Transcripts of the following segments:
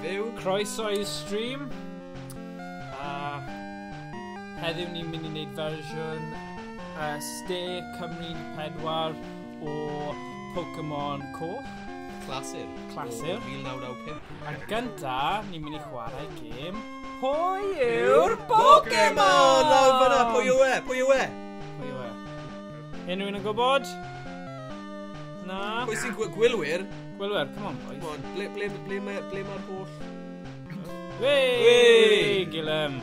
fyw. Croeso i'r stream. Heddiw ni'n mynd i wneud fersiwn Ste Cymru 4 o Pokemon Coch. Clasur. Clasur. O 1995. A gynta, ni'n mynd i chwarae gêm Pwy yw'r Pokemon? Lawr fyna, pwy yw e? Pwy yw e? Pwy yw e? Unrhyw un yn gwybod? Na? Pwy sy'n gwylwyr? Gwylwyr, come on boys. Come on, ble mae'r holl? Wei! Gilem.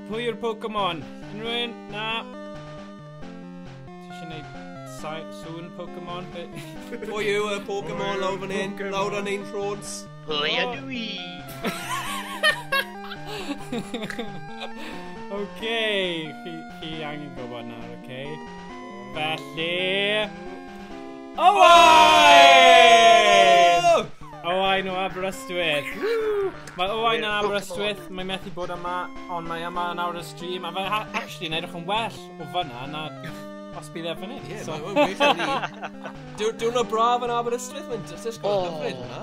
Pwy yw'r Pokemon? Unrhyw un? Na? Ti eisiau gwneud sŵn Pokemon? Pwy yw y Pokemon lawr fan hyn? Lawr yn ein rhods? Pwy ydw i? Okay, chi angen gwybod nawr, okay? Felly... Owain! Owain o Aberystwyth. Mae Owain o Aberystwyth, mae'n methu bod yma, ond mae yma nawr y stream. A fe actually yn edrych yn well o fyna na os bydd e fyny. Ie, mae'n wych yn ni. Dwi'n o braf yn Aberystwyth, mae'n just hyfryd yna.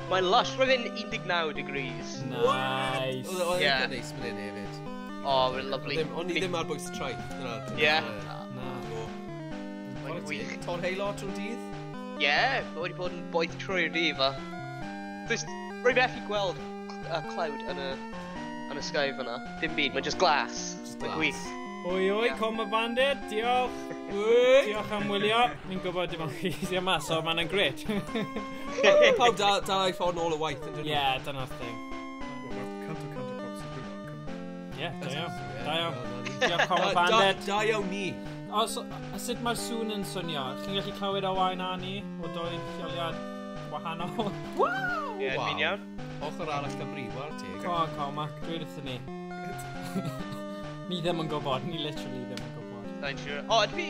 Mae'n lush, roedd yn 19 degrees. Nice. Oedd e'n neis mynd yn hefyd. Oh, mae'n lovely. Ond ni ddim ar bwys y traeth. Ie. Na. Mae'n wych. Tor heilo trwy'r dydd? Ie, wedi bod yn boeth trwy'r dydd fa. Rwy'n methu gweld cloud yn y sky fyna. Dim byd, mae'n just glass. Mae'n wych. Oi, Coma Bandit, diolch. Diolch am wylio. Ni'n gwybod dim ond chi yma, so mae'n gret. Pawb dal ei ffordd nôl y waith yn dyn nhw. Ie, dyna'r thing. Ie, da iawn. Da iawn. Diolch Coma Bandit. Da iawn ni. Sut mae'r sŵn yn swnio? Chi'n gallu clywed Owain a ni o doi lleoliad wahanol? Ie, fi'n iawn. Ochr arall Cymru, war teg. Coma, dweud wrthyn ni. Ni ddim yn gwybod, ni literally ddim yn gwybod. Da'n siŵr. O, ydw fi?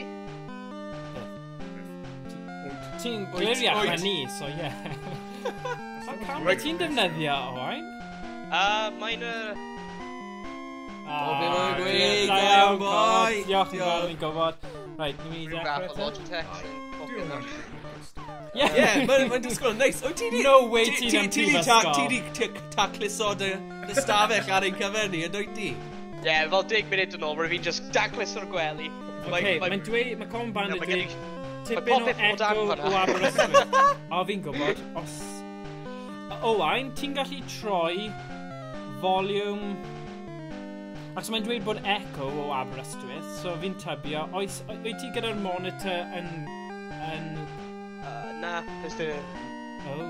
Ti'n gliriach na ni, so ie. Pa camera ti'n defnyddio, Owain? Mae'n O, be mae'n gweud, da iawn, boi! Diolch yn fawr, ni'n gwybod. Rhaid, ni'n mynd i rhywbeth o ddechrau Logitech. Ie, mae'n disgwyl yn neis. No way ti'n am prifysgol. Ti di tacluso dy stafell ar ein cyfer ni, yn dweud di? Ie, fel 10 munud yn ôl, rwy'n fi'n just danglis o'r gwely. Mae'n dweud, mae Coma Bandit Ie, dweud tipyn o popeth echo o dan o Aberystwyth. O, fi'n gwybod, os... Owain, ti'n gallu troi volume... Ac mae'n dweud bod echo o Aberystwyth, so fi'n tybio, oes ti gyda'r monitor yn... Na, ysdi...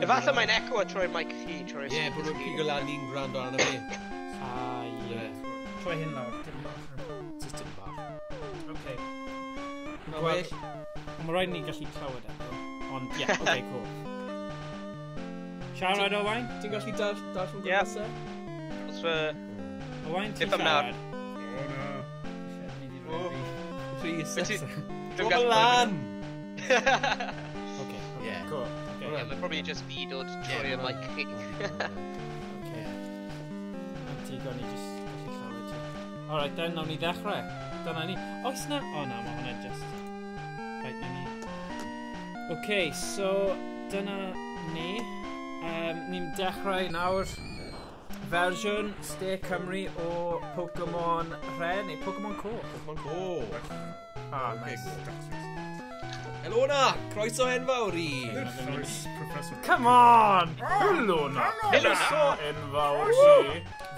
Efallai mae'n echo a troi'r mic chi, troi'r... Ie, bod nhw'n pigo lan ni'n gwrando arno fi. Ie. Troi hyn lawr, dim bach. System bach. Oce. Na well. Mae rhaid ni gallu clywed echo. Ond, ie, oce, cool. Siarad, Owain? Ti'n gallu darllen Ie. gwybod? Os fy... Owain, ti'n If I'm nawr. siarad? O, Rhys. Dwi'n Dwi'n lan! Oce, cool. Ie, mae'n probably just fi dod troi'r mic chi. Oce. Mae'n digon i just gallu clywed ti. Alright, then, nawn ni ddechrau. Dyna ni. Oes na? O na, mae hwnna just... Right, nawn ni. Oce, so, dyna ni. Ni'n dechrau nawr fersiwn Ste Cymru o Pokemon Red, neu Pokemon Coch. Pokemon Coch. Ah, nice. Helo na, croeso enfawr i. Come on! Helo na! Croeso enfawr i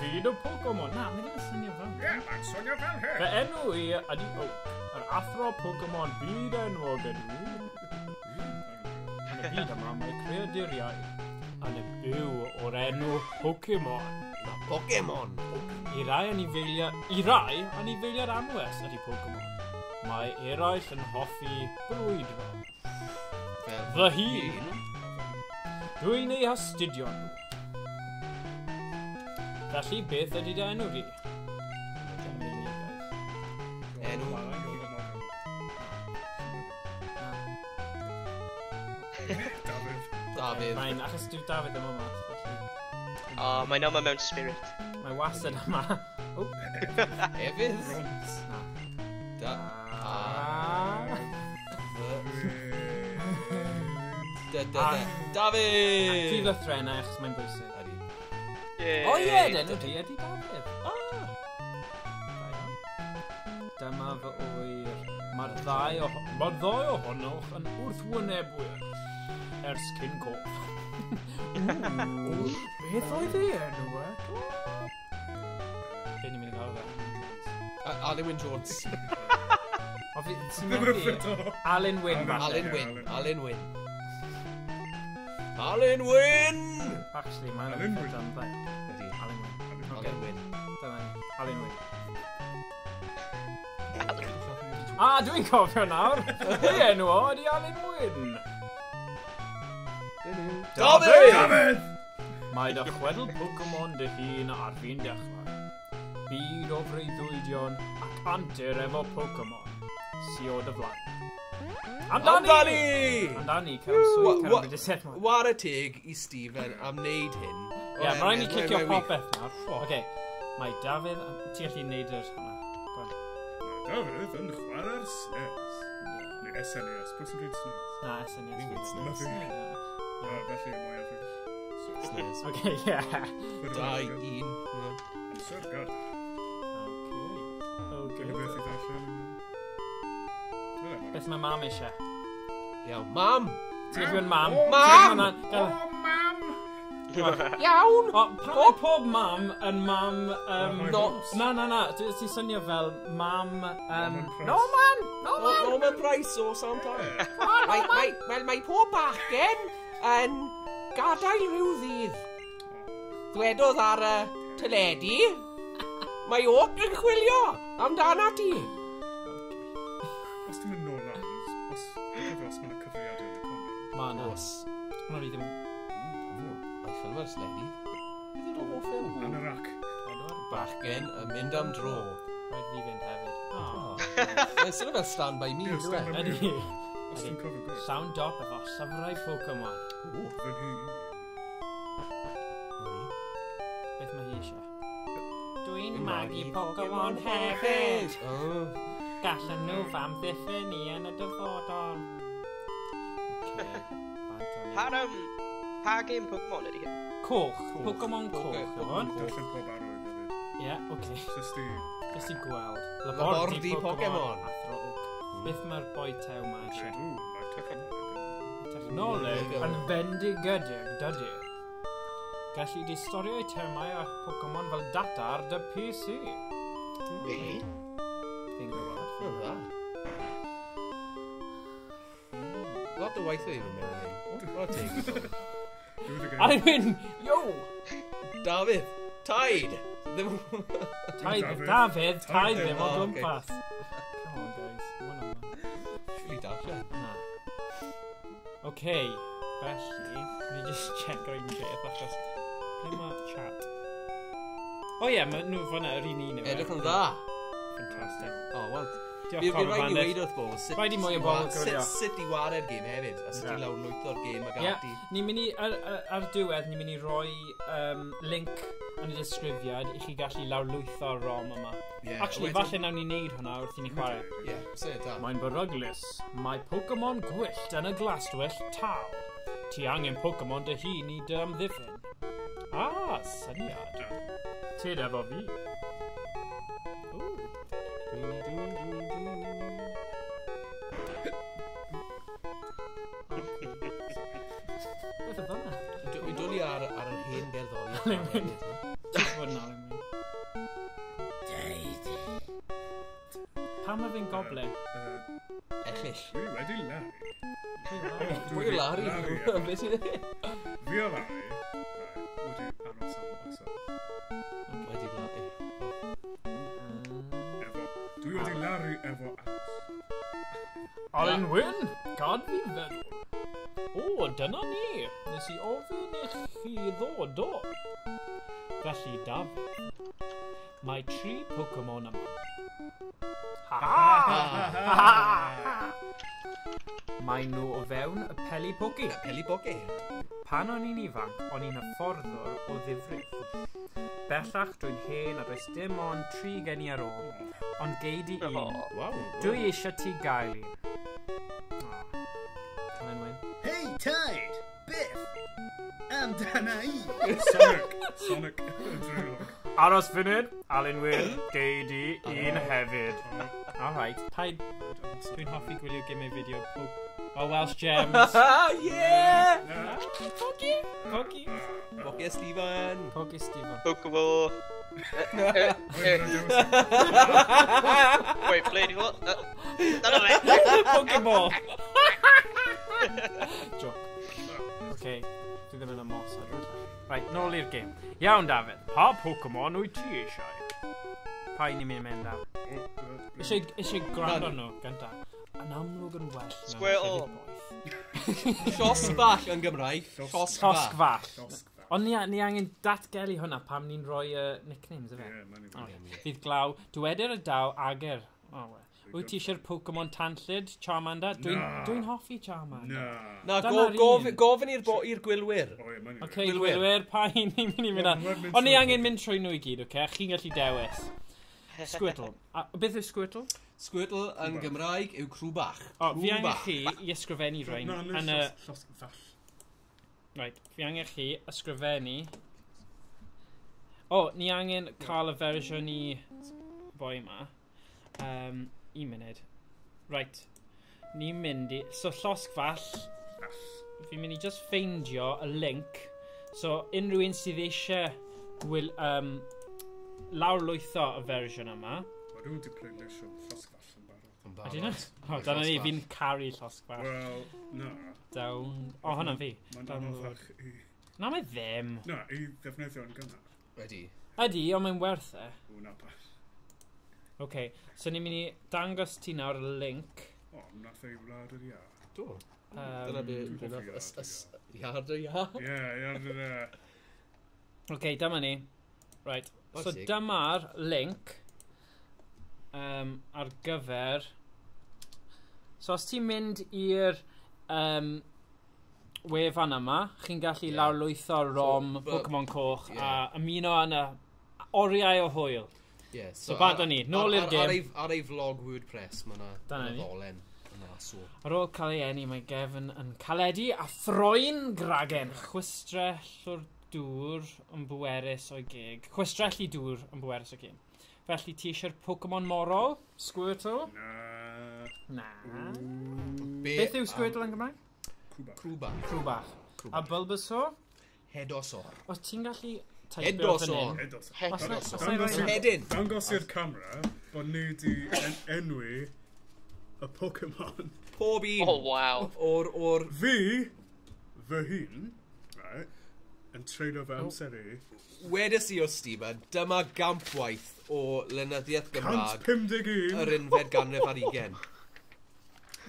fyd o Pokemon. Na, mae ddim yn swnio fel. Ie, mae'n swnio fel hyn. Fy enw i ydi Oak, yr athro Pokemon byd enwog ydw. Yn y byd yma, mae creaduriau yn y byw o'r enw Pokemon. Na Pokemon. I rai anifeiliad anwes ydi Pokemon. Mae eraill yn hoffi brwydro. Fy hun, dwi'n ei hastudio nhw. Felly, beth ydy dy enw fi? Enw. Dafydd. Mae'n achos dwi Dafydd yma mas. O, mae'n yma mewn spirit. Mae wastad yma. Efydd. Na. Dafydd! Fydd y threnau achos mae'n bwysig. O ie, Enw di ydi Dafydd. Da iawn. Dyma fy wyr. Mae'r ddau ohonoch yn wrthwynebwyr ers cyn cof. Beth oedd ei enw e? Be ni'n mynd i gael fe? Alun Wyn Jones. O fi, ti'n methu Alun Wyn. Alun Wyn. Alun Wyn! Actually, mae'n Alun Wyn. ffit am dda. Ydi. Alun Wyn. Alun Wyn. Dyna ni. Alun Wyn. Dwi'n cofio nawr. Ei enw o ydi Alun Wyn. Dafydd! Mae dy chwedl Pokemon dy hun ar fi'n dechrau. Byd o freuddwydion ac antur efo Pokemon. Si o dy flaen. Amdani! Amdani, cael byd y set mo. War y teg i Stephen am wneud hyn. Ie, mae rhaid ni cicio popeth nawr. Oce, mae Dafydd... Ti'n gallu neud yr hwnna. Dafydd yn chwarae'r SNES. Neu SNES, pwy sy'n dweud SNES? Na, SNES. Fi'n gweud SNES. Felly, mwy o fi. SNES. Oce, ie. 2-1. Amser gad. Oce. Dyna beth i ddarllen. Beth mae mam eisiau? Iawn, mam! Ti'n gwybod mam? Mam! Mam! Iawn! O, pan mae pob mam yn mam... No. Na. Ti'n swnio fel mam... Norman Norman Price o Soundtown. Wel, mae pob bachgen yn gadael rhyw ddydd. Dwedodd ar y teledu, mae Oak yn chwilio amdana ti. Os ti'n mynd nôl nawr, os mae'n cyfriadau yn y cwmni. Ma' na. Os. Hwna ni ddim... Mae ffilm ar sledu. Beth yw'r hoff ffilm? Anorak. Bachgen yn mynd am dro. Rhaid fi fynd hefyd. Mae'n sôn fel Stand By Me, Ie, dwi. Stand By Me. Ydy. Os ti'n cofio gwrs. Llawn dop efo llyfrau Pokemon. Fy nhw. Beth mae hi eisiau? Dwi'n magu Pokemon hefyd. Gallen nhw fam ddiffyn ni yn y dyfodol. Pa game Pokemon ydi hyn? Coch. Pokemon Coch. Darllen pob arwydd hefyd. Ie, oce. Jyst i gweld. Labordi Pokemon. Athro Oak. Beth mae'r boi tew ma eisiau? Mae technoleg. Technoleg yn fendigedig, dydy. Gallu di storio'u termau a Pokemon fel data ar dy PC. Fi'n gwybod. Lot o waith o i fy mewn hyn. What a teg. Alun Wyn! Yo! Dafydd, taid! Dafydd, taid ddim o Oh, gwmpas. Come on, guys. One on one. Really darllen. Na. Oce, felly, ni just check o'r un beth, achos... Ble mae chat? O ie, mae nhw fan'na yr un un. Edrych yn dda. Fantastic. O, wel, Diolch Fi'n pawb rhaid i yn weid wrth bobl, Rhaid i mwy o bobl gwylio. sut i wared gêm hefyd, a sut i lawr lwytho'r gêm ag Ie, ati. ni'n mynd i, ar diwedd, ni'n mynd i roi link yn y disgrifiad i chi gallu lawrlwytho'r ROM yma. Actually, falle nawn ni wneud hwnna wrth i ni chwarae. Ie, sy'n da. Mae'n beryglus. Mae Pokemon gwyllt yn y glaswell taw. Ti angen Pokemon dy hun i dy amddiffyn. Syniad. Tid efo fi. Beth o dda? Dwi'n dwlu ar yr hen gerddori. Alun Wyn. Just fod yn Alun Wyn. Pam mae fi'n goblin? Ellill. Dwi wedi lau. Pwy yw Larry? Beth sy'n ei? Fi o lau. Wedi aros am myself. Wedi Larry. Dwi wedi laru efo aros. Alun Wyn, gad fi feddwl. O, dyna ni. Nes i ofyn i chi ddod o. Felly, Dafydd, mae 3 Pokemon yma. Mae nhw o fewn y peli pogi. Peli boge. Pan o'n i'n ifanc, o'n i'n hyfforddwr o ddifrif. Bellach dwi'n hen a does dim ond 3 gen i ar ôl, ond gei di un. Waw. Dwi eisiau ti gael un. Alun Wyn. Hey, Tide! Biff! Amdana i! Sonic! Sonic yn dreulog. Aros funud, Alun Wyn, geid i un hefyd. Alright, paid... Dwi'n hoffi gwylio gymau fideo. O, Welsh Gems. Yeah! Pogi. Pogi. Pogi Stephen. Pogi Stephen. Pokemon. Wait, play anyone? Dyna fe. Pokeball. Joke. Okay, dwi ddim yn ymosod. Right, nôl i'r gêm. Iawn, Dafydd. Pa Pokemon wyt ti eisiau? Pa un i'n mynd am? Eisiau gwrando nhw, gynta. Yn amlwg yn well. Squirtle. Llosgfall yn Gymraeg. Llosgfall. Ond ni angen datgelu hwnna pam ni'n rhoi nicknames, efe? Ie, mae'n i Fydd glaw, dyweder y daw ager. Wyt ti eisiau'r Pokemon tanllyd, Charmander? Dwi'n hoffi Charmander. Na. Na, gofyn i'r gwylwyr. O, ie, mae'n i Ok, gwylwyr, pa un ni'n mynd i fynd ar? Ond ni angen mynd trwy nhw i gyd, oce? Chi'n gallu dewis. Squirtle. Beth yw Squirtle? Squirtle yn Gymraeg yw crw bach. O, fi angen chi i ysgrifennu rhain. Na, yn y... llosgfall. Right, fi angen chi ysgrifennu. O, ni angen cael y fersiwn i boi yma. Un munud. Right. Ni'n mynd i... So, llosgfall. Fi'n mynd i just ffeindio y link. So, unrhyw un sydd eisiau lawrlwytho y fersiwn yma. O, rwy'n di pleidleisio llosgfall yn barod. Ydyn nhw? O, dyna ni, fi'n caru llosgfall. Wel, na. Down. O, hwnna'n fi. Mae'n anoddach i... Na, mae ddim. Na, i ddefnyddio yn gynnar. Wedi. Ydy, ond mae'n werth e. O, na pas. Ok, so ni'n mynd i dangos ti nawr y link. O, nath ei wlad yr ia. Do. Dyna Dwi'n be... hoffi Iard y ia. Ie, iard yr ia. Ok, dyma ni. Right. So Bwysig. dyma'r link ar gyfer... So os ti'n mynd i'r wefan yma, chi'n gallu lawrlwytho rom Pokemon Coch a ymuno yn y oriau o hwyl. Yeah, So bad o'n ni, nôl i'r gêm. Ar ei vlog WordPress, mae Dyna ni. ddolen yna, so... Ar ôl cael ei eni, mae Gefn yn caledu a throi'n gragen. Chwistrell o'r dŵr yn bwerus o'i gig. Chwistrell i dŵr yn bwerus o'i gig. Felly ti eisiau'r Pokemon morol? Squirtle? Na. Na. Beth yw Squirtle yn Gymraeg? Crw bach. Crw bach. A Bulbasaur? Hedosor. Os ti'n gallu teipio Hedosor. hyn? Hedyn. Dangos i'r camera bod ni di enwi y Pokemon. Pob un. Oh, wow. O'r... Fi, fy hun, right, yn treulio fy amser i, Wedys i o Stephen, dyma gampwaith o lenyddiaeth Gymraeg 151. yr unfed ganrif ar 20.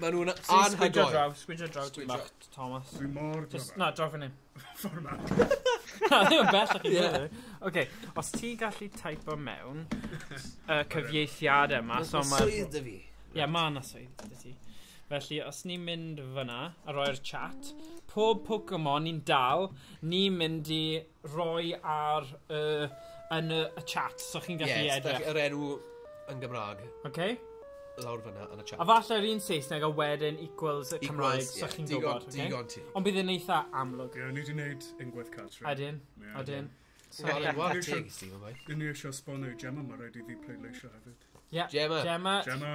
Maen nhw'n Sgwydro anhygoel. draw, sgwydro draw, ti'n Sgwydro. bach, Thomas. Dwi mor Just, gofal. na, draw fan hyn. Ffordd ma. Na, ddim yn bell ac Ie. yn Ok, os ti gallu typo mewn y cyfieithiadau yma, so mae... Swydd dy fi. Ie, ma' na swydd dy ti. Felly, os ni'n mynd fyna a roi'r chat, pob Pokemon ni'n dal, ni'n mynd i roi ar yn y chat, so chi'n gallu Yes, edrych. yr enw yn Gymraeg. Okay? Lawr fyna yn y chat. A falle'r un Saesneg a wedyn equals y Cymraeg, so ie, chi'n digon- gwybod, okay? digon ti. Ond bydd yn eitha amlwg. Ie, ni di wneud ungwaith cartre. Ydyn, Ie. ydyn. So, Wel, ie. wel, teg i Stephen, bai. Ni eisiau sbonio Gemma, mae rhaid i fi pleidleisio hefyd. Ie, Gemma. Gemma. Gemma,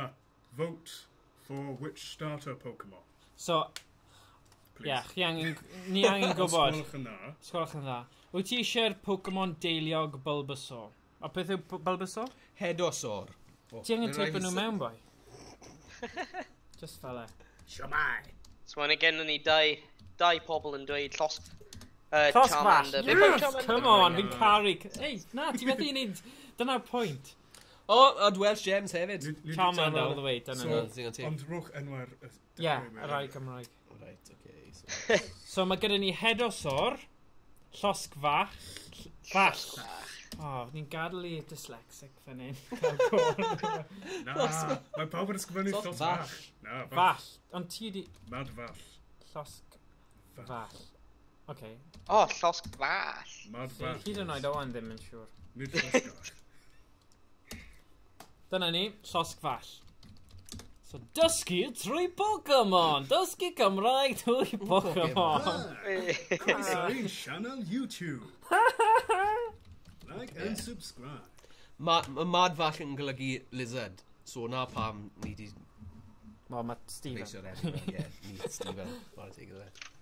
vote for which starter Pokemon, So, please. ie, ni angen gwybod. Os gwelwch yn dda. Sgwrwch yn dda. Wyt ti eisiau'r Pokemon deiliog Bulbasaur? A beth yw Bulbasaur? Hedosor. Ti angen teipio nhw mewn, boi? Just fel e. Siamai. So mae'n gen ni dau pobl yn dweud Llosgfall. Charmander. Beth yw Yes, Charmander? come on, fi'n caru. Ei, na, ti methu i wneud... Dyna'r pwynt. O, a Welsh Gems hefyd. Charmander all the way, dyna So, ni. Digon teg. ond rwch enwau'r... Ie, y rai Gymraeg. Right, okay. So. So mae gyda ni Hedosor, Llosgfall, Fall. O, ni'n gadael i dyslexic fan hyn. Na, mae pawb yn ysgrifennu Llosg llos fach. fach. Na, Fall. Ond ti di... Mad fach. Llosgfall. Oce. Oh, llosgfall. Mad fach. Hyd yn oed o yn ddim yn siŵr. Nid llosgfach. Dyna ni, Llosgfall. So, dysgu trwy Pokemon! Dysgu Cymraeg trwy Pokemon! Croeso i'n sianel YouTube. Like and subscribe. Mad fall yn golygu lizard. So na pam ni di Wel, mae Stephen. pleisio enw. Ie, ni Stephen. Mae'n teg iddo fe.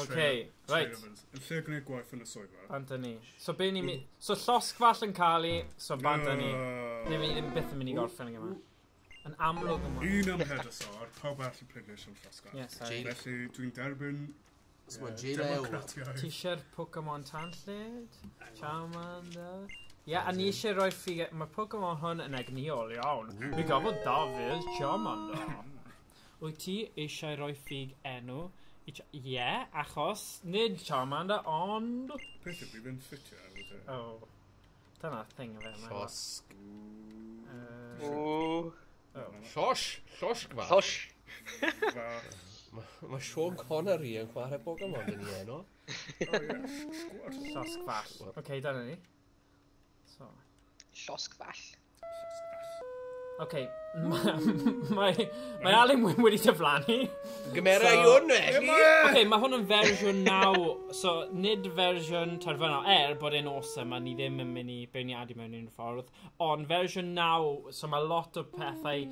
Okay, right. Yn lle gwneud gwaith yn y swyddfa. Anthony. So be ni... So llosg fall yn cael ei... So banda ni. Neu fi ddim byth yn mynd i gorffen yn gyma. Yn amlwg yma. Un am hedysor, pawb all y pleidleisio yn ffasgar. Yes, sorry. Jail. Felly dwi'n derbyn Mae'n jail ew. democratiaeth. Ti eisiau'r Pokemon Tanllyd? Charmander? Ie, a ni eisiau rhoi ffig... Mae Pokemon hwn yn egniol iawn. Mi gafod Dafydd Charmander. Wyt ti eisiau rhoi ffig enw? Ie, achos nid Charmander, ond... Peth yw, bydd yn ffitio ar wyt e. Oh. Dyna thing o fe. Llosg. Ooh. Llosg fa. Hosh. Mae Sean Connery yn chwarae Pokemon yn ei enw. Llosg fall. Oce, dyna ni. So. Llosg fall. Oce, mae Alun Wyn wedi dyflannu. Gymera i So- hwn, felly. Oce, mae hwn yn fersiwn 9, so nid fersiwn terfynol, bod e'n awesome, a ni ddim yn mynd i beirniadu mewn unrhyw ffordd, ond fersiwn 9, so mae lot o pethau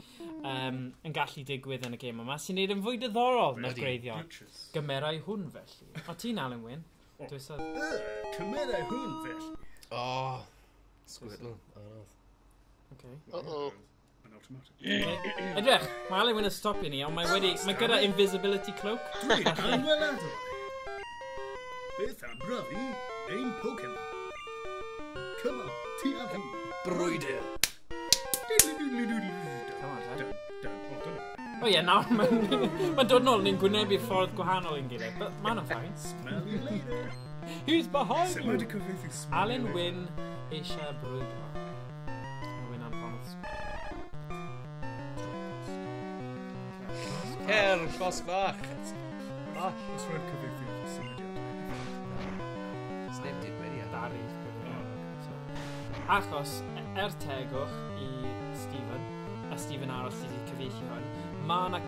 yn gallu digwydd yn y gêm yma, sy'n neud yn fwy diddorol na'r Ydi. greiddiol. Gymerau hwn felly. O ti'n Alun Wyn? Dwysodd. Cymerau hwn felly. O, Squirtle. Anodd. Okay. Uh-oh. Yn automatic. Edrych, mae Alun Wyn yn stopio ni, ond mae gyda invisibility cloak. Dwi'n anweladwy. Beth am brofi ein Pokemon? Come on, ti a fi. Brwydyr. Come on, ten. O ie, nawr mae'n dod nôl, ni'n gwynebu ffordd gwahanol i'n gilydd, but mae'n ffain. Smell you later. Who's behind Sut you? mae di cyfeithi smell Alun you Wyn eisiau brwydro. Alun Wyn anfonnodd. Cer, llosg fach. Os rhaid cyfeithi symudiad. Sneb digwydd, ie. Dari. Achos, tegwch i Stephen, a Stephen arall sydd wedi cyfeithi hwn, mae yna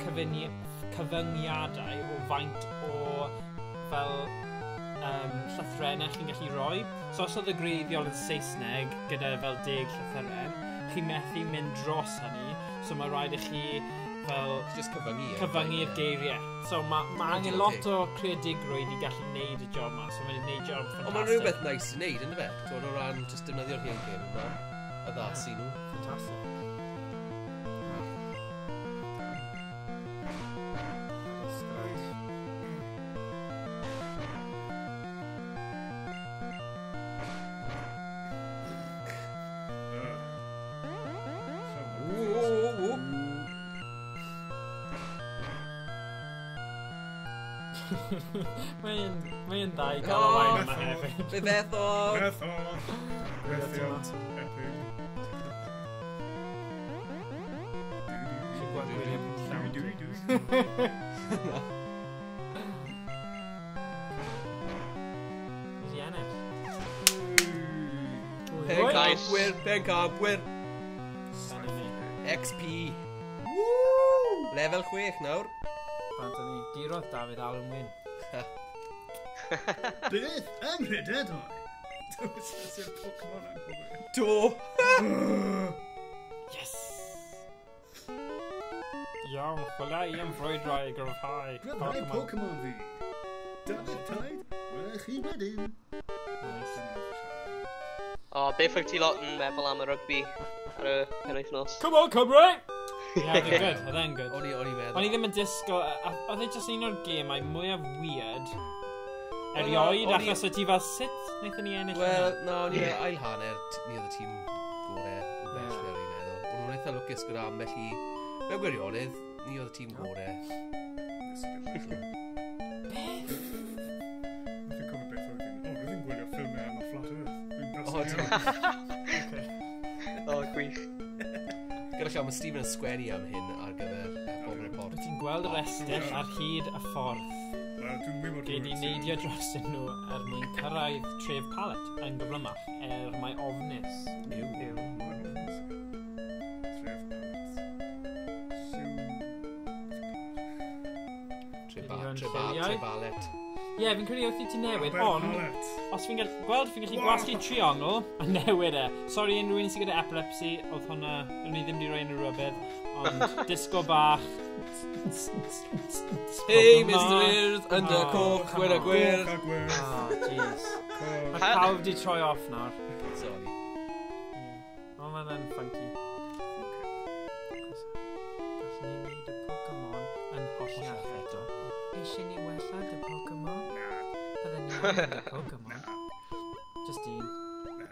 cyfyngiadau o faint o fel llythrennau chi'n gallu rhoi. So os oedd y greiddiol yn Saesneg gyda fel 10 llythyren, chi'n methu mynd dros hynny, so mae rhaid i chi fel Just cyfyngu. cyfyngu'r geiriau. So mae angen lot o creadigrwydd i gallu neud y job yma, so mae'n neud job ffantastig. Ond mae'n rhywbeth nice i wneud, ynddo fe? Twyd o ran just defnyddio'r hen gêm yma. A ddasu nhw. Fantastic. Mae'n dda i gael y wain yma hefyd. Be beth o... Method. Methiant. Epic. Ti'n gweld William llawn. Is i ennill? Pencampwyr, pencampwyr. Dyna ni. XP. Lefel 6 nawr. Bant ni. Dirodd Dafydd Alun Wyn. Beth am rhededau? Dwi'n sy'n Pokemon yn gwybod. Do. Yes! Iawn, chwilio i am frwydrau i gryfhau Gryfhau Pokemon fi. Dafydd Taid, wel chi wedyn. Nice. O, beth wyt ti lot yn meddwl am y rygbi ar y penwythnos? Come on, Cymru! Yeah, they're good. Oedd e'n good. O'n i meddwl. O'n i ddim yn disgo... Oedd e jyst un o'r gemau mwyaf weird Wel, erioed, o'n i- achos o ti fel sut wnaethon ni ennill Wel, hwnna? na, o'n i ail hanner, ni oedd y tîm gorau o bell ar un meddwl. O'n nhw'n eitha lwcus gyda ambell i... Mewn gwirionedd, ni oedd y tîm gorau. Fi'n cofio beth oedd yn... O, rydyn gwylio ffilmau am y Flat Earth. O, Dwi'n ti'n... O, gwych. Gyda llaw, mae Stephen yn sgwennu am hyn ar gyfer Bob Report. Wyt ti'n gweld yr estyll ar hyd y ffordd Dwi'n wybod... gei ni neidio drosyn nhw er mwyn cyrraedd tref palet yn gyflymach mae ofnus. Yw. Trebalet. Ie, fi'n credu wrth i ti newid, Robert ond... Pallet. Os fi'n gweld, fi'n gallu gwasgu triongl a newid e. Sori, unrhyw un sydd gyda epilepsy, oedd hwnna, o'n i ddim wedi rhoi unrhyw rybydd, ond disgo bach. Hey, Mr. Ears, under Oh, coch, come gwir a on. gwir. Coch a gwir. Oh, jeez. Coch. Mae pawb di troi off nawr. Sorry. O, mae'n funky. Gallwn ni wneud y Pokemon yn hollach eto. Eisiau ni wella dy Pokemon? Na. Bydden ni yn y Pokemon. Just un. Na.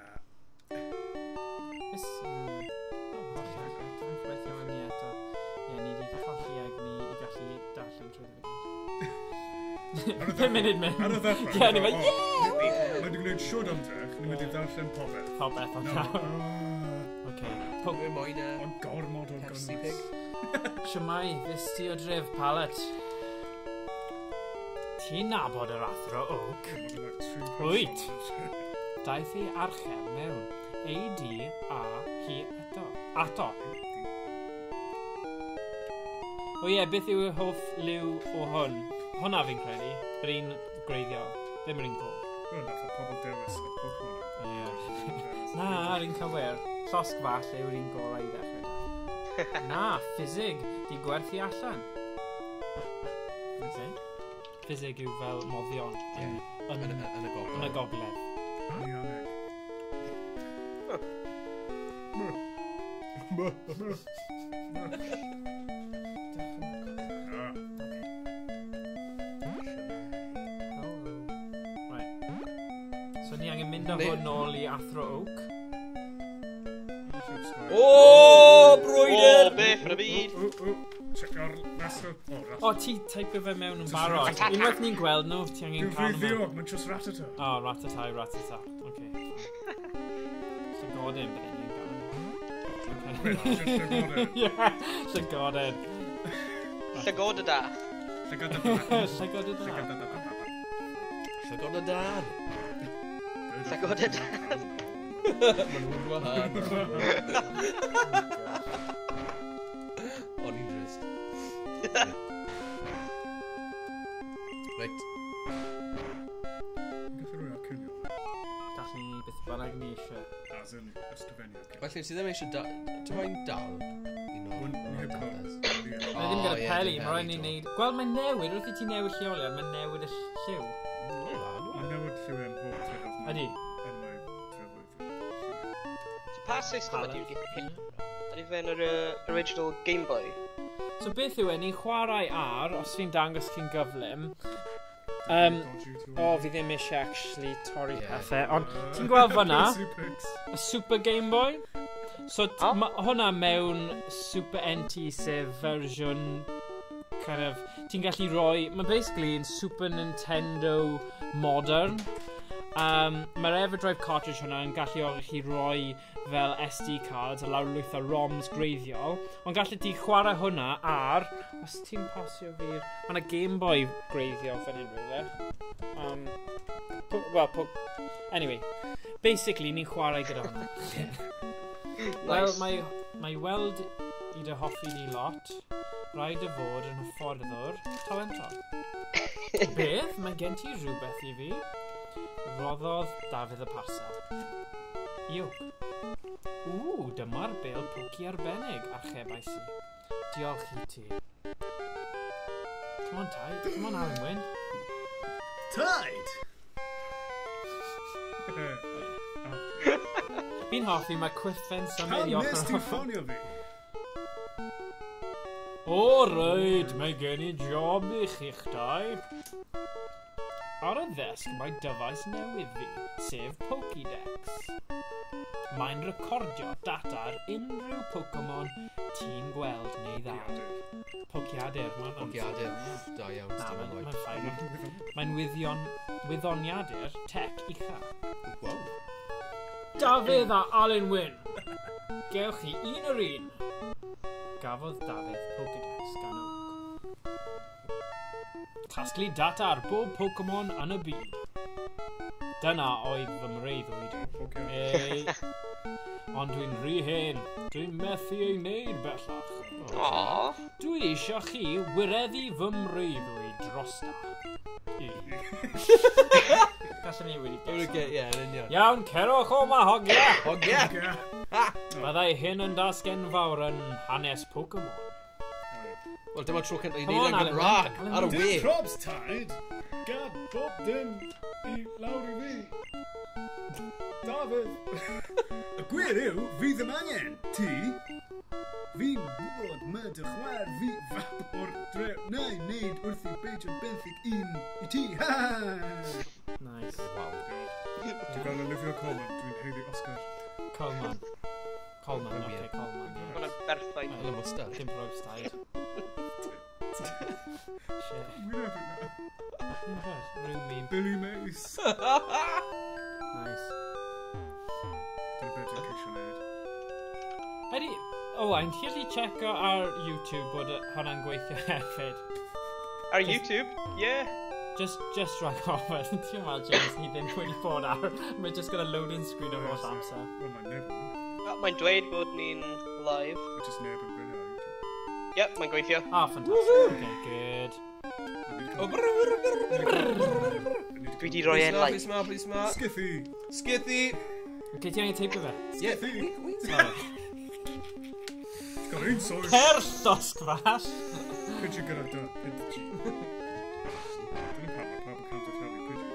Ys... hollach eto. Gweithio yn ni eto. Ie, ni di colli egni i gallu darllen trwy ddweud. Ar y 5 munud mynd. Ar y ddechrau. Ie, ni fel, O, Mae wedi gwneud siwr ymdrech, ni wedi darllen popeth. Popeth o No. nawr. Oce. Dwi'n moyn Ond gormod o Percy gynnwys. Pig. Siamai, fys ti o dref Pallet. Ti'n nabod yr athro oak? Wyt. Daeth ei archeb mewn. Ei di a hi eto. Ato. O ie, beth yw y hoff liw o hwn? Hwna fi'n credu. Yr un greiddiol. Ddim yr un coch. Wel, nath o pobl dewis y Pokemon. Ie. Na, yr un cywir. Llosg fach yw'r un gorau i ddechrau. Na, ffisig. Di gwerthu allan. Ffisig yw fel moddion yn Yn y y gogledd. gogledd. Nianeg. Right. So ni angen mynd â Ne- hwn nôl i Athro Oak. O, O, brwydyr! beth yn y byd. Check ar nesaf. O, ti teipio fe mewn yn barod. Unwaith ni'n gweld nhw, ti angen Dwi'n cael nhw mewn. ffeiddiog, mae'n just ratata. O, ratata. Oce. Llygodyn bydden ni'n gael. Just llygod. Ie, llygodyn. Llygod y da. Llygod y Llygod y da. Llygod y dan. Llygod y da. Ma'n hwn wahan. O'n i'n drist. Reit. Gallwn ni beth bynnag ni eisiau. As in, ysgrifennu. Felly, ti ddim eisiau dal... Ti'n moyn dal? Wel, ni heb Mae gweld. ddim O, gyda ie, peli, dim mae rhaid ni peli, wneud... Gweld, mae'n newid, wrth i ti newid lleoliad, mae'n newid y lliw. Mae newid llywyn pob trydydd. Ydi. Enwau trefwydd. Pa system ydi wedi hyn? Ydy fe'n yr original Game Boy? So beth yw e, ni'n chwarae ar, os fi'n dangos chi'n gyflym, o, fi ddim eisiau actually torri Ie. pethau, ond ti'n gweld fyna, Percy Pigs. y Super Game Boy? So O. hwnna mewn Super NT, sef fersiwn kind of, ti'n gallu rhoi, mae basically yn Super Nintendo modern. Mae'r Everdrive cartridge hwnna yn galluogi chi roi fel SD cards a lawrlwyth o ROMs greiddiol, ond gallu ti chwarae hwnna ar, os ti'n pasio fi'r... Mae yna Game Boy greiddiol fan hyn rhywle. Anyway, basically ni'n chwarae gyda hwnna. Wel, mae weld i dy hoffi ni lot, rhaid y fod yn hyfforddwr talentol. Beth? Mae gen ti rhywbeth i fi? Roddodd Dafydd y Parsa. Iwc. Dyma'r bêl pwci arbennig, archebais i. Diolch i ti. Come on, Tai. Come on, Alan Wyn. Tide! Fi'n hoffi mae Cwyffen symud Pam i nes ochr ti ffonio fi? O, reit, mae gen i job i chi'ch dau. Ar y ddesg mae dyfais newydd fi, sef Pokédex. Mae'n recordio data ar unrhyw Pokemon ti'n gweld neu ddal. Pociadur, Pociadur. Da iawn, Na, Stephen Lloyd. mae'n ffain. Mae'n wyddoniadur tech ucha. Wow. Dafydd a Alan Wyn. Gewch chi un o'r un. Gafodd Dafydd Pokédex gan Oak. Casglu data ar bob Pokemon yn y byd. Dyna oedd fy mreiddwyd. Ei, ond dwi'n rhy hen. Dwi'n methu ei wneud bellach. Aww. Dwi eisiau chi wireddu fy mreiddwyd drosta. Gallwn ni wedi Ie, yn union. Iawn, cerwch o ma, hogia! Hogia! Byddai hyn yn dasgen fawr yn hanes Pokemon. Wel, dyma tro cyntaf i Come on, wneud yn Alan, Gymraeg. Alan. Ar y we. Dim probs taid. Gad bob dim I lawr I fi. Dafydd. Y gwir yw, fi ddim angen ti. Fi'n gwybod ma dy chwaer fi fap o'r dref na'i wneud wrth I beidio benthyg un I ti. Ha! Nice. Dwi'n gael Olivia Colman, dwi'n heiddi Oscar. Coleman. Coleman, Ie. oce, Coleman. Hwna'n berffaith. Alan Mustard. Dim probs taid. Shit. Wy'n efo'n na. Rwy'n meme. Billy Mays. Nice. Dyna beth dwi'n ceisio wneud. Ydy, Owain, ti allu checo ar YouTube bod hwnna'n gweithio hefyd? Ar YouTube? Yeah. Just rhag ofyn, ti'n imagine os ni ddim wedi bod ar, mae just gyda loading screen o holl amser. Wel, mae'n neb yn Mae'n dweud bod ni'n live. Mae jyst neb yn gwneud ar YouTube. Yep, mae'n gweithio. Ah, fantastic. Okay, good. Dwi di roi e'n like. Please ma. Skithy. Skithy. Okay, ti angen teipio fe? Skithy. Sorry. Gael ein soi. Her dosgfas! Pigeon gyda dy. Pigeon. Dyna pam mae pawb yn cael dy llafu pigeon.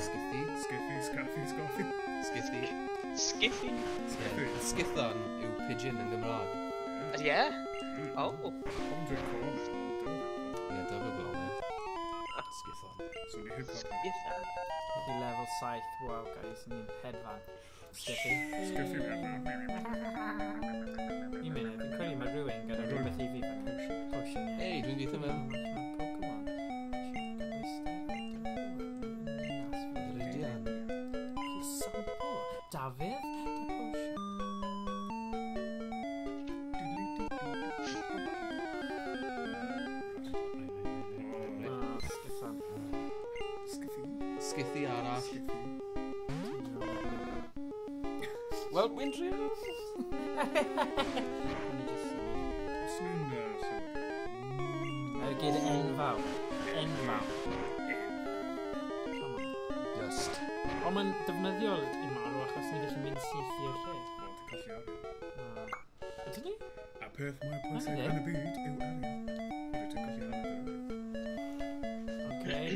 Skithy. Skithy, scathy, scothy. Skithy. Skiffy. Skithan yw pigeon yn Gymraeg. Yeah? Oh. Ondre corn. Ie, dyma bloned. Skithan. So ni hip hop. Skiffa. Di level 7, wow guys, ni'n headfan. Skiffy. Skithy. Un munud, fi'n credu mae rhywun gyda rhywbeth I fi fan potion. Hei, dwi'n gweithio mewn. Pokemon. Iridian. Sample. Dafydd, dy potion. Skiffan. Skithy arall. Wel, wy'n trio. Os nhw'n Mae'r gyd enfawr. Enfawr. Come on. Just. Ond mae'n defnyddiol I marw achos ni gallu mynd syth i'r lle. Wel, ti'n colli arian. Ydyn ni? A peth mwyaf pwysig Yndi. yn y byd yw arian. Wedi ti'n colli arian. Okay.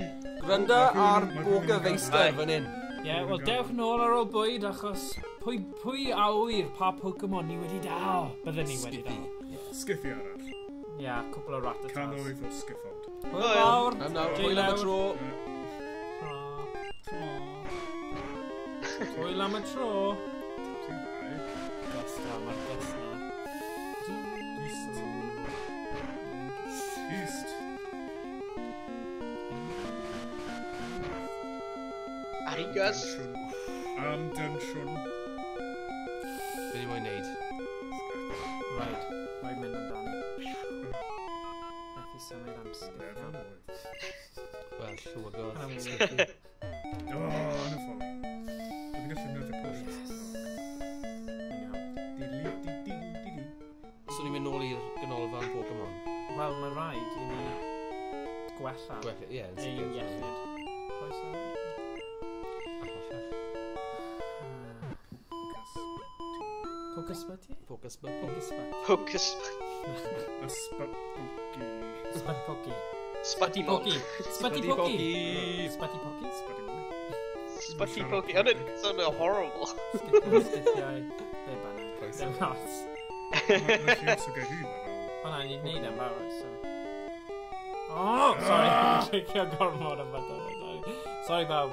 Gwranda ar boga feistr fan hyn. Ie, wel dewch nôl ar ôl bwyd achos pwy a wyr pa Pokemon ni wedi dal? Byddwn ni wedi dal. Skithy arall. Ie, cwpl o Rattatas. Canoedd o Skiffod. Hwyl fawr. Am nawr, Jay hwyl am y lawr. tro. Hwyl am y tro. Ti'n dda, Gesta, mae'r gesta. East. East. Arigas. Am densiwn. Be ni moyn neud? Right, mae'n mynd amdani. Beth I symud am Never sgiffio. mind. Wel, llywogod. O, yn y ffôn. Dwi'n gallu nod y potions. So ni'n mynd nôl i'r ganolfan Pokemon. Wel, mae rhaid I ni gwella Gwella, ie, yn ei sicr. iechyd. Oes o? Pokespuddy? Pokespuddy. Pokespuddy. Hocus. Ysbydbwgi. Spuddy Poki. Sputty Monk. Poki. Spuddy Spuddy Poki. Poki. Spuddy Poki. Sputty Poki. Oh, that's so horrible. Sgipiau. Be banna. Croeso. Dim ots. Mae'n lle sy'n gael hun ar ôl. O na, ni'n neud am barod, so... Oh, sorry. Clicio gormod am fydda. Sorry, baw.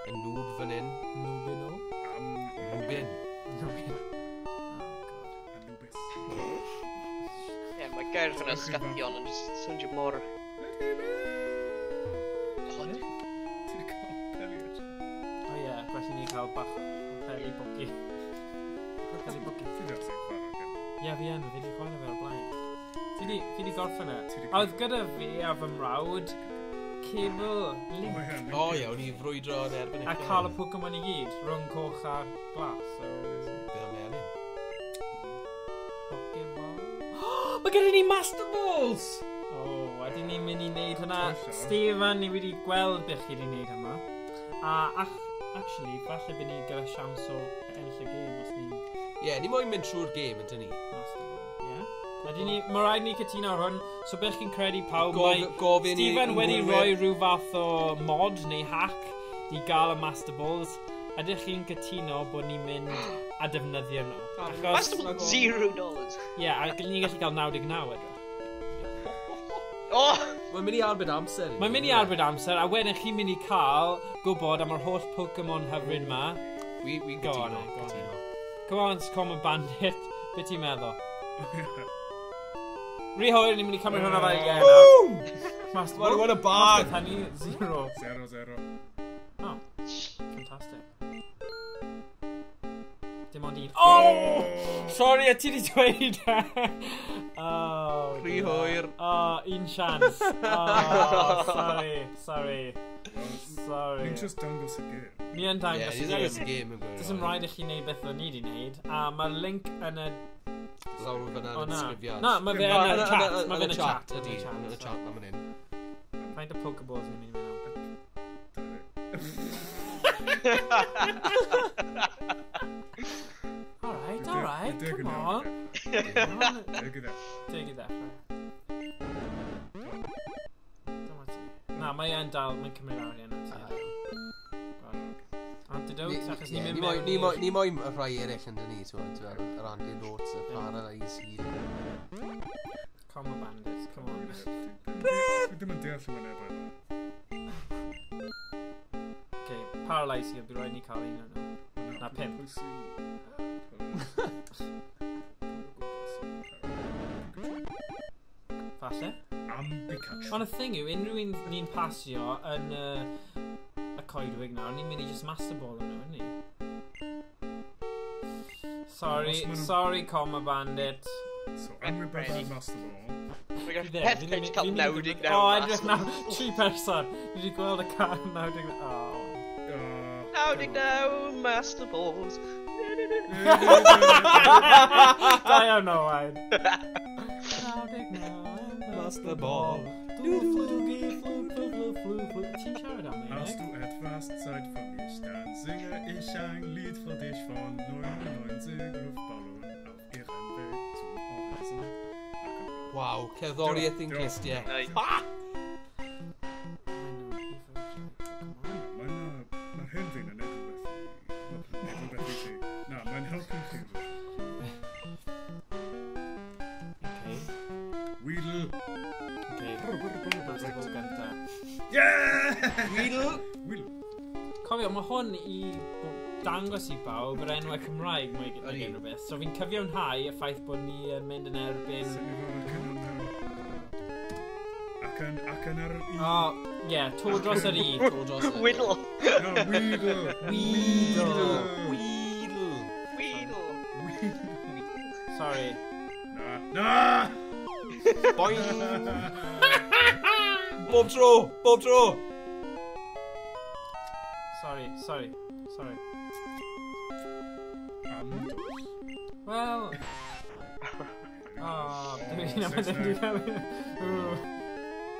Y nŵb fan hyn. Nubino. Nŵbyn. Nubino. Anubis. Yeah, mae gair hwnna sgathion yn just swndio mor... Odd. Ti'n cael peliad. O ie, gwell ni cael bach o peli bogi. Peli bogi. Ti'n dweud sy'n chwarae gen. Ie, fi yn, fi di chwarae fe o'r blaen. Fi di gorffen e. Ti 'di Oedd gyda fi a fy mrawd cable link. O iawn, i frwydro yn erbyn A cael y Pokemon I gyd, rhwng coch a glas. So, Be am Elin? Pokeball. gyda ni Master Balls! O, wedyn ni'n mynd i wneud hwnna. Stephen, ni wedi gweld beth chi wedi wneud hwnna. Actually, falle bydd ni gyda siams o ennill y gêm os ni... Ie, ni moyn mynd trwy'r gêm, ydyn ni. Master Ball, ie. Wedyn ni, mae rhaid ni cytuno ar hwn. So beth chi'n credu pawb, Gofyn i Stephen wedi unrhyw rhoi rhyw fath o mod neu hack i gael y Master Balls. Ydych chi'n cytuno bod ni'n mynd a defnyddio nhw? Master Ball, $0. Ie, a ni'n gallu cael 99 edrych. Oh! Mae'n mynd i arbed amser. Mae'n mynd i arbed amser, a wedyn chi'n mynd i cael gwybod am yr holl Pokemon hyfryd ma. Wi'n Go on, gytuno. Come on, Common Bandit. Be ti'n meddwl? Rhi hwyr, ni'n mynd i cymryd hwnna fel ie. Master Ball. What a bag! Hynny, 0. 0-0. Oh, fantastic. Dim ond un. Oh! Sorry, a ti di dweud. Oh, Rhi hwyr. Oh, un chance. Oh, sorry. Ni'n just dangos y gêm. Ni yn dangos y Ie, gêm. game yn gwneud. Does ym rhaid i chi wneud beth o ni wedi wneud. A mae'r link yn y... Lawr fyna yn y sgrifiad. Na, mae fe yn y chat. Mae fe yn y chat. Ydy, yn y chat am hyn. Faint o Pokeballs ni'n mynd i mewn. Alright, come on. Dig it up. Dig it up. Na, mae yn dal, mae'n cymryd lawr i enw ti. Antidote, achos ni'n mynd mewn... Ni moyn y rhai eraill yn dyn ni, yr Andy Notes, y Paralyze Heal. Common Bandits, come on. Dwi ddim yn deall yma neb yna. Okay, Paralyze Heal, bydd rhaid ni cael un o'n nhw. Na, 5. Falle? Am Pikachu. Ond y thing yw, unrhyw un ni'n pasio yn y coedwig nawr, ni'n mynd i just Master Ball yn nhw, ynddi? Sorry, Common Bandit. So, unrebellion Master Ball. Het kind cael 99. O, edrych nawr, 3 person. Ni wedi gweld y car 99. O. 99 Master Balls. Da iawn, Owain. Master Ball. Ti'n siarad am mi, Hast du etwas Zeit für mich, dann singe ich ein Lied für dich von 99 Luftballon auf ihrem Weg zum Horizont. Waw, cerddoriaeth yn glistiau. Nice. Mae'n hyn fi'n yn edrych beth i chi. Na, mae'n helpu chi. Okay. Weedle. Okay. Master Ball gynta. Yeah! Weedle. Weedle. Cofio, mae hwn i dangos i bawb yr enwau Cymraeg mae gyda unrhyw beth. So fi'n cyfiawnhau y ffaith bod ni yn mynd yn erbyn... Ac yn ar y... O, ie, to dros yr i. Whittle. No, Weedle. Weedle. Sorry. Na! Boing. Bob tro. Sorry. Well... Oh, dwi'n mynd yn cael...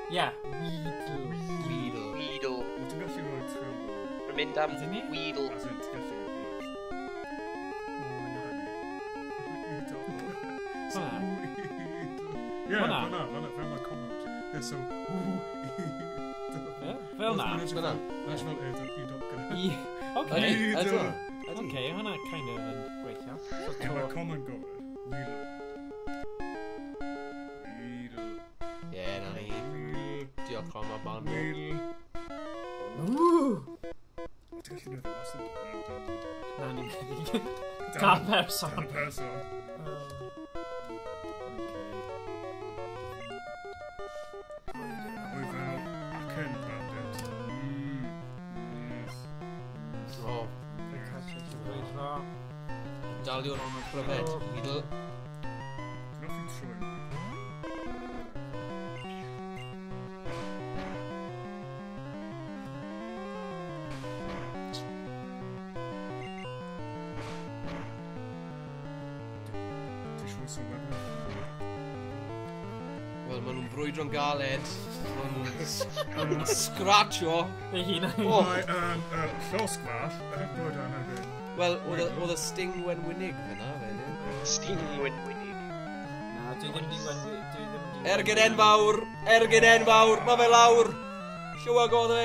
Yeah, Weedle. Ti'n gallu rhoi trwm. Mae'n mynd am Ydyn ni? Weedle. As in, ti'n gallu... Ie, Hwnna? fel mae comment. Ie, so... Fel na. Hwnna. National Idol gyda. Okay. Eto. Okay, hwnna kind of yn gweithio. Ie, mae comment gofod. Weedle. Ie, na ni. Diolch am y band. Weedle. Ooh! Ti'n gallu neud os ydyn Na ni'n credu. Dal person. Dal person. Rwy fel acen bandit. O, daliwr o'n pryfed. Weedle. Noffi trwy. Ti'n siŵr sy'n wedyn? Wel, maen nhw'n frwydro'n galed. Maen nhw'n scratcho. Ei hun. O, Mae llosg fach yn bod yn hefyd. wel, oedd y sting wen wynig fyna, wedyn. Sting win winning. Na, dwi ddim di gwenwi. Ergyn enfawr, ma fe lawr. Llywag oedd e.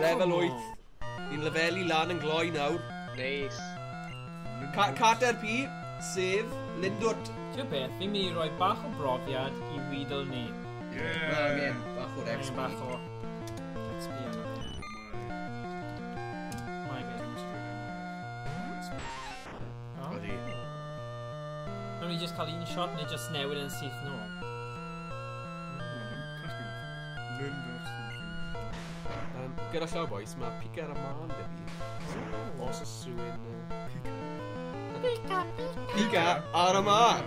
Lefel 8. Ni'n lefelu lan yn gloi nawr. Nice. Caterpie, sef Lindwt. Ti'n beth, fi'n mynd i roi bach o brofiad i Weedle ni. Yeah. Bach o'r XP. Bach o XP yna fe. Mae fe. O? Odi. Nawn ni just cael un shot neu just newid yn syth nhw. Gyda llaw boys, mae pica ar y man dy fi. Os ys rhywun... Pica ar y man!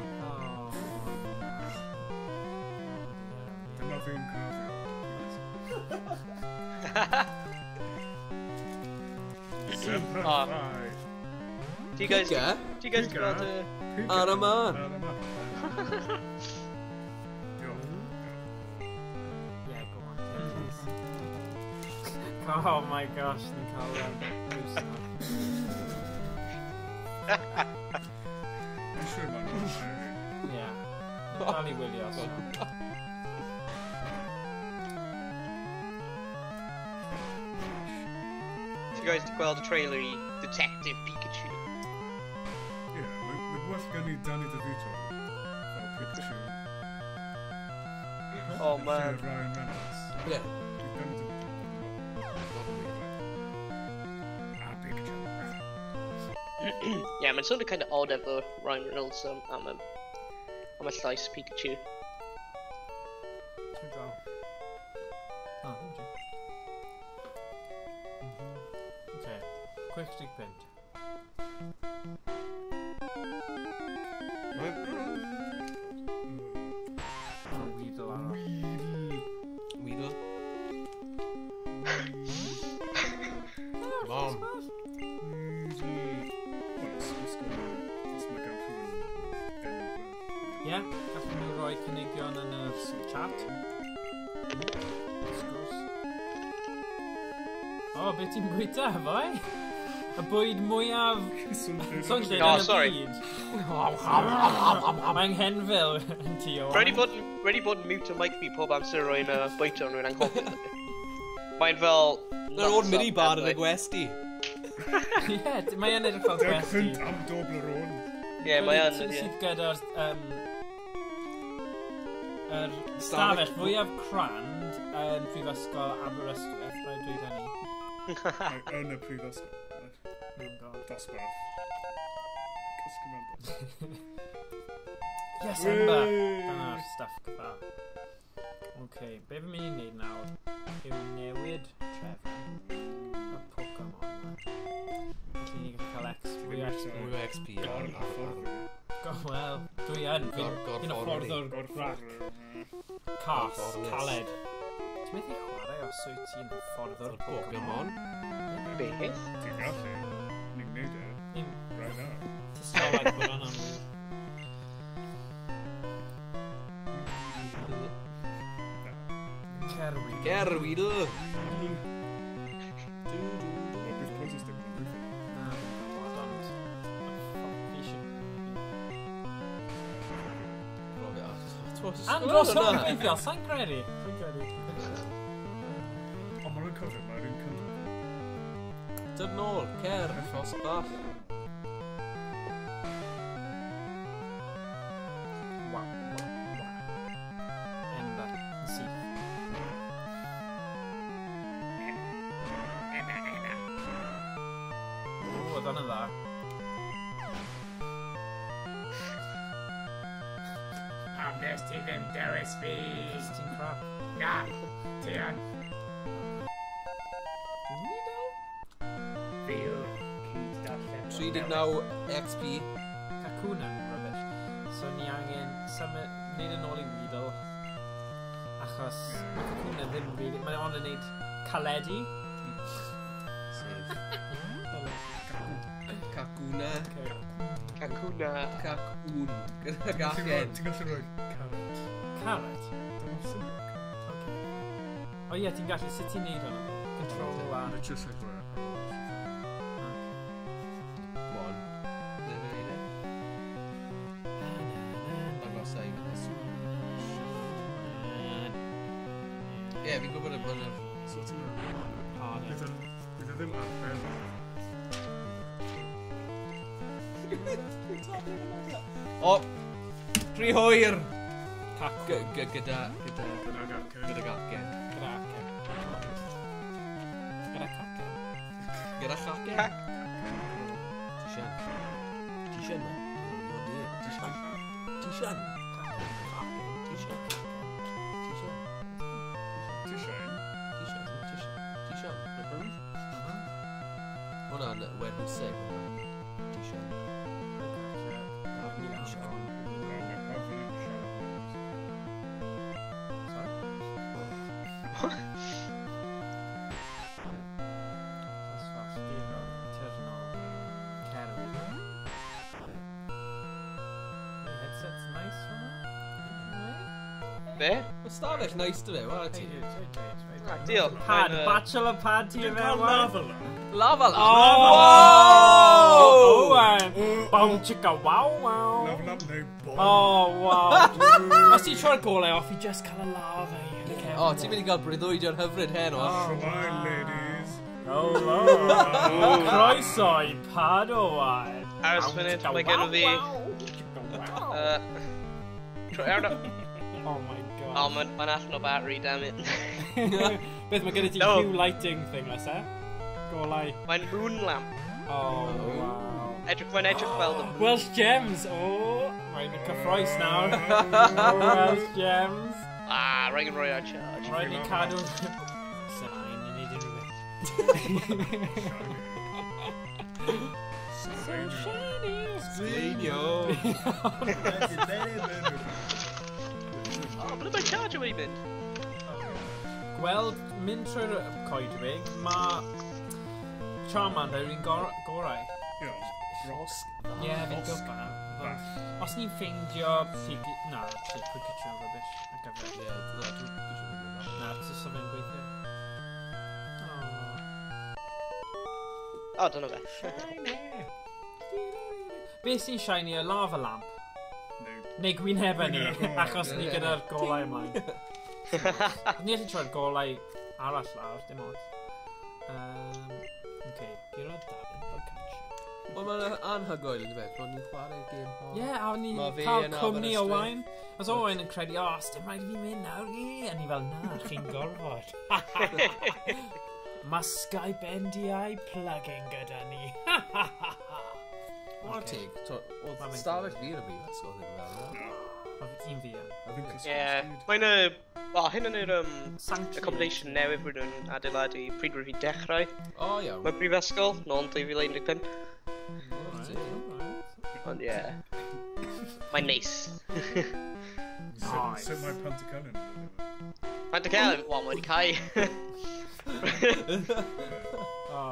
Dyma fi'n cofio. Ah. Do you guys Pica go to... ar y man. Yeah, go on. Oh my gosh, ni'n cael boost na. Dwi'n siŵr mae'n gwybod. Ie. Dal i wylio, so. Do you guys gweld y trailer i Detective Pikachu? Ie, mae'n well gan i Danny DeVito fel Pikachu. Oh man. Ryan Reynolds. Ie. Danny DeVito. Pikachu. Yeah, mae'n sort of kind of odd efo Ryan Reynolds am y llais Pikachu. Ti'n dal? Ah, thank you. Okay, quick dig pint. Oh, Weedle arall. Weedle. Mom. Ie, gallwn ni roi cynigion yn y chat. Sgwrs. O, beth ti'n bwyta, fai? Y bwyd mwyaf... Swnllyd Oh, yn y sorry. byd. Mae'n henfil yn ti o. Ready bod yn mute o mic fi pob amser rwy'n bwyta rwy'n anghofio. Mae'n fel... Na'r o'r mini bar yn y gwesti. Ie, mae'n edrych fel gwesti. Deg am dobl yr o'n. Ie, mae yn, ie. Sydd gyda'r... yr stafell fwyaf crand yn Prifysgol Aberystwyth, rhaid dweud hynny. Yn y prifysgol. Dosbarth. Cysgu Yes, Ember! Dyna'r stuff gyda. Oce, be fi'n mynd i wneud nawr yw newid Trevor y Pokemon yma. Felly ni gallu cael fwy o XP. Mwy o XP. Wel, dwi yn. Fi'n afforddo'r cas, caled. Ti'n meddwl i chwarae os wyt ti'n afforddo'r Pokemon? Beth? Ti'n gallu. Ni'n gwneud e. Ni'n Right now. tystiolaeth bod yna'n Cerwyd. Gerweedle. Beth pwys ysdyn nhw'n rwy'n Na, fi'n gwybod, ond... Fi eisiau... Andros o'n gweithio, sa'n credu. Ond mae'n rwy'n cofio, mae'n rwy'n cymryd. Dyn nôl, cer, ffos bach. Ember, yn syth. O, oedd hwnna'n dda. Am nes ti ddim dewis fi. Ys ti'n crap. Na, ti yn. Weedle? Fi yw'r cyd darllen. 39 XP. Cocoon yn rubbish. So ni angen neud yn ôl i Weedle. Achos mae Cocoon yn ddim really... Mae'n on yn neud caledi. Sef. Cacuna. Okay. Cacuna. Cacwn. Gyda gacen. Ti'n gallu rhoi carrot. Carrot? Dyma'r sy'n Okay. O ie, ti'n gallu, sut ti'n neud hwnna? Control a... It's just like that. One. I've got to say with this. Ie, fi'n gwybod y blynedd. So ti'n meddwl? Harder. Bydd e ddim ar pen. O! Rhy hwyr! Cacw. Gyda Dyna gacen. gacen. Gyda cacen. Gyda chacen. Cac. Tishan. Tishan, man. Tishan. Tishan. Tishan. Tishain. Tishan. Hwna'n wedyn seg. Tishan. Be? Mae stafell nice dy fe, wala ti? Diolch. Pad, Mae'n, bachelor pad ti Dwi'n fe? cael lava lan. Lava lan! Oh, bow chicka wow wow. Lava lan neu bom. Oh, wow. Os ti'n troi'r golau off, i just cael y lava i. O, ti'n mynd i gael breuddwydion hyfryd heno. Shwmae, ladies. Hello. Croeso i pad o wain. Aros munud, mae gennym fi... Oh my god. Oh, mae'n allan o battery, damn it. Beth mae gen i ti No. hue lighting thing les e? Golau. Mae'n moon lamp. Oh, wow. Mae'n edrych fel the moon. Welsh Gems, oh. Rhaid i cyffroes nawr. Oh, Welsh Gems. Ah, rhaid yn rhoi ar charge. Rhaid i cadw... Sy'n ein i neud unrhyw Sgeinio! Oh, but mae'n charge wedi mynd. Gweld, mynd trwy'r coedwig, mae Charmander yw'n gorau. Rosg. Ie, fi'n gyfan. Os ni'n ffeindio Pikachu... Na, Pikachu yn rubbish. Ar gyfer. Ie, dwi'n Na, ti'n sofyn gweithio. Oh, dyna fe. Be sy'n shiny y lava lamp? Neu Neu gwyneba ni, achos ni gyda'r golau ymlaen. Ni allu troi'r golau arall lawr, dim ond. Oce, gyda David Bocacio. Wel, mae'n anhygoel yn dweud, ond ni'n chwarae gêm hon. Ie, a ni'n Ma' fe cael yn cwmni o Aberystwyth. wain. Os Owain yn credu, o, os dim rhaid i fi mynd nawr, a ni fel, na, chi'n gorfod. Mae Skype NDI plugin gyda ni. O'r teg, oedd stafell fi yn y byd, ysgol ddim fel yna. Oedd un fi yn. Ie, mae'n hyn yn yr accommodation newydd fod nhw'n adeiladu pryd rwy'n fi dechrau. O, iawn. Mae brifysgol, non 2015. Ond ie, mae'n neis. Sut mae Pantycelyn? Mae'n cael, wel, mae'n cael.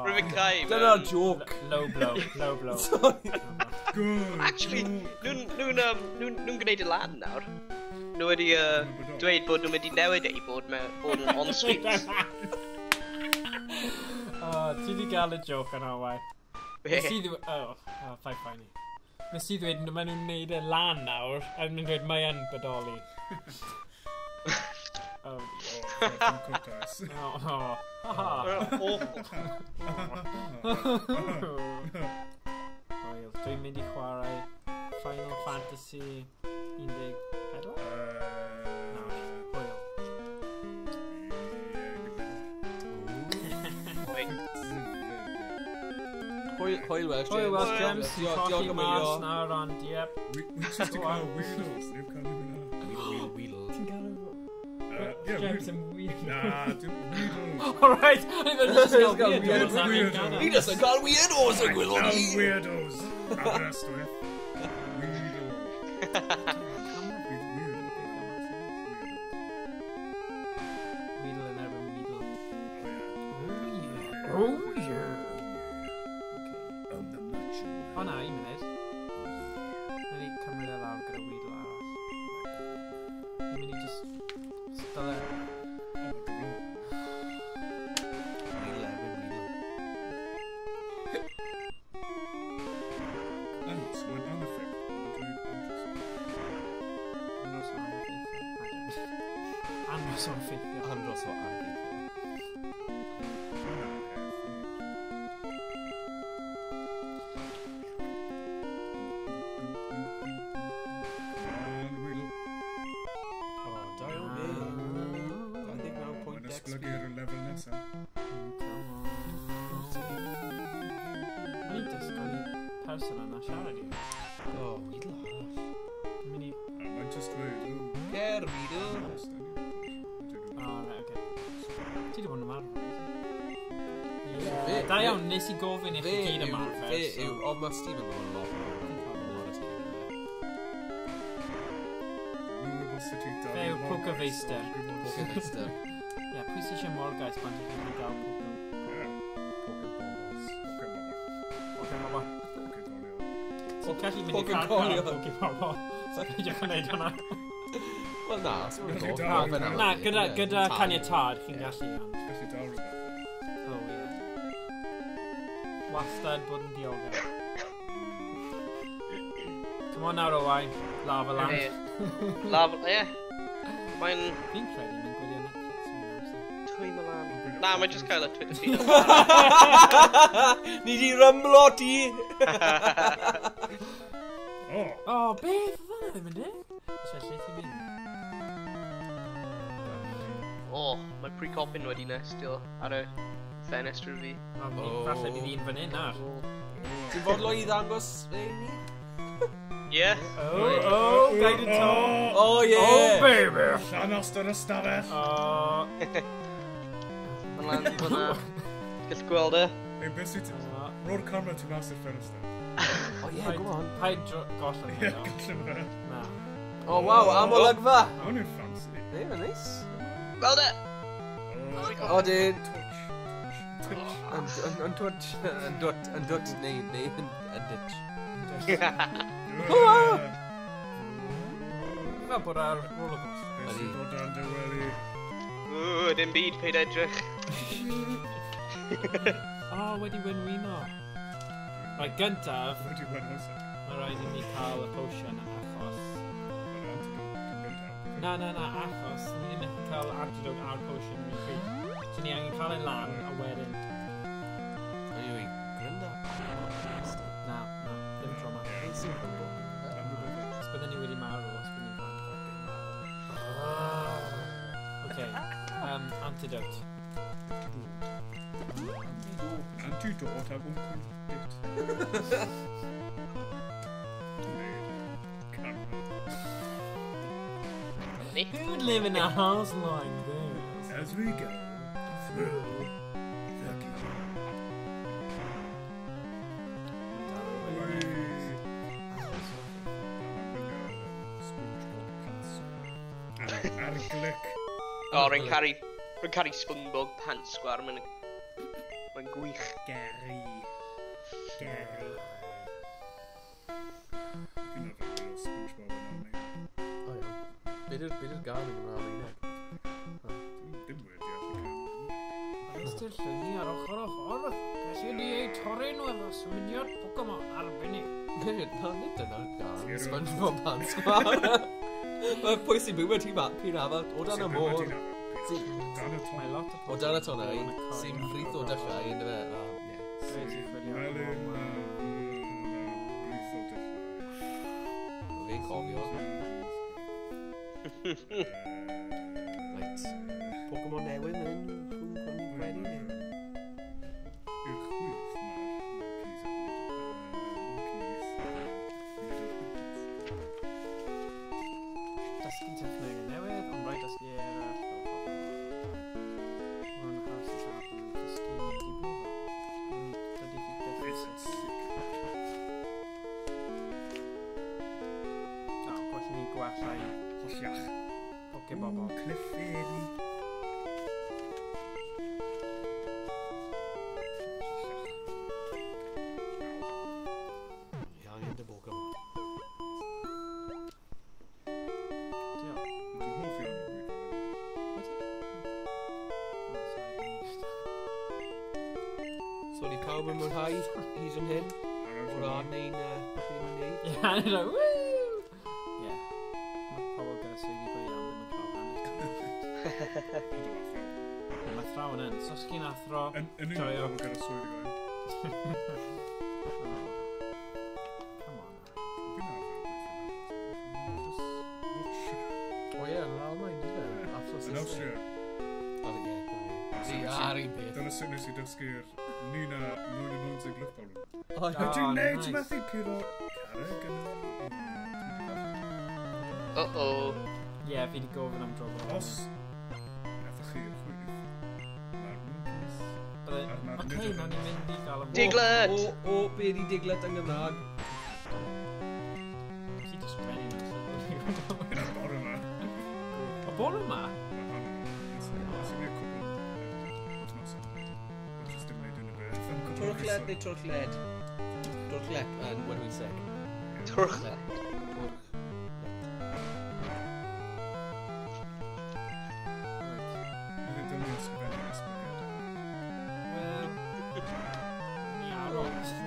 Rwy'n fi'n cael. Dyna'r joke. Low blow, low blow. Good. Actually, nhw'n gwneud y lan nawr. Nhw wedi dweud bod nhw'n mynd i newid ei bod yn on-street. Ti di gael y joke yna, wai. Nes i ddweud... fai ni. Nes i ddweud, maen nhw'n neud y lan nawr, a nhw'n dweud, mae yn bodoli. Oh, Fucking cwtas. Hwyl, dwi'n mynd i chwarae Final Fantasy 14? Hwyl. Hwyl Welsh James. Hwyl Welsh James, Diolch colli am mas wylio. nawr, ond yep. We just to cael Weedles. Neb cael nhw'n Wheel. Ti'n gael Yeah, James yn weird. Nah, dim Weedles. Alright, I thought you just Gael gael weird. weirdos. Ni jyst yn cael weirdos yn gwylio Cael ni. weirdos. Aberystwyth. Weedle. Weedle yn erbyn Weedle. Oh, Oh yeah. I'm the macho. O na, un munud. mynd i just... Style. Andros o'n ffeithio. Andros o anffeithio. Esblygu'r lefel nesaf. Ni'n dysgu person yna siarad i. O, Weedle arall. Mynd i... Mae'n just dweud, Cer, Weedle. O, right, oce. Ti di bod yn ymarfer? Fe- Da iawn, nes i gofyn i chi gyd ymarfer. Fe yw, ond mae Stephen yn lot o Fe yw Poker Feister. Poker Feister. Ie, pwy sy'n eisiau morgais pan ti'n gallu gael Poker? Poker Balls. Poker Bobl. Ti'n gallu mynd i Poker cael Colio. Poker Bobl. Sa'n gallu gwneud hwnna? Wel na, os mae'n Gallu dod. dal. Na, gyda caniatad chi'n gallu iawn. Gallu dal rhywbeth. O, ie. Wastad bod yn diogel. Come on nawr, Owain. Lava lamp. Lava, ie. Mae'n... Fi'n credu mae'n gwylio Netflix yn amser. Twy'n lan. Na, mae'n just cael y Twitter feed. Ni di rymlo ti! O! O, beth? Oedd hwnna ddim yn dig? Os lle ti'n mynd? O, mae pre-copyn wedi nestio ar y ffenestr fi. O, falle bydd un fan hyn nawr. Ti'n fodlo i ddangos fe i ni? Ie. Oh, guided tone. O, ie! Oh, baby. Llanos yr ystafell. O, Mae'n lan fyna. Gallwch gweld e. Ei, beth sy'n ti? Ro'r camera ti mas i'r ffenestr. O, ie, go on. Paid golled Ie, yn gallu fe. Na. O, waw, am o lygfa! Hwn yw'n fancy. Ie, mae'n neis. Gweld e! O, dyn. Twitch. Yn twitch. Yn dwt, neu, yn ditch. Fel bod ar rollercoaster. Beth sy'n dod ar dyweli? Ww, dim byd peid edrych. O, wedi wynwyno. Rai, gyntaf, Wedi wyn hwysig. mae rhaid i ni cael y potion achos... Na, achos ni ddim yn cael antidote a'r potion yn pryd. So ni angen cael ein lan a wedyn... Anyway, grinda. Na, ddim tro ma. Os bydden ni wedi marw, os bydden ni'n cael. Oce, antidote. Antidote ag wncwn dit. Ni? Who would live in a house like this? As we go through the Arglec. O, rwy'n caru SpongeBob pants sgwar. Mae'n gwych. Gary. Gary. Fi'n arfer gweld SpongeBob yn amlwg. O, iawn. Beth yw'r gan yn yma, Reineg? Dim wedi allu Ystyr llwyni ar ochr o ffordd. Felly ni ei torri nhw efo symudiad Pokemon arbennig. Na, nid dyna'r gan. SpongeBob pants sgwar. Mae pwy sy'n byw wedi pi'n afel o dan y môr. Dan y Mae lot o O dan y tonau, sy'n frith o dechrau, ynddo fe? Crazy ffilio. Melyn, brith o dechrau. Fe'n cofio. Reit. Pokemon newydd yn chw'n gwedi ni. I'r chwith Dysgu'n techneg newydd, ond rhaid dysgu eraill. Rwy'n haws i siarad yn dysgu i brifo. Dydy fi beth O, gwell ni gwella i Hollach. Pokebobl. Cleferi. Iawn, dy Pokemon. Diolch. Dwi'n hoffi wedi pawb yn mwynhau hyd yn hyn. O'r ar neu'n neud. Ie, a ni'n dweud, woo! Ie. Mae pobl gyda swyddi go iawn ddim yn cael hanner. Mae thraw yn hyn. So os chi'n athro... Yn un o'n gyda swyddi go iawn. Come on. O ie, yn Almaen, dwi'n Yn Austria. Dyna sut nes I dysgu'r Nina 99 luftballon. Dwi'n neud methu curo carreg yn... Uh-oh. Ie, fi wedi gofyn am drobo. Os ydych chi'r chwyth, mae'r mwynhau Oce, na ni'n mynd i gael am... Diglett! O, be di Diglett yn Gymraeg? Ti di sgwennu nhw. Yna'r bore yma. O bore yma? Twrchlet neu twrchled? Twrchlet yn Wenwyseg. Twrchlet.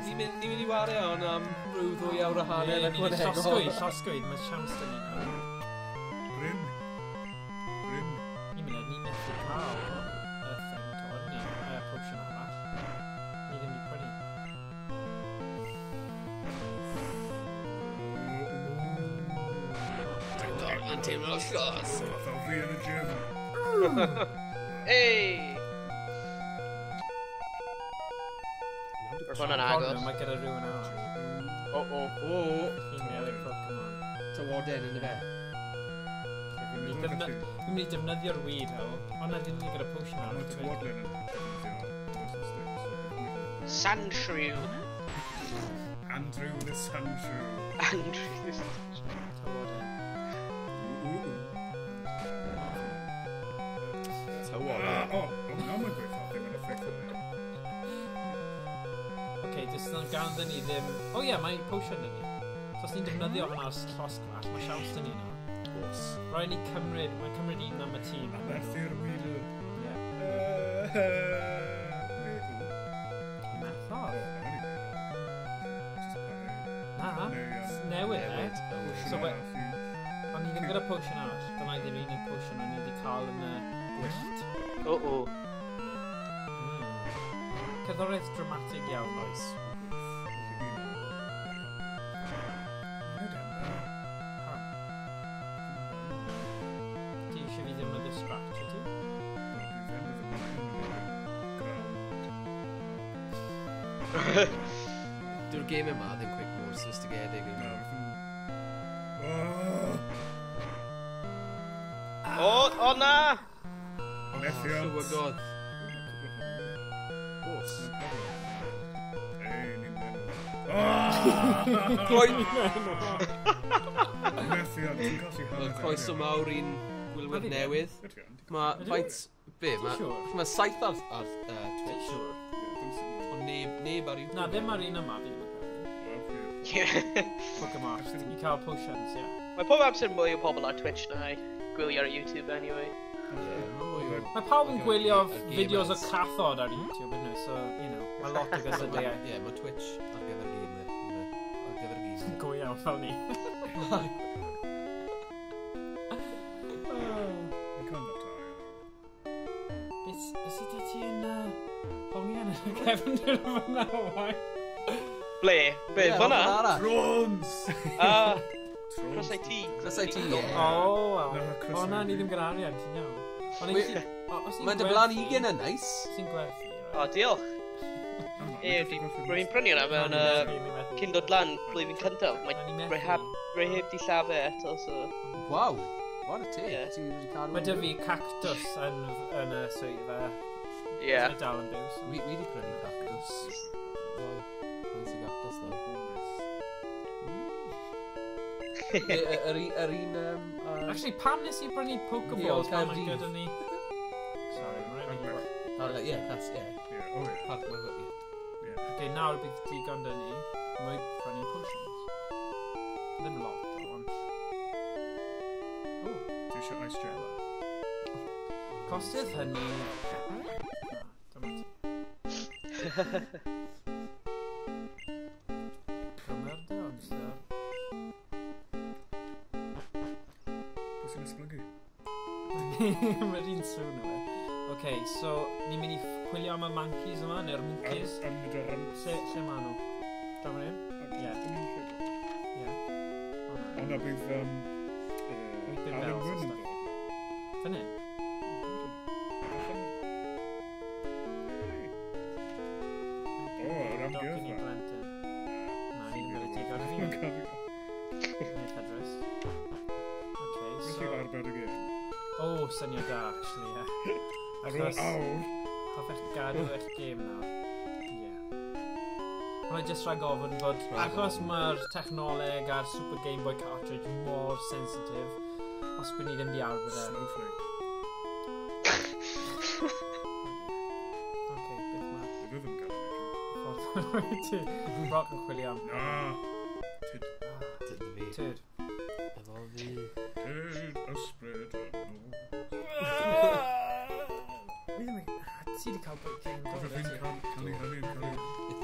Ni mynd I wario hon am rhyw 2 awr a hanner yn Llosgwyd, mae siams dyn ni nawr. Bryn. Ni'n mynd ni methu cael y thing to ni, y potion arall. Ni ddim wedi prynu. Yn teimlo'n llos. Fatha fi yn y gym. Hey! Roedd hwnna'n agos. Mae gyda rhywun arall. O. Chi'n meddwl Pokemon. Tywoden yn y fe. Fi'n mynd I defnyddio'r weed o, ond na ddim ni gyda potion arall. Mae tywodlen yn defnyddio Sandshrew. Andrew the Sandshrew. Andrew. Tywoden. Tywoden. O, nawr mae'n gweithio ddim yn effeithio. Oce, jyst yn ganddyn ni ddim... O ie, mae potion dyn ni. So os ni'n defnyddio hwnna os llosgwall, mae siawns dyn ni na. Os. Rhaid ni cymryd, mae'n cymryd un am y tîm. Methu'r Weedle. Ie. Method? Na, newydd e. So o'n ni ddim gyda potion arall. Dyna i ddim unig potion o'n ni wedi cael yn y gwyllt. Uh-oh. Cyddoriaeth dramatig iawn oes. Ti eisiau fi ddefnyddio scratch ydy? Dyw'r game yma ddim quick mor sophistigedig yn O na! Methiant. Llywygodd. Os. Croen. Methiant, ti'n colli hanner. Croeso mawr i'n gwylwyr newydd. Mae faint... Be? Mae 7 ar Twitch. Ond neb ar YouTube. Na, ddim ar un yma fi ddim yn gwneud. Pokemon. I cael potions, ie. Mae pob amser mwy o pobl ar Twitch na gwylio ar YouTube anyway. Mae pawb yn gwylio fideos o cathod ar YouTube, ydyn nhw, so, you know, mae lot o gysylltiaeth. Ie, mae Twitch ar gyfer gamer. Ar gyfer gys. Go iawn fel ni. Bys i ti yn hongian yn Kevin dyn nhw'n nawai? Ble? Be? Fyna? Drones! Crysau ti. Crysau ti, ie. O, na, ni ddim gyda arian, ti'n iawn. Mae'n dyblan 20 yn neis. Sy'n gwerthu, O, diolch. Rwy'n prynu hwnna mewn Kindod Lan blwyddyn cyntaf. Rwy heb di llafu eto, so... Waw, what a take. Ie. Mae dy fi cactus yn y swyddfa. Ie. Yn dal yn byw. Wi wedi prynu cactus. Prynu cactus, ddo. Yr un... Actually, pam nes i brynu Pokeballs pan mae'n gyda ni? Sorry, mae'n rhaid Ie, that's, ie. Pad, mae'n fwy. Okay, nawr bydd digon dyn ni. Mae prynu potions. Ddim lot, ond... Ti eisiau ice gel? Costydd hynny... Cymryd o amser. Beth sy'n esblygu? Mae'r un sŵn o fe. OK, so ni'n mynd i chwilio am y monkeys yma, neu'r monkeys. Yn y drams. Lle ma nhw? Draw fan hyn? Ie. Ie. Hwna bydd Weeping Alan Bells Wyn and yn stuff. dod. Fan hyn? O, yr Docyn i amgueddfa. blentyn. Na, ni ddim wedi teig ar fi. Neu ffedrys. OK, Beth so... yw arbed y gêm? O, syniad da, actually, ie. Ar ôl awr. Hoffech gadw eich gêm nawr. Ie. Hwna jyst rhag ofyn bod... Achos mae'r technoleg a'r Super Game Boy cartridge mor sensitif, os bydd ni ddim di arbed e. Snowflake. OK, beth ma... Fe fydd yn gael ei Ffordd ti. Brock yn chwilio am. Na. Tyd. Dyna fi. Tyd. Efo fi. Tyd ysbryd yn nhw. Ti di cael bwyd game Oedd fi'n cael ei hynny.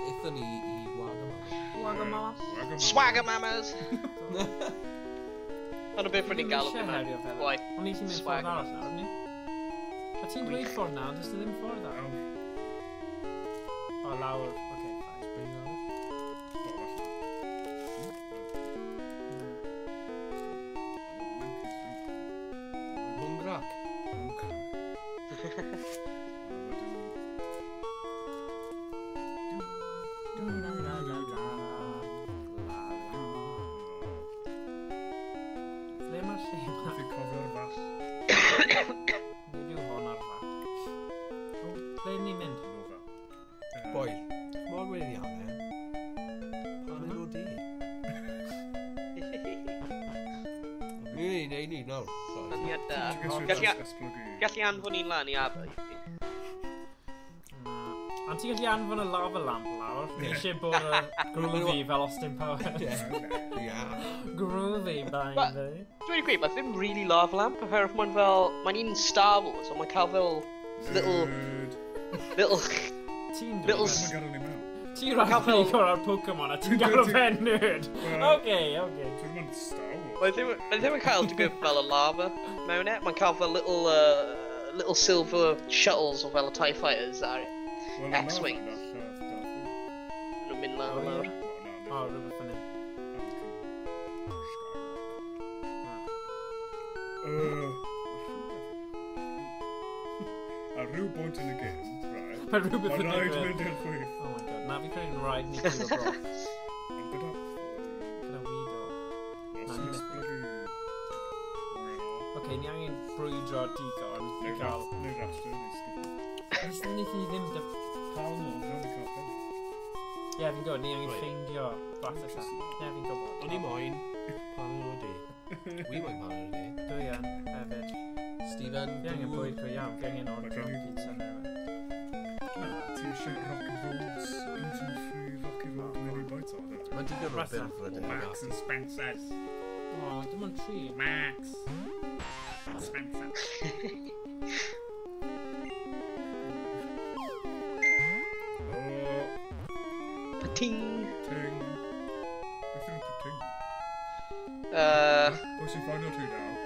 Eithon ni i Wagamama. Wagamama. Swagamamas! Ond o beth rydyn ni'n galw Eisiau yma. herio fel. Why? Ond ni ti'n mynd ffordd arall nawr, ni? A ti'n dweud ffordd nawr, dys ddim ffordd arall. Awr. O, lawr. OK, fine. Spring Valley. Hwngrak. Ble mae'r lle yma? Fi'n cofio'r fas. Nid yw hon ar fa. O, ble ni'n mynd? Nova. Boi. Mor wedi iawn, e? Pan nhw di. Ni, nawr. Syniad da. Gallu Gallu esblygu. gallu anfon ni'n lan i aber. Ond ti'n gallu anfon y lava lamp lawr? Ni eisiau bod y groovy fel Austin Powers. Ia. Groovy, Ba- baby. Dwi'n gweud, mae ddim really lava lamp, oherwydd mae'n fel... Mae'n un Star Wars, ond mae'n cael fel... Little... Nerd. Little... Ti'n Little... dweud? Mae'n gadael ni mewn. Ti'n rhaid i gwrdd ar Pokemon a ti'n gael o fen nerd. Wel- Oce. Dwi'n mynd Star Wars. Mae ddim yn cael digwydd fel y lava mewn e. Mae'n cael fel little silver shuttles o fel y TIE Fighters ar Wel, na, X-Wing. na, na, na, nhw'n mynd lan O, ie. lawr. O, rhywbeth fan hyn. A rhyw bwynt yn y gêm, right? Mae rhywbeth Mae'n yn rhaid digwydd. mynd i'r chwith. Oh my god, na fi credu'n rhaid ni gyda bro. Ond gyda... Gyda weed o. Os yn esblygu... Oce, ni angen brwydro digon i gael... Neu rastr, neu skip. Ys ni ddim cael nhw. Nawn ni cael pen. Ie, fi'n gwybod, ni angen Right. ffeindio fath allan. Ie, fi'n gwybod. O'n i moyn pan nhw di. Wi moyn pan nhw di. Dwi yn, hefyd. Stephen, Fi angen bwyd go iawn, fi angen Mae ordro gen i- pizza newydd. Na, ti eisiau Rocky Roads, gluten-free Rocky Road mini bites o, dda? Mae'n digon o Rasta. ffilfryd yn Max and Spencer's. O, dim ond tri. Max. Spencer. O, Pating! ting. Beth yw'n ting? Pwy sy'n ffainio ti nawr?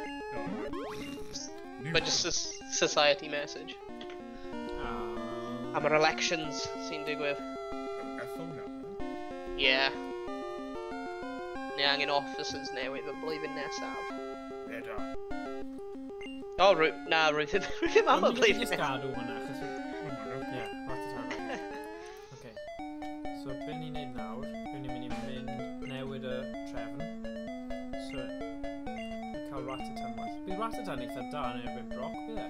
But just a society message. Am yr elections sy'n digwydd. Ethel nawr. Yeah. Ni angen officers newydd y blwyddyn nesaf. Eda. O, na, rwy'n ddim am y Ond blwyddyn ni'n nesaf. gadw hwnna, achos... Hwna, Ie, right at time. Oce. So, be ni'n neud nawr, be ni'n mynd i mynd newid y trefn. So, i cael Ratatan well. Bydd Ratatan eitha da yn erbyn Brock, bydd e?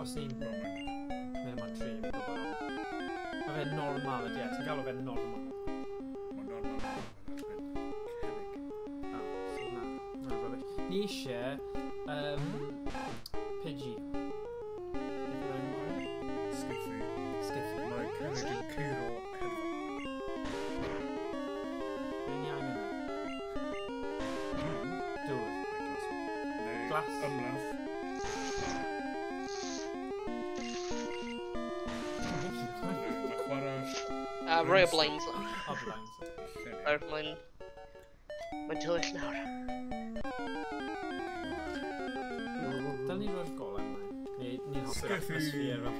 Os ni'n... Neu mae'n tri, fi'n gwybod. Mae fe'n normal ydi e, ti'n galw fe'n normal. Mae'n normal. O, so na. Na, rubbish. Ni eisiau... Pidgey. Beth yw'r enw fe? Skiffy. Skiffy. Mae Cerrig yn ceiro hedfan. Be ni angen e? Dŵr. Neu Glas. ymladd. Mae chwarae Rhoi o blaens. O blaen. Mae'n tywyll nawr. Dal ni roi'r golau yma. Ni'n hoffi'r atmosffer yma.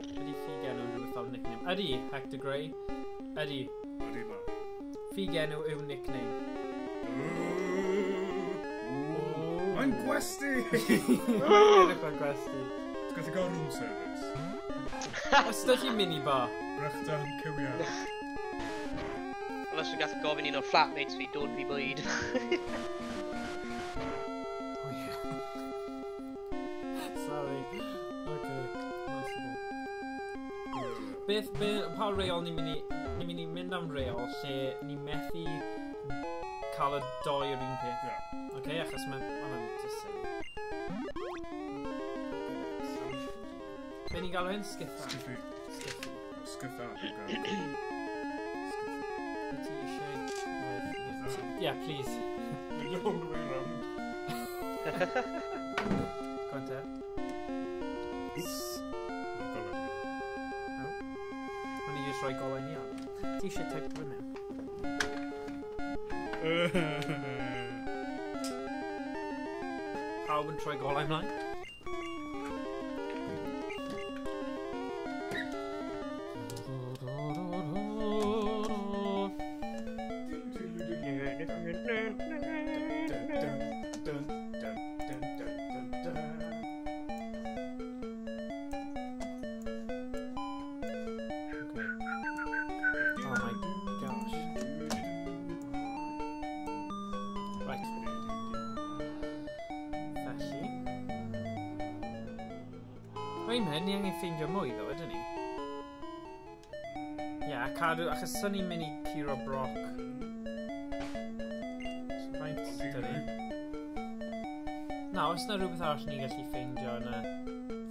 Ydy Ffigenw yn rhywbeth fel nickname? Ydy, Hector Gray. Ydy. Ydy ma. Ffigenw yw nickname. Mae'n gwesti! Mae'n gwesti. Gath i gael room service. Os ydych chi'n minibar? Brechdan cywiad. Unless we gath gofyn un o'r flatmates fi dod fi bwyd. Sorry. Okay. Beth, pa reol ni'n mynd i mynd am reol lle ni methu cael y doi o'r un peth. Okay, achos mae'n just silly. Be ni'n galw hyn? Skitha? Skitha. Skitha. Yeah, please. The long way round. Go on, Ted. O'n i just rhoi golau ni ar. Ti eisiau type hwnna? Pawb yn troi golau ymlaen? Ni angen ffeindio mwy ddo, ydyn ni? Ie, cadw, achos sy'n ni'n mynd i curo broc. So, faint dyn ni? Na, oes na rhywbeth arall ni'n gallu ffeindio yn y...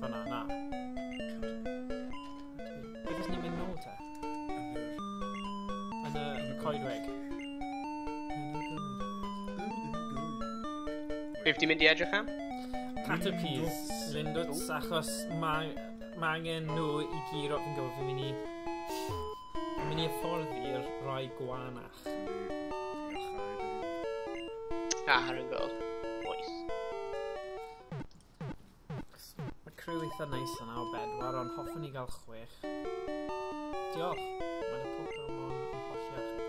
fanna, na. Beth ys ni'n mynd nôl te? Yn y coedweg. Beth ti'n mynd i edrych am? Caterpies, Lindots, achos mae angen nhw i giro, fi'n gwybod, fi'n mynd i hyfforddi'r rai gwanach. Ar yn gol. Oes. Mae crew eitha neis yna o bedwar, ond hoffwn i gael 6. Diolch. Mae'n y Pokemon yn holliach eto.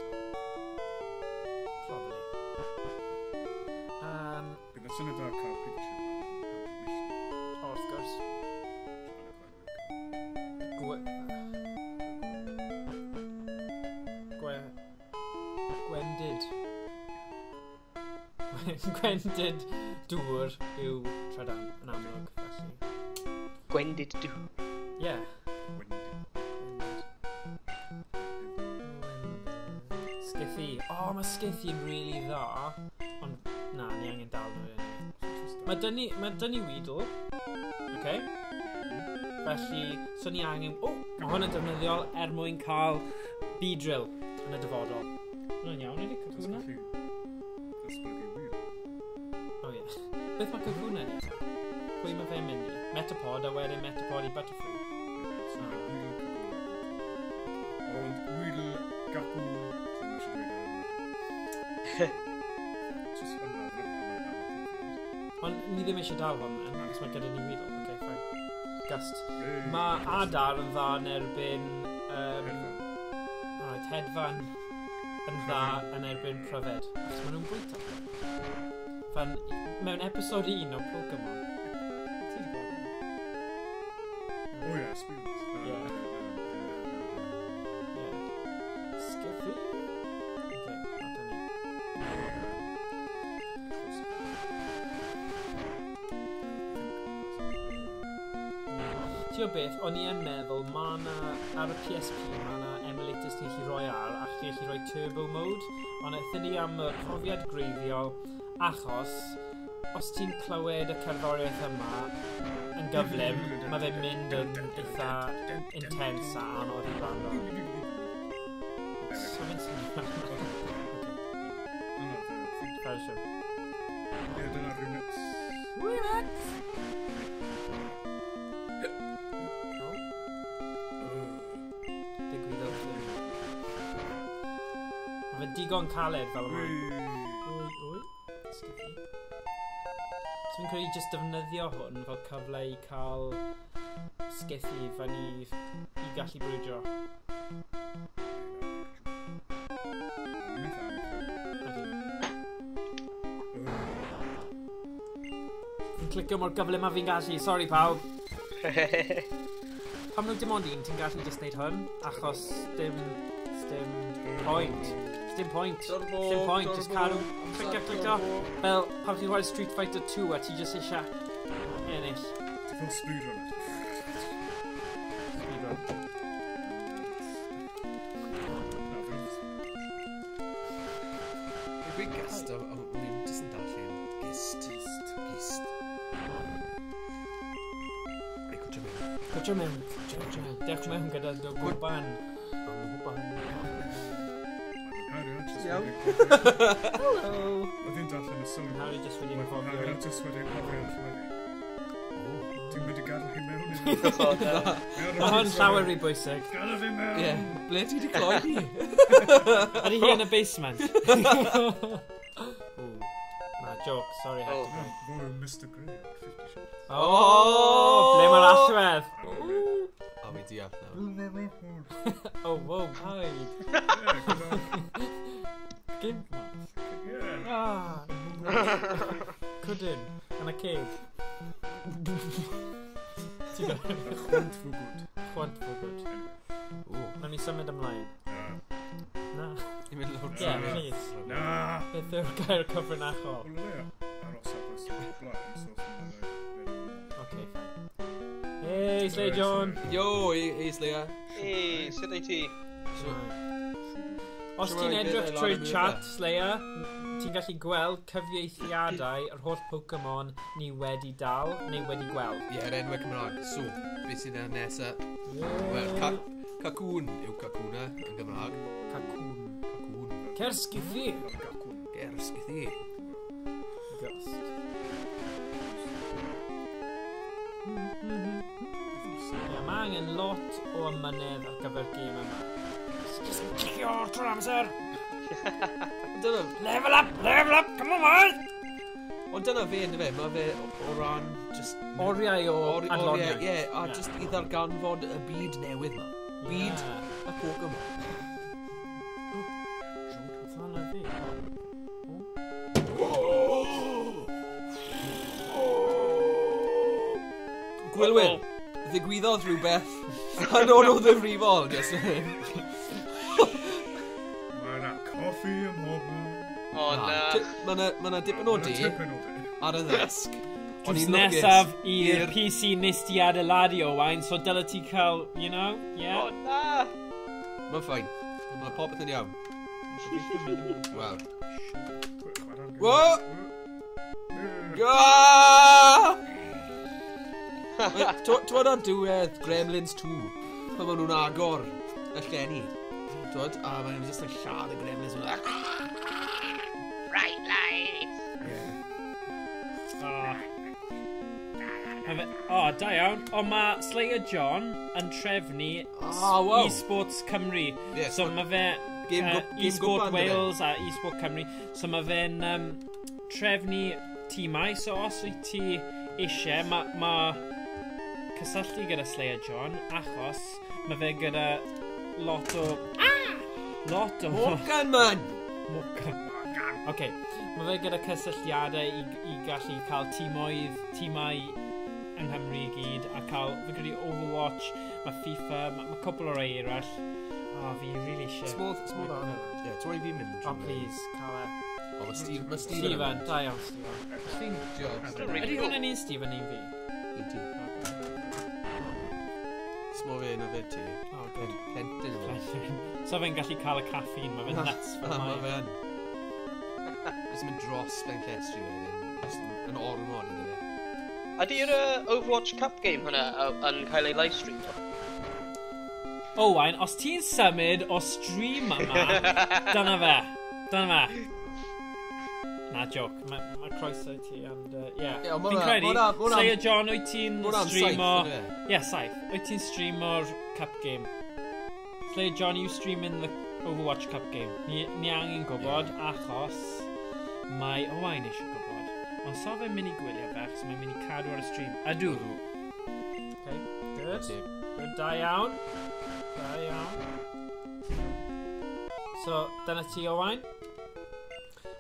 Probably. Bydd y syniad o'r cael picture. Wrth gwrs. Gwendid dŵr yw Trydan yn amlwg, felly. Gwendid dŵr? Ie. Skiffy. O, mae Skiffy'n really dda. Ond, na, ni angen dal nhw yn. Mae dynnu Weedle. Okay. Felly, so ni angen... O, mae hwn yn defnyddiol mwyn cael Beedrill yn y dyfodol. Hwna'n iawn, ydy Kakuna? O ie. Beth mae Kakuna ni? Pwy mae fe'n mynd i? Metapod a wedyn Metapod i Butterfree. Ond Weedle, Gapu... Ond ni ddim eisiau dal hwn, achos mae gyda ni Weedle. Ok, fine. Gust. Mae Adar yn dda yn erbyn... Hedfan yn dda yn erbyn pryfed. Achos maen nhw'n bwyta. Fan, mewn episod 1 o Pokemon. Ti'n gwybod? O ie, Spirit. Ie. Skiffy? Ok, ata ni. Ti o beth, o'n i yn meddwl, ma' na, ar y PSP, ma' na emulators ti'n gallu rhoi ar, a chi'n gallu rhoi turbo mode, ond eithon ni am y profiad greiddiol, achos, os ti'n clywed y cerddoriaeth yma yn gyflym, mae fe'n mynd yn eitha intense a anodd i gwrando. So fe'n sy'n... Fersiwn. Ie, dyna remix. Remix! Digwyddodd llun. Mae digon caled fel yma. Wee. Wy. Sgiffi. So fi'n credu jyst defnyddio hwn fel cyfle i cael sgiffi fan i gallu brwydro. Fi'n clicio mor gyflym a fi'n gallu, sori pawb. Pam nhw dim ond un, ti'n gallu just neud hwn, achos dim point. Dim point. Dim point, just cadw. Clicio. Fel, pam ti'n chwarae Street Fighter 2 a ti just eisiau ennill. Ti'n fel speedrunner. Dwi'n gist o, wy'n jyst yn darllen. Gist. Gwtio mewn. Dewch mewn gyda dy gwban. Iawn. Hello. Oedd hi'n darllen y sôn. Harry just wedi Harry cofio. just wedi cofio llwyni. Ti'n mynd i gadw chi mewn? O, na. Mae hwn llawer rhy bwysig. Gadw fi mewn! Ie, ble ti wedi cloi hi? Ydy hi yn y basement? Na, joke, sorry. Oh. Fo yw Mr Grey, 50 Shades. Ble mae'r allwedd? O, mi diall nawr. Oh, wow, paid. Yeah, gyda... Gimp. Yeah. Ah. Cwdyn. Yn y ceg. Ti'n gwybod? Chwant fo gwd. Chwant fo gwyd. O, Nawn ni symud ymlaen. Na. ni'n mynd lawr Ie, please. Na! Beth yw'r gair cyfrinachol? Wel, le, aros agos blaen, so sy'n mynd Okay, fine. Hey, Slay John. Yo, is Leia. Hey, sut ei ti? Os ti'n edrych trwy'r chat, Slayer, ti'n gallu gweld cyfieithiadau yr holl Pokemon ni wedi dal neu wedi gweld. Ie, yr enwau Cymraeg. So, beth sydd yna nesa? Wel, Cacwn yw Cacwna yn Gymraeg. Cacwn. Cacwn. Cersgiffi. Gers, gyda i. Ghost. Ie, mae angen lot o ymynedd ar gyfer gêm yma. Just clicio trwy'r amser. Dyna, Level up, come on, boys! ond dyna fe, ynddo fe, mae fe o ran just... Oriau o adloniau. Ie, a just i ddarganfod y byd newydd ma. Byd y Pokemon. Beth yna fi? Gwylwyr, ddigwyddodd rhywbeth yn ôl o ddifrifol, just Mae yna coffi ym mhobman. O, na. Mae yna dipyn o Mae de yna tipyn o de. ar y ddesg. Drws nesaf i'r PC nes ti adeiladu o wain, so dyle ti cael, you know, yeah? O, na. Mae'n ffain. Mae popeth yn iawn. Wel. Chwarae'r Wo! gêm. Gaaaaaa! Twod ar diwedd Gremlins 2, pan maen nhw'n agor y llenni. Twod? A maen nhw'n just yn lladd y Gremlins. Right lights. Da iawn. O, mae Slayer John yn trefnu wow. eSports Cymru. Yes, So mae fe Game eSport gwpan, Wales a eSport Cymru. So mae fe'n trefnu tîmau. So os wyt ti eisiau, mae cysylltu gyda Slayer John, achos mae fe gyda lot o... Morgan, man! Okay. Mae fe gyda cysylltiadau i gallu cael tîmau yng Nghymru i gyd a cael, fe gyda Overwatch, mae FIFA, mae cwbl o rei eraill. O, fi really eisiau. Small down. Ie, troi fi mynd. Oh, please, cael e. O, mae Stephen. Stephen, da iawn, Stephen. Stephen Jobs. Ydy hwn yn un Stephen un fi? Un ti. Small fe na fe ti. O, good. Plentyn yma. So fe'n gallu cael y caffeine, mae fe'n nuts fel Mae mae. fe'n. Jyst mynd dros ben llestri fe. Jyst yn ormod yna fe. Ydy'r Overwatch Cup game hwnna yn cael ei livestream? Owain, os ti'n symud o stream yma, dyna fe. Na, joke. Mae croeso i ti, and Ie, ond fi'n ma' credu, hwnna- Slayer John, wyt ti'n hwnna'n streamo... saith, ynddo Ie, saith. Wyt ti'n streamo'r Cup game? Slayer John, you streaming the Overwatch Cup game. Ni angen gwybod achos mae Owain eisiau gwybod. Ond so fe'n mynd i gwylio fe, achos mae'n mynd i cadw ar y stream. Ydw. Okay, good. Good, da iawn. Da iawn. So, dyna ti Owain.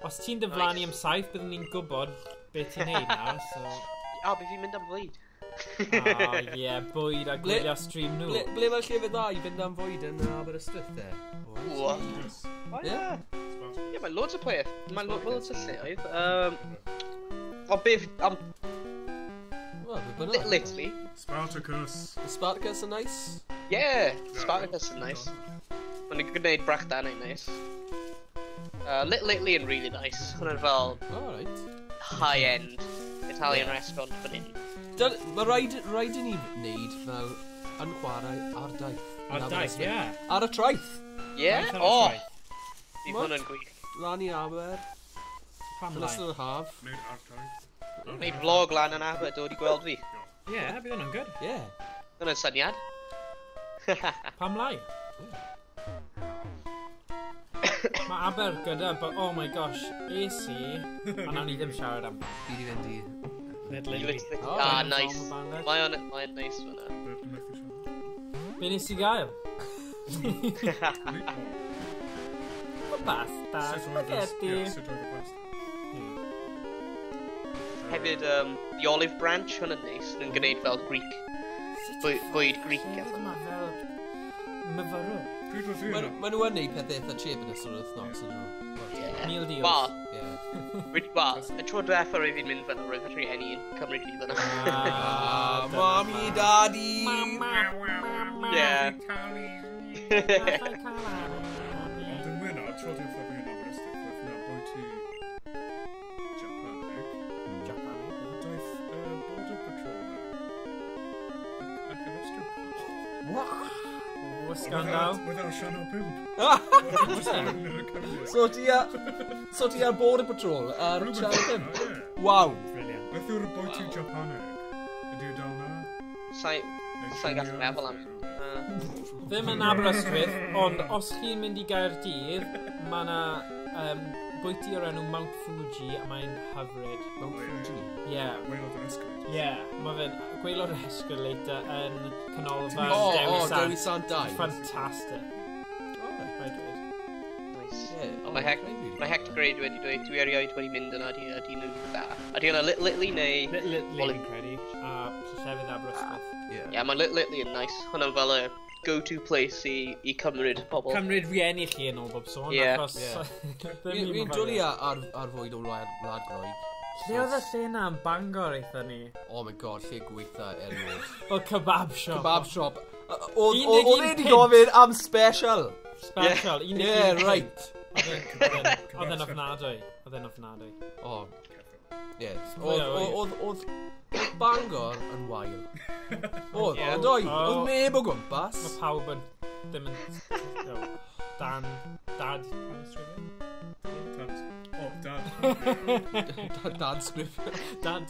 Os ti'n dyflannu am saith, byddwn ni'n gwybod beth ti'n neud nawr, so... O, beth fi'n mynd am fwyd? Ie, bwyd a gwylio stream nhw. Ble mae'r llefydd dda i fynd am fwyd yn Aberystwyth, de? O, ie. Ie, mae loads o peth. Mae loads o lleoedd. O, beth am... Literally. Spartacus. Spartacus yn nice? Yeah, Spartacus yn nice. Mae'n gwneud brachdan yn nice. Lately yn really nice. Hwna'n fel Alright. high-end Italian restaurant fan hyn. Mae rhaid i ni wneud fel yn chwarae ar daith. Ar daith, ie. Ar y traeth. Ie? O! Bydd hwnna'n gwych. Lan i Aber. Pam Yn ystod lai. yr haf. Neud archive. Neud vlog lan yn Aber, dod i gweld fi. Ie, bydd hwnna'n good. Ie. Hwna'n syniad. Pam lai? Mae Aber gyda, but oh my gosh, es i, a nawn ni ddim siarad am. Fi di fynd i... Literally. Ah, nice. Mae o'n nice fyna. Beth yn methu siarad. Be nes i gael? Pasta, spaghetti. Sut oedd y pasta? Hefyd, the olive branch, hwna'n nice. Nhw'n gwneud fel Greek. Bwyd Greek. Mae fel... myfyrw. Pryd oedd fi yna? Mae nhw yn neud peth eitha chip yn ystod yr wythnos, ydyn nhw? Meal deals. Ba, Ie. y tro diwetha roedd fi'n mynd fyna, roedd y rhieni yn cymryd fi fyna. Mami, daddy! Yeah. Ond yn wyna, tro diwetha fi yna Aberystwyth, roedd yna bwyty Japanig. Doedd Border Patrol yna. Ac yn ostro. O, scandal. Wedd ar Sianel 5. So ti ar Border Patrol ar Channel 5? Waw! Brilliant. Beth yw'r bwyty Japanig? Ydy o dal na? Sa'n gallu meddwl am. Ddim yn Aberystwyth, ond os chi'n mynd i Gaerdydd, mae yna bwyty o'r enw Mount Fuji, a mae'n hyfryd. Mount Fuji? Ie. Weilod yr escalator. Ie, mae fe'n gweilod escalator yn canolfa O, Dewi Dewi Sant. Sant 2. Fantastic. Alright. Mae'n dweud. Nice. Ie. Mae Hector Grade wedi dweud, dwi erioed wedi mynd yna, di nhw'n dda. Ydy hwnna Litly neu... Litly fi'n credu, a llefydd Aberystwyth. Ie, mae Litly yn nice. Hwna'n fel y go-to place i cymryd pobl. Cymryd rieni chi yn ôl bob sôn, Ie. achos... Fi'n dwlu ar fwyd o Wlad Groeg. Lle oedd y lle na yn Bangor eitha ni? Oh my god, lle gweitha erioed. Fel kebab shop. Kebab shop. Oedd Oedd wedi gofyn am special. Special. Yeah, right. Oedd e'n ofnadwy. Oedd e'n ofnadwy. O. Ie. Oedd Bangor yn wael. Oedd doi. Oedd neb o gwmpas. Mae pawb yn ddim yn... Dad. Dad. Dad sgrifio. Dad.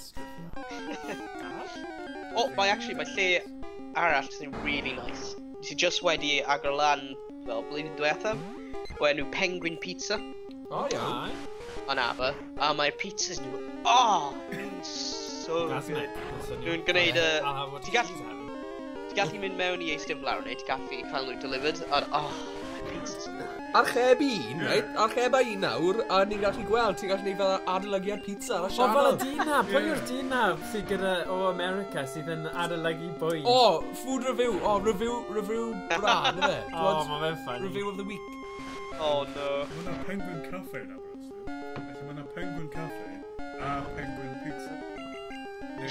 O, mae lle arall sy'n really nice. Nes i just wedi agor lan fel blwyddyn diwethaf. O enw Penguin Pizza. O iawn. Yn Aber. A mae'r pizzas nhw... so good. Nhw'n gwneud y... Ti gallu mynd mewn i eistedd lawr neu ti gallu cael nhw delivered. Mae'r pizzas yna. Archeb un, right? Archeb un nawr, a ni'n gallu gweld, ti'n gallu neud fel adolygiad pizza ar y O, sianel. fel y dina. Pwy yw'r dina sydd gyda o America sydd yn adolygu bwyd? O, food review. O, review bran, yna. O, mae fe'n ffynnu. Review of the week. Oh no. Mae yna Penguin Cafe yn Aberystwyth. Felly mae yna Penguin Cafe a Penguin Pizza.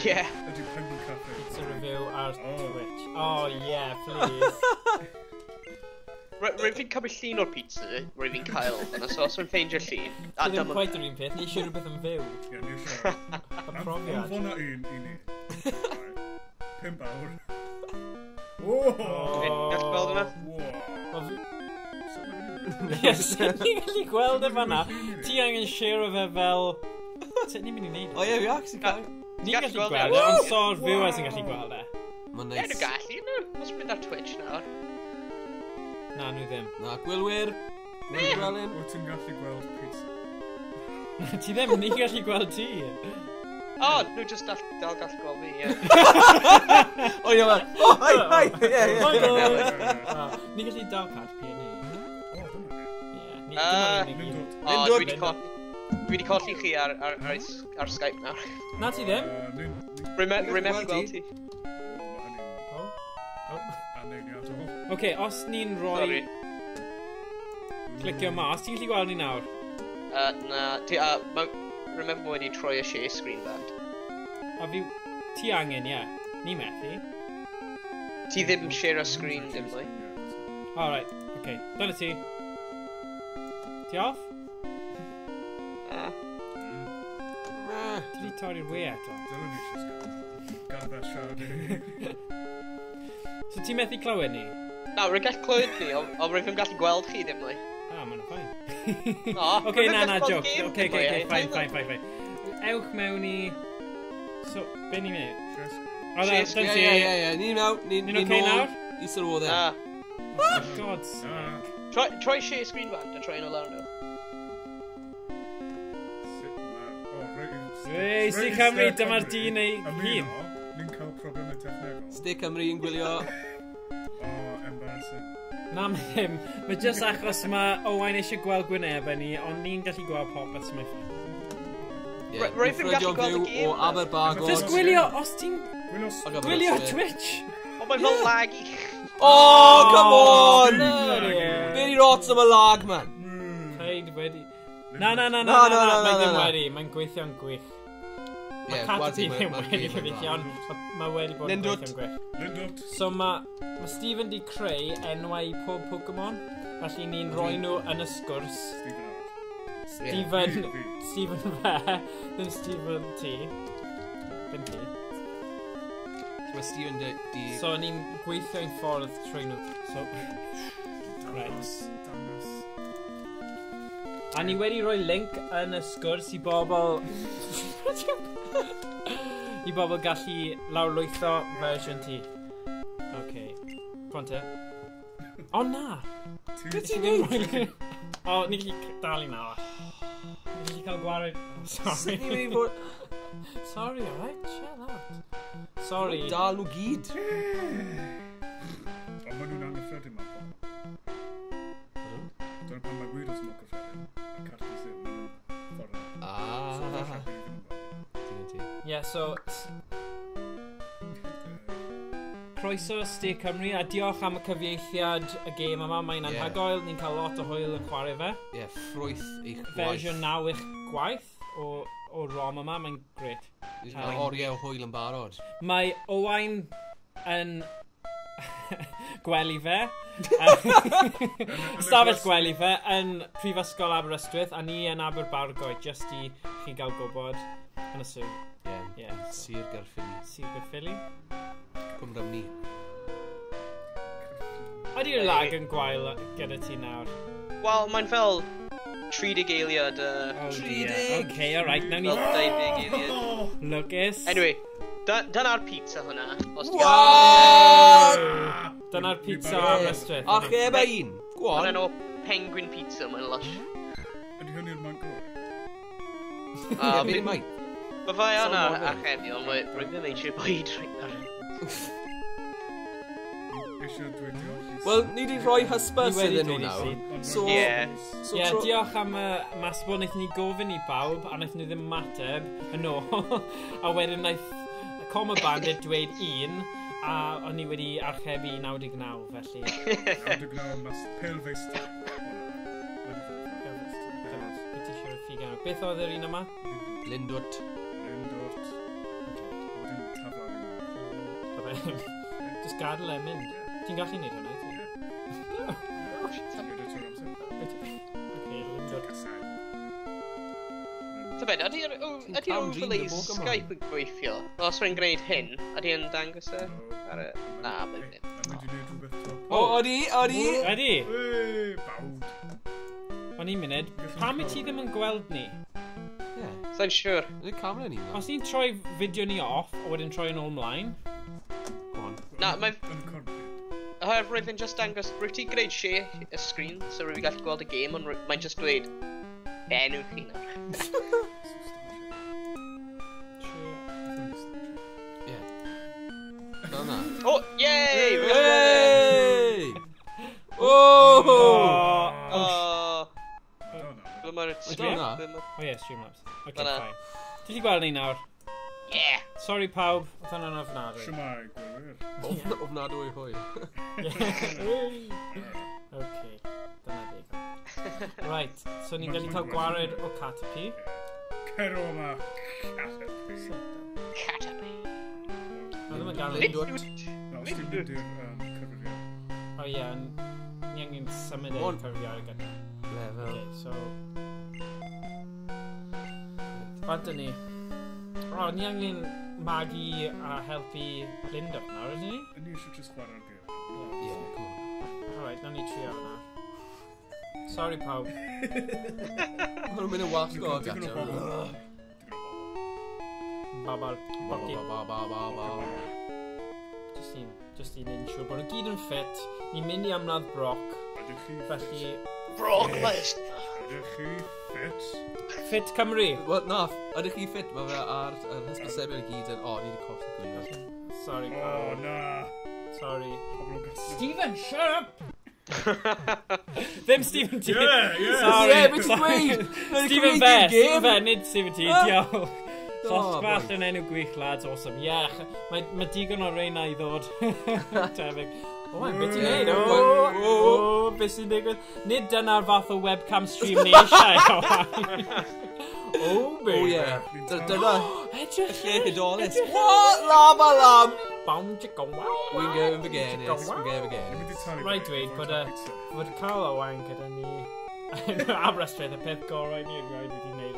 Yeah. Ydy Penguin Cafe. Pizza review ar Twitch. Oh, yeah, please. Rwy'n fi'n cymryd llun o'r pizza, rwy'n fi'n cael yna, so os rwy'n ffeindio llun... Ti ddim quite yr un peth, ni eisiau rhywbeth yn fyw. Ie, ni eisiau. Y profiad. Am fona un i ni. 5 awr. O! Gallu gweld hwnna? Yes, ni'n gallu gweld e fanna. Ti angen share o fe fel... Sut ni'n mynd i neud? O ie, fi ac sy'n cael. Ni'n gallu gweld e, ond so'r viewers yn gallu gweld e. Mae'n Ie, nhw neis. gallu, nhw. Os mynd ar Twitch nawr. Na, nhw ddim. Na, gwylwyr, Wyt ti'n ti'n gallu gweld pizza? Ti ddim, ni'n gallu gweld ti. O, nhw just dal gallu gweld fi, ie. O, ie, man. O, hai, Ni'n gallu dal card P&E. Dwi wedi colli chi ar Skype nawr. Na ti ddim? Remember gweld ti. Oce, os ni'n rhoi... Clicio mas, ti'n gallu gweld ni nawr? Na, remember mod wedi troi y share screen band. A fi... Ti angen, ie. Ni methu. Ti ddim share a screen, dim mwy. Alright, oce. Dyna ti. Ti off? Ti di torri'r we eto. Dyna ni eisiau gael beth siarad i. So ti methu clywed ni? Na, rwy'n gallu clywed ni, ond rwy'n gallu gweld chi ddim mwy. Mae'n ffain. Oce, na, joke. Oce, fine. Ewch mewn i... So, be ni'n mynd? Ie, ni'n oce nawr? I sylwodd e. For God's sake. Try share screen band a try yn o lawr nhw. Sti Cymru, dyma'r dyn neu hun. Ni'n cael problemau technegol. Sti Cymru yn gwylio... Embarrassing. Na, ddim. Mae jyst achos mae Owain eisiau gweld gwynebau ni, ond ni'n gallu gweld popeth sy'n mynd ffyn. Rwy'n gallu gweld y gêm. O Aberbagod. Just gwylio, os ti'n... Gwylio Twitch. O, mae'n fel laggy. Oh, come on! Be ni rots am y lag, man? Paid wedi... Na, mae ddim wedi. Mae'n gweithio'n gwych. Mae Cat ddim wedi cyfeithio, ond mae wedi bod yn gweithio'n gwych. So mae Stephen di creu enwau i pob Pokemon, felly ni'n rhoi nhw yn y sgwrs. Stephen fe, ddim Stephen T. Ddim T. Mae Stephen di... So ni'n gweithio'n ffordd trwy nhw. So... Right. A ni wedi rhoi link yn y sgwrs i bobl... I bobl gallu lawrlwytho version T. Oce. Pronte. O na! Be ti'n gwneud? O, ni gallu dal i nawr. Ni gallu cael gwared... Sorry. Sorry, alright? Chill out. Sorry. Dal nhw gyd. Ond maen nhw'n anghyffredin ma'n ffordd. Dyna pan mae gwir os nhw'n cyffredin. A cartu sy'n ffordd. Yeah, so... Croeso Sti Cymru, a diolch am y cyfieithiad y gêm yma. Mae'n anhygoel, ni'n cael lot o hwyl yn chwarae fe. Ie, ffrwyth i'ch gwaith. Fersiwn 9 i'ch gwaith o ROM yma, mae'n gret. Mae oriau o hwyl yn barod. Mae Owain yn gwely fe, stafell gwely fe, yn Prifysgol Aberystwyth, a ni yn Aberbargoed, just i chi gael gwybod yn y sŵn. Ie, Sir Gaerffili. Sir Gaerffili. Cwmrym ni. Ydy'r lag yn gwael gyda ti nawr? Wel, mae'n fel 30 eiliad... 30! Ok, alright, nawn ni... Fel 20 eiliad. Lwcus. Anyway, dyna'r pizza hwnna. Wow! Dyna'r pizza Aberystwyth. A cheb a un. Go on. Hwnna'n o penguin pizza, mae'n lush. Ydy hynny'r Mangor? Be di mai? Mae fai yna archebu, ond rwy'n ddim eisiau bwyd rhaid ar Wel, ni di rhoi hysbys iddyn nhw nawr. Ie, diolch am y masbo. Wnaethon ni gofyn i bawb, a wnaethon nhw ddim mateb yn ôl. A wedyn wnaeth Coma Bandit dweud 1, a o'n ni wedi archebu 99, felly... 99 mas pelfist. Beth oedd yr un yma? Lindwt. Just gadael e mynd. Ti'n gallu neud hwnna, ti? Tybed, ydy'r overlay Skype yn gweithio? Os rwy'n gwneud hyn, ydy yn dangos e? Na, mae'n ddim. O, odi! Ydy! O'n i'n munud, pam i ti ddim yn gweld ni? Sa'n siwr. Ydy'r camera ni? Os ni'n troi fideo ni off, a wedyn troi yn ôl mlaen? Na, mae... roedd yn just dangos, rwyt ti'n gwneud share y sgrin, so rwy'n gallu gweld y game, ond mae'n just dweud enw chi nawr. Oh, yay! Yay! Oh! Ble mae'r Oh yeah, Streamlabs. Okay, fine. Ti wedi gweld ni nawr? Yeah! Sorry pawb, oedd hwnna'n ofnadwy. Siwmai, gwylwyr. Ofnadwy hwy. Okay, dyna dig. Right, so ni'n gallu cael gwared o Caterpie. Cero yma, Caterpie. Caterpie. Mae ddim yn gael Lindwood. No, os ti'n mynd i'r cyfrifiad. Oh yeah, ni angen symud i'r cyfrifiad gyda. Level. Okay, so... Fanta ni. O, ni angen magu a helpu Linda nawr, ydyn ni? Ni eisiau just chwarae'r gêm. Yeah, cool. Alright, nawn ni trio hwnna. Sorry pawb. Mae nhw'n mynd yn wasgo o gata. Babal. Bogi. Ba. Just un siŵr bod nhw gyd yn ffit. Ni'n mynd i amladd broc. Ydych chi Felly... Broc, mae'n... Ydych chi ffit? Ffit Cymru. Wel, na, ydych chi ffit? Mae fe ar hysbysebion i gyd yn... O, ni wedi colli gwylio. Sorry O, pawb. na. Sorry. Stephen! Stephen, shut up! Ddim Stephen T. Yeah. Sorry. Ie, beth ti'n gweud? Stephen Fe, nid Stephen T. Diolch. Oh, Llost bach boy. yn enw gwych, lads, awesome. Yeah, mae digon o reina i ddod. Tebyg. O, beth ti'n neud? O, beth sy'n digwydd? Nid dyna'r fath o webcam stream ni eisiau. O, baby. Oh, yeah. Dyna Edrych. lle hydolus. What? Lama lamb! Bam, chicka, wow. We'n gef again, yes. We'n gef again. Right, dweud bod cael o wain gyda ni... Aberystwyth, y peth gorau ni yn rhaid wedi gwneud.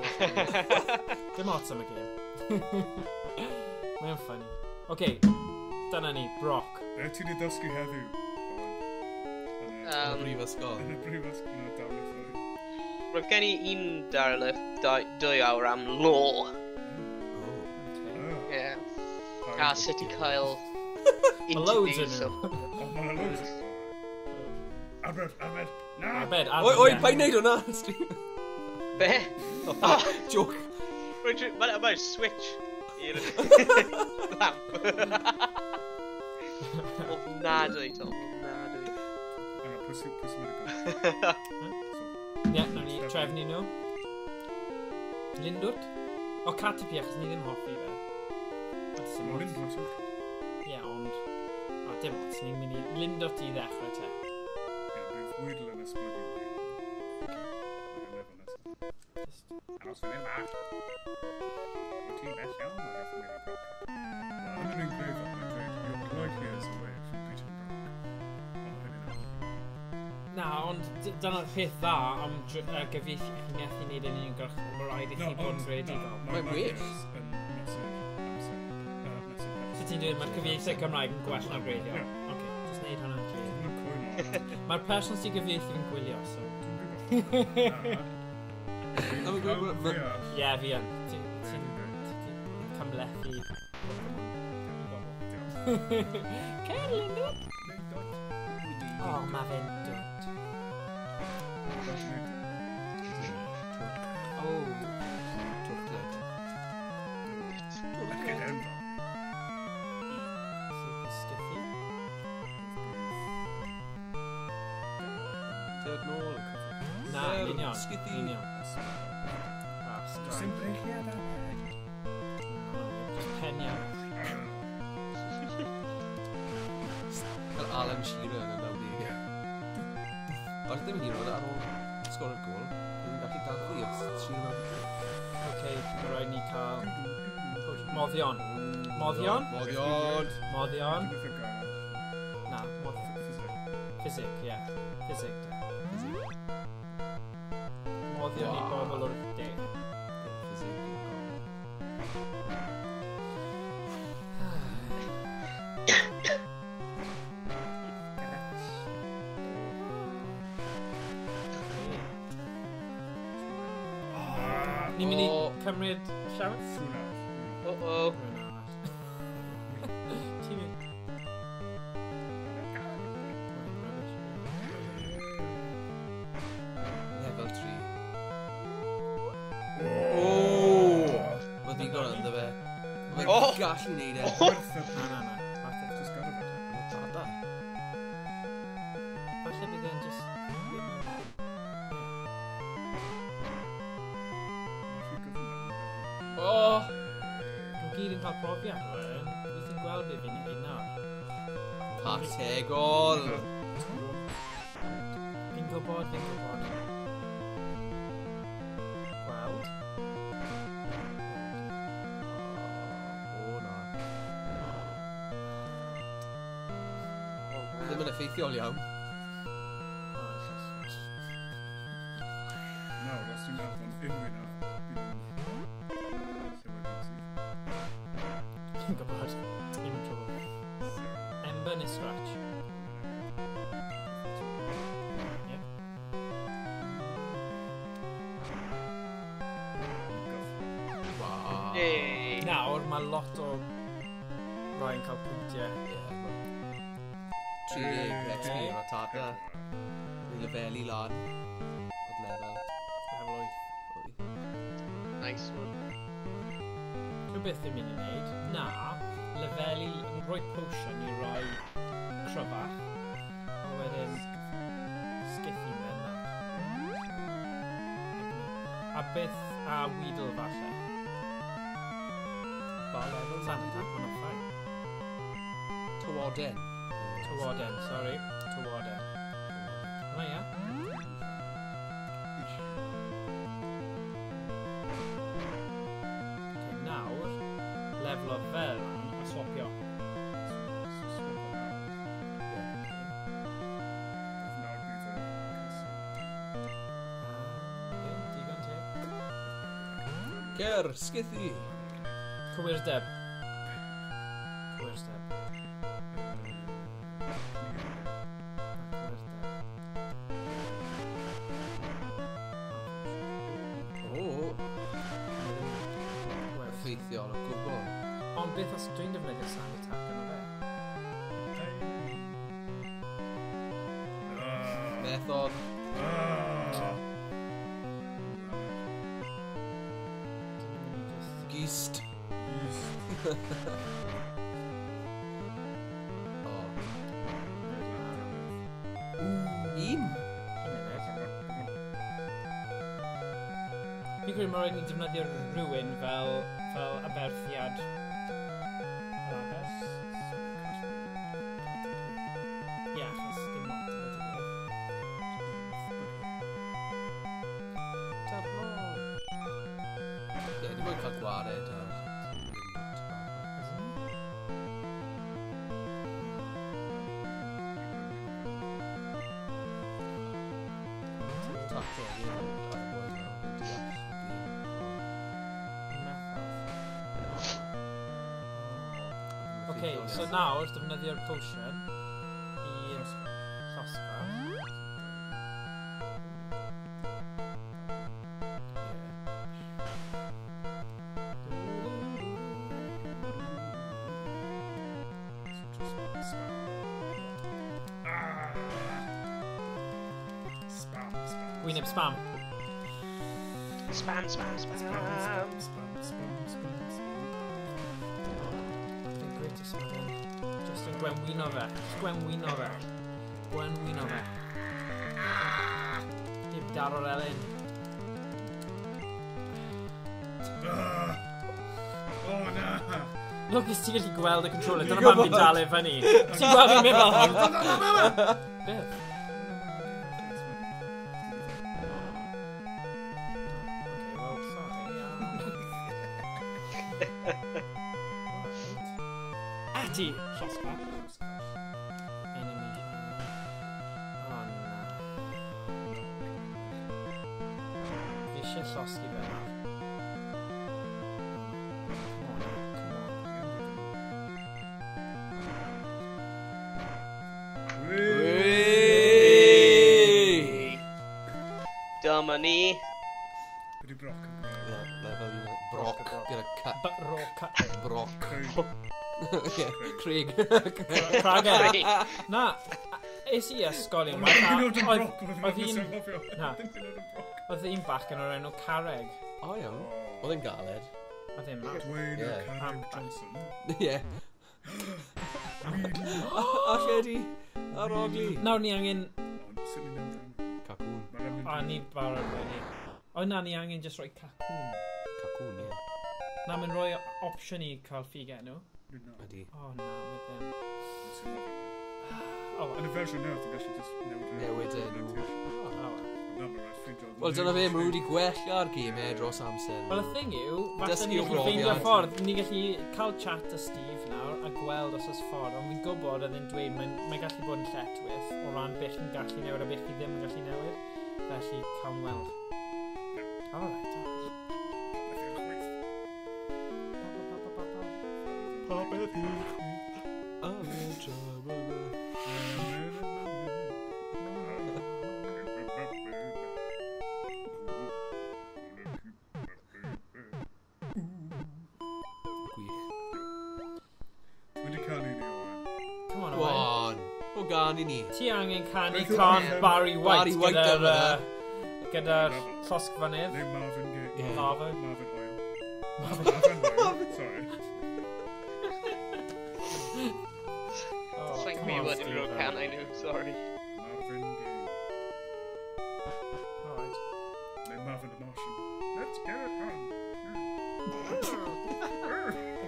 Dim ots am y gêm. Mae'n ffynnu. Oce, dyna ni, broc. Be ti wedi dysgu heddiw? Yn y brifysgol. Yn y brifysgol, no, dawle ffynu. Roedd gen i un darlith 2 awr am law. Yeah. A sut i cael Loads interview, yn so... nhw. O, mae'n loads. Arbed, na! Abed, Oi, pa'n neud hwnna? Be? Joke. Mae'n switch i'r lamp. Ofnadwy, Tom. Ofnadwy. Yna, pwys mynd y Ie, nawn ni trefnu nhw. Lindwt? O, Caterpie, achos ni ddim hoffi fe. Lindwt. Ie, ond... O, dim ots, ni'n mynd i Lindwt i ddechrau te. Ie, bydd Weedle yn esblygu. Mae'n lefel nesaf. Aros fan hyn bach. Wyt ti'n bell iawn o'r eich mynd i broc. Yn yr un gwydd, you're like years away from Peter Brock. Na, ond dyna'r peth dda am gyfieithu chi'n methu wneud yn un gwrch. Mae rhaid i chi bod yn creadigol. Mae'n wych. So ti'n dweud mae'r cyfieithu Cymraeg yn gwell na'r greiddio? Oce, jyst wneud hwnna'n clir. Mae'r person sy'n gyfieithu yn gwylio, so... Ie, fi yn. Ti'n cymlethu. Cael Lindwt? O, mae fe'n dwt. O, Twrcled. super stiffy. Tyd nôl. Na, union. Sgiddi. Union. Sy'n breichiad am. Just penia. Fel Alan Shearer yn y 90au. Oedd ddim yn hir oedd ar ôl sgor y gol. Dwi'n gallu dadlu i'r Shearer. Oce, mae rhaid ni cael... Moddion. Moddion? Moddion. Na, ffisig, ie. Ffisig, te. Moddion i bobl o'r de. Ni'n mynd i cymryd siawns? Uh-oh. Ti'n mynd? gallu neud e. Na. Just gotta be. Tada. Falle bydd e'n just... O! Yn gyd yn cael profiad o e. Bydd ti'n gweld beth fi'n ei nawr. Pategol! Fi'n gwybod. Gweld? O na. Ddim yn effeithiol iawn. Nawr, os ti'n meddwl am unrhyw na, Fi'n gwybod. Dim yn trwy. Ember neu Scratch? Yep. Wow. Yay! Nawr, mae lot o rai yn cael pwyntiau. 30 XP o'r tata. Ni'n lefelu lan. O'r lefel. Lefel 8. Nice one. Rhywbeth yw'n mynd i wneud. Na, lefelu, yn rhoi potion i roi cryfach. A wedyn, sgithu mewn na. A beth a Weedle falle. Bar level? Sand attack, mae'n ffain. Tywoden. Tywoden, sorry. Tywoden. Hwna ia. Okay, nawr, level o fel a swapio. Digon teg. Cer, sgithu. Cywirdeb. Effeithiol o gwbl. Ond beth os dwi'n defnyddio sand attack yno fe? Method. Geist. Un. Fi'n credu mae rhaid ni defnyddio rhywun fel aberthiad. Ie, achos dim lot o beth ydy. Ie, ni mwyn cael gwared. Okay, so nawr, defnyddio'r potion i llosgfa. Gwyneb spam. Spam. Just yn gwenwino fe. Gwenwino fe. Dim daro'r elyn. Oh na! Look, ys ti'n gallu gweld y controller. Dyna mam fi'n dal e fyny. Ti'n gweld fi'n mynd fel hon? Beth? Okay, well, sorry. Ati! Llosgfa. Enemy. Oh, na. Fi eisiau llosgi fe nawr. Dyma ni. Ydy Brock yn Level Brock. Gyda cut. Brock. Craig. Craig. Na. Es i ysgolion. Oedd un bach yn o'r enw Carreg. O iawn. Oedd yn galed. A ddim na. Dwayne Ie. Carrick Johnson. Ie. A lle di? Ar ogli. Nawr ni angen... Ond sut ni'n mynd am? Cacwn. O, ni barod wedi. O, na, ni angen just rhoi cacwn. Cacwn, ie. Na, mae'n rhoi opsiwn i cael ffig enw. Ydi. O, na, mae ddim. Yn y fersiwn nawr, ti'n gallu just Newid enw. Wel, dyna fe, maen nhw wedi gwella'r gemau dros amser. Wel, y thing yw, falle Dysgu ni gallu profiad. ffeindio ffordd. Ni gallu cael chat â Steve nawr a gweld os oes ffordd. Ond fi'n gwybod oedd e'n dweud mae'n gallu bod yn lletwyth o ran beth chi'n gallu newid a beth chi ddim yn gallu newid. Felly, cael weld. Alright. Popeth yw'r gan i ni. Ti angen canu can Barry White gyda'r llosg fanydd. Neu Marvin Gaye. Marvin. Marvin Oil. Marvin. Marvin, sorry. It's like me what in real can I know, sorry. Marvin Gaye. Alright. Neu Marvin the Martian. Let's get it on.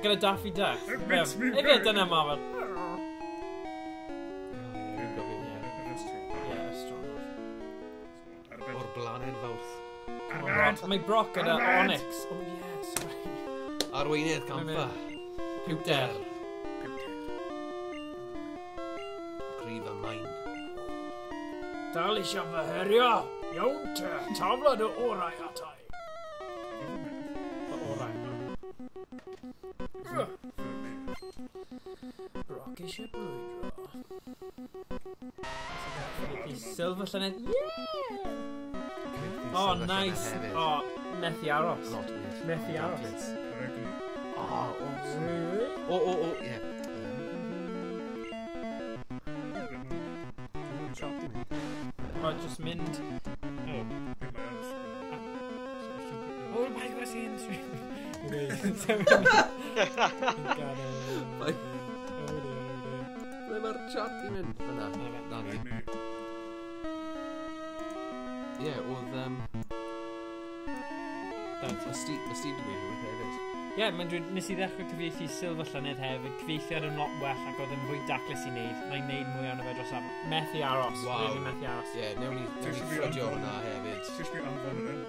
Gyda Daffy Duck. It makes me Efe dyna Marvin. O'r blaned fawrth. Mae Brock gyda Onyx. Oh yeah, sorry. Arweinydd camfa. Pewter. Grif y main. Dal eisiau fy herio. Iawn te. Taflad o orau atai. O orau. Brock eisiau brwydro. Silver llynedd. Oh, nice. Oh, methu aros. Methu aros. O, ie. O, just mynd. Oh, my God, sy'n stream. Ble mae'r chat i mynd? Fyna. Na ni. Ie, oedd... Mae Steve wedi gweud rhywbeth hefyd. Ie, nes i ddechrau cyfieithu Silver llynedd hefyd, cyfieithu ar y lot well ac oedd yn fwy daclus i wneud. Na'i'n neud mwy o'n efo dros am. Methu aros. Wow. Methu aros. Ie, newn ni ffrydio hwnna hefyd. Ti'n sbio anfon yn enw?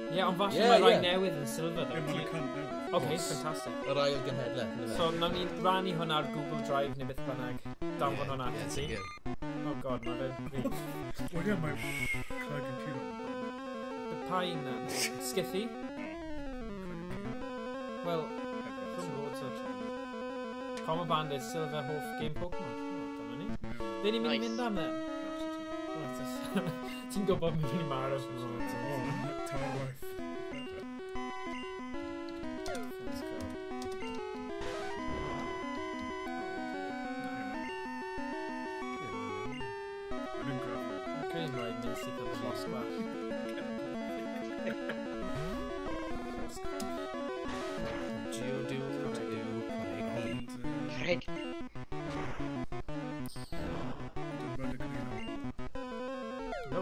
Ie, ond falle mae rai newydd yn Silver. Ie, mae'n y cant newydd. Ok, fantastic. Yr ail genhedlaeth. So, nawn ni rannu hwnna ar Google Drive neu beth bynnag. Danfon hwnna Ie, ati ti. Oh god, mae fe... Wel ie, mae Craig yn curo. Y pain na. Sgithy? Wel... Common Bandit, Silver Hoff Game Pokemon. Dyma ni. Fe ni'n mynd i mynd am e? Ti'n gwybod mynd i'n maros. Tarwaith. Let's go. Dwi'n rhaid nes i cael los gwell. Craig. No, no.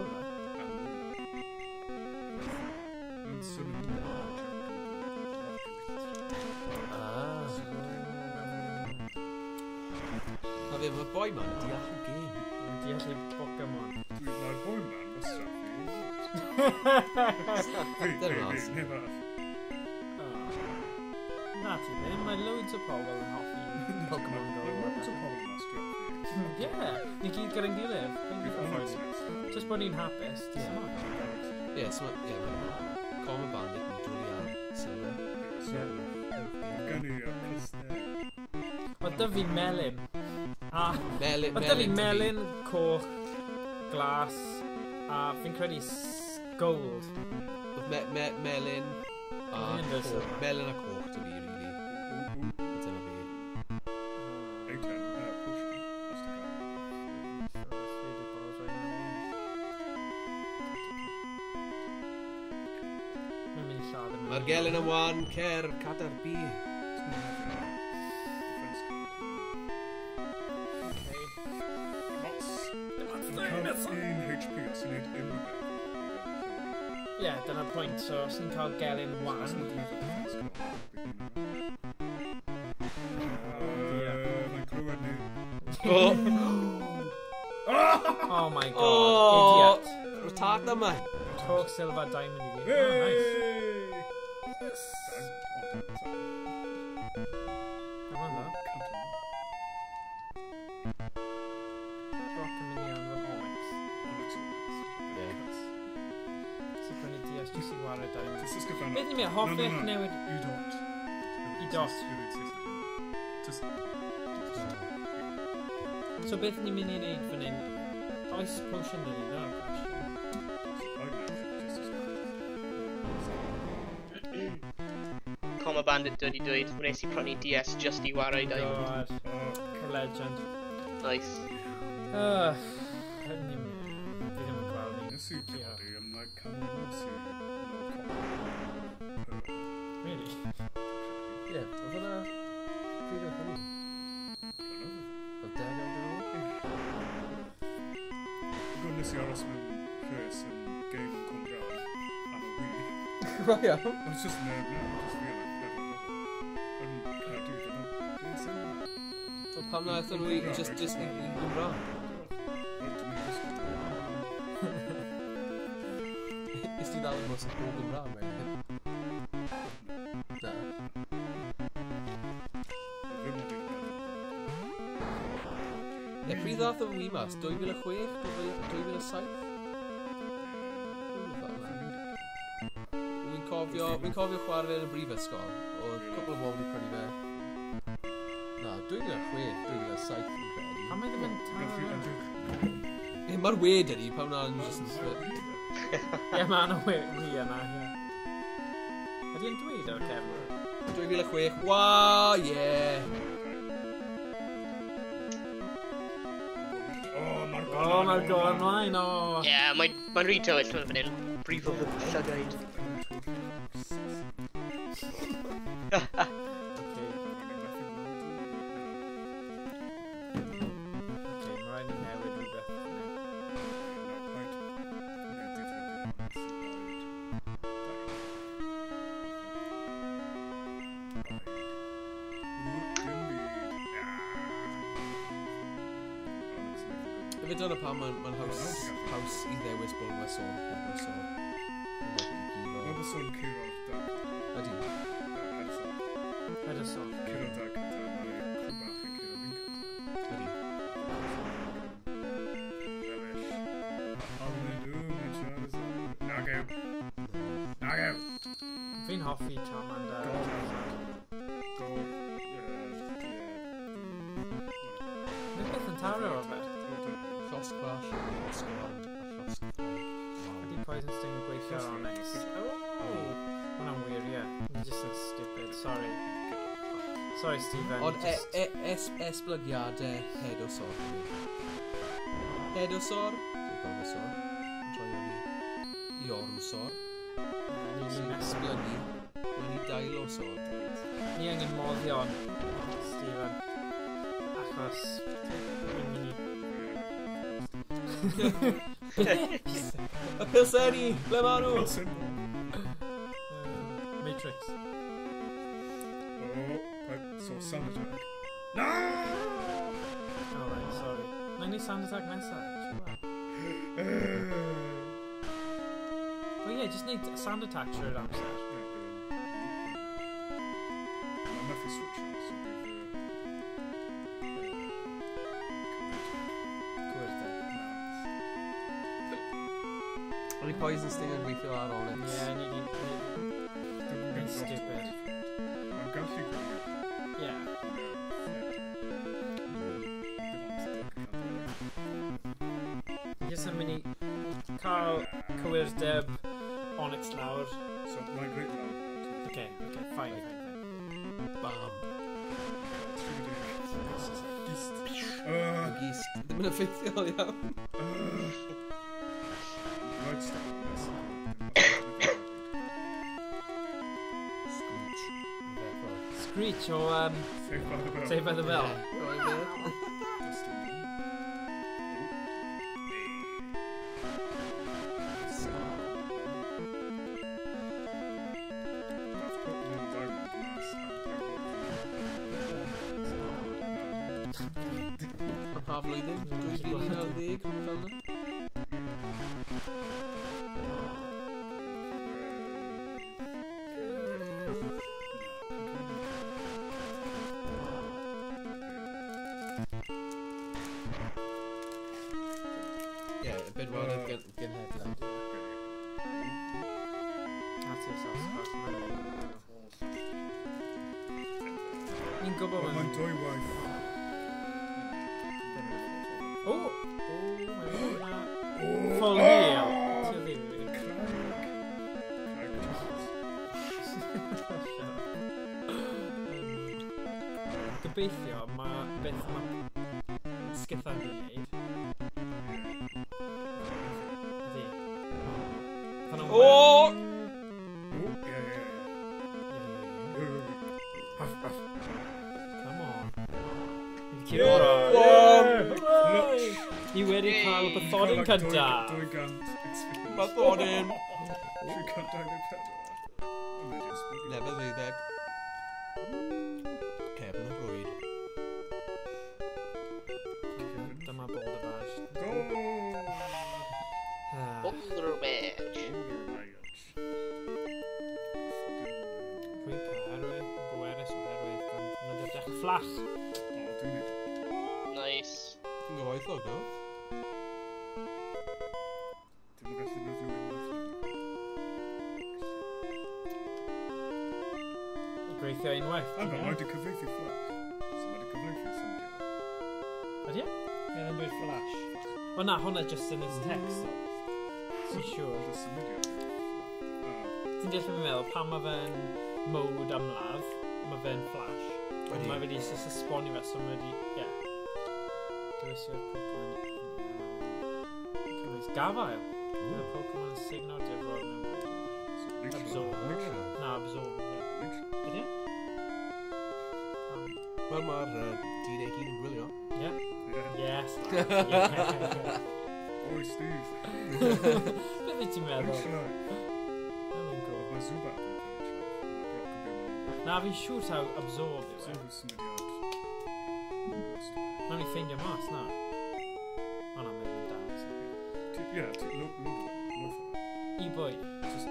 A fe, mae boi man yn deall y gêm. Yn deall i Pokemon. Mae'r boi man, what's up? Na ti ddim, mae loads o pobl yn hoffi Pokemon Go. Loads o pobl mas draffu. Ie, ni gyd gyda'n gilydd. Just bod ni'n hapus. Ie, so Common Bandit yn dwlu ar Silver. Gan i cysnau. Oedd dy fi melyn. Melyn. Oedd dy fi melyn, coch, glas, a fi'n credu gold. Melyn a coch. Melyn a coch, dy fi, really. Dyna fi. Eitan, push. Mae'r Gelyn am wan, cer, cadar bi. Ie, dyna'r pwynt, so os ni'n cael Gelyn 1... Mae'n clywed ni. Oh my god, idiot. Retard yma. Torque silver diamond i gyd. Hey! Nice. Come on, though. Rock yn mynd i anfon Onyx. Sy'n prynu DS jyst i wario diamond. Beth ni'n mynd, hoffech newid... You don't. I dot. So beth ni'n mynd i wneud fan hyn? Oes potion dyn ni, dyna'r cwestiwn. Coma Bandit wedi dweud, wnes i prynu DS just i wario diamond. God, legend. Nice. Hynny mi. Fi ddim yn gweld ni. Nes i godi am like canol sy'n Really? Ie, oedd hwnna... Pryd oedd hynny? Oedd 10 iawn dyn nhw? Nes i aros mewn rhes yn game yn Cwmbrawn am y Wii. Right, iawn. It's just just real yn Caerdydd yn beth sy'n So pam na eithon nhw just i Gymraeg? Is ti ddal yn mos o Gymraeg, mate? Na. Pryd ddath o Wii mas? 2006? 2007? Wy'n cofio chwarae yn y brifysgol. Oedd cwbl o bobl wedi prynu fe. Na, 2006, 2007 fi'n credu. Pam mae ddim yn taro? Mae'r wed ydi, pam na yn just yn split. Ie, mae yna wi yna, ie. Ydy yn dweud o'r cefn? 2006, waa, ie! Oh, mae'r gola ymlaen, o! Ie, mae'n rhi tywyll fan hyn. Brifo fy llygaid. Fe dyna pam mae'n haws i ddewis bod mae'n sôn. Mae'n sôn Ciro Dag. Ydy. Edison. Ciro Dag gyda mae cwm bach yn Ciro Finca. Ydy. Rubbish. Mae'n siarad Nagew. Fi'n hoffi Charmander. Go. Nid beth yn taro o fe? Llosg bach, llosg bach, llosg bach. Ydy Poison Sting yn gweithio ar Onyx? Hwna'n wir, ie. Ni just yn stupid, sorry. Sorry, Stephen. Ond esblygiadau Hedosor. Hedosor? Hedosor. Yn troi am i Iorwsor. Sy'n esblygu. Mae'n i Dailosor. Ni angen moddion, Stephen. Achos... Y pilseni, ble ma nhw? Matrix. So Sand Attack. No! Alright, sorry. Na'n ni Sand Attack nesaf. Well, yeah, just need Sand Attack trwy'r amser. I'm not for switch on, so Only Poison Sting yn gweithio ar Onyx. Yeah, ni di... It's stupid. I'm gallu gwybod. Yeah. Jyst yn mynd i cael cywirdeb Onyx lawr. So, mae'n great lawr. Okay, fine. Bam. Gist. Ddim yn effeithiol iawn. Right step. Screech o Saved by the Bell. Saved by the Bell. Just a minute. That's Pokemon Diamond Mask and Pa flwyddyn? 2019, fel yna? Ie, y bedwaredd gen headland. Ni'n gwybod Mae'n mae'n... dwy waith. O! Full heal. Ti ddim yn... Gobeithio, mae beth mae Sgithan yn neud. Ydy. O! Come on. Ni wedi cael bythodyn cyntaf. Dwy gant experience. Bythodyn. 324. Lefel 12. Cefn y brwyd. Dyma Boulder Badge. Go! Boulder Badge. Pwy herwydd, bwerus o herwydd, gan nid ydych fflach. O, dwi'n neud. Nice. Yn gyfoethog, no? Dwi'n gallu nid yw'n Gweithio unwaith. Mae wedi cyfreithu fflach. So mae wedi cyfreithu syniad. Ydy e? Ie, yn dweud flash. O na, hwnna just yn his text. Ti'n siŵr? Oedd y syniad. Ti'n deall yn meddwl, pan mae fe'n mode amladd, mae fe'n flash. Ydy. Mae wedi just esbonio fe, so mae wedi... Ie. Dywesio'r Pokemon... Cynnwys gafael. Bydd y Pokemon yn signo difrod mewn bwyd. Absorb. Na, absorb. Ydy e? Wel, mae'r dyn ei hun yn gwylio. Ie. Yes. Oi, Steve. Beth wyt ti'n meddwl? Actually, Mae'n gwrdd. mae Zubat yn actually. Na, fi'n siŵr taw absorb yw e. So, syniad. Nawn ni ffeindio mas, na. O na, mae'n da. Ie, look. I bwy? Just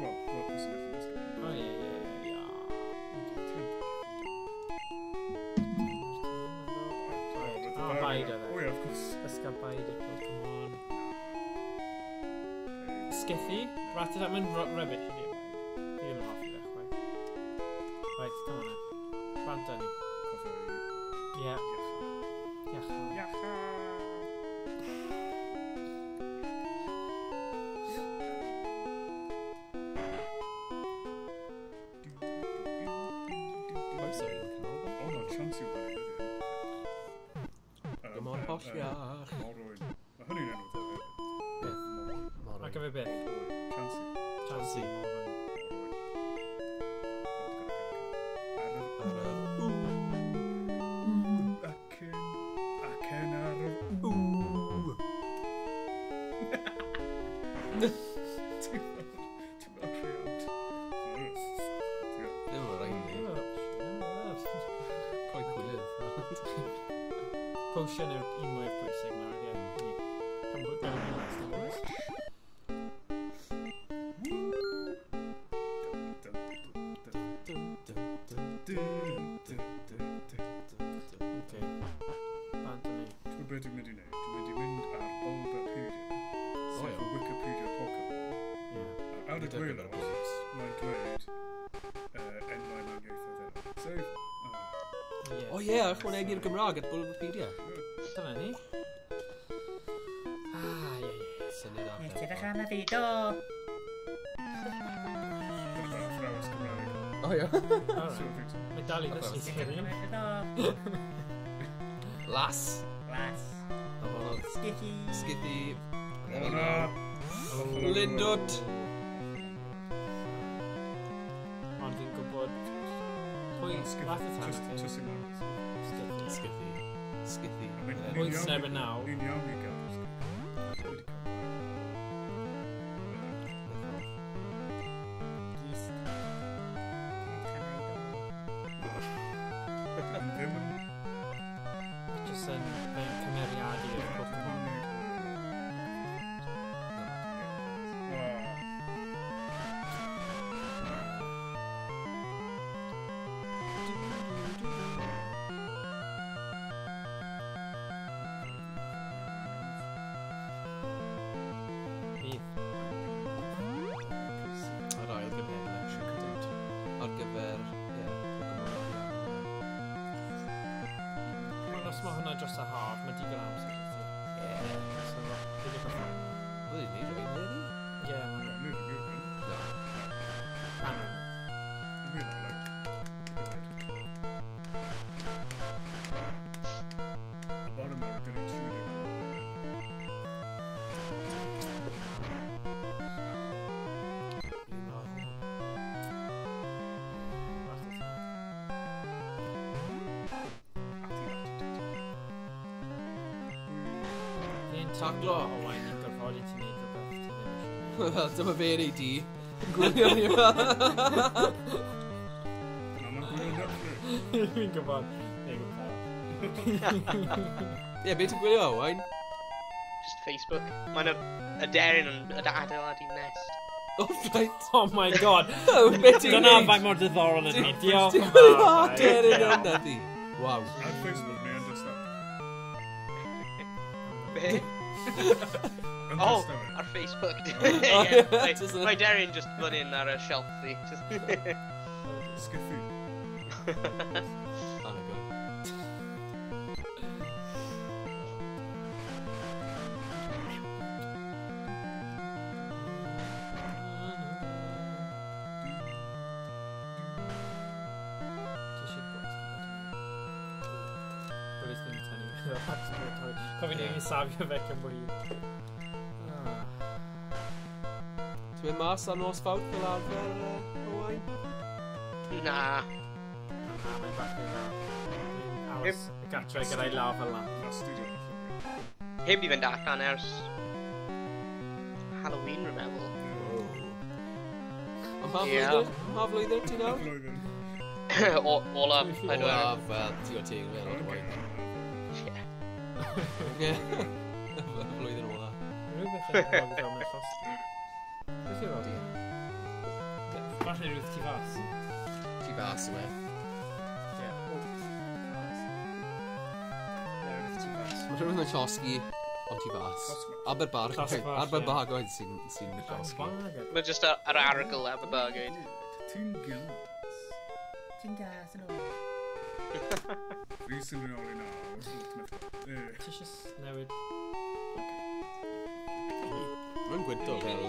well, syniad yn ysgol. O ie. O, Baider fe. Oh, yeah, of course. Ysga Baider Pokemon. Skithy? Ratted up, mae'n rubbish ydi e. Fi ddim yn hoffi fe, chwaith. Right, come on now. Bant ni. Ie. Iacha. Oes o'r un canol. Oh, no, chance i'w gwneud. Dim ond hollach. Morwyn. Mae hynny'n enw dda. Ac efe beth? Chance. Chansey. Acen ar y... Ti'n rhiant. Ddim o'r rhaid ni. Coed cwylydd. Potion yw'r un mwyaf pwysig nawr, ie. Can put down the last of us. Okay. Bantony. Ti'n beth dwi'n mynd i wneud? Dwi'n mynd i mynd ar Bulbapedia. Sef y Wikipedia Pokemon. Yeah. Ar y dweud os, mae'n dweud enwau mewn ieithoedd eraill. Sef... O ie, ychwanegu'r Gymraeg at Bulbapedia. Dyna ni. Ie. Syniad ar. Ti'n ddechrau na fi, do! Dyna athrawes Gymraeg. O ie. Mae dal i ddysgu ti hynny. Do! Las. Las. Skithy. Skithy. Hwna! Lindwt. Ond fi'n gwybod... Skithy. Pwynt sneb yn naw. Ni'n iawn i gael. Jyst yn cymeriadu o'r Pokemon. Yr ail gyfer ar gyfer Os mae hwnna dros y haf, mae digon amser i ti. So, digon o ffyn. Wel, ni rwy'n wedi? Ie, mae'n canon. Taglo. O, wain ni'n gorfodi ti'n neud rhywbeth ti ddim eisiau. Wel, dyma fe neu di. Gwylio ni yma. Fi'n gwybod. Neu gwybod. Ie, beth ti'n gwylio, Owain? Just Facebook. Mae'n y deryn yn adeiladu nest. Oh, right. Oh my god. Beth ti'n Dyna faint mor diddorol yn fideo. Ti'n gwylio aderyn o'n nadi? Waw. Ar Facebook, neu understand. Be? Oh, ar Facebook. Mae deryn just fan in ar y shelf fi. Sgyffi. Anna go. Cofyn ni'n safio fe cyn bo hyn. Ti'n mynd mas ar nos fawr fel arfer, Owain? Na. Mae'n bach yn aros y gartre gyda'i laf fel lan. Heb i fynd allan ers Halloween, rwy'n meddwl. Ond pa flwyddyn ti'n nawr? Olaf, I don't know. Olaf, fel, ti'n gwybod ti'n fel Owain. Ie. Flwyddyn ola. Rhywbeth yn gwybod fel mewn llosgi. Beth yw'r rodi? Falle rhywbeth ti fas. Ti fas yma. Ie. Rhywbeth ti fas. Mae rhywun yn llosgi, ond ti fas. Aberbargoed sy'n llosgi. Mae just yr arogl Aberbargoed. Ti'n gil. Ti'n gas yn ôl. Fi sy'n rhan o'r un awr. Ti eisiau newid? Mae'n gwydo fel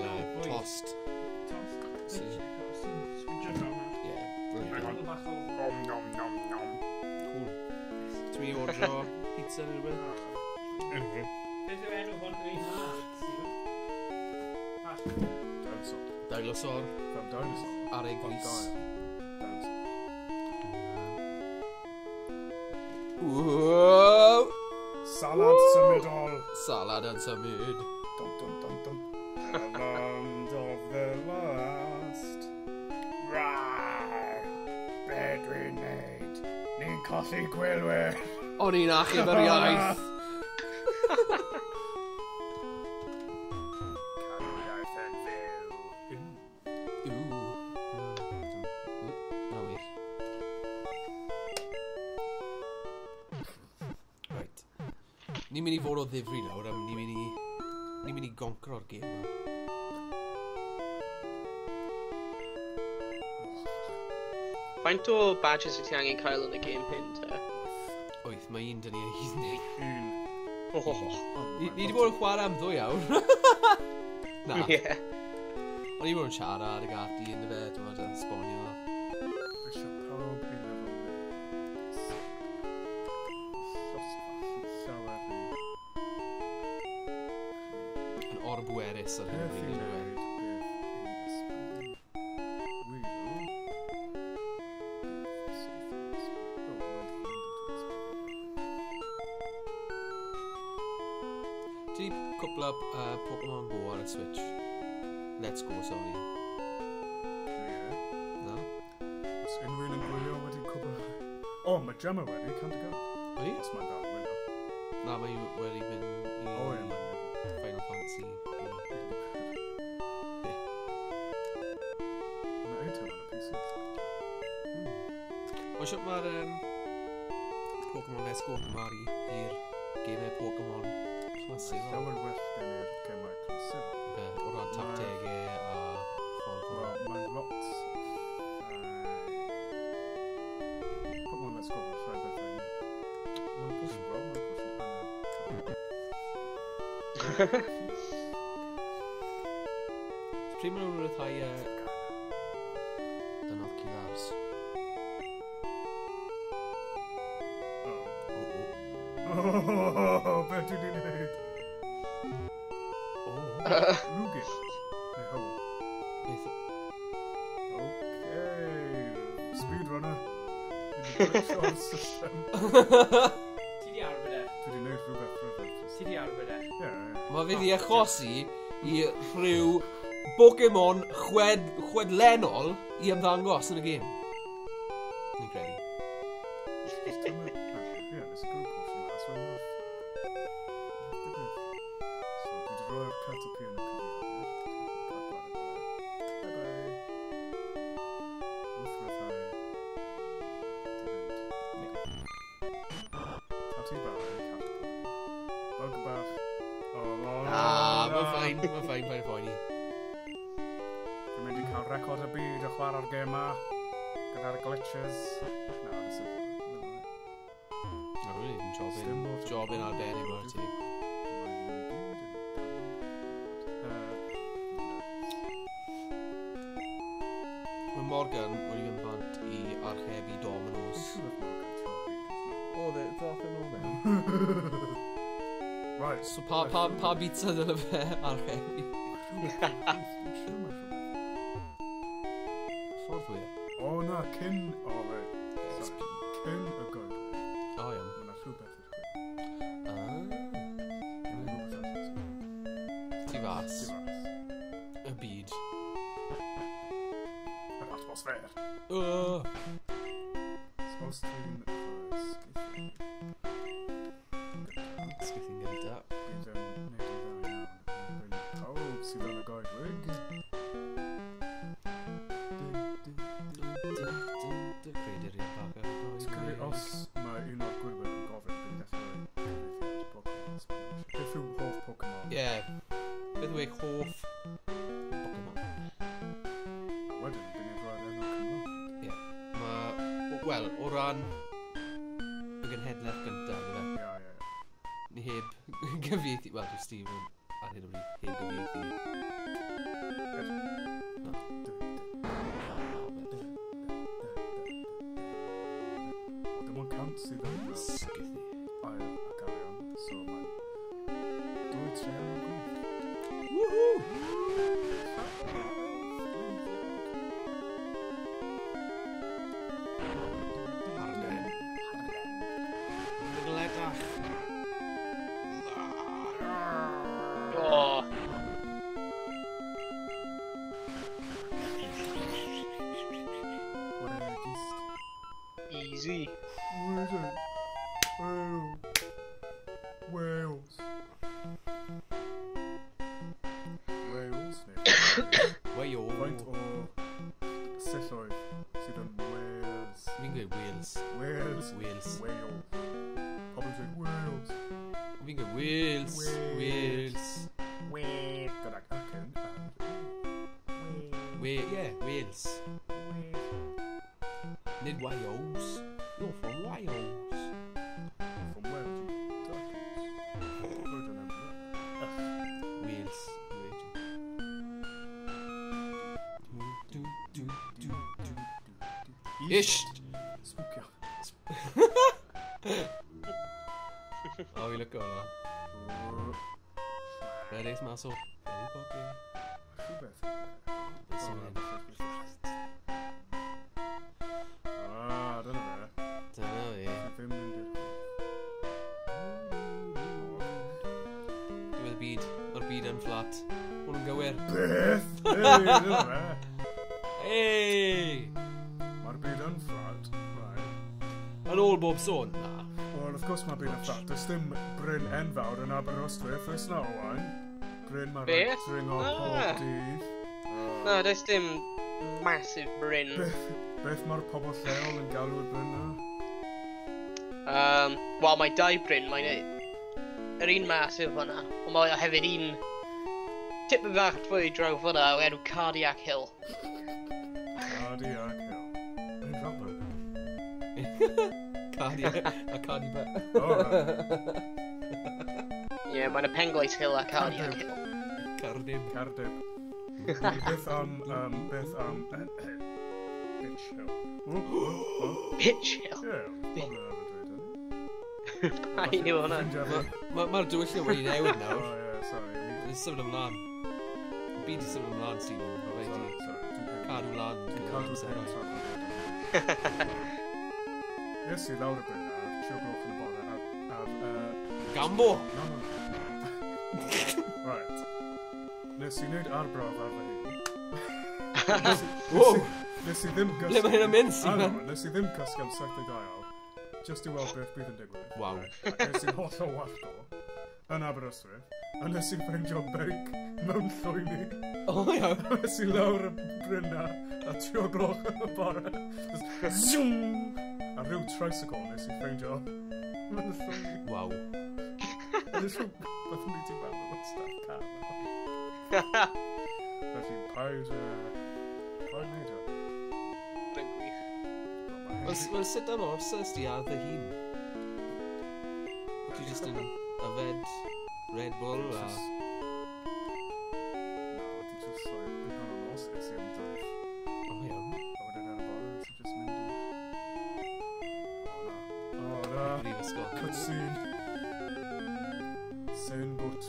tost. Cool. Ti'n mynd i ordro pizza neu rhywbeth? Beth yw enw hwn dwi'n Dinosaur. Ar ei gris. Whoa! Salad symudol. Salad yn symud. Dum dum dum dum. The land of the last. Rar! Be dwi'n neud? Ni'n colli gwylwyr. O'n i'n achub yr iaith. Cariaeth yn fyw. Na wir. Right. Ni'n mynd i fod o ddifri nawr, ni'n mynd i goncro'r gêm yma. Faint o badges wyt ti angen cael yn y game hyn, te? Wyth, mae un dyn ni yn hyn. Ni wedi bod yn chwarae am 2 awr. Na. Ie. O'n i bod yn siarad ag ati yn y fe, dwi'n meddwl, yn sbonio. Eisiau pawb i lefel Yn orbwerus ar hyn o bryd, dwi'n meddwl. Ti couple up Pokemon Go ar y Switch? Let's Go, sorry. No? Os unrhyw yn gwylio wedi cwbl... O, mae Gemma wedi, can't go. Wedi? Os mae'n dal yn gwylio. Na, mae wedi mynd i Final Fantasy. Mae'n eitem yn y PC. O siwt mae'r Pokemon Let's Go Mari i'r gemau Pokemon clasif. Llawer well gen i'r gemau clasif. O ran tactegau a ffordd o... Mae'n lot... Pokemon Let's Go llai bethau. Mae'n pushing bro, mae'n pushing Pryd maen nhw'n rhyddhau Dynoc i ddars? Be dwi di wneud? Rugis. Neu Howell. Beth? Okay. Speedrunner. Dwi di glitcho'r system. Ti di arbed e? Dwi di wneud rhywbeth. Ti di arbed e? Ie. Mae fi di achosi i rhyw Pokemon chwedlenol i ymddangos yn y gêm. Ni'n credu. Ie, nes i gwrdd portion mas o'n wrth. So, dwi di roi'r Caterpie yn y cyfrifiadur. Bye-bye. Wrthryddhau. Di fynd. Tati bach, Caterpie. Bug bach. Mae'n ffain, pa'n ffain i. Dwi'n mynd i cael record y byd o chwarae'r gêm ma. Gyda'r glitches. Na, nes i... Na, really, job in arbennig o'r ti. Mae Morgan wedi mynd bant i archebu Domino's. O, ddoth yn ôl mewn. Right. So pa pizza dyle fe archebu? Ffordd wir? O na, cyn... O, wait. Sorry. Cyn y goed. O, iawn. Mae na rhywbeth i'r goed. Ti fas. Ti fas. Y byd. Yr atmosfer. Os dwi'n... Sgithi'n gynta. Bydd yn neud yn dda iawn. Pawb sydd yn y goed wig. Credir i'n bach ar y Os mae un o'r gwirwyr yn gofyn bydd dechrau cyfeithiad Pokemon. Beth yw hoff Pokemon? Ie. Beth yw eich hoff Pokemon? Wedyn, bydd ni'n rhoi'r enw Cymru. Ie. Wel, o ran y genhedlaeth gyntaf, gyda. Ie. Ni heb gyfieithu, wel, dwi'n Stephen ar hyn o bryd heb gyfieithu. No. Dim ond cant sydd yn Sgithu. ail ac arian, so mae'n 2-3 yn gwyd. Woohoo! Harden. Gledach. Oh. What an artist. Easy. Wedyn. Wales. Wales, neu... Wayo. Faint o silloedd sydd yn Wales. Fi'n gweud Wales. Wales. Wales. Wales. Pobl yn dweud Wales. Fi'n gweud Wales. Wales. Wales. Gydag acen. Wales. Nid Wales. You're from Wales. From Wales. Wales. Ish! Spooky. Oh, we look good, huh? Ready's muscle. Ready, Poppy? Rhywbeth. This one. Dyna fe. Dyna fi. Ddim yn dweud. Mae'r byd yn fflat. Hwn yn gywir. Beth? Hei, dyna fe. Hei! Mae'r byd yn fflat. Right. Yn ôl bob sôn, na. Wel, wrth gwrs mae'r byd yn fflat. Does dim bryn enfawr yn Aberystwyth, oes na owain? Bryn mae'r Beth? dringo pob dydd. No, does dim massive bryn. Beth mae'r pobl lleol yn galw'r bryn na? Wel, mae dau bryn, mae'n yr un massive fyna, ond mae hefyd un tipyn bach fwy draw fyna o enw Cardiac Hill. Cardiac Hill. Yn rhobr. Cardi bet. O, right. Ie, mae'n y Penglais Hill a Cardiac Hill. Cardib. Cardib. Beth am... Bitch Hill. Bitch Hill? Ie, pobl yn efo dweud. Pa un yw hwnna? Mae'r diwylliant wedi newid nawr. O, ie, sorry. Dwi'n symud ymlaen. Byd i symud ymlaen, Stephen. Mae wedi cadw ymlaen. Yes, i lawr y bryn na, trio gloch yn y bore, Gambo! No. Right. Nes i wneud arbrawf ar fy hun. Wow! Nes i ddim Ble mae hyn yn mynd, Stephen? Nes i ddim cysgu am 72 awr. Just i weld beth bydd yn digwydd. Waw. Nes i'n holl o wallto yn Aberystwyth. A nes i'n ffeindio beic mewn llwyni. O, iawn. Nes i lawr y bryn na a 3 gloch yn y bore. Zoom! A rhyw tricycle nes i'n ffeindio mewn llwyni. Waw. Nes i'n beth yn mynd i fan o'n staff car. Felly, paid wneud o. Mae'n gwych. Wel, sut am orsas di ar dy hun? Ti just yn yfed Red Bull a... No, ti just like, yn hwnnw nos, es i am daith. O, iawn. A wedyn ar y bore, nes i just mynd i... O, na. Brifysgol. Cutscene. Sen bwt.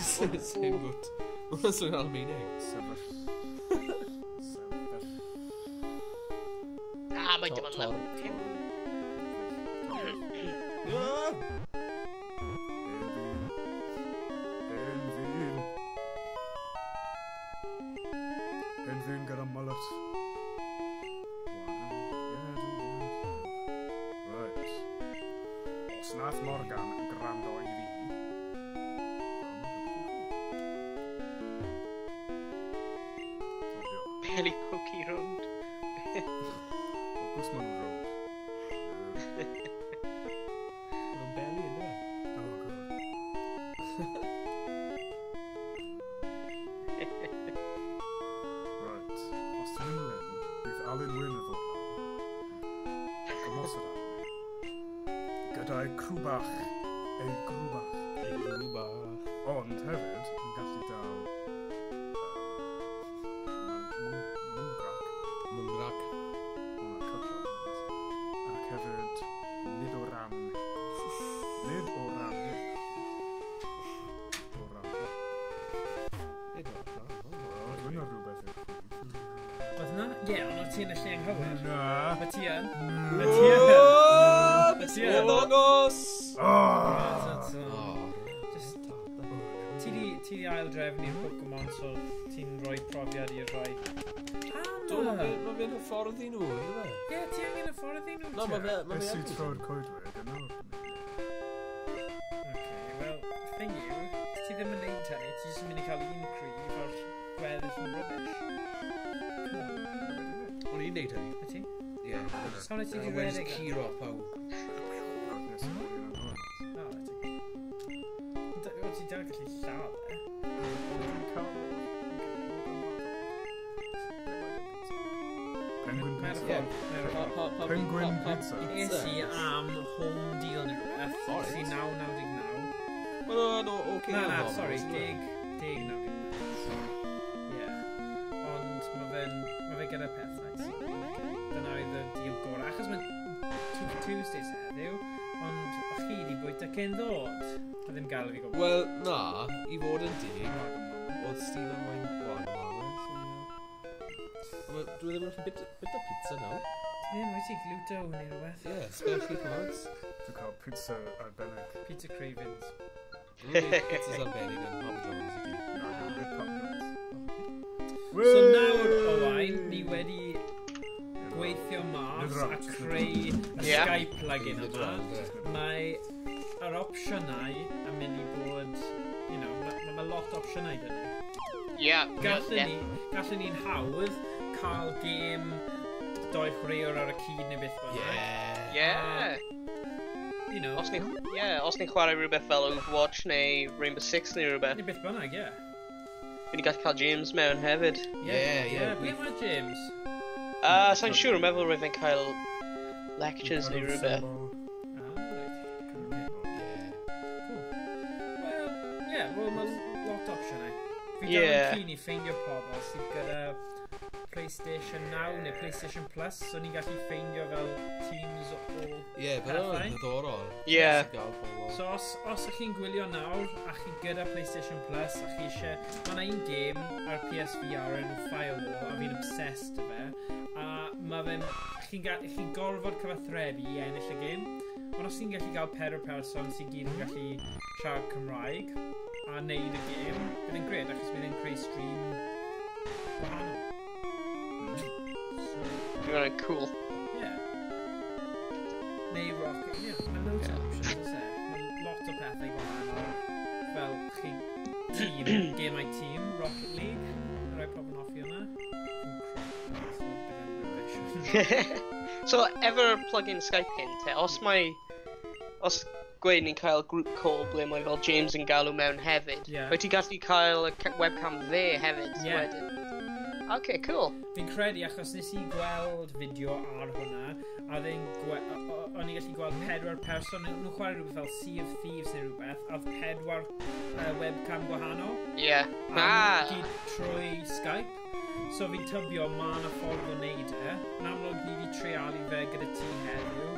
Same good. Hwna'n swy'n Almaeneg. Sefyll. Ah, mae dim ond level 10. Enfi'n gyda mullet. Right. Os nath Morgan yn gwrando i fi. Belly cookie rownd. O gwrs ma'n nhw'n rownd. Mae'n beli ynddo fe? Oh, God. Right. Os ti'n mynd yn, bydd Alun Wyn yn ddod nawr. Gymosod ar mi. Gyda'i crw bach. Ei grw bach. Ei grw bach. Ond hefyd, yn gallu dal... Mwngrak. Hwna cyflog. Ac hefyd, nid o ran... Nid o ran... O ran... Nid o ran. O, dwi'n ar rhywbeth i'r chwyn. Oedd na? Ie, ond o't ti'n y lle anghywir. Na! Mae ti yn. Ooo! Mae ti yn. Ddangos! Ti di ail drefn i'r Pokemon, so ti'n rhoi profiad i'r rhoi. Mae fe'n hyfforddi nhw, ynddo fe? Ie, ti angen y ffordd i nhw. No, mae fe... Nes i troi'r coedwig yn nawr. Wel, thing yw, ti ddim yn neud hynny, ti jyst yn mynd i cael un cryf o'r gweddill yn rubbish. O'n i'n neud hynny? Wyt ti? Ie. Sa'n wyt ti di Wedys redeg? curo pawb. Nes i ddweud yn nawr. O, wyt ti. Wyt ti dal gallu lladd e? Penguin pizza. Ie. Penguin pizza. Es i am home deal neu rhywbeth. Alright. Es i 9.99. Wel, no, oce. Na, sorry, 10.99. Ie. Ond mae fe gyda pethau. Dyna oedd y deal gorau. Achos mae Tuesdays heddiw, ond o'ch chi wedi bwyta cyn ddod. A ddim gael fi gwybod. Wel, na, i fod yn dig, oedd Stephen moyn wahanol. Dwi ddim yn rhaid bita pizza nawr. Ddim, wyt ti gluto neu rhywbeth? Ie, special cards. Dwi'n cael pizza arbennig. Pizza cravings. Pizzas arbennig yn Papa John's i gyd. So nawr, Owain, ni wedi gweithio mas a creu y Skype plugin yma. Mae yr opsiynau yn mynd i bod, you know, mae lot o opsiynau dyn ni. Gallwn ni'n hawdd cael gêm doi chwaraewr ar y cyd neu beth bynnag. You know. Os ni'n chwarae rhywbeth fel Overwatch neu Rainbow Six neu rhywbeth. Neu beth bynnag, Fi'n gallu cael James mewn hefyd. Ble mae James? Sa'n siŵr, yn meddwl rwy'n cael lectures neu rhywbeth. Wel, mae lot o opsiynau. Fi dal yn keen i ffeindio pobl sydd gyda PlayStation Now neu PlayStation Plus, so ni'n gallu ffeindio fel teams o pethau. Ddiddorol. So os ych chi'n gwylio nawr a chi gyda PlayStation Plus a chi eisiau... Mae yna un game ar PSVR enw Firewall a fi'n obsessed o fe. A mae fe'n... Chi'n gorfod cyfathrebu i ennill y game. Ond os ti'n gallu cael 4 person sy'n gyd yn gallu siarad Cymraeg a neud y game, bydd yn gred achos bydd yn creu stream gwahanol. You're cool. Neu Rocket, mae loads o options, oes e? Mae lot o pethau gwahanol. Fel chi Game Team, Rocket League. Rhoi pobl hoffi hwnna. So, ever plug-in Skype hyn, te? Os gweud ni'n cael group call ble mae fel James yn galw mewn hefyd, wyt ti gallu cael y webcam dde hefyd wedyn? Okay, cool. Fi'n credu achos nes i gweld fideo ar hwnna, a o'n i'n gallu gweld 4 person, nhw'n chwarae rhywbeth fel Sea of Thieves neu rhywbeth, a 4 webcam gwahanol. Gyd trwy Skype. So fi'n tybio ma' na ffordd o wneud e. Yn amlwg ni wedi treialu fe gyda ti heddiw.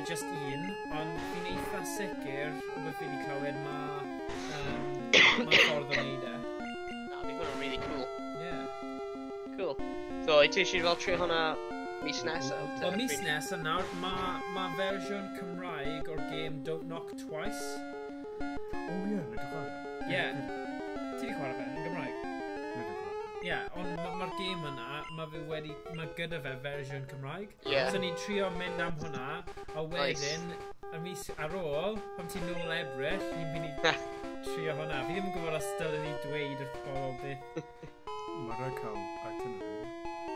Just un, ond fi'n eitha sicr o beth fi wedi clywed ma' ffordd o wneud e. Fi'n gwneud really cool. Cool. So, i ti eisiau fel tri hwnna mis nesaf? Wel, mis nesaf nawr, ma' fersiwn Cymraeg o'r game Don't Knock Twice. Ti di chwarae fe yn Gymraeg? Ond mae'r game yna, mae gyda fe fersiwn Cymraeg. So ni'n trio mynd am hwnna, a wedyn, y mis ar ôl, pan ti'n nôl Ebrill, ni'n mynd i trio hwnna. Fi ddim yn gwybod os dylwn ni dweud wrth bobl beth. Mae rhaid cael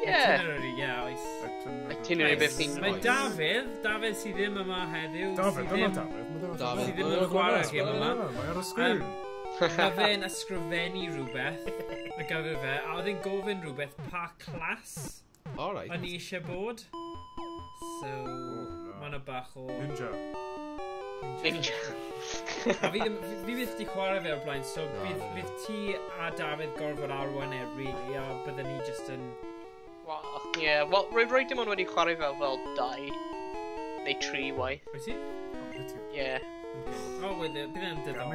itinerary, oes. Itinerary beth ni'n Mae Dafydd sydd ddim yma heddiw. Dafydd sydd ddim yn chwarae'r game yma. Mae ar y sgrin. Mae fe'n ysgrifennu rhywbeth y gyfer fe, a oedd e'n gofyn rhywbeth pa clas o'n i eisiau bod. So, mae yna bach o... Ninja. A fi bydd ti chwarae fe o'r blaen, so bydd ti a Dafydd gorfod arwain really, a byddwn ni just yn... Wel, rwy'n dim ond wedi chwarae fel 2 neu 3 waith. Wyt ti? Bydd e'n diddorol.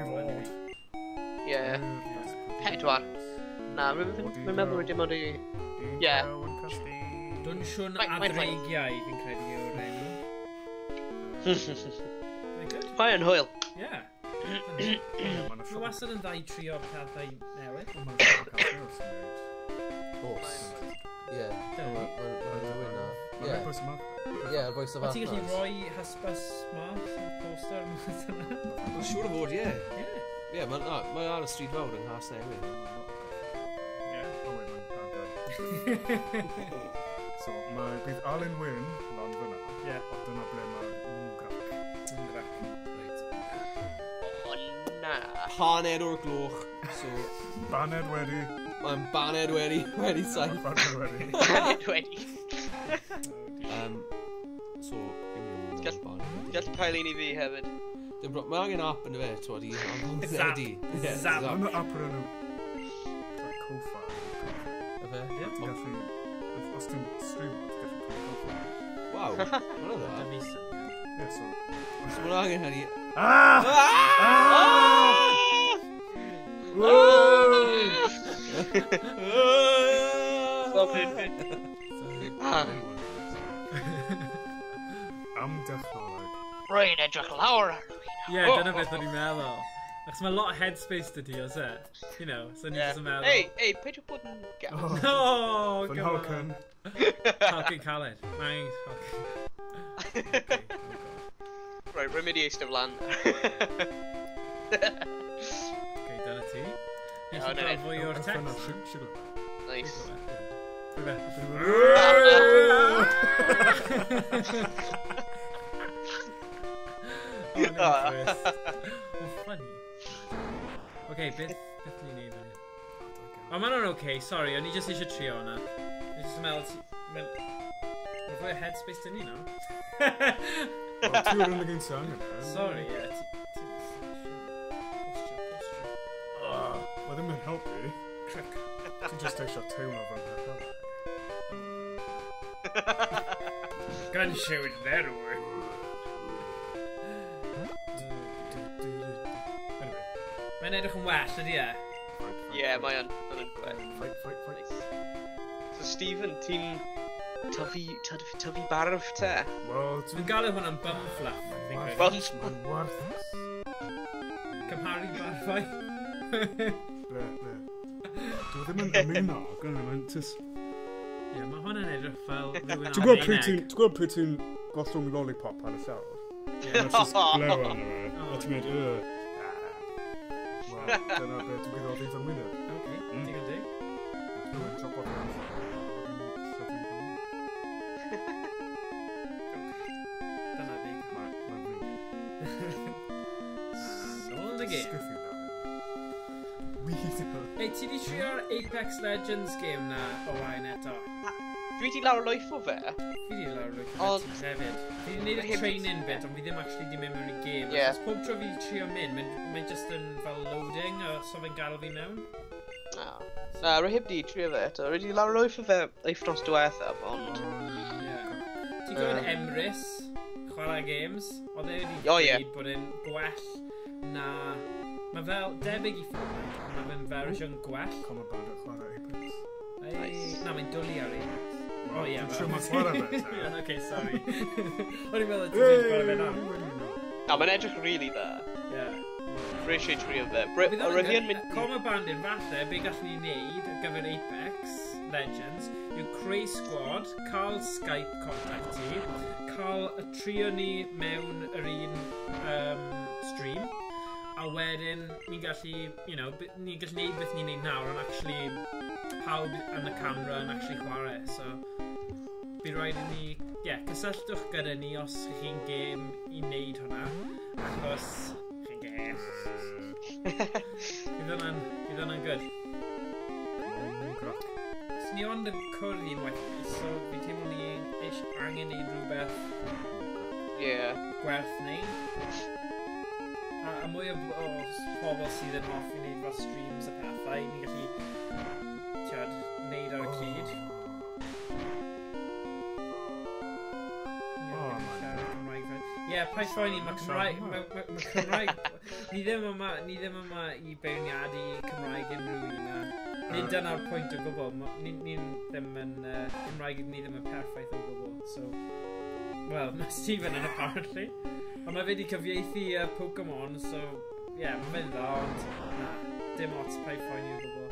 4. Na, rwy'n meddwl dim ond i... Dwnswn adreigiau, fi'n credu yw'r enw. Mae yn hwyl. Mae wastad yn dda i trio pethau newydd. Yr voice of Ti'n gallu rhoi hysbys mas yn poster? Mae'n siŵr o fod, mae ar y stryd fawr yng Nghas Newydd. So, bydd Alan Wyn lan fyna. Ond dyna ble mae'r Ungrac. Hanner o'r gloch. Baned wedi. Mae'n baned wedi saith. Baned wedi. Gallu cael un i fi hefyd. Mae angen app yn y fe, twod i Zap. Yn y app yn enw Ko-Fi. Os ti'n stream, ti'n gallu cael Ko-Fi. Waw, mae'n dda. So mae'n angen hynny. Am dechnoleg. Rwy'n edrych lawr ar rwy'n. Dyna beth o'n i'n meddwl. Achos mae lot o headspace dy di, os e? You know, so ni jyst yn meddwl... Hey, peidio bod yn gael. No, Fy come Halcan. on. Halcan caled. Mae'n Halcan. Right, rwy'n mynd i eistedd flan. Okay, dyna ti. Nes i cael fwy o'r text. Nice. Funny. Okay, beth ni'n neud fan hyn? O, ma'n o'n okay, sorry, o'n i just eisiau trio hwnna. O'n i just yn meddwl... Mae'n fwy o headspace dyn ni, no? Ti yw'r unig un sy'n angen. Sorry, ie. Mae ddim yn helpu. Cric. Ti'n just eisiau teimlo fel hynny. Gun shoot, there we. Mae'n edrych yn well, ydy e? Ie, mae o'n gweld. Fight. So, Stephen, ti'n tyfu barf te? Wel, Dwi'n galw hwnna'n bum fluff, I think. Mae'n warthus. Cymharu barfau. Ble. Dwi ddim yn ymuno, gan yn just... Ie, mae hwnna'n edrych fel rhywun Ti'n gwybod pryd ti'n gollwng lollipop ar y llawr? Mae'n just blew arno fe. A ti'n mynd, Wel, dyna beth dwi'n gyda'r ddim yn munud. Oce, digon dig. Dwi'n drop off yn Dyna dig. Mae'n rili. Sol yn y gêm. Sgwffio na. Ei, ti di trio'r Apex Legends game na o wain eto? Dwi di lawr loif o fe. Fi di lawr rwy'n Ond- ti hefyd. Fi di neud y training bit, ond fi ddim actually di mynd mewn i game. Ie. Achos pob tro fi di trio mynd, mae'n just yn fel loading, so fe'n gadw fi mewn. Na, rwy heb di trio fe eto. Rwy di lawr loif o fe eithnos diwethaf, ond... Ti'n gwybod Emrys, chwarae games, oedd e wedi O, ie. dweud bod e'n gwell na... Mae fel debyg i Fortnite, ond mae fe'n fersiwn gwell. Come on, band chwarae Apex. Na, mae'n dwlu ar Apex. O ie, Dwi'n siŵr mae'n chwarae fe. Oce, sorry. O'n i'n meddwl ti'n dweud chwarae fe na. Na, mae'n edrych really dda. Ie. Rwy eisiau trio fe. Bydd O, rwy yn mynd... Com y bandyn, falle, be gallwn ni wneud ar gyfer Apex Legends yw creu squad, cael Skype contact ti, cael y trio ni mewn yr un stream, a wedyn ni'n gallu, you know, ni'n gallu neud beth ni'n neud nawr, ond actually pawb yn y camera yn actually chwarae, so bydd rhaid i ni, cysylltwch gyda ni os chi'n game i wneud hwnna, achos chi'n game. Bydd hwnna'n good. So ni ond yn cwrdd i'n waith ni, so fi teimlo ni angen neud rhywbeth gwerth neud. A mwy o pobl sydd yn hoffi wneud fel streams a pethau, ni'n gallu wneud ar y cyd. Ie, paid ffoi ni, mae Cymraeg... Ni ddim yma i beirniadu Cymraeg unrhyw un. Nid dyna'r pwynt o gwbl. Ni ddim yn... Cymraeg ni ddim yn perffaith o gwbl. So... Wel, mae Stephen yn apparently. Ond mae fe wedi cyfieithu Pokemon, so... Ie, mae'n mynd dda, ond... Na, dim ots paid ffoi ni o gwbl.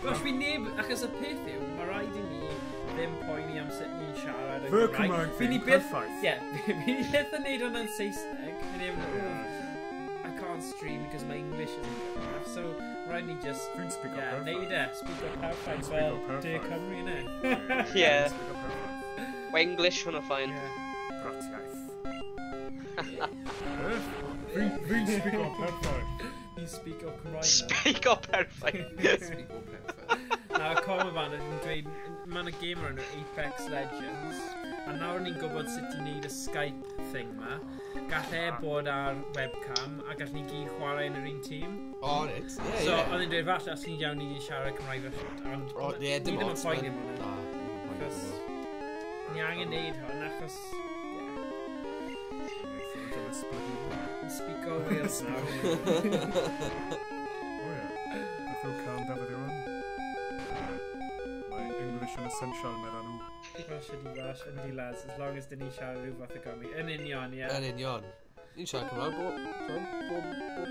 Gosh, fi neb... Achos y peth yw, mae rhaid i ni ddim poeni am sut ni'n siarad yn Gymraeg. Fi ni byth... Ie, fi ni byth yn neud hwnna'n Saesneg. Fi ni byth... I can't stream because my English isn't good enough, so rhaid ni just... Dwi'n speak up perfect. Neud e, speak up perfect fel De Cymru, ne? Ie. Wenglish hwnna ffain. Bratiaeth. Fi'n speak up perfect. Fi'n speak up Cymraeg na. Speak up perfect. Na, com y band yn dweud, mae'n y gamer yn Apex Legends, a nawr ni'n gwybod sut i wneud y Skype thing ma, gall e bod ar webcam, a gall ni gyd chwarae yn yr un tîm. O, reit, ie, So, oedd yn dweud falle os ni'n iawn ni siarad Cymraeg felly, ond ni ddim yn ffain am hwnna. Achos, ni angen neud hwn, achos, speak over Wales nawr. I feel calm David Iwan. My English yn essential meddwl nhw. Falle di fash yn di lads, as long as dyn ni siarad rhyw fath o Gymru. Yn union, ie. Yn union. Ni'n siarad Cymraeg bob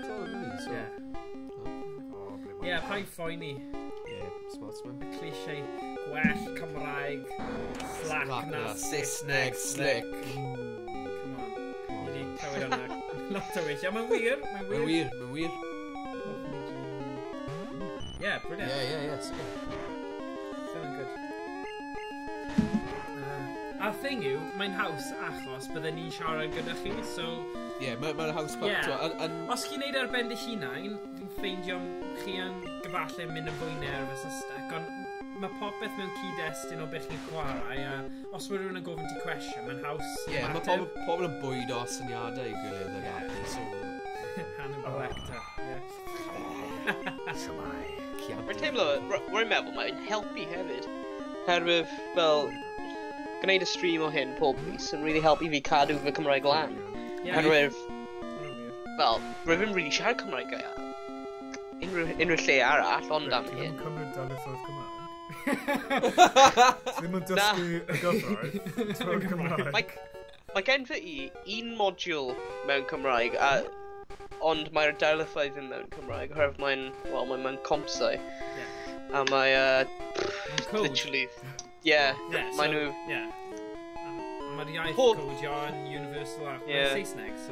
tro, so... Ie, pa'n phoeni. Ie, smart man. Y cliché gwell Cymraeg, slack na Saesneg, slick. Come on. Ni di clywed hwnna. Lot o weithiau. Mae'n wir. Mae'n wir. Yeah, brilliant. Yeah, sicr. Feeling good. A thing yw, mae'n haws achos bydden ni'n siarad gyda chi, so... Ie, mae'n haws bach. Os chi'n neud ar ben dy hunain, fi'n ffeindio chi yn gyfalle mynd yn fwy nerfus a stec, ond mae popeth mewn cyd-destun o beth chi'n chwarae, a os mae rhywun yn gofyn ti cwestiwn, mae'n haws i mae pobl yn bwyd o syniadau i gilydd ag ati, so... Hannibal Lecter, ie. Rwy'n teimlo, rwy'n meddwl mae'n helpu hefyd. Herwydd, fel, gwneud y stream o hyn pob mis yn really helpu fi cadw fy Cymraeg lan. Herwydd, fel, rwy'n really siarad Cymraeg unrhyw lle arall, ond am hyn. Ddim yn cymryd darlithoedd Cymraeg. Ddim yn dysgu y gyfraith trwy'r Cymraeg. Mae gen fy un modiwl mewn Cymraeg, ond mae'r darlithoedd yn mewn Cymraeg, oherwydd mae'n compsau. A mae, literally, mae nhw... Mae'r iaith codio yn universal ac yn Saesneg, so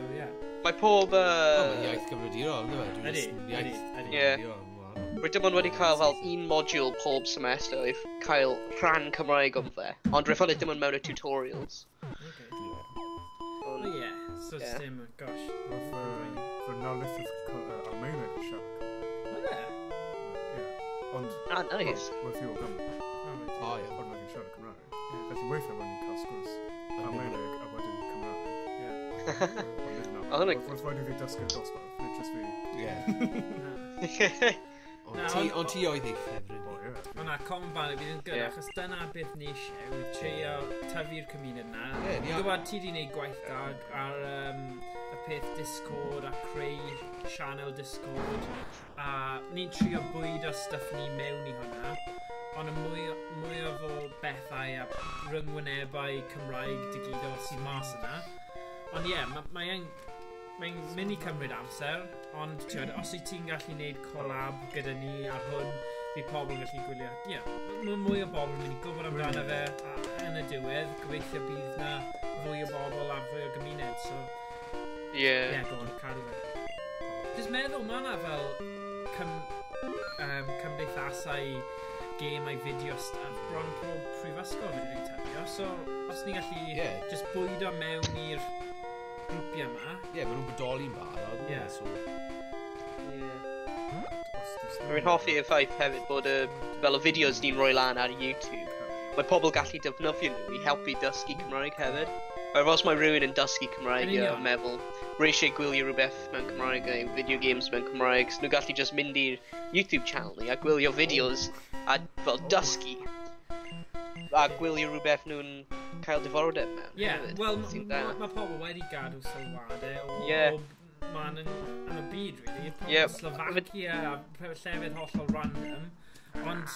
Mae pob... Mae'n iaith gyfredurol, ydy? Ydy. Rydym dim ond wedi cael fel un modiwl pob semester oedd cael rhan Cymraeg o'n fe, ond rwy'n dim ond mewn y tutorials. So dim, gosh. Fy nawlithydd Almaeneg yn siarad. Ond... nice. Mae fi o Gymru. Ond mae'n siarad Cymraeg. Felly weithiau mae'n cael sgwrs Almaeneg a wedyn Cymraeg. Roedd wedi fi dysgu dosbarth, nid jyst fi. Ond ti oedd ei ffefryn. O na, common ban, bydd yn good, achos dyna beth ni eisiau, yw trio tyfu'r cymuned na. Dwi'n gwybod ti wedi gwneud gwaith da ar y peth Discord a creu channel Discord, a ni'n trio bwyd o stuff ni mewn i hwnna, ond y mwy o fo bethau a rhyngwynebau Cymraeg digidol sy'n mas yna. Ond mae'n mynd i cymryd amser, ond os wyt ti'n gallu gwneud collab gyda ni ar hwn, fi pobl yn gallu gwylio. Mae mwy o bobl yn mynd i gwybod amdano fe yn y diwedd, gobeithio bydd na fwy o bobl a fwy o gymuned, so... go on, cadw fe. Jyst meddwl, mae yna fel cymdeithasau gemau fideo stuff bron pob prifysgol wedi tafio, so os ni'n gallu just bwydo mewn i'r grwpiau yma... Mae nhw'n bodoli'n barod. Rwy'n hoffi y ffaith hefyd bod fel y fideos ni'n rhoi lan ar YouTube, mae pobl gallu defnyddio nhw i helpu dysgu Cymraeg hefyd. Os mae rhywun yn dysgu Cymraeg yn meddwl, rwy eisiau gwylio rhywbeth mewn Cymraeg neu video games mewn Cymraeg, so nhw'n gallu just mynd i'r YouTube channel ni a gwylio fideos a fel dysgu. A gwylio rhywbeth nhw'n cael diddordeb mewn. Wel, mae pobl wedi gadw sylwadau o man yn y byd, really. Pobl Slovakia a llefydd hollol random, ond...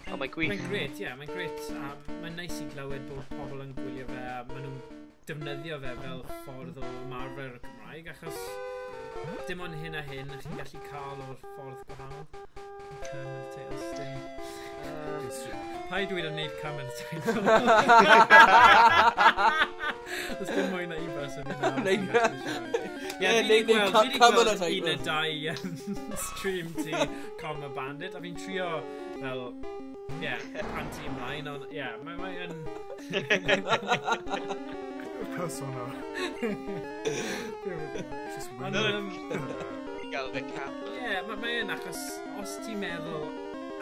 Mae'n gwych. Mae'n gret, mae'n gret. Mae'n neis i glywed bod pobl yn gwylio fe a maen nhw'n defnyddio fe fel ffordd o ymarfer y Cymraeg, achos dim ond hyn a hyn ych chi'n gallu cael o'r ffordd gwahanol. Commentators, dim... Pa i dweud yn neud commentators? Does dim mwy na i bus o fi na. Fi wedi gweld un y dau stream ti Comma Bandit, a fi'n trio fel, anti ymlaen, ond mae'n... Personal. Gael fe cap. Mae'n achos, os ti'n meddwl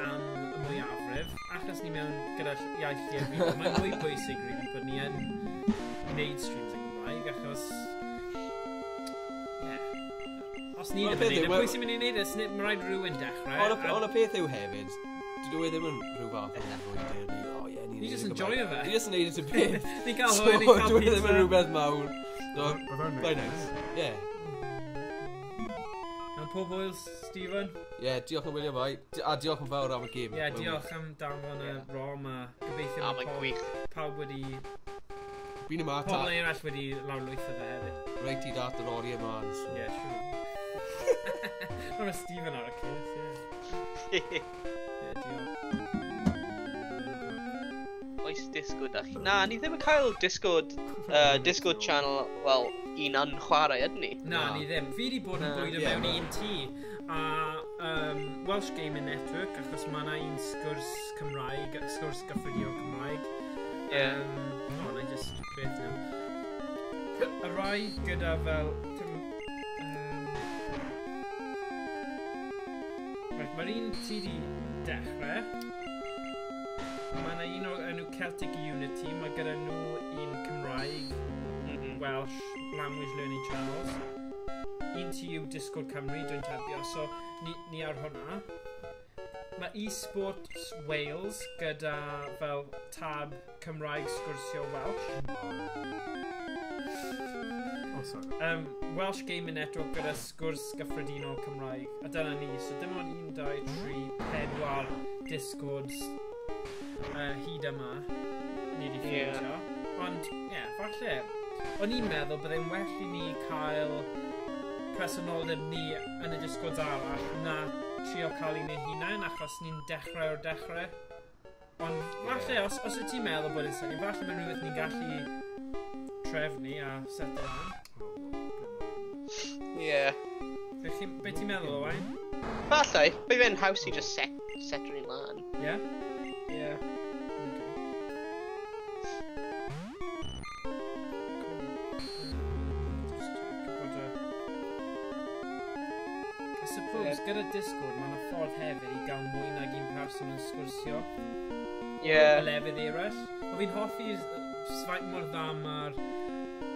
am y mwyafrif, achos ni mewn gyda iaith lleiafrifol, mae'n mwy bwysig rili bod ni yn gwneud streams yn Gymraeg, achos... Os ni ddim yn neud, pwy sy'n mynd i neud, mae rhaid rhywun dechrau. Ond y peth yw hefyd, dydw i ddim yn rhyw fath o'n fwydyr ni. Ni just enjoyo fe. Ni just yn neud it y beth. Ni gael hwyr, ni cael pizza. Dwi ddim yn rhywbeth mawr. Very nice. Yn pob hwyl, Stephen. Diolch yn wylio fai. A diolch yn fawr am y gym. Diolch am danfon y rom a gobeithio mae gwych. pawb wedi Fi'n yma ta. Pobl eraill wedi lawrlwytho fe hefyd. Reit i dat yr oriau man. Ie, siwr. Mae Stephen ar y cys, ie. Ie, diolch. Oes Discord ach. Na, ni ddim yn cael Discord channel, wel, un an chwarae ydyn ni. Na, ni ddim. Fi wedi bod yn bwydo mewn un tŷ. A Welsh Gaming Network, achos mae yna un sgwrs Cymraeg, sgwrs gyffredinol Cymraeg. O, na i just beth nhw. Y rai gyda fel... Mae'r un ti di dechrau. Mae yna un o'r enw Celtic Unity, mae gyda nhw un Cymraeg, Welsh Language Learning Channels. Un ti yw Discord Cymru, dwi'n tabio, so ni ar hwnna. Mae eSports Wales gyda fel tab Cymraeg sgwrsio Welsh. Welsh Gaming Network gyda sgwrs gyffredinol Cymraeg. A dyna ni, so dim ond 1, 2, 3, 4 Discords hyd yma ni wedi ffeintio. Ond, ie, falle. O'n i'n meddwl byddai'n well i ni cael presenoldeb ni yn y Discords arall na trio cael un ei hunain, achos ni'n dechrau o'r dechrau. Ond falle, os wyt ti'n meddwl bod yn syni, falle mae'n rhywbeth ni'n gallu trefnu a set yna. Ie. Be ti'n meddwl, Owain? Falle, be fe'n haws i just set rhywun lan. Ie? Ie. I suppose, gyda Discord, mae'n ffordd hefyd i gael mwy nag un person yn sgwrsio. Ie. Y lefydd eraill. O fi'n hoffi sfaint mor dda mae'r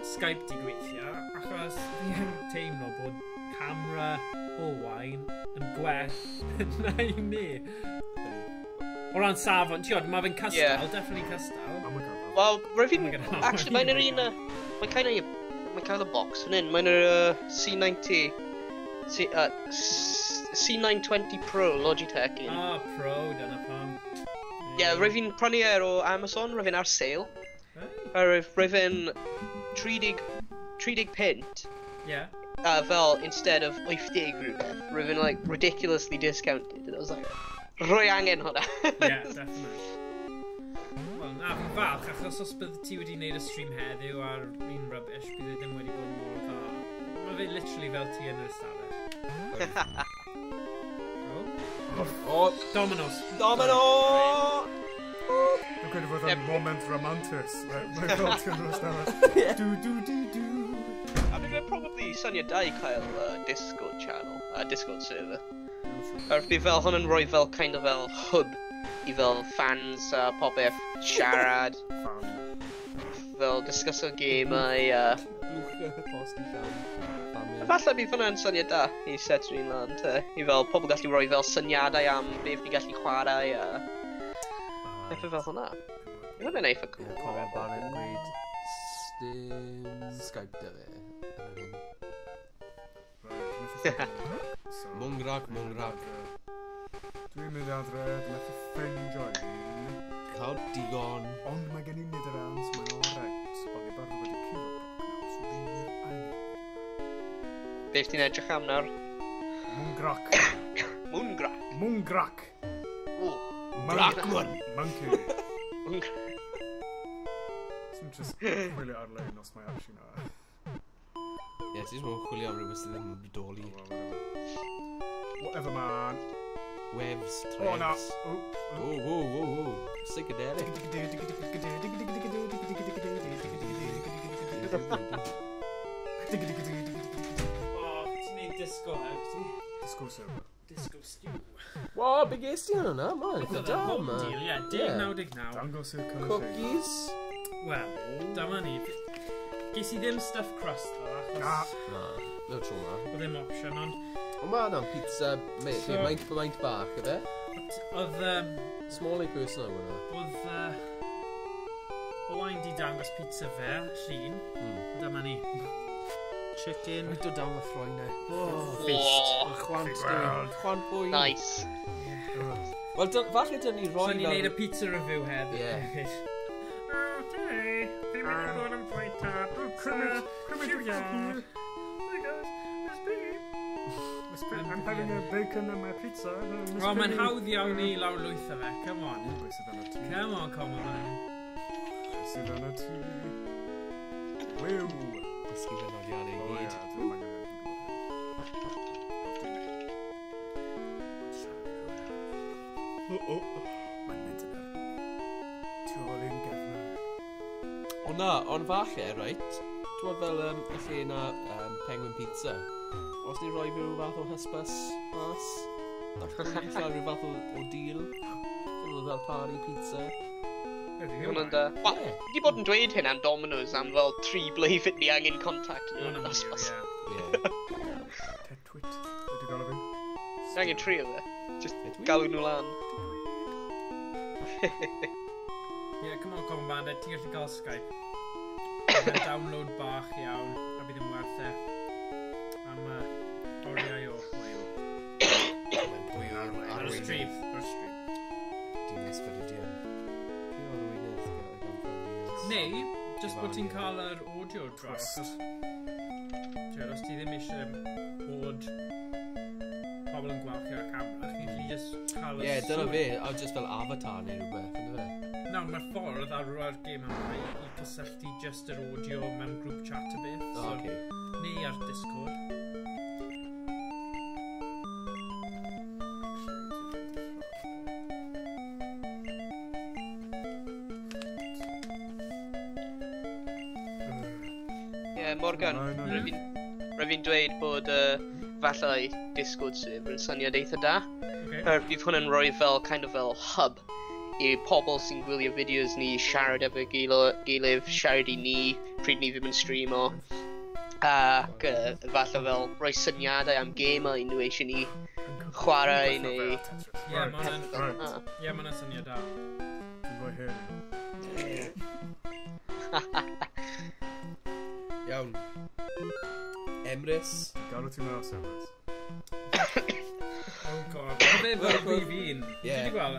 Skype di gweithio, achos fi'n teimlo bod camera Owain yn gwell na i ni. O ran safon, ti'n gwybod, mae fe'n cystal, definitely cystal. Wel, rwy'n fi'n... Actually, mae'n yr un... Mae'n cael y box yn un. Mae'n yr C90... C920 Pro Logitech un. Pro, dyna pam. Ie, rwy'n fi'n prynu o Amazon, rwy'n ar sale. Rwy'n 30 pint. Yeah. Fel, instead of 80 rhywbeth. Rwy'n like, ridiculously discounted. And I was like, rwy angen hwnna. Yeah, definitely. Wel, na, fi'n falch, achos os bydd ti wedi gwneud y stream heddiw ar un rubbish, bydd e ddim wedi bod mor dda. Mae fe literally fel ti yn yr ystafell. Domino's. Domino! Dwi'n credu fod yn moment romantis. Mae'n fel ti yn yr ystafell. Do. I mean, they're probably syniad da i cael Discord channel, Discord server. Bydd fel hwn yn rhoi fel kind of fel hub i fel fans popeth siarad. Fel discuss o gemau. Falle bydd hwnna'n syniad da i set rhywun lan, te. I fel pobl gallu rhoi fel syniadau am beth ni gallu chwarae a... Efo fel hwnna. Hwnna'n eitha cool. Cofio Barnett gweud Skype da fe. Mwngrak. Dwi'n mynd adre, dwi'n methu ffeindio un. Cael digon. Ond mae gen i nid yr ans, mae'n alright. Ond i barod wedi curo bloc nawr, so dwi'n i'r angen. Beth ti'n edrych am nawr? Mwngrak. Mwngrak. Dracman. Monkey. Mwngrak. Dwi'n just chwilio ar-lein os mae actually na. Ie, ti'n mwyn chwilio am rhywbeth sydd ddim yn bodoli. Whatever, man. Webs, threads. Oh, na. Whoa. Psychedelic. Ti'n neud disco heb ti? Disco server. Disco stew. Wow, big ges ti hwnna, man. Good job, man. Ie, 10.99. Dangos i'r cynnig. Cookies. Wel, dyma ni. Ges i ddim stuffed crust o, achos... Na, no tro na. O ddim option, ond... O ma yna'n pizza, maint bach, efe? Oedd... Small person o hwnna. Oedd... Owain di dangos pizza fe, llun. Dyma ni. Chicken. Rwy'n dod down y ffroenau. Feast. Chwant bwy. Nice. Wel, falle dyn ni roi... So ni'n neud y pizza review heb. Ie. Fi'n mynd i bod yn we are. Hi guys, Miss Piggy. I'm having a bacon and my pizza. Wel, mae'n hawdd iawn i lawr lwyth o fe. Come on. Come on, come on. Sydd yn y tŷ. Wiw. Dysgu fe nodiadau i O gyd. ie, dwi'n angen. Mae'n mynd yna. Tu ôl i'n gefnau. O na, ond falle, right? Dwi'n fel y lle na Penguin Pizza. Os ni'n rhoi fi rhyw fath o hysbys mas, allwn ni'n cael rhyw fath o deal. Dwi'n fel pari pizza. Hwna'n da. Wel, fi wedi bod yn dweud hyn am Domino's am fel 3 blwyddyn ni angen contact nhw. Hwna'n wir, ie. Ted Twit. Ydy gael o fi? Ni angen trio fe. Just galw nhw lan. Ie, come on, come on, bandit. Ti'n gallu cael Skype. Mae'n download bach iawn, a bydd yn werth e. Am oriau o hwyl. Ar y stryd. Dim esbyrdion. Neu, just bod ti'n cael yr audio drop. Os ti ddim eisiau bod pobl yn gweld chi ar y camera, chi'n gallu just cael y Ie, dyna fe, a just fel avatar neu rhywbeth, ynddo fe? Nawr, mae'r ffordd ar roi'r gêm yma i cysylltu just yr audio mewn group chat y beth. O, oce. Neu ar Discord. Morgan, rhaid fi'n dweud bod falle Discord server yn syniad eitha da. Bydd hwn yn rhoi fel kind of fel hub i pobl sy'n gwylio fideos ni siarad efo gilydd, siarad i ni pryd ni ddim yn streamo. Ac falle fel rhoi syniadau am gemau nhw eisiau ni chwarae neu... Ie, mae'n syniad da. Dwi'n rhoi hyn. Iawn. Emrys. Gael o ti mewn Emrys. Oh god, mae fe fel fi'n. Ti wedi gweld e?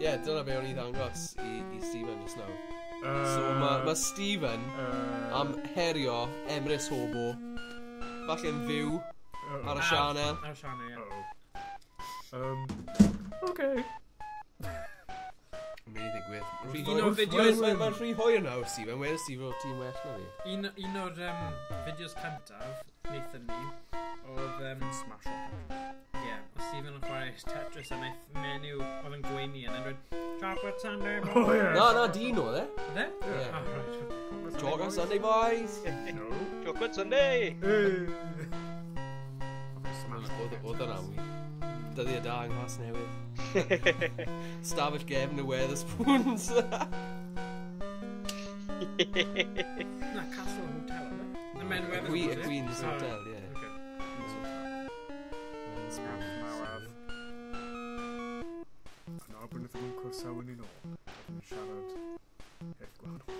Ie, dyna be o'n i ddangos i Stephen just now. So mae Stephen am herio Emrys Hobo. Falle'n fyw ar y sianel. Ar y sianel, ie. Oce. Mynd i ddigwydd. Un o'r fideos... Mae'n rhy hwyr nawr, Stephen. Where's Stephen o tîm well na fi? Un o'r fideos cyntaf, wnaethon ni, oedd... Smash up. Ie, o Stephen yn chwarae Tetris a wnaeth menyw oedd yn gweini yn dweud Chocolate Sunday boys. Oh, yeah. Na, Dino, e? Dde? Yeah. Ah, right. Chocolate Sunday, boys! No. Chocolate Sunday! Oedd yna wy. Dyddi y da yng Nghas Newydd. Stafell gefn y Wetherspoons. Na, Castle Hotel, yna? Y men Wetherspoons, Y Queen's Hotel, ie. Yn orbyn ydym yn croesawu ni nôl. Yn siarad peth gwahanol.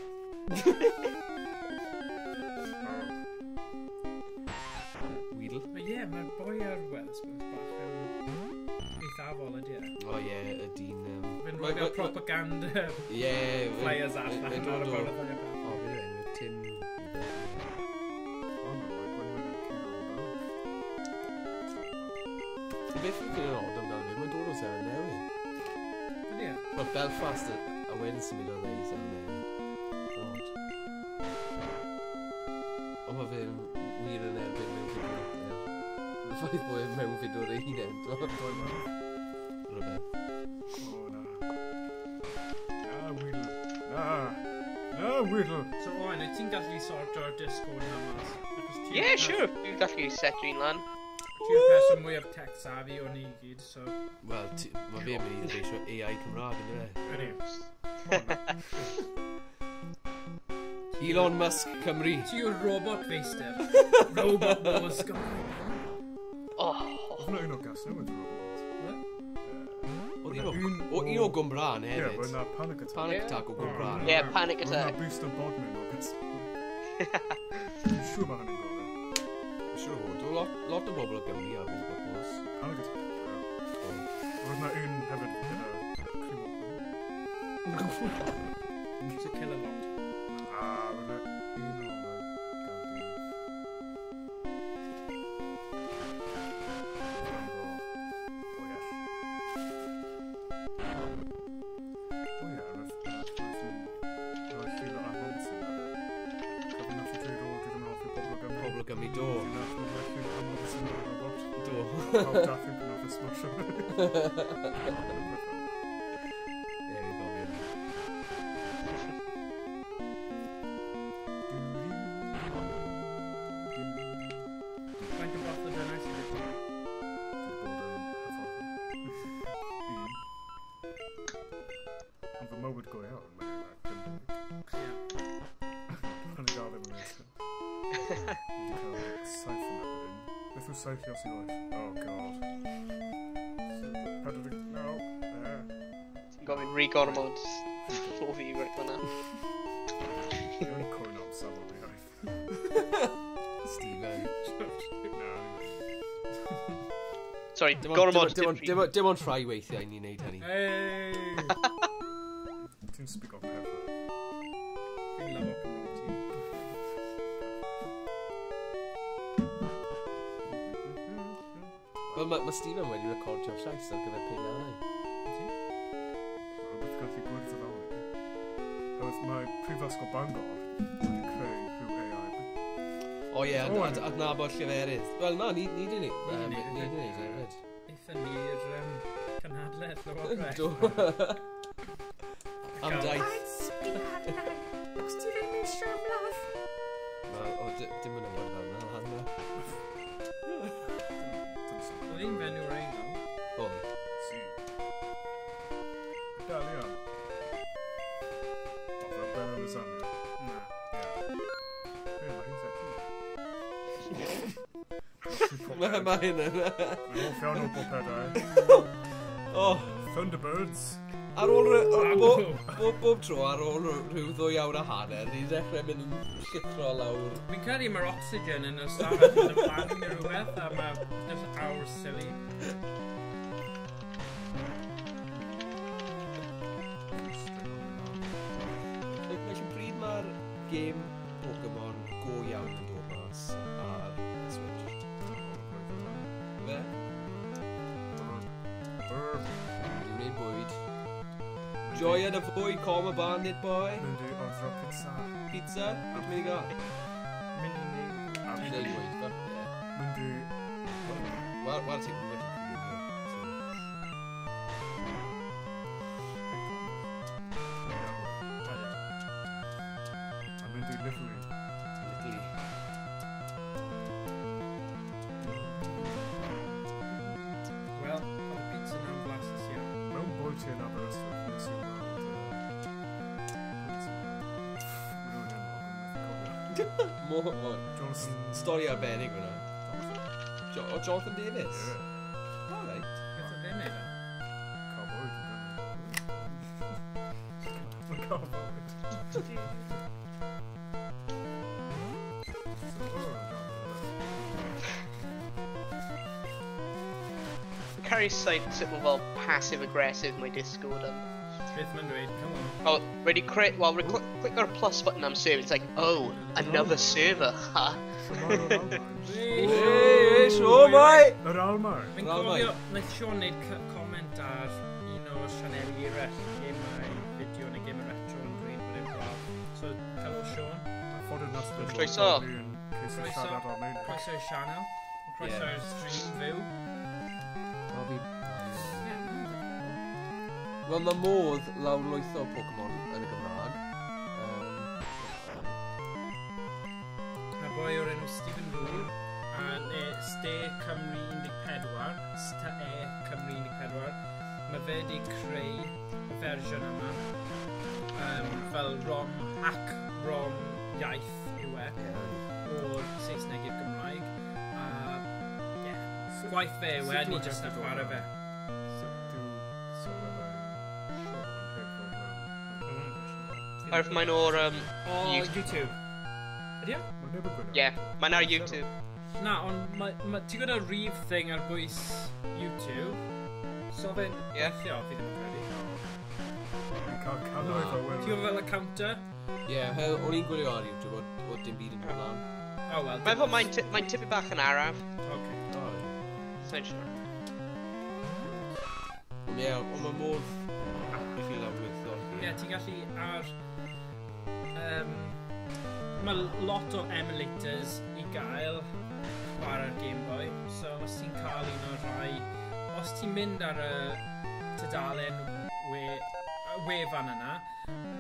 Weedle. Ie, mae'r boi ar Wetherspoons bach yn eithafol ydy e. O ie, y dyn... Fe'n rhoi fel propaganda flyers allan ar y bord o flyers. O, fe enw, Tim... O, mae'n gwneud yn cyn o'n bawb. Beth yw'n cyn o'n oed amdano fe? Mae'n dod o Seren Newydd. Ydy e? Wel, Belfast a wedyn symud o dde i Seren Newydd. Odd. Ond mae fe'n wir yn erbyn mewn fidwr. Y ffaith bod e'n mewn fidwr ei hunain. Rhywbeth. O, na. Na, Weedle. Na, Weedle. So, oen, ti'n gallu sort o'r Discord na mas? Ie, sure. Dwi'n gallu set un lan. Ti'n person mwyaf tech savvy o'n i gyd, so... Wel, mae fe'n mynd i ddeisio AI Cymraeg yn dweud. Ydy. Elon Musk Cymru. Ti yw'r robot feistr. Robot Wars Gymraeg. Oedd hwnna un o gas newydd yn robot. O un o Gymraen Ie, hefyd. bod yna panic attack. Panic attack o Gymraen. Ie, panic Oedd attack. yna boost o bodmin o gas. Dwi'n siŵr bod hynny'n gofyn. Siwr o fod, lot o bobl o Gymru ar hwnnw bod bos. Panic attack. Oedd yna un hefyd gyda criw. To kill a lot. Oedd yna un o Do. I'll definitely not this much of it. There we go. Faint o both o dynas i ddweud. Ond fy mywyd go iawn, mae'n yn gael ddim yn eistedd. Wedi cael saith yna wedyn. Beth yw saith ios i oed? Oh god. Pedwar no. Ti'n gofyn re-gormod o fi rhaid fanna. Dwi'n cwyn am safon fi iaith. Stephen. Sorry, gormod Dim ond rhai weithiau ni'n neud hynny. Hey! Ti'n speak on pepper. Fi'n lafo Cymru ti. Wel, mae Stephen wedi recordio'r llais ar gyfer peiriannau. Beth gath i gwrdd o fel ni. Oedd mae Prifysgol Bangor wedi creu rhyw AI. O ie, adnabod lleferydd. Wel, na, ni di ni. Ni di ni, hefyd. Eithon ni'r cynhadledd Llywodraeth. Do. Am daith. Os ti ddim eisiau blaf? Dim yn ymwneud fel yna, hanna. Oedd un fenyw rhaid o. O. Si. Dal iawn. Oedd o'n ben yn y zanio. Na. Ie, mae hi'n sexy. Mae hyn yn... Mae'n hoff iawn o bob pedau. O. Thunderbirds. Ar ôl bob tro, ar ôl rhyw 2 awr a hanner, ni'n dechrau mynd yn llithro lawr. Fi'n credu mae'r oxygen yn y stafell yn y fan neu rhywbeth, a mae just awr silly. Felly pryd mae'r gêm Pokemon go iawn yn dod mas ar Switch? Fe? Dwi'n gwneud bwyd. Joy yn y fwy, com y bandit boy. Mynd i ordro pizza. Pizza? Beth mynd i gael? Mynd i ni. Dwi'n gwneud bwyd, fa? Mynd i... Wel, ti'n gwneud bwyd. A mynd i Little. Wel, oedd y pizza na'n blasus iawn. Mewn bwyd ti yn Aberystwyth, nes i weld... Jonathan... Stori arbennig hwnna. Jonathan Davis? Ie. O, reit. Beth oedd e'n neud o? Cowboy. Mae'n cowboy. Carry side sut mae fel passive-aggressive mae Discord yn. Beth mae'n dweud? Come on. Oh, ready create, well, click our plus button on server, it's like, oh, another server, ha. Hey, siomai! Yr Almar. Fi'n cofio, naeth Sean neud comment ar un o'r sianeli eraill gemau fideo neu gemau retro yn dweud bod e'n braf. So, helo Sean. Ffordd yn nasbyd. Croeso. Croeso i'r sianel. Croeso i'r stream fyw. Wel, mae modd lawrlwytho Pokemon yn y Gymraeg. Mae boi o'r enw Stephen Rŵr a Ste Cymru 14, Ste Cymru 14. Mae fe wedi creu y fersiwn yma fel ROM, hack ROM iaith yw e, o'r Saesneg i'r Gymraeg. Gwaith fe yw e, ni jyst yn chwarae fe. Arf mae'n o'r YouTube. Ydy o? Yeah, mae'n ar YouTube. Na, ond ti'n gwybod y rif thing ar bwys YouTube? So fe'n gweithio, fi ddim yn credu. Ti'n gwybod fel y counter? Ie, o'n i'n gwylio ar YouTube o dim byd yn dod lan. Oh, well. Mae'n fod mae'n tipyn bach yn araf. Okay. Sa'n siwr. Ond ie, ond mae modd i chi lawrlwytho. Ie, ti'n gallu ar... Mae lot o emulators i gael chwarae'r Game Boy. os ti'n mynd ar y tudalen wefan yna,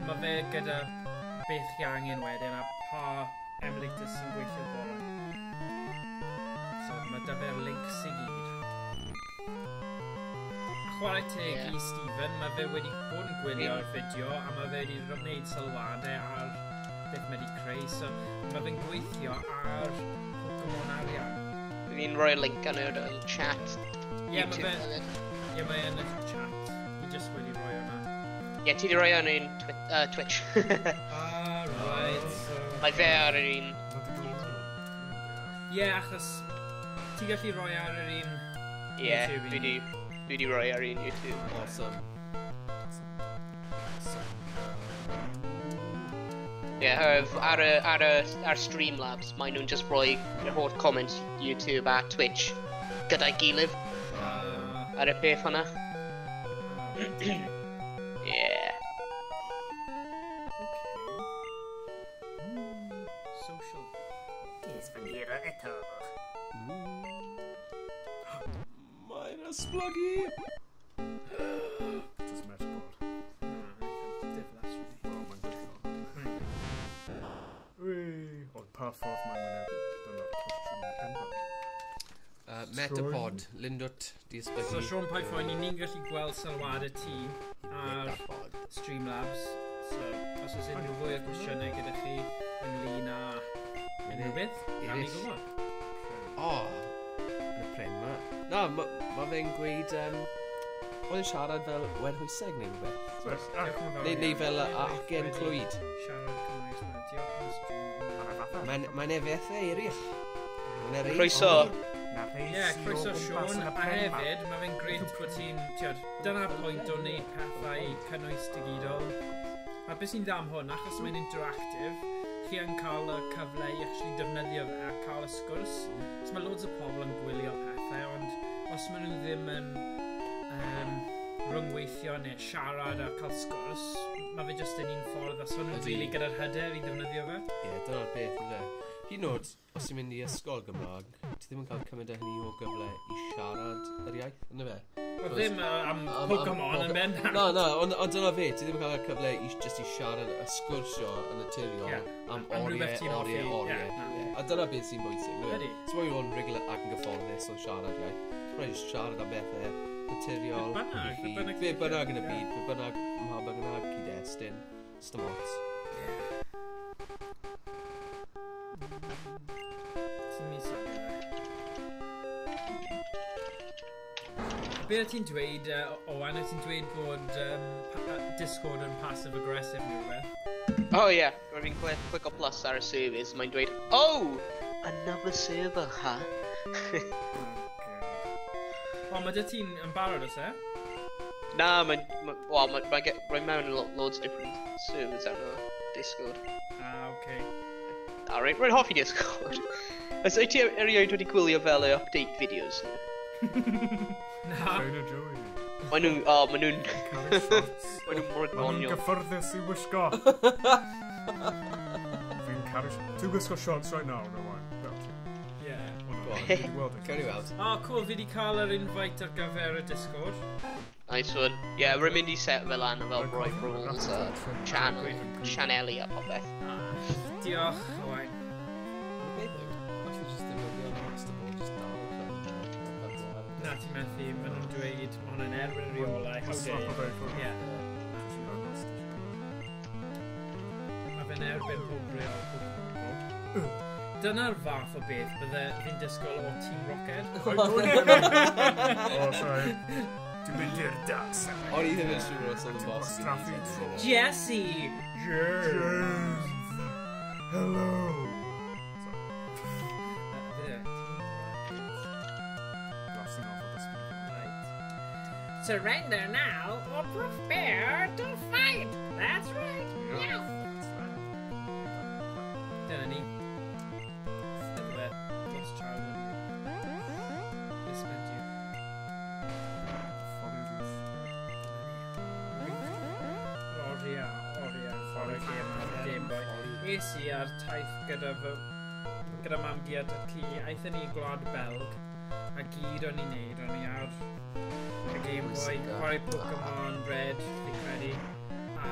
mae fe gyda beth chi angen wedyn a pa emulators sy'n gweithio bore. So mae da fe'r links i gyd. Chwarae teg i Stephen, mae fe wedi bod yn gwylio'r fideo a mae fe wedi gwneud sylwadau ar beth mae wedi creu, so mae fe'n gweithio ar Pokemon Arian. Fi'n rhoi'r link yn yr chat. Ie, mae yn y chat. Fi just wedi rhoi hwnna. Ie, ti wedi rhoi yn un Twitch. Right. Mae fe ar yr un... Ie, achos ti gallu rhoi ar yr un YouTube. Ie, dwi wedi rhoi ar un YouTube. Awesome. Ie, ar Streamlabs, mae nhw'n just rhoi yr holl comments YouTube a Twitch gyda'i gilydd ar y peth hwnna. Ie. Social. Dis fy lira eto. Mae'n esblygu! Just mesh board. Ond pa ffordd mae'n wynebu? Dyna'r cwestiwn enfawr. Metapod, Lindwt, di esblygu. So Sean Python, ni'n gallu gweld sylwadau ti ar Streamlabs. So, os oes unrhyw fwy o gwestiynau gyda chi ynglyn â unrhyw beth, gael ni gwybod. O, yn y pren ma. Na, ma fe'n gweud, oedd yn siarad fel werhwyseg neu rhywbeth. Neu fel acen clwyd. Siarad Cymraeg, diolch yn stream. Mae'n efeith eirill. Croeso. Ie, croeso Sean, a hefyd, mae fe'n gred bod ti'n... Dyna'r pwynt o wneud pethau cynnwys digidol. A beth sy'n dda am hwn, achos mae'n interactive, chi yn cael y cyfle i actually defnyddio fe a cael y sgwrs. So mae loads o pobl yn gwylio pethau, ond os maen nhw ddim yn rhyngweithio neu siarad a cael sgwrs, mae fe jyst yn un ffordd, os maen nhw'n rili gyda'r hyder i defnyddio fe. Ie, dyna'r beth yna. Hyd yn oed, os ti'n mynd i ysgol Gymraeg, ti ddim yn cael cymryd â hynny o gyfle i siarad yr iaith, yna fe? Wel ddim am Pokemon yn mynd. Na, ond dyna fe, ti ddim yn cael y cyfle i siarad a sgwrsio yn naturiol am oriau. A dyna beth sy'n bwysig. So mae'n fod yn rigl ac yn gyfforddus o siarad iaith. Mae'n siarad am bethau naturiol. Be bynnag yn y byd, be bynnag mha bynnag cyd-destun, stymot. Be ti'n dweud, Owen, ti'n dweud bod Discord yn passive-aggressive neu rhywbeth? Oh ie, rwy'n fi'n click o plus ar y servers, mae'n dweud, oh, another server, ha? O, mae dy ti'n yn barod os e? Na, rwy'n mewn loads of different servers ar y Discord. Okay. Rwy'n hoffi Discord. Os wyt ti erioed wedi gwylio fel y update videos? Na. Maen nhw'n... Maen nhw'n mor gonio. Maen nhw'n gyfforddus i wisgo. Fi'n caru... Ti'n wisgo shorts right now, no one. Carry out. Cool, fi wedi cael yr invite ar gyfer y Discord. Nice one. Yeah, rwy'n mynd I set fel an fel roi rules a Chaneli a popeth. Diolch, Owen. Na, ti'n methu, maen nhw'n dweud, mae hwnna'n erbyn y rheolau. Ie. Mae fe'n erbyn pob rheol. Dyna'r fath o beth bydde fi'n disgwyl o Team Rocket. Sorry. Dwi'n mynd i'r das. O'n I ddim yn siŵr os o'n boss. Jesse! James! Hello! Surrender now or prepare to fight. That's right. Yeah. Dyna ni. Dyna fe. Lost child. This meant you. Oria. Game Boy. Es I ar taith gyda mam-gi a dad ci. Aethon ni Gwlad Belg. a gyd o'n i'n neud, o'n i ar y Game Boy, chwarae Pokemon Red, fi'n credu, a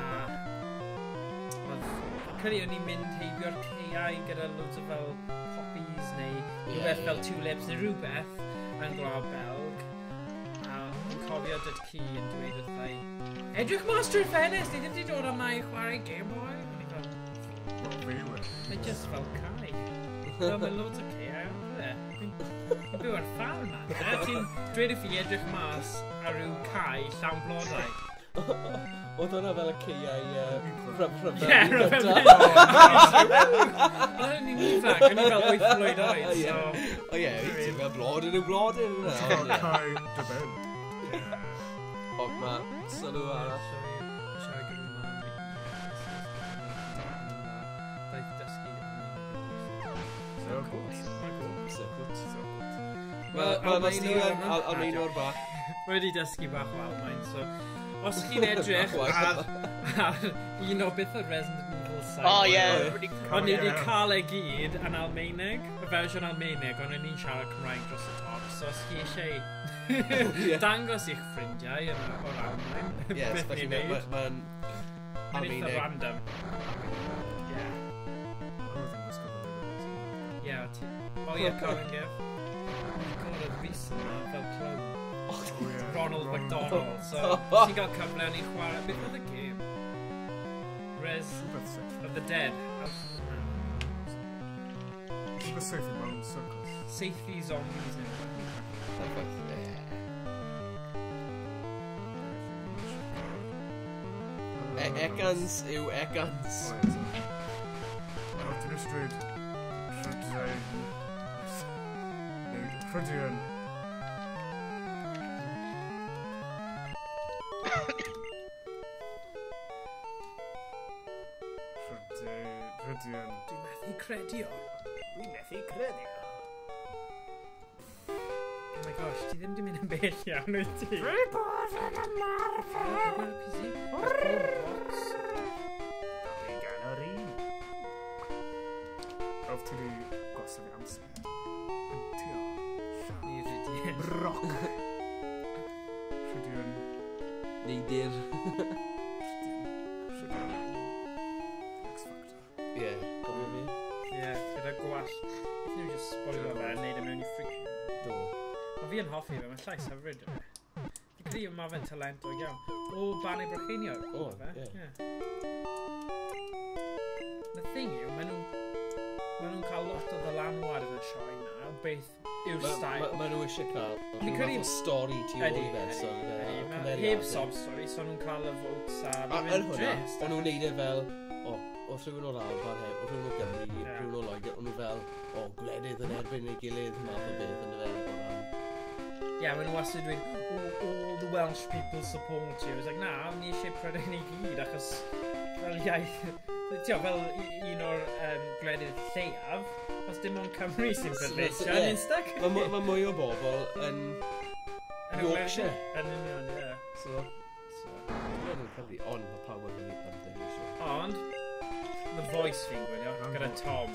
credu o'n i'n mynd heibio'r ceiau gyda loads o fel poppies neu rhywbeth fel tulips neu rhywbeth yn Gwlad Belg, a yn cofio dyd ci yn dweud wrthai, edrych mas drwy'r ffenest, ni ddim wedi dod yma i chwarae Game Boy. Mae'n just fel cae. Mae'n loads o ceiau o'n fe. Fi'n byw ar ffarm yma. Ti'n dweud i fi edrych mas ar ryw cae llawn blodau. Oedd hwnna fel y ceiau rhyfel. Ie, rhyfel. Oedd ni'n ifanc, o'n i fel 8 blwydd oed. O ie, ti'n fel blodyn yw blodyn. Cae dy ben. Og ma sylw arall. Mae Stephen almein o'r bach. Wedi dysgu bach o Almain, so os chi'n edrych ar un o beth o Resident Evil 7. O ie. Ond ni wedi cael ei gyd yn Almeinig, y fersiwn Almeinig, ond ni'n siarad Cymraeg dros y top, so os chi eisiau dangos i'ch ffrindiau o'r Almain, beth ni'n neud. Mae'n Almeinig. Mae'n eitha random. O ie, Colin Giff. Colin recent yma fel clown. Ronald McDonald. So, ti'n cael cyfle yn ei chwarae. Beth oedd y game? Res of the Dead. The Safety Bound Circus. Safety Zombies. Egans yw Egans. Optimus Street. Prydion. Prydion. Dwi'n methu credio. Oh my gosh, ti ddim di mynd yn bell iawn wyt ti? Dwi bod yn ymarfer. Dwi gan o'r un. Roedd ti di gosod i amser. Rock. Prydion. Neidir. X-Factor. Ie, gofio fi. Ie, gyda gwall. Beth nhw'n just spoilio fe a neud e mewn i friction. Do. Mae fi yn hoffi fe, mae'n llais hyfryd o fe. Fi'n credu mae fe'n talentog iawn. O, Banau Brycheiniog. O, ie. The thing yw, maen nhw'n cael lot o ddylanwad yn y sioe na, beth yw'r style. Mae nhw eisiau cael Fi'n credu stori tu ôl i fe, so heb sob stori, so nhw'n cael y votes a yn hwnna, o'n nhw'n neud e fel o rhywun o'r Alban heb, o rhywun o Gymru, rhywun o Loegr, o'n nhw fel gwledydd yn erbyn ei gilydd, math o beth yn y fel. Ie, maen nhw wastad dweud, all the Welsh people support you. It's like, na, ni eisiau Prydain i gyd, achos fel iaith, fel un o'r gwledydd lleiaf, os dim ond Cymru sy'n pleidleisio yn Instag. Mae mwy o bobl yn Yorkshire. Yn union, ie. So, dwi'n yn cyfri, ond mae pawb yn mynd i pleidleisio. Ond, The Voice fi'n gwylio, gyda Tom.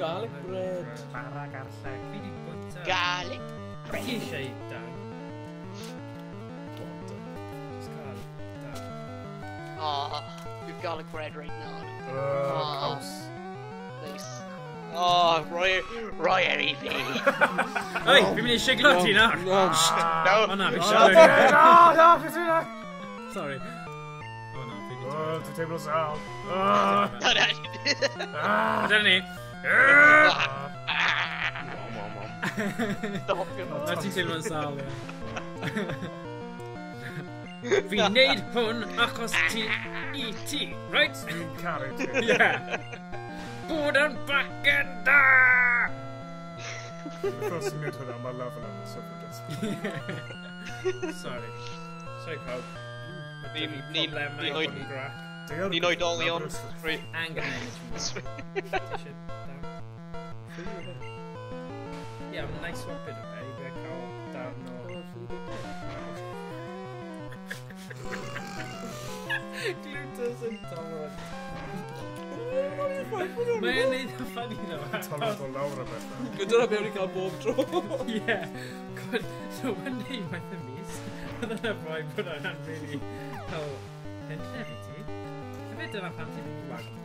Garlic bread. Bara garlleg. Fi di bwyta. Garlic bread. Fi eisiau dan. Oh, you've garlic bread right now. House. Nice. Oh, Roy Erie fi. Oi, fi'n mynd i siglo ti nawr. No. O na, fi'n siarad. No, fi'n siarad. Sorry. O na, fi'n siarad. Oh, to table sal. Dyna ni. Na ti'n teimlo'n sal, ie. Fi'n neud hwn achos ti i ti, right? Fi'n caru ti. Ie. Bod yn bacen da! Ffos i'n neud hwnna, mae lafel am y sofrydus. Sorry. Sorry, pawb. Ni'n oedolion. Anger management. Yeah, I'm nice swap it up, eh? Dwi'n cael darn o... Gluters yn torrod. Mae'n neud yn ffani ddo. Torrod o lawr o beth. Gyda'r mewn i cael bob tro. Yeah. God, so one day mae'n y mis, oedd yna boi bod yna'n really fel henllef i ti. Hefyd dyna pan ti'n mynd i wagon.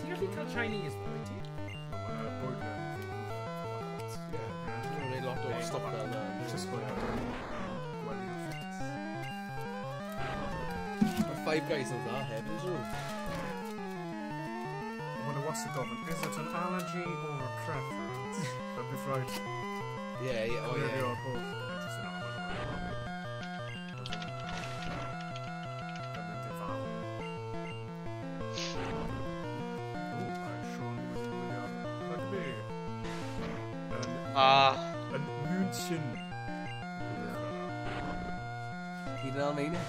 Ti'n gallu cael Chinese ddo, i ti? Mae'n bwyd na. Dwi'n gwneud lot o stop fel yna. Just bwyd na. Gwely o ffit. Mae Five Guys yn dda hefyd, ydw. Mae'n y wastad gofyn, is it an allergy or a preference? That'd be right. Yeah, oh yeah. Really odd hoff. It's an allergy. Yn München. Hyd yn Almeina.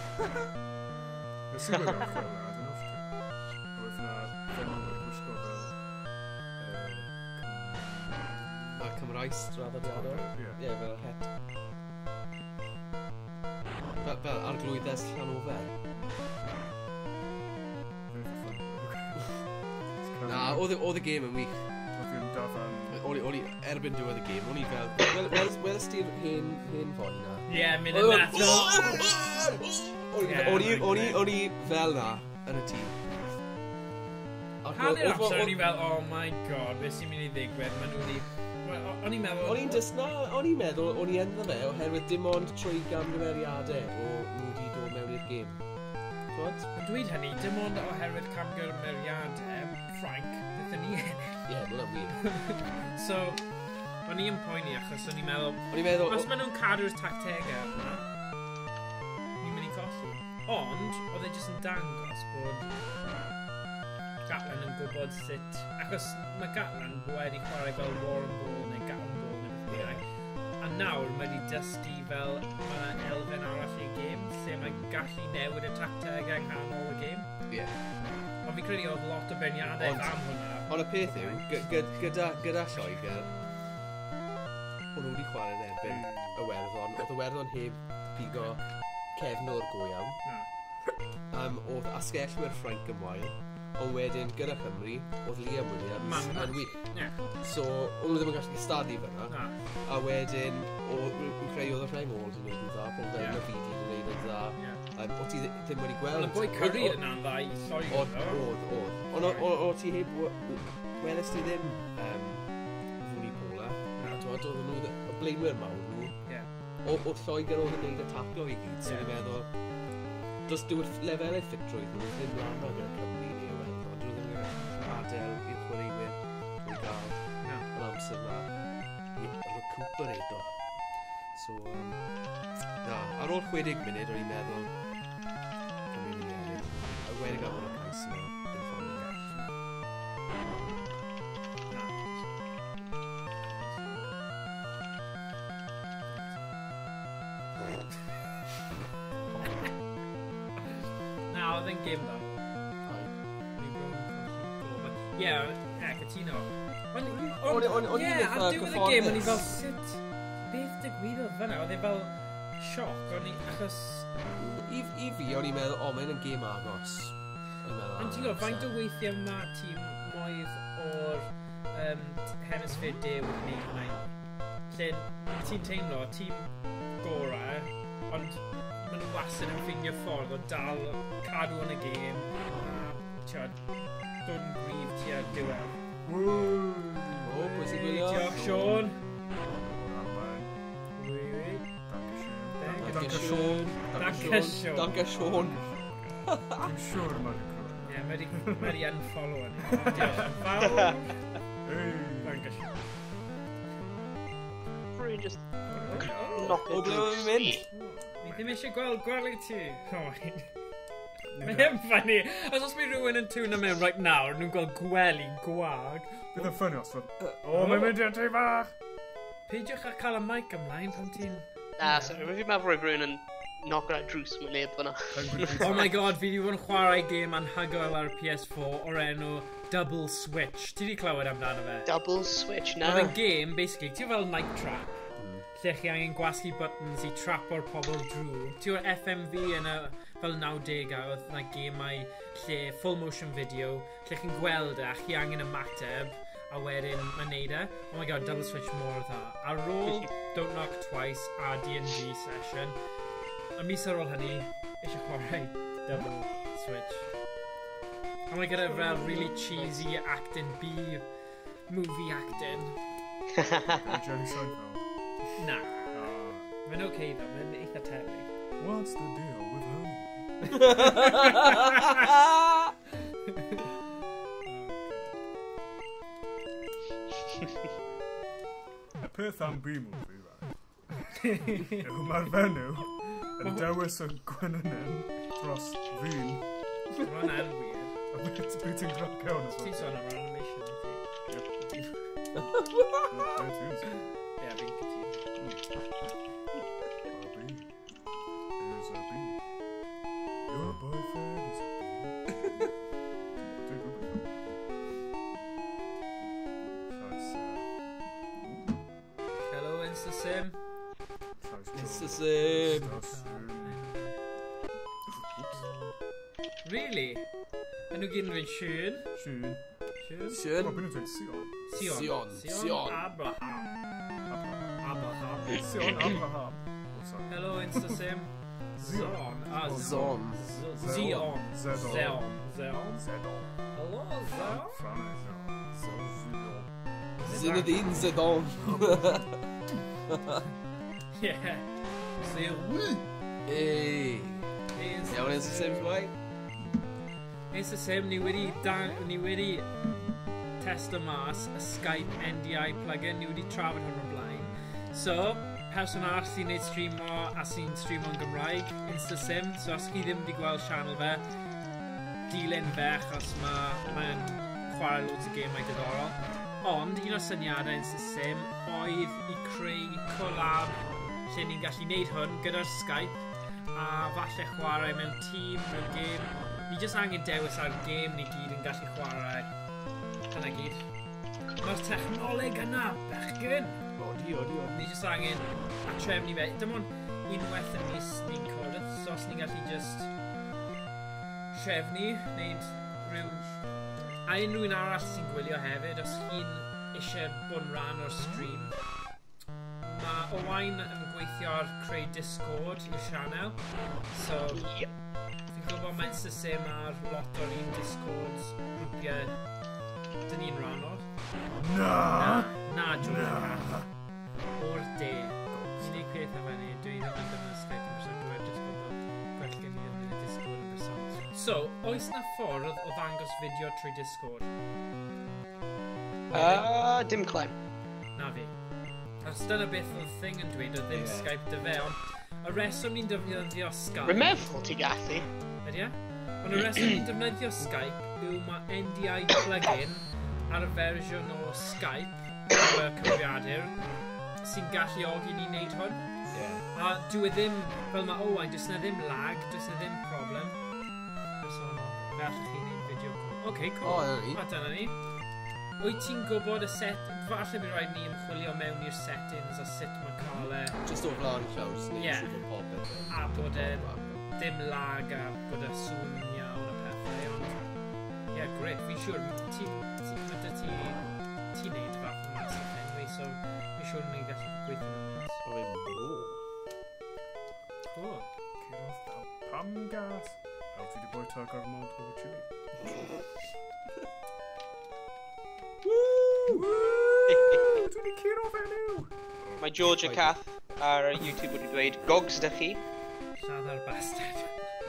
Nes i'n gwneud o'r ffilm, I don't know if to. Oedd yna ffilm yn gwisgo fel... Cymraes, rather di ador. Ie, fel yr het. Fel arglwyddes Llanofer. Na, oedd y game yn wych. Oedd i'n dafan... O'n i erbyn diwedd y game, o'n i fel... Welys ti'r hen foi na? Ie, mynd yn nato. O'n i fel na yn y tîm. Hanner amser o'n i fel, oh my god, beth sy'n mynd i ddigwydd, maen nhw'n i... O'n i'n meddwl... O'n i'n meddwl, o'n i enddo fe, oherwydd dim ond trwy gamgymeriadau o nhw wedi dod mewn i'r game. Dwi'n hynny, dim ond oherwydd camgymeriadau, Frank, beth ni ennill. Ie, mae'n wir. So, o'n i'n poeni achos o'n i'n meddwl... Os maen nhw'n cadw'r tactegau yma, ni'n mynd i colli. Ond, oedd e jyst yn dangos bod Gatland yn gwybod sut... Achos mae Gatland wedi chwarae fel Warren Ball neu Gatland Ball neu beth bynnag. A nawr mae wedi dysgu fel mae yna elfen arall i'r gêm, lle mae'n gallu newid y tactegau yng nghanol y gêm. Ie. Ond fi'n credu oedd lot o beirniadaeth am hwnna. Ond y peth yw, gyda Lloegr, o'n nhw wedi chwarae'n erbyn y werddon. Oedd y werddon heb pigo cefnwr go iawn. Oedd asgellwyr Frank yn wael. Ond wedyn, gyda Chymru, oedd Liam Williams yn wych. So, o'n nhw ddim yn gallu gystadlu fyna. A wedyn, o'n creu oedd y Rhengolds yn gwneud yn dda, pobl yn y fyd yn gwneud yn dda. O ti ddim wedi gweld... Ond y boi Curry yna'n dda i Lloegr, Oedd. Ond o ti heb... Welys ti ddim Fwni Pola. Oedd nhw y blaenwyr mawr nhw. O Lloegr oedd yn gwneud y taclo i gyd, so ni'n meddwl... Does dyw'r lefelau ffitrwydd nhw ddim lan o gyda Cymru neu Iwerddon. Ond nhw ddim yn adael i'r chwaraewyr i gael yn amser na i recuperado. So, ar ôl 60 munud o'n i'n meddwl Cymru mynd i ennill. A wedi gael hwn o cais yna, dim ffordd yn gall. Na, oedd yn gêm dda. Ie, cytuno. Ond ie, ar diwedd y gêm o'n i fel, sut, beth digwyddodd fyna? Oedd e fel sioc, o'n i, achos... I fi, o'n i'n meddwl, mae'n yn gêm agos. Ond ti'n gwybod, faint o weithiau mae tîm moedd o'r hemisffer dew yn gwneud hwnna? Lle ti'n teimlo, tîm gorau, ond maen nhw wastad yn ffeindio ffordd o dal cadw yn y gêm, a dod yn gryf tua'r diwedd. Pwy sy'n gwylio? Diolch, Sean. Danke Sean. I'm sure mae'n cwrdd. Ie, mae di unfollow yn. Diolch yn fawr. Danke Sean. Really just knock it loose. Ni ddim eisiau gweld gwely ti. Mae'n ffynnu. Os mae rhywun yn tŵn am mewn right nawr, nhw'n gweld gwely gwag. Bydd yn ffynnu os fod... mae'n mynd i'r tŷ bach! Peidiwch â cael y mic ymlaen pan ti'n... Na, so fi'n meddwl rwy'n yn Not gyda drws mewn neb fyna. Oh my god, fi wedi bod yn chwarae gêm anhygoel ar PS4 o'r enw Double Switch. Ti wedi clywed amdano fe? Double Switch, na. Oedd yn gêm, basically, ti fel Night Trap, lle chi angen gwasgu buttons i trapo'r pobl drwy. Ti o'r FMV yn y fel 90au, oedd yna gemau lle full motion video, lle chi'n gweld e, a chi angen ymateb, a wedyn mae'n neud e. Oh my god, Double Switch mor dda. Ar ôl Don't Knock Twice a D&D session, a mis ar ôl hynny, eisiau chwarae Double Switch. A mae gyda fel really cheesy acting, B-movie acting. Jerry Seinfeld. Na. Mae'n oce ddo, mae'n eitha tebyg. What's the deal with honey? Y peth am B-movie, right? Yw mae'r fenyw yn dewis y gwenynen dros ddyn. Mae'n anwyr. A beth ti'n grog iawn as well? Ti'n sôn am animation, i ti? Ie, fi'n cytuno. Barbie is a bee. Your boyfriend is a bee. Dwi'n gwybod. Hello, Insta-Sim. Insta-Sim. Really? Enw gyn fi'n Siwn. Siwn. Siwn. Byn nhw'n dweud Sion. Sion. Sion Abraham. Abraham. Sion Abraham. Hello, Insta-Sim. Zon. Zon. Zion. Zedon. Zeon. Zedon. Hello, Zeon. Zinedine Zidane. Yeah. Zeon. Hey. Iawn Insta-Sims, boy? Insta-Sim, ni wedi testo mas y Skype NDI plugin, ni wedi trafod hwn o'r blaen. So, person arall sy'n neud streamo a sy'n streamo yn Gymraeg, Insta-Sim, so os chi ddim wedi gweld channel fe, dilyn fe achos mae'n chwarae loads o gemau diddorol. Ond, un o'r syniadau Insta-Sim oedd i creu collab lle ni'n gallu neud hwn gyda'r Skype a falle chwarae mewn tîm, mewn gêm. Ni jyst angen dewis ar gêm ni gyd yn gallu chwarae. Dyna gyd. Mae'r technoleg yna, bechgyn! Odi. Ni jyst angen a trefnu fe. Dim ond unwaith y mis ni'n cwrdd, so os ni'n gallu jyst trefnu, neud rhywun... A unrhyw un arall sy'n gwylio hefyd, os chi'n eisiau bod yn rhan o'r stream. Mae Owain yn gweithio ar creu Discord i'r channel. So, fi'n gwybod mae Insta-Sim ar lot o'r un Discords, grwpiau dyn ni'n rhan o'r. Na, George. O'r de. Ni'n ei peth am hynny, dwi ddim yn defnyddio Skype yn person gwybod jyst bod gwell gen i yn Discord yn person. So, oes na ffordd o ddangos fideo trwy Discord? Dim clem. Na fi. Achos dyna beth oedd thing yn dweud, oedd ddim Skype dy fe, ond y reswm ni'n defnyddio Skype... Remefo ti gallu. Ydy e? Ond y reswm ni'n defnyddio Skype yw mae NDI plugin ar y fersiwn o Skype o'r cyfriadur sy'n galluogi ni wneud hwn. A dwi ddim, fel mae Owain, does na ddim lag, does na ddim problem. So, fe allwch chi wneud fideo cool. Oce, cool. A dyna ni. Wyt ti'n gwybod y set... Falle bydd rhaid ni ymchwilio mewn i'r settings o sut mae cael e... Just o flaen llaws, neu sydd o popeth. A bod e dim lag a bod e sŵn iawn a pethau, ond... Ie, gret, fi'n siŵr, ti'n neud fath o mas o anyway, so fi'n siŵr ni'n gallu gweithio yn mas. O fe'n bro. Cool. Cyrraedd pam gas. How ti di bwyta gormod o chili? Dwi'n ei curo fe nhw! Mae George a Kath ar YouTube wedi dweud, gogs da chi? Lladd ar bastard.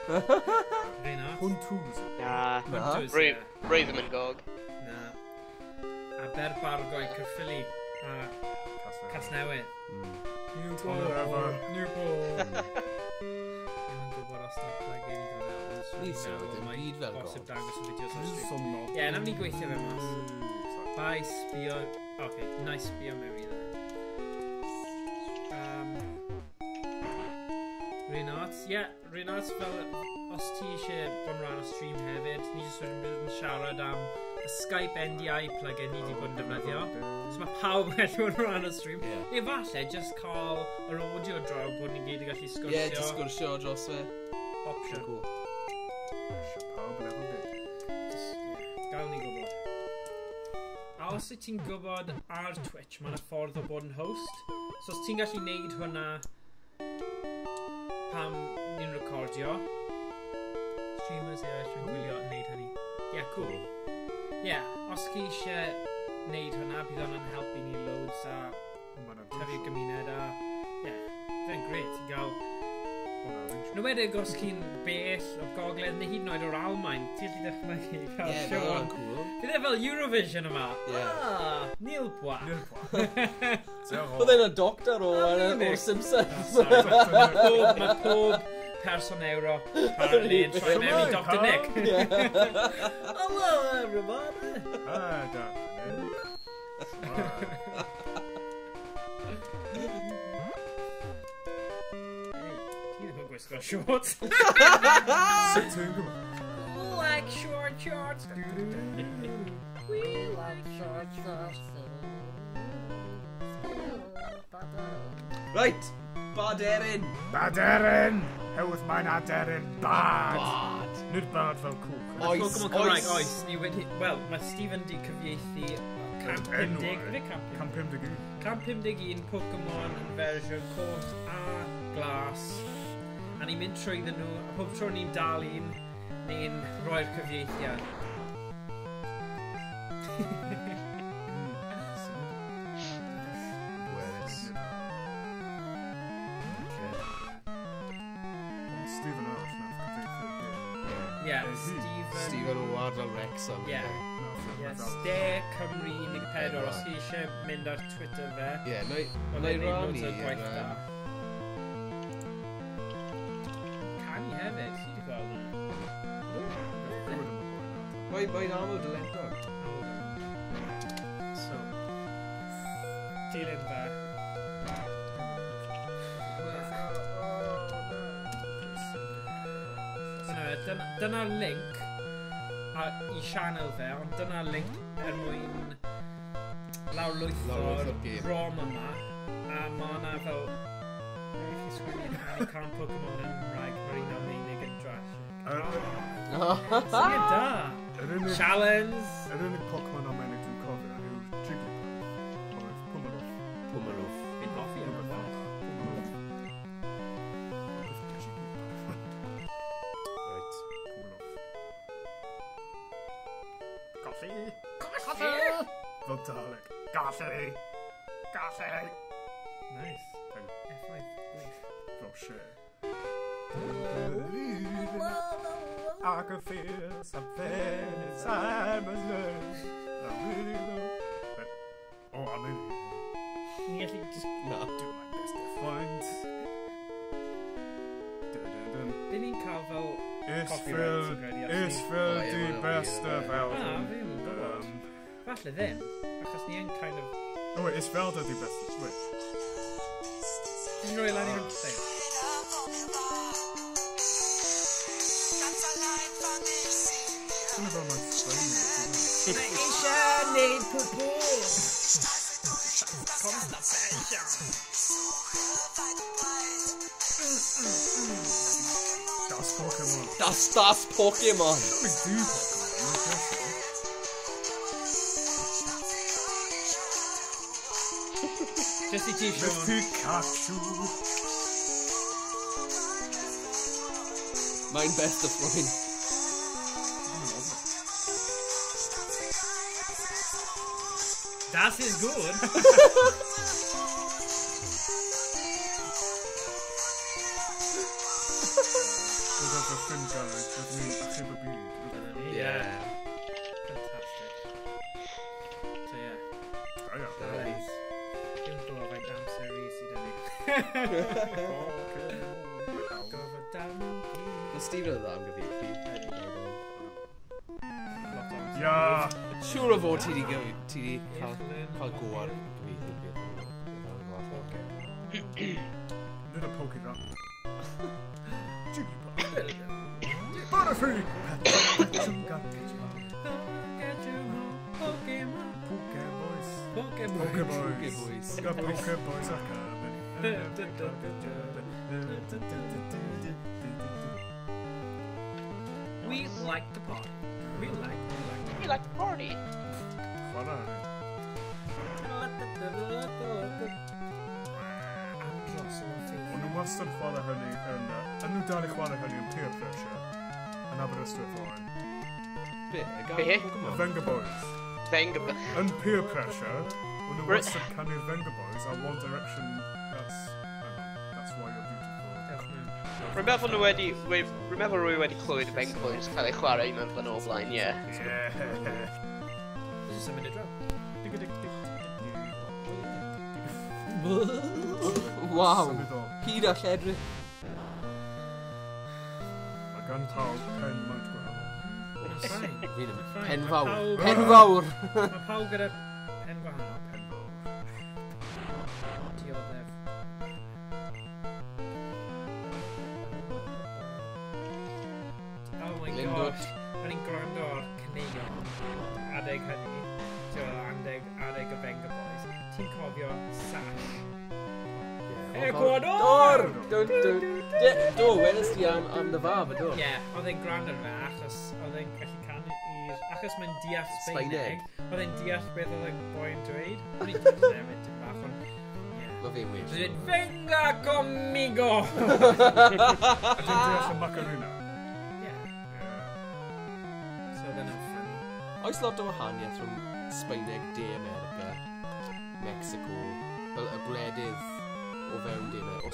Rhain o? Hwntws. Na. Brave yn gog. Na. A Berbargoi, Cyrffili. A Casnewydd. New ball. Ddim yn gwybod os na plug-in i ddod out. Ni sy'n ddim byd fel bosib god. dangos y fideos ar stream. Sonno. Ie, na ni gweithio fe mas. Bai sbio... Oce, na i sbio mewn i dde. Rhain ots. ie, rhywun os fel, os ti eisiau bod yn rhan o stream hefyd, ni jyst wedi bod yn siarad am y Skype NDI plugin ni wedi bod yn defnyddio. So mae pawb yn gallu bod yn rhan o stream. Neu falle, just cael yr audio draw bod ni'n gyd yn gallu sgwrsio. Ie, just sgwrsio dros fe. Option. Cool. Pawb yn efo bit. Gael ni gwybod. A os wyt ti'n gwybod ar Twitch, mae'n ffordd o bod yn host. So os ti'n gallu neud hwnna pam ni'n recordio. Streamers, dwi'n gwylio yn neud hynny. Cool. Os chi eisiau neud hwnna, bydd hwnna'n helpu ni loads a tyfu'r gymuned a fe'n gret i gael. Nwedig os chi'n bell o gogledd neu hyd yn oed o'r Almaen, ti'n gallu dechrau cael show. Bydd e fel Eurovision yma. Neil Pwa. Oedd e'n doctor o'r Simpsons. Mae pob person Ewrop apparently yn trying to mewn Dr Nick. Hello everybody. Hi Dr Nick. Got shorts. Like short shorts. We like short shorts. Right, Bad Erin. Bad Erin. How was mine Aderin? Bad. Nid bad fel cwch. Pokemon Cymraeg, oes. Wel, mae Stephen di cyfieithu Camp 50. Camp 51 Pokemon yn fersiwn coch a glas. A ni'n mynd trwyddyn nhw, a pob tro ni'n dal un, ni'n rhoi'r cyfieithiad. Stephen Arch nath cyfieithu. Stephen Howard fel Wrexham. Ste Cymru 14, os chi eisiau mynd ar Twitter fe. Neu rannu Mae'n aml dyledog. So, dilyn fe. Dyna'r link i sianel fe, ond dyna'r link mwyn lawrlwytho'r ROM yma, a mae hwnna fel can Pokemon yn Gymraeg, mae'r un o'n unig yn drash. Sy'n da! Challenge! Yr unig Pokemon o'n menig dwi'n cofio yw Jigglypuff. Oedd Pummeruff. Fi'n hoffi am y fath. Golli! Fel Dalek. Golli! Nice. Effaith gwych. Fel Cher. I can feel something inside my lungs. I really know. Oh, I'm in here. Ni gallu just... Do my best to find. Dyn ni'n cael fel... Is fel di best of album. Fi ddim yn gwybod. Falle ddim, achos ni yn kind of... Oh wait, is fel di best of... Wait. Dwi'n rhoi lan i'r thing. Dyna fel mae'n slain. Eisiau neud pwpw! Constipation! Das Pokemon. Das Don't Pokemon. we do Pokemon? Just i ti, Miss Sean. Pikachu. Mae'n best of mine. Das is good. Dwi'n dod o'r ffyn garage, dwi'n mynd achub y byd. Yeah. Fantastic. So yeah. Da iawn. Daleks. Dwi'n gwybod faint amser fi sydd yn Gofod down. Mae Stephen yn dda am gyfieithu. Ia! Siwr o fod ti di cael go ar gyfieithu beth. Nid y Pokemon. Dorothy! Pokeboys. The Pokeboys are coming. We like to party. We like to party. Ond yn wastad chwarae hynny yn nhw dal i chwarae hynny yn peer pressure yn Aberystwyth oen. Be? Venga Boys. Yn peer pressure, ond nhw wastad canu'r Venga Boys a One Direction, that's why you're beautiful. Remember rwy wedi clywed y Venga Boys cael ei chwarae mewn blynedd o blaen, ie. Just symud y draw. Waw, hyd a lledri. Mae gan pawb pen maint gwahanol. Pen fawr. Pen fawr. Mae pawb gyda pen gwahanol. Pen fawr. Dioddef. Oh my gosh. Mae'n i'n gwrando ar cyneuon adeg hynny. Adeg y Venga Boys. Ti'n cofio Sash? Ecuador! Do, weles di am dy fab, do? Ie, oedd e'n gwrando ar fe, achos oedd e'n gallu canu i'r... Achos mae'n deall Sbaeneg, oedd e'n deall beth oedd e'n boi'n dweud. O'n i'n dweud nefyd, dim bach, ond... Mae fe'n wir. Dwi'n dweud, venga conmigo! A dwi'n deall y Macarena? Ie. So oedd e'n funny. Oes lot o wahaniaeth rhwng Sbaeneg, De America, Mexico, fel y gwledydd o fewn De America.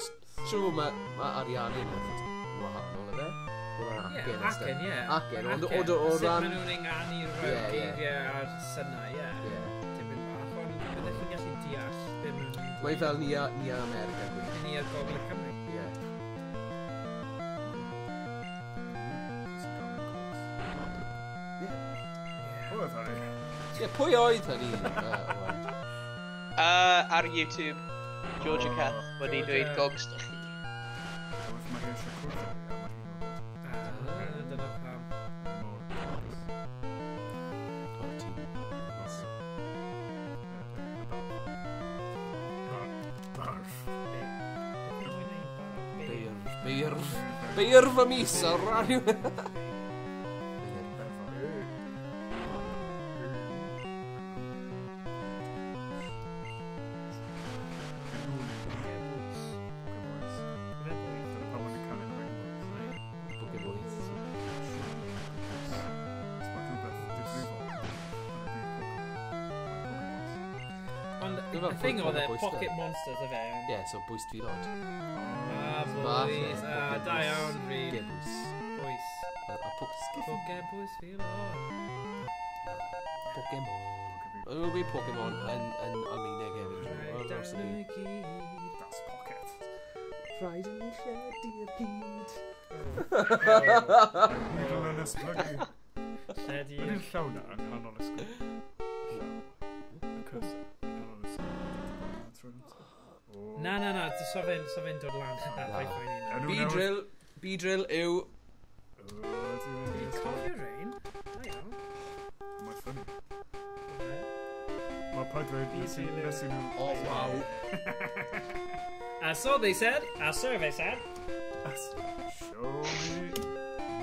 Siwr mae ariannu'n wahanol, yfe? Ie, acen, ie. Acen, ond o Sut ran... maen nhw'n enganu'r geiriau a'r synnau, ie. Tipyn bach, ond byddech chi'n gallu deall. Mae fel ni a America, gwych. Ni ar Gogl y Cymru. Ie. Pwy oedd hynny? Ie, pwy oedd hynny? Ar YouTube, Georgia Cath wedi dweud gogs da chi. Oedd mae eisiau cwrdd Dyna pam. Beir fy mis ar radio. The thing oedd e, Pocket Monsters y fe. Ie, so bwys tfilod. Bwys. Da iawn, Rhyd. Bwys. Bwys. Pocket Bwys Filod. Pokemon. Mae'n gweud Pokemon yn Almaeneg hefyd. Das Pocket. Rhaid yn ei lledu'r hyd. Hyd yn esblygu. Lledu'r... Ydy'r llaw na yn hanol ysgol? Cos yn hanol ysgol. Na, so fe'n dod lan. B-drill yw... Dwi'n cofio rein. Da iawn. Mae'n ffynnu. Mae pa dweud nes i nhw... Oh, wow. So they said, so they said. Show me...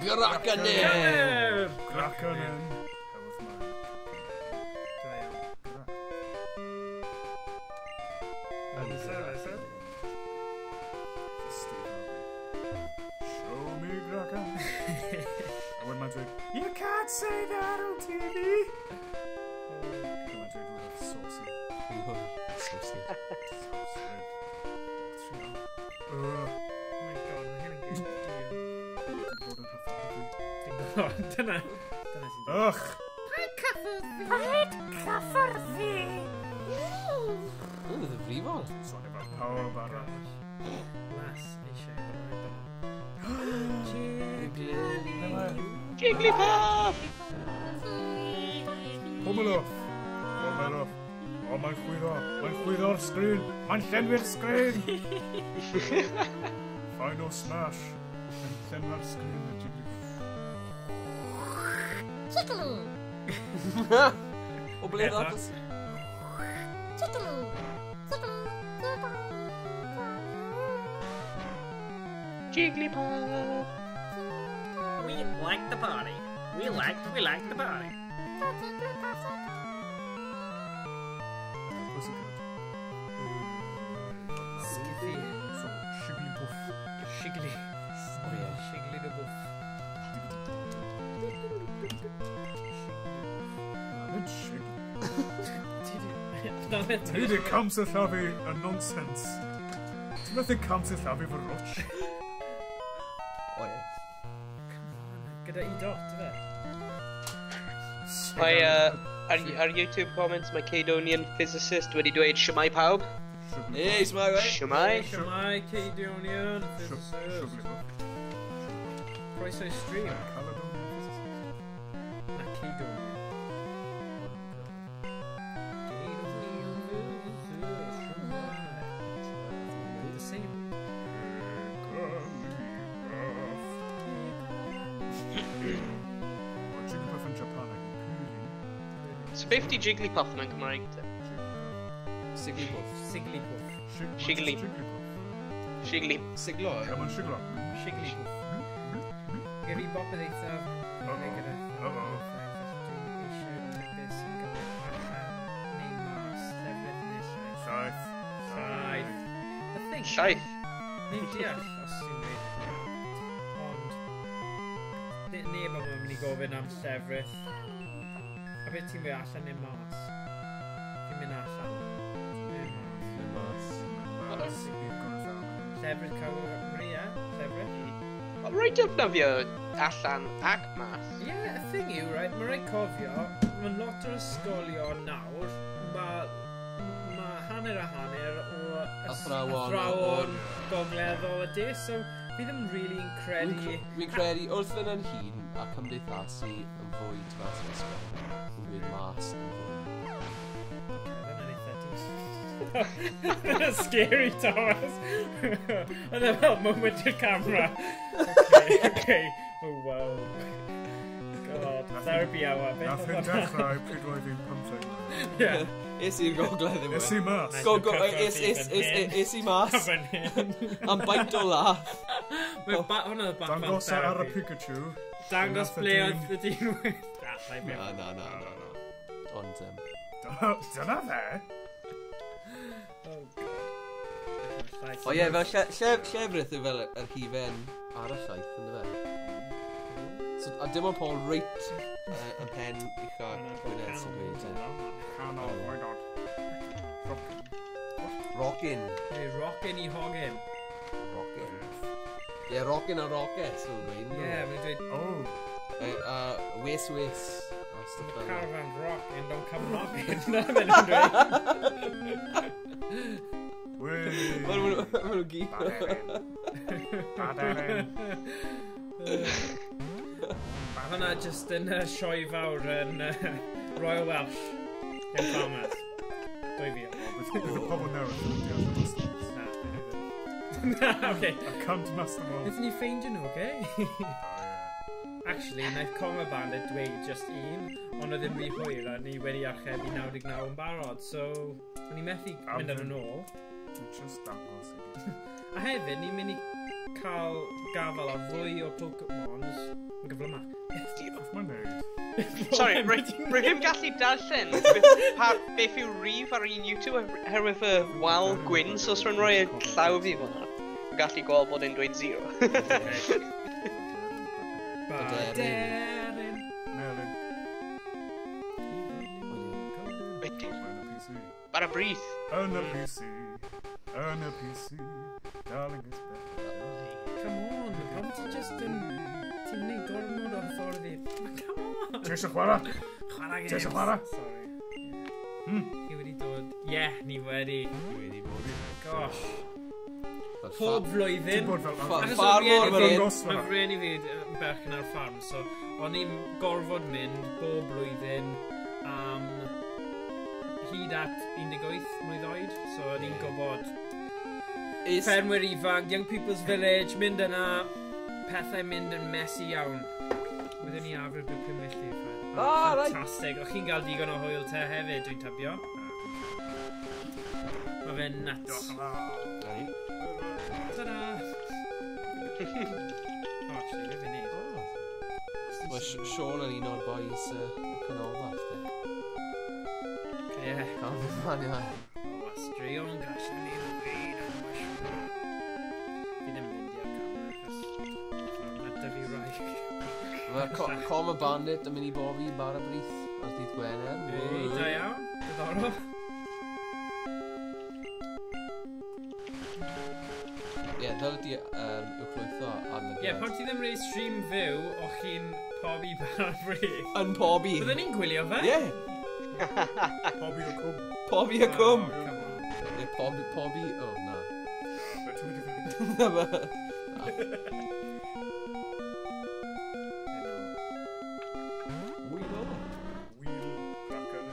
Grackanen! Grackanen. Hefodd mlaen. Da iawn. Show me Grackanen. A wedyn mae'n dweud, you can't say that on TV. A mae'n dweud rhywbeth saucy. Saucy. Oh my god, mae hyn yn gyd. Dwi'n bod yn hyfforddi. Dyna sy'n dweud. Ugh! Paid cyffyrddi! Oedd y frifol. Sôn efo pawb arall. Las eisiau Jigglypuff! Pomeloff! O, mae'n chwyddo'r sgrin! Mae'n llenwi'r sgrin! Final smash! Yn llenwi'r sgrin y Jigglypuff. Chickaloo. O ble ddoth? Chickaloo. Jigglypuff. We like the party. We like the party. Skiffy. Shigglypuff. Shiggly. Oh, yeah. Shiggly the buff. Nid y cam sy'n llafu y nonsens. Ti'n meddwl cam sy'n llafu fy roch? O ie. Gyda i dot, fe? Mae, ar YouTube comments, mae Cadonian physicist wedi dweud Shwmai pawb. Ei, smai, wei. Shwmai. Shwmai, Cadonian, physicist. Croeso i stream. Na, Cadonian. The same. Jigglypuff yn Japan ac yn So 50 Jigglypuff yn Cymraeg te. Sigglypuff. Sigglypuff. Shiggly. Shiggly. Siglo, e? Come on, Shiglo. Shigglypuff. Gyda fi bopeth eithaf. Gyda Saith. Llaeth. Ni'n deall os ti'n dweud. Ond... neb yma'n mynd i gofyn am llefrith. A beth ti'n dweud allan neu mas? Ti'n mynd allan. Neu mas. Llefrith cael Maria? Llefrith? Rhaid defnyddio allan ac mas. Ie, y thing yw, right, mae'n rhaid cofio, mae lot o'r ysgolion nawr, mae hanner a hanner o athrawon gogleddol y de, so fi ddim really yn credu... Fi'n credu wrth yn yn hun a cymdeithasu yn fwy tras yn ysgol. Yn dweud mas yn fwy. That's scary, Thomas. And then that moment i'r camera. Okay. Oh, wow. God, therapy hour. Nath hyn dechrau pryd roedd fi'n 15. Yeah. Is i'r gogledd yma? Is i mas? Is i mas? Am baint o lath. Hwna back fan Dangos ar y therapy. Pikachu. Dangos ble oedd y dyn wyth. Na. Ond, Dyna fe? o ie, fel llefrith yw fel yr hifen ar y llaeth, ynddo fe? So, a dim ond Paul reit yn pen ucha Gwynedd sy'n gweud. Canol, oh my god. Rockin. Rockin i hoggin. Rockin. Ie, rockin a rocket, sy'n gweud. Ie, mae'n dweud... Oh. Wes. Caravan rockin, don't come rockin. Na, mae'n dweud. Maen nhw'n gyd. Baderin. Hwna just yn sioi fawr yn Royal Welsh. Yn Farmers. 2000. Bydd y pobl newydd yn deall y Masters. Na, oce. I can't master them all. Nethon ni ffeindio nhw, oce? Actually, naeth Coma Bandit dweud just un, ond oedd yn rhy hwyr a ni wedi archebu 99 yn barod, so... o'n i methu mynd ar yn ôl. Just dangos. A hefyd, ni'n mynd i cael gafel a fwy o Pokemons yn gyfle yma. Off my nose. Sorry, rwy'n ddim gallu darllen beth yw rif ar un YouTube oherwydd y wal gwyn, so os rwy'n rhoi y llaw fi fyna, rwy'n gallu gweld bod e'n dweud 0. Baderin. Melon. Bara brith. Yn y PC. Yn y PC. Darling is better. Come on, pam ti just yn... ti'n mynd gormod o'r ffordd i... Come on! Ti eisiau chwarae? Chwarae Ti eisiau chwarae? Sorry. Chi wedi dod... Ie, ni wedi. Gosh. Pob flwyddyn. Ti'n bod fel... Ffarmwr fel yn gos Mae fan'na. rhieni fi berchen ar ffarm, so o'n i'n gorfod mynd bob blwyddyn am hyd at 18 mlwydd oed, so o'n i'n gwybod ffermwyr ifanc, Young People's Village, mynd yna, pethau mynd yn messy iawn. Byddwn ni afr byw 5 milltir. Right. Fantastic. O'ch chi'n cael digon o hwyl te hefyd, dwi'n tabio. Mae fe'n nuts. Ta-da! Actually, fe fi'n neud. Mae Sean yn un o'r boys canolbarth, de. Ie. Cael fy fan, ia. O, straeon gallu ni yn gwneud am mushroom. Fi ddim yn mynd i'r camera, achos mae dy fi raig. Mae Com y Bandit yn mynd i bofi bar y brith ar dydd Gwener. Da iawn, diddorol. Ie, ddod ydi i'w clwytho arnygyd. Ie, pan ti ddim rei stream fyw, o'ch chi'n pobi bar y brith. Yn pobi. Byddwn ni'n gwylio fe? Ie. Pobi o cwm. Pobi y cwm. Oh, come on. Ie, pobi... O, na. Mae ti'n mynd i fynd. Na ba. Wylo. Wheel cracker.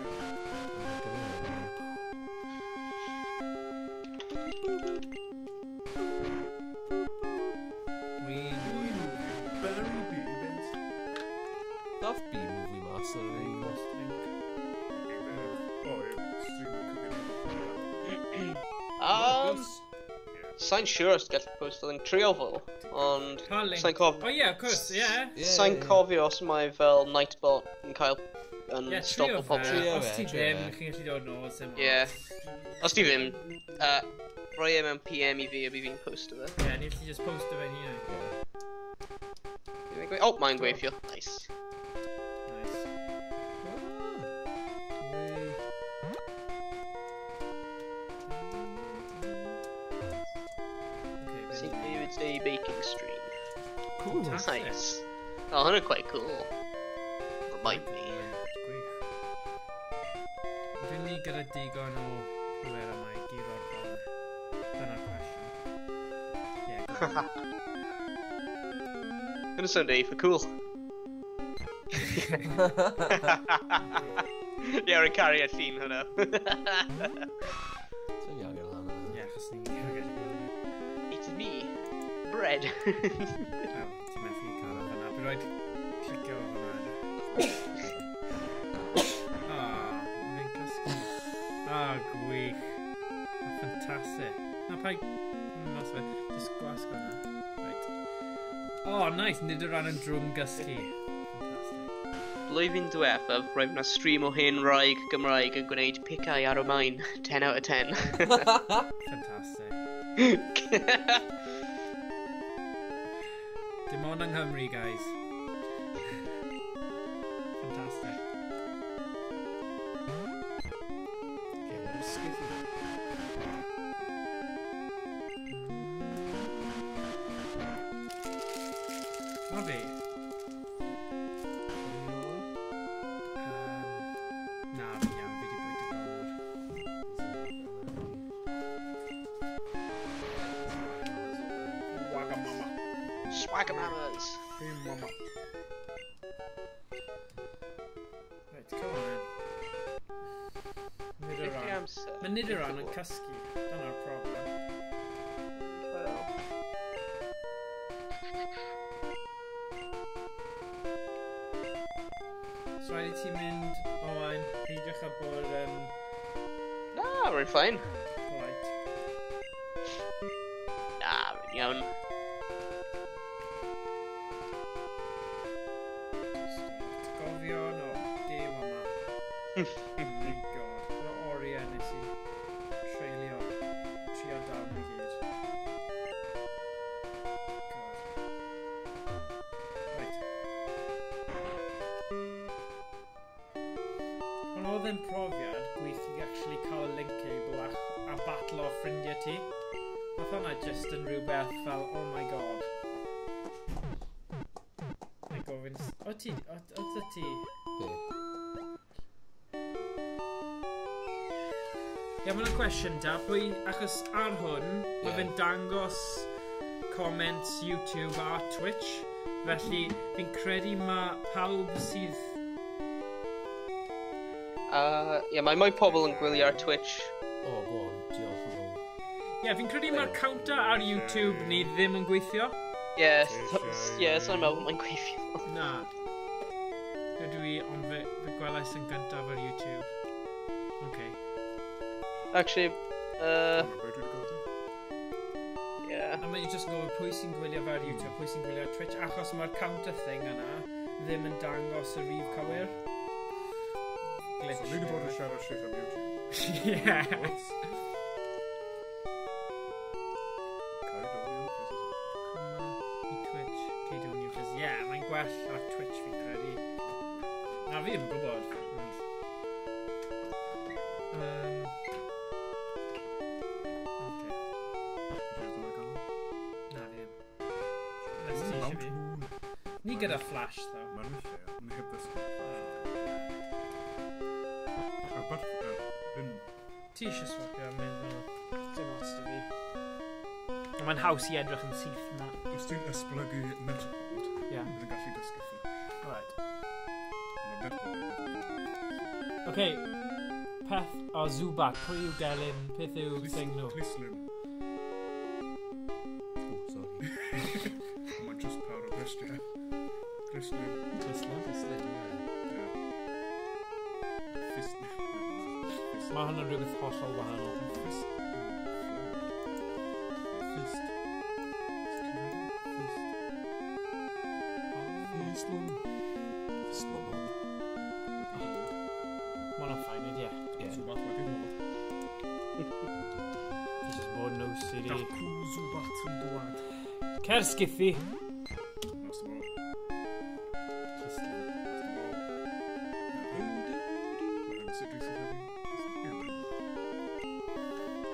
Barry Babies. Dath B-movie mas ar yr un. Sa'n siŵr os gallu postio yn trio fel, ond sa'n cofio... Oh yeah, of course, yeah. Sa'n cofio os mae fel Nightbot yn cael yn stop o pobl. Os ti ddim, chi'n gallu dod nôl, sy'n mor. Ie. Os ti ddim, rhoi e mewn PM i fi a fi fi'n postio fe. Ie, ni'n gallu just postio fe ni. O, mae'n gweithio. Nice. Nice. St. David's Day baking stream. Cool. Nice. Oh, hwnna'n quite cool. Remind me. Dwi'n ni gyda digon o pwer yma i gyd o'r bon. Dyna'r cwestiwn. Ie, Gonna sound eitha cool. Yeah, rwy'n cario llun hwnna. Sa'n iawn i'r lan yna. Ie, achos ni'n gyda It's me. Bread. Ti'n methu cael o fanna. Bydd rhaid clicio o fanna. Fi'n cysgu. Gwych. Fantastic. Na, pai... Mas fe. Just gwasg o'na. Right. Oh, nice. Nid o ran yn drwm gysgu. Fantastic. Blwyddyn diwethaf, roedd yna stream o hen wraig Gymraeg yn gwneud picau ar y main. 10 out of 10. Fantastic. Dim ond yng Nghymru, guys. Fantastic. Okay, there's Skiffy. Na fi. Na, fi'n iawn, fi di bwyta gormod. Wagamama. Swagamamas. Hey mama. Right, come on then. Nid o ran. Mae nid o ran yn cysgu. Dyna'r problem. So rhaid I ti mynd owain, peidiwch a bod yn Na, rwy'n fine. polite. Na, rwy'n iawn. Gofio, no, dim yma. Oh my god. Fy oriau nes i treulio, trio dawn i gyd. God. Right. Ond oedd e'n profiad gweithio i actually cael y link cable a battle o ffrindiau ti. Oedd hwnna just yn rhywbeth fel, oh my god. Mae'n gofyn, o ti? Be? Ie, mae'n cwestiwn da, pwy, achos ar hwn, mae fe'n dangos comments YouTube a Twitch, felly fi'n credu mae pawb sydd... Ie, mae mwy pobl yn gwylio ar Twitch. O, go on, diolch yn fawr. Ie, fi'n credu mae'r counter ar YouTube ni ddim yn gweithio. Ie, sa'n meddwl mae'n gweithio. Na. Ydw i, ond fy gwelais yn gyntaf ar YouTube. Okay. Actually, yeah. A mae i just gofyn pwy sy'n gwylio fe ar YouTube, pwy sy'n gwylio ar Twitch, achos mae'r counter thing yna ddim yn dangos y rif cywir. Glitch. So, ni wedi bod yn siarad shit am YouTube. Yes. Yeah, mae'n gwell ar Twitch fi'n credu. Na fi ddim yn gwybod. Na fi ddim. Nes ti eisiau fi. Ni gyda Flash, tho. Mae'n eisiau, yn heb ddysgu. A beth, Ti eisiau swapio am mynd fel dim ots dy fi. Mae'n haws i edrych yn syth yna. Os ti'n esblygu Metapod, Yeah. bydd yn gallu dysgu Flash. Right. Mae Metapod. Okay. Peth o Zubat, pwy yw Gelyn? Peth yw thing nhw? Clislin. Oh, sorry. Mae'n just power of Christian. Clislin. Clislin? Yeah. Fist. Mae hwnna'n rhywbeth hollol wahanol. Fist. Mae hwnna'n ffain, ydy e? Zubat wedi bod. Fi jyst bod yn OCD. Dacw Zubat yn dwad. Cer sgiffi! Mas o. Clislin. Mae'n sut dwi'n sydd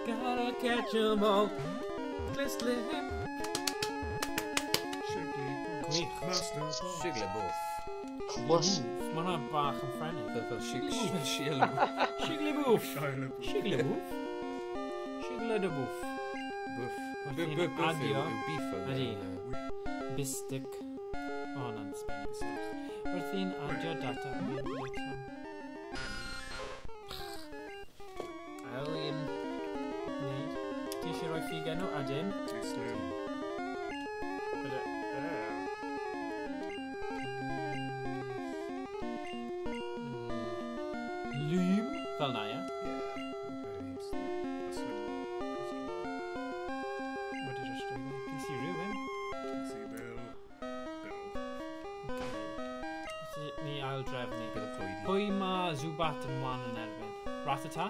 Gotta catch 'em all. Clislin. Gwych. Shigleboof. Close. Mae hwnna'n bach yn ffrennig. Fel Shigleboof. Shigleboof. Shigleboof. Shigleboof. Shigleboof. Boof. Wrth i'n adio. Ydy. Bistic. O, na'n sbyn. Wrth i'n adio data. Ail i'n neud. Ti eisiau rhoi ffug enw? Adyn. Clislin. Lym. Fel na, ie? Wedi just rhoi PC rhywun. Ni ail drefnu. Pwy mae Zubat yn wan yn erbyn? Ratata?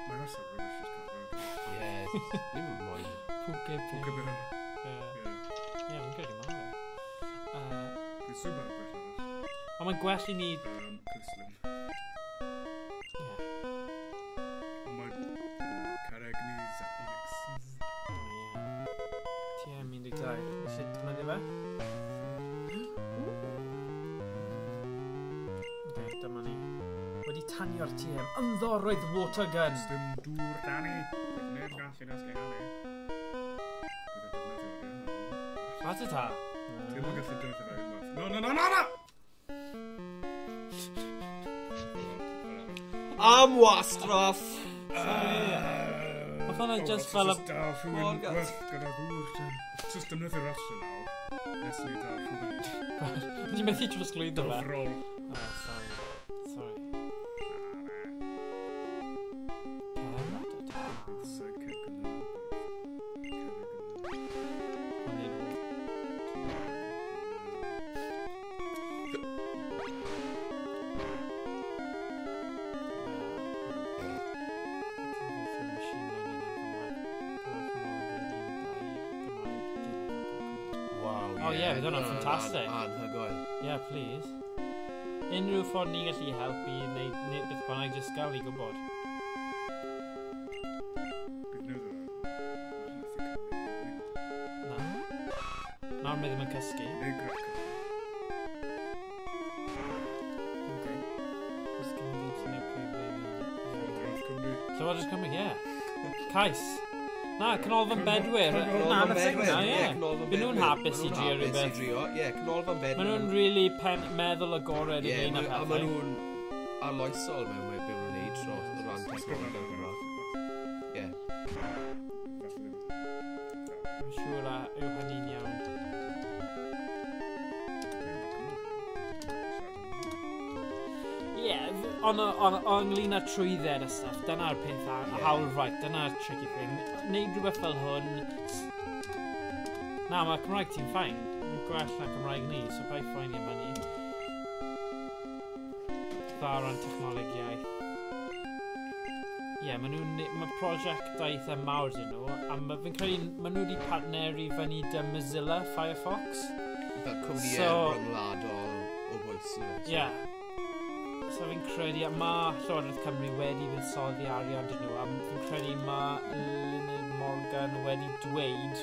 Mae'n rhasau rhywbeth sy'n cael. Yes. Ddim yn moyn. Pwge Pwge pe. beth. Ie, fi'n credu ma fe. Dwi'n Zubat beth arall. Ond mae'n gwell i ni... Clislin. Ie. Ond mae Caregnis a Onyxes. O, ie. TM12. Felly, dyma fe? Ok, dyma ni. Wedi tanio'r TM. Ynddo, roedd water gun. Dim dŵr Dani. Nid gallu dysgu hynny. Bydd y defnyddio. Ratata? Dim yn gallu dod efo unwaith. No! Am wastroff! Oedd hwnna just fel y... Dal rhywun gwerth gyda ddŵr. Just defnyddio rasio nawr. Nes ni dal rhywun. Ti'n methu trosglwyddo fe? Gyfrol. Oh, sorry. Oh yeah, fydd hwnna'n ffantastig. Anhygoel. Yeah, please. Unrhyw ffordd ni gallu helpu i wneud beth bynnag jyst gael i gwybod. Na. Nawr mae ddim yn cysgu. Okay. Just gonna need to know pryd Llywodraeth Cymru, ie. Cais. Na, Canolfan Bedwyr. Na, na, ie. Byd nhw'n hapus i drio rhywbeth. Ie, Canolfan Bedwyr. Maen nhw'n really meddwl agored i ddyn a pethau. A maen nhw'n arloesol mewn beth nhw'n neud dros o ran technoleg yn Gymraeg. Ie. Dwi'n siŵr a yw hynny'n iawn. ynglyn â trwydded a stuff, dyna'r peth hawl right, dyna'r tricky thing. Neud rhywbeth fel hwn... Na, mae Cymraeg ti'n ffain. Mae'n gwell na Cymraeg ni, so bai ffeinio myni. Dda o ran technoleg iaith. Ie, mae prosiect eitha mawr dyn nhw, a fi'n credu maen nhw wedi partneri fyny dy Mozilla Firefox. Fel cwmni rhyngwladol o bwysig. Ie. So fi'n credu, mae Llywodraeth Cymru wedi buddsoddi arian dyn nhw, a fi'n credu mae Lyned Morgan wedi dweud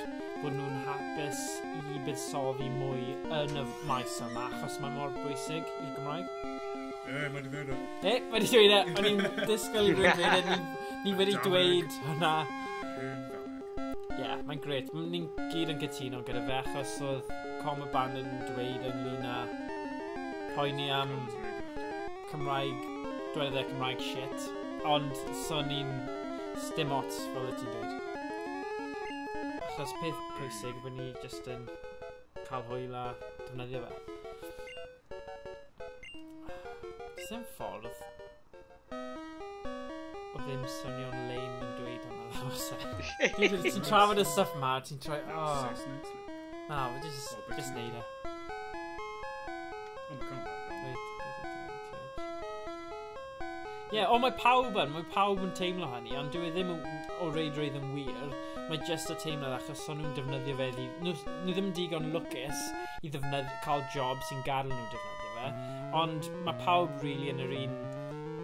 bod nhw'n hapus i buddsoddi mwy yn y maes yma, achos mae mor bwysig i'r Gymraeg. Mae wedi dweud o. Mae wedi dweud o. O'n i'n disgwyl i rhywun dweud o. Ni wedi dweud hwnna. Ie, mae'n gret. Ni'n gyd yn gytuno gyda fe, achos oedd Common Band yn dweud ynglyn â poeni am Cymraeg, dweud e Cymraeg shit, ond so ni'n sdim ots fel y ti'n dweud. Achos peth pwysig bod ni jyst yn cael hwyl a defnyddio fe. Dim ffordd o ddim swnio'n leim yn dweud hwnna ddawse. Ti'n trafod y stuff ma, ti'n troi... Na, fe just neud e. Ie, ond mae pawb yn teimlo hynny, ond dwi ddim o reidrwydd yn wir. Mae just y teimlad achos o'n nhw'n defnyddio fe nhw ddim digon lwcus i cael job sy'n gadael nhw defnyddio fe. Ond mae pawb really yn yr un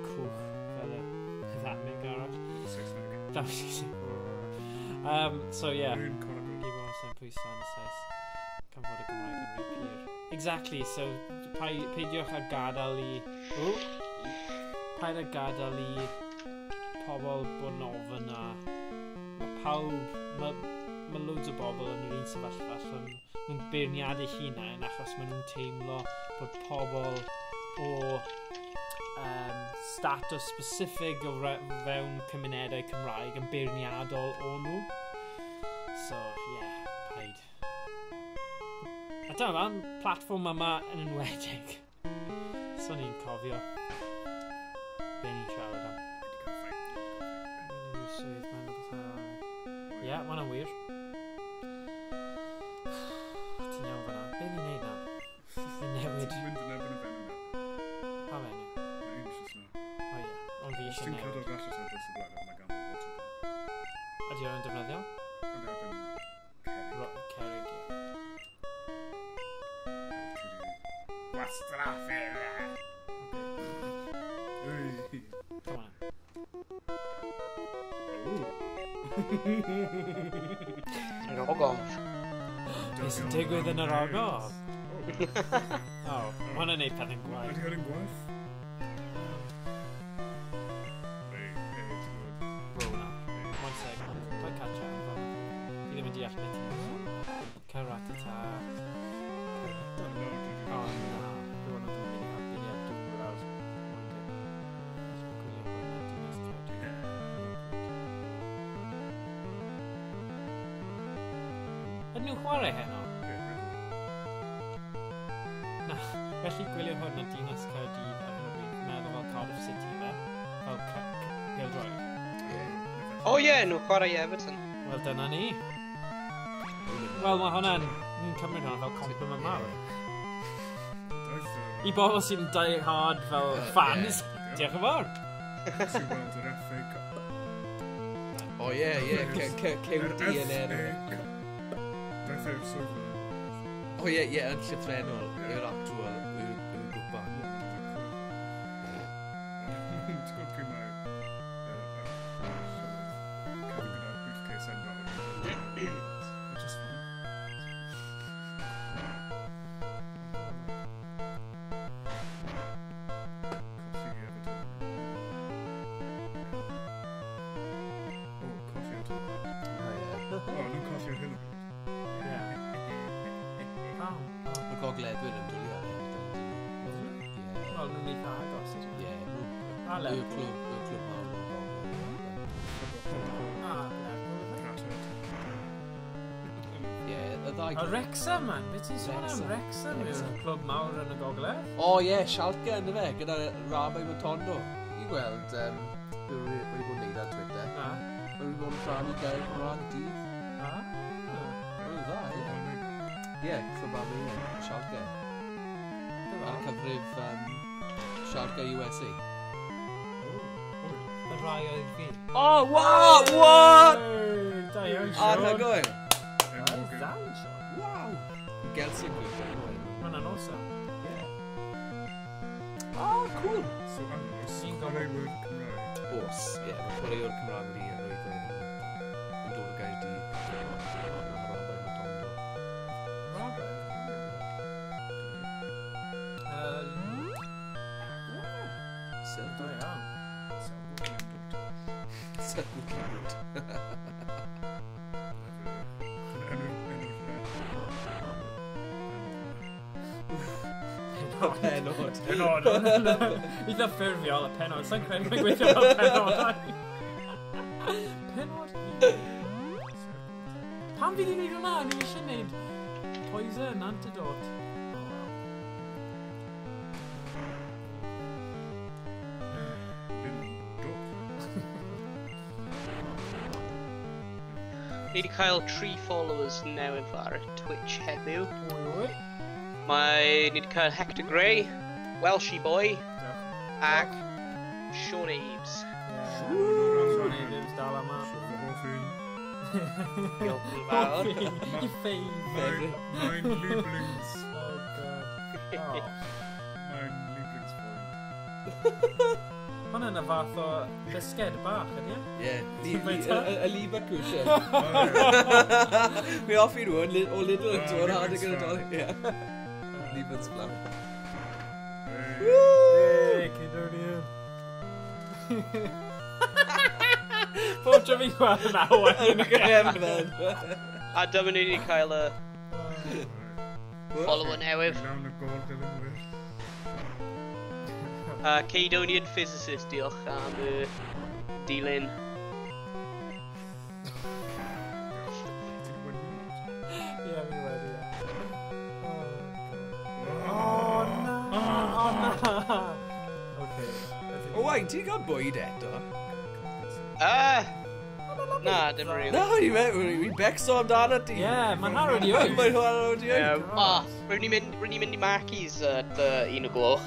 cwch fel y ddamig arall. So ie. I fod sy'n pwysau yn y Saes. Can fod y Gymraeg yn rhy pur. Exactly, so peidiwch a gadael i... Paid a gadael i pobl bod yn ofyn a... Mae pawb... Mae loads o bobl yn yr un sefyllfa allan nhw'n beirniadu hunain achos maen nhw'n teimlo bod pobl o status specific o fewn cymunedau Cymraeg yn beirniadol o nhw. So, yeah, paid. A dyna fan, platform yma yn enwedig. So ni'n cofio be ni'n siarad am. Ie, mae'n wir. Ti'n iawn fyna. Be ni'n neud na? Ni'n newid. Ti'n mynd yn erbyn y ben yna. Pa fenyw? Mae'n un eisiau sna. O ie, ond fi eisiau Ti'n newid. cadw'r rhasys am dros y blaen, ond mae gan bod water. Ydy o'n defnyddio? Yn erbyn Cerrig, ie. Wastraffu! Come on. Yr ogof. Beth sy'n digwydd yn yr ogof? O, mae hwnna'n neud pethau'n gwaith. Ydy hwn yn gwaith? Row na. One second. Dwi'n catch up. Fi ddim yn deall beth ti'n Caratata. O, na. Dwi'n yn mynd i helpu dwi'n Ydyn nhw'n chwarae heno? Na, felly gwylio hwn yn dinas Caerdydd ar hyn o bryd, meddwl fel Cardiff City fe, fel Pêl-droed. O ie, nhw'n chwarae Everton. Wel, dyna ni. Wel, mae hwnna'n... Ni'n cymryd hwnna fel compliment mawr. I bobl sy'n die hard fel fans, diolch yn fawr. Sy'n weld yr FA Cup. O ie, CWD yn enw. Daeth e'r swydd yna. O ie, yn llythrennol, yw'r actual, yw'r grwpa. Ti'n gwybod pryd mae... Cefn gyda'r briefcase enfawr. Just fun. Colli Everton. O, colli Everton. O, nhw'n colli'r hyn. Mae gogledwyr yn dwlu ar hyn. Wel, nhw'n eitha agos. Ie, A yw'r Lerpwl. clwb mawr yn gogledwyr. A Lerpwl. Ie, y ddau Cymraeg. A Wrexham, man. Beth ti'n sôn am Wrexham? Yw'r clwb mawr yn y gogledd? O ie, Schalke yn y fe, gyda Rabai Matondo. I gweld, wedi bod yn neud ar Twitter. Na. Wedi bod yn rhan I gael Cymraeg dydd. Oedd dda, ie. Ie, clwb am ei Schalke. Ar cyfrif Schalke USA. Y rai oedd fi. Oh, what? What? Da iawn, Sean. Anhygoel. Da iawn, Sean. Wow. Gelsi'n gwybod. Mae'n anosom. Oh, cool. So, angos, chwaraewyr Cymraeg. Os, ie, mae chwaraewr Cymraeg wedi roed yn dod o Gaerdydd. Rabai Matondo. Rabai? Da iawn. Selgwyd Lambert. Penod. Penod. Eitha ffurfiol y penod. Sa'n credu mae'n gweithio fel penodau. Penod. Pam fi di wneud hwnna? Ni eisiau wneud poison, antidote. Ni wedi cael 3 followers newydd ar Twitch heddiw. Wy. Ni wedi cael Hector Gray, Welshie Boy, ac Sean Aves. Sean Aves dal yma. Diolch yn fawr. Your favourite. Mein Lieblings. Oh god. Mein Lieblingsfreund. Hwna'n y fath o bisged bach, ydy e? Ie, y Leverkusen. Mi offi nhw o Lidl yn dod hard yn gynadol. Ie. Leverkusen. Hey, Cydonian. Pob tro fi'n gweld yna Yn y gefn. A dyma ni wedi cael y follower newydd. Lawn y gol Dylan Wyr. Caedonian physicist, diolch am y dilyn. Ie, fi wedi, ie. Oh, na! Oh, na! Oce. O, wain, ti'n cael bwyd eto? Na, dim rili. Na, i'n becso amdano ti. Ie, mae'n haro di oed. Mae'n haro di oed. Rwy'n ni mynd I Mackies at 1 o gloch.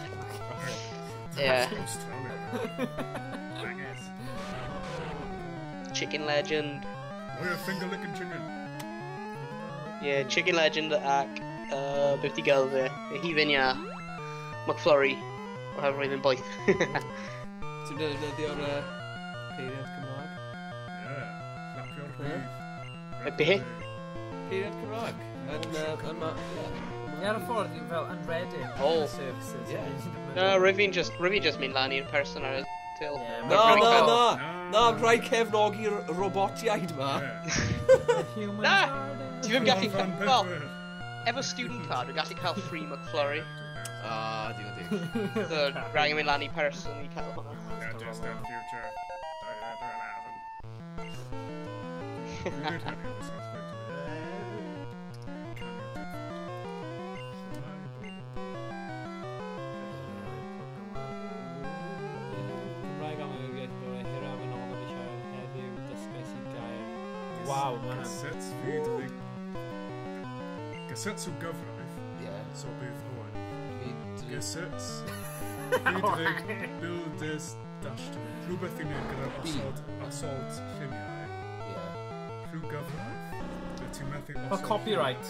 Yeah. Chicken Legend. Oh yeah, finger licking chicken. Yeah, Chicken Legend ac beth I gael fe. Hufen McFlurry. O hefyd yn boeth. Ti'n defnyddio'r peiriant Cymraeg? Yeah. Clapio'r rhydd. Be? Peiriant Cymraeg? Ie, ar y ffordd, fel unreading. Oh. Services. No, Rwy'n just mynd lan i'r person ar y til. Na, rhaid cefnogi robotiaid ma. Na! Ti ddim gallu cael... Wel, efo student card, dwi'n gallu cael free McFlurry. Digon. So, rhaid yn mynd lan I person I cael hwnna. Yeah, just that future. Cymraeg am ymwyrgaeth bod e hiraf yn ôl o fi siarad heddiw dysgais I gair. Waw, mae'n... Casets fyd Casets o gyfraith. Ie. So bydd Owen. Casets. Fydrig builders dashed. Rhywbeth I wneud gyda assault lluniau. Ie. Rhyw gyfraith. Ti'n methu O, copyright.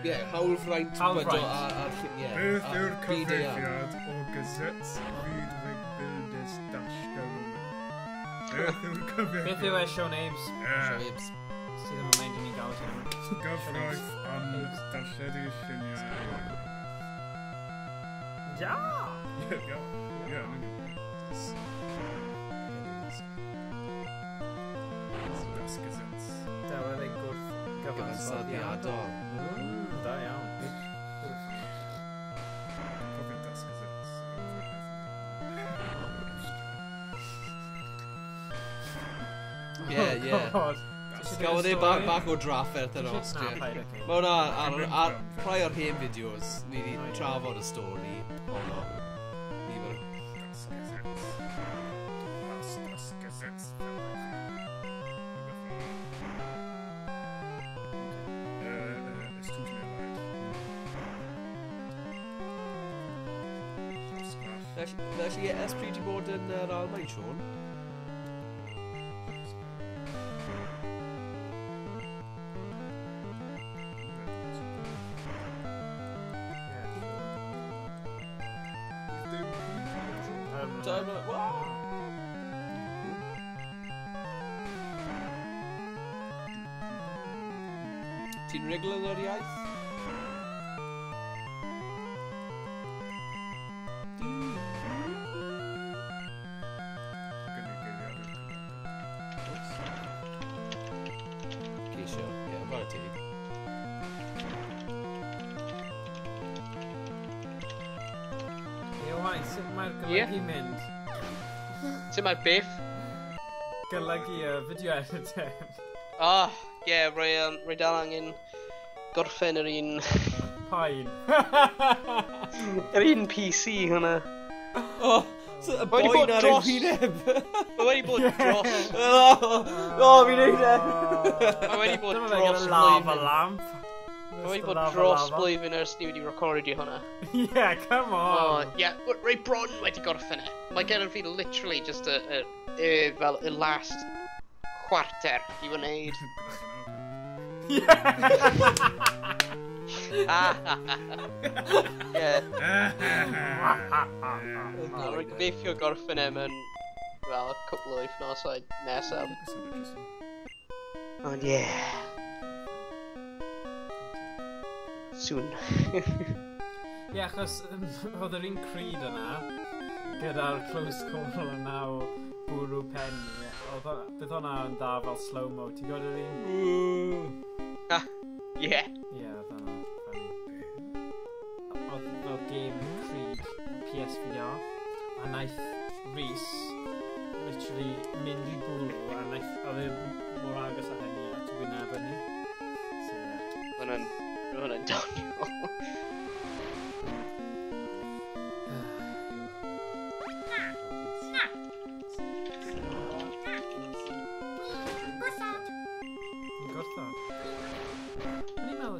Ie, hawlfraint. Hawlfraint. Ar lluniau. Beth yw'r cyfrifiad o Gazettes Fydrig Builders Dash Government? Beth yw'r cyfrifiad? Beth yw e Sean Ames? Shawibs. Sydd ddim yn mynd I ni gael ti. Gyfraith am darlledu lluniau. Ja! Ie, Das Gesetz. Dawel ei gwrth Gyfansoddiadol. Da iawn. Cofio Das Gesetz. Ie. God. Gafodd e bach o drafferth yr Oscar. Mae hwnna ar rhai o'r hen fideos, ni wedi trafod y stori. Felly, ers pryd i bod yn yr Almaen, Siôn? Ti'n regl yn yr iaith? Ceisio, ie, fawr ti. Iwan, sut mae'r golygu mynd? Sut mae'r beth? Golygu y fideo editor. Ie, rwy dal angen gorffen yr un... Pain. Yr un PC hwnna. Y boen ar ein wyneb. Mae wedi bod dros... fi'n neud e. Mae wedi bod dros lava lamp. Mae wedi bod dros blwyddyn ers ni wedi recordio hwnna. Yeah, come on. Rwy bron wedi gorffen e. Mae gen fi literally just fel y last chwarter i wneud. Rwy'n gobeithio gorffen e mewn fel cwpl o wythnosau nesaf. Ond ie. Soon. Ie, achos oedd yr un Creed yna gyda'r close call yna o bwrw pen. Bydd hwnna yn da fel slow-mo. Ti'n gwybod yr un? Ie. Ie, oedd hwnna funny. Oedd fel game Creed PSVR. A naeth Rhys literally mynd i bwrw a naeth oedd e mor agos a hynny at wyneb hynny. So ie. Hwna'n doniol.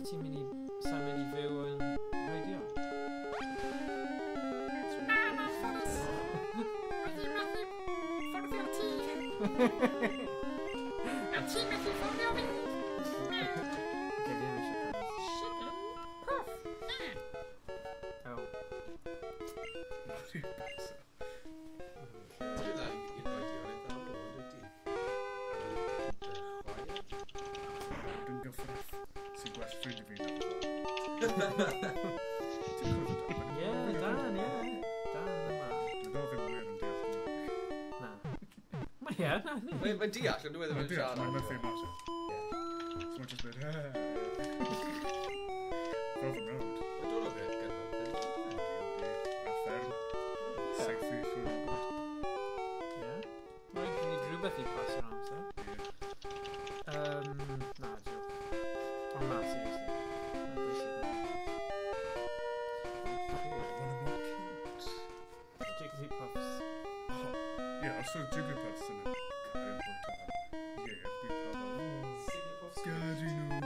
Ti'n mynd i fyw yn radio? Na, mae'n ffodus. Wedi methu fforddio ti. A ti methu fforddio fi. Shiglo. Puff. Oh. Sy'n gwell ffrind i fi. Ie, Dan yma. Dwi'n dod ddim wir yn deall yma. Na. Ie, na. Mae'n deall, ond dwi'n ddim yn siarad. Mae'n methu ymateb. So mae'n just mynd, Broken Road. Mae'n dod o beth gyda. Fferm. Seithi llwyr yn bod. Ie. Mae'n gwneud rhywbeth i pasio amser. Na, joke. Ond na, seriously. Jigglypuffs. Ie, os oedd Jigglypuffs yn y cael bwyta. Ie, dwi'n pawb. Gadi nhw.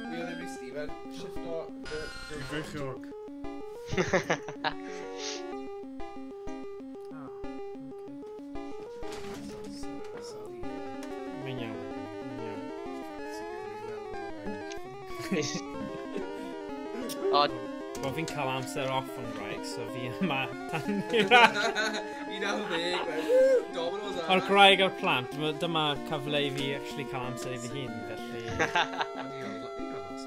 Mi oedd efo'i Stephen, shifto... Dwi'n feichiog. Mae'n iawn. Wel, fi'n cael amser off yn Graig, so fi yma tan i'r O'r Graig o'r plant, dyma cyfle i fi actually cael amser i fi hun, felly...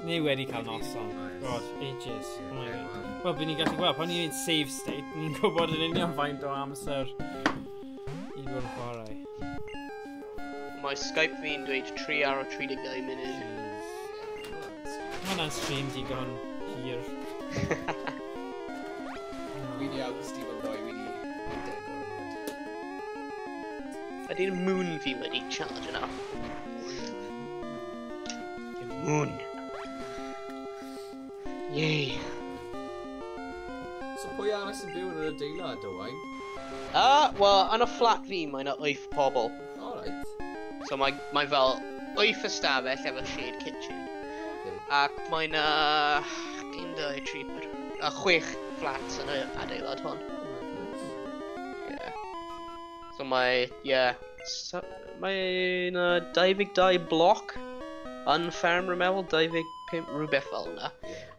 Ni wedi cael noson. God, ages. Wel, bydd ni'n gallu gweld, pan ni'n gwneud save state, ni'n gwybod yn union faint o amser i fod yn chwarae. Mae Skype fi'n dweud 3 awr o 32 munud. Mae hwnna'n stream digon hir. Wedi awr Stephen Roy, wedi deg o'r Ydy'r moon fi wedi charge yna. The moon. Yay. So pwy arall sy'n byw yn yr adeilad, Owain? Wel, yn y fflat fi, mae yna 8 pobl. Alright. So mae fel 8 ystafell efo shared kitchen. Ac mae yna 1, 2, 3, 6 flats yn y adeilad hon. So mae, mae yna 22 bloc yn fferm rwy'n meddwl, 25 rhywbeth fel yna.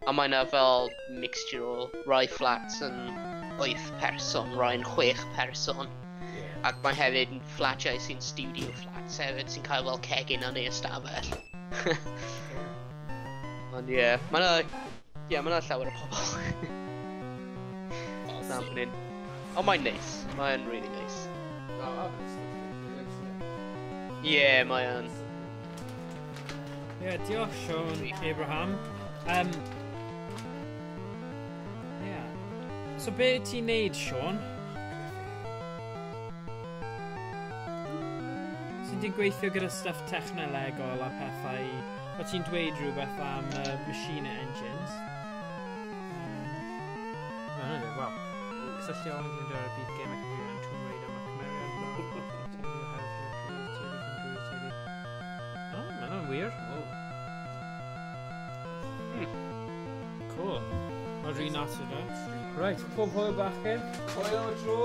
A mae yna fel mixture o rai flats yn 8 person, rai yn 6 person. Ac mae hefyd yn fflatiau sy'n studio flats hefyd sy'n cael fel cegin yn ei ystafell. Ond mae yna llawer o pobl. Na, fan hyn. Ond mae'n neis, mae'n really neis. Mae yn. Diolch Sean Abraham. So be ti'n neud, Sean? Sy'n ti'n gweithio gyda stuff technolegol a pethau... O ti'n dweud rhywbeth am machine engines? Wel, cysylltu o'n gyda'r beat game ac yn Tomb Raider mae cymeriad fel... Mae hwnna'n weird. Cool. Mae'n rhi nas yna. Right, pob hwyl bachgen. Hwyl am y tro.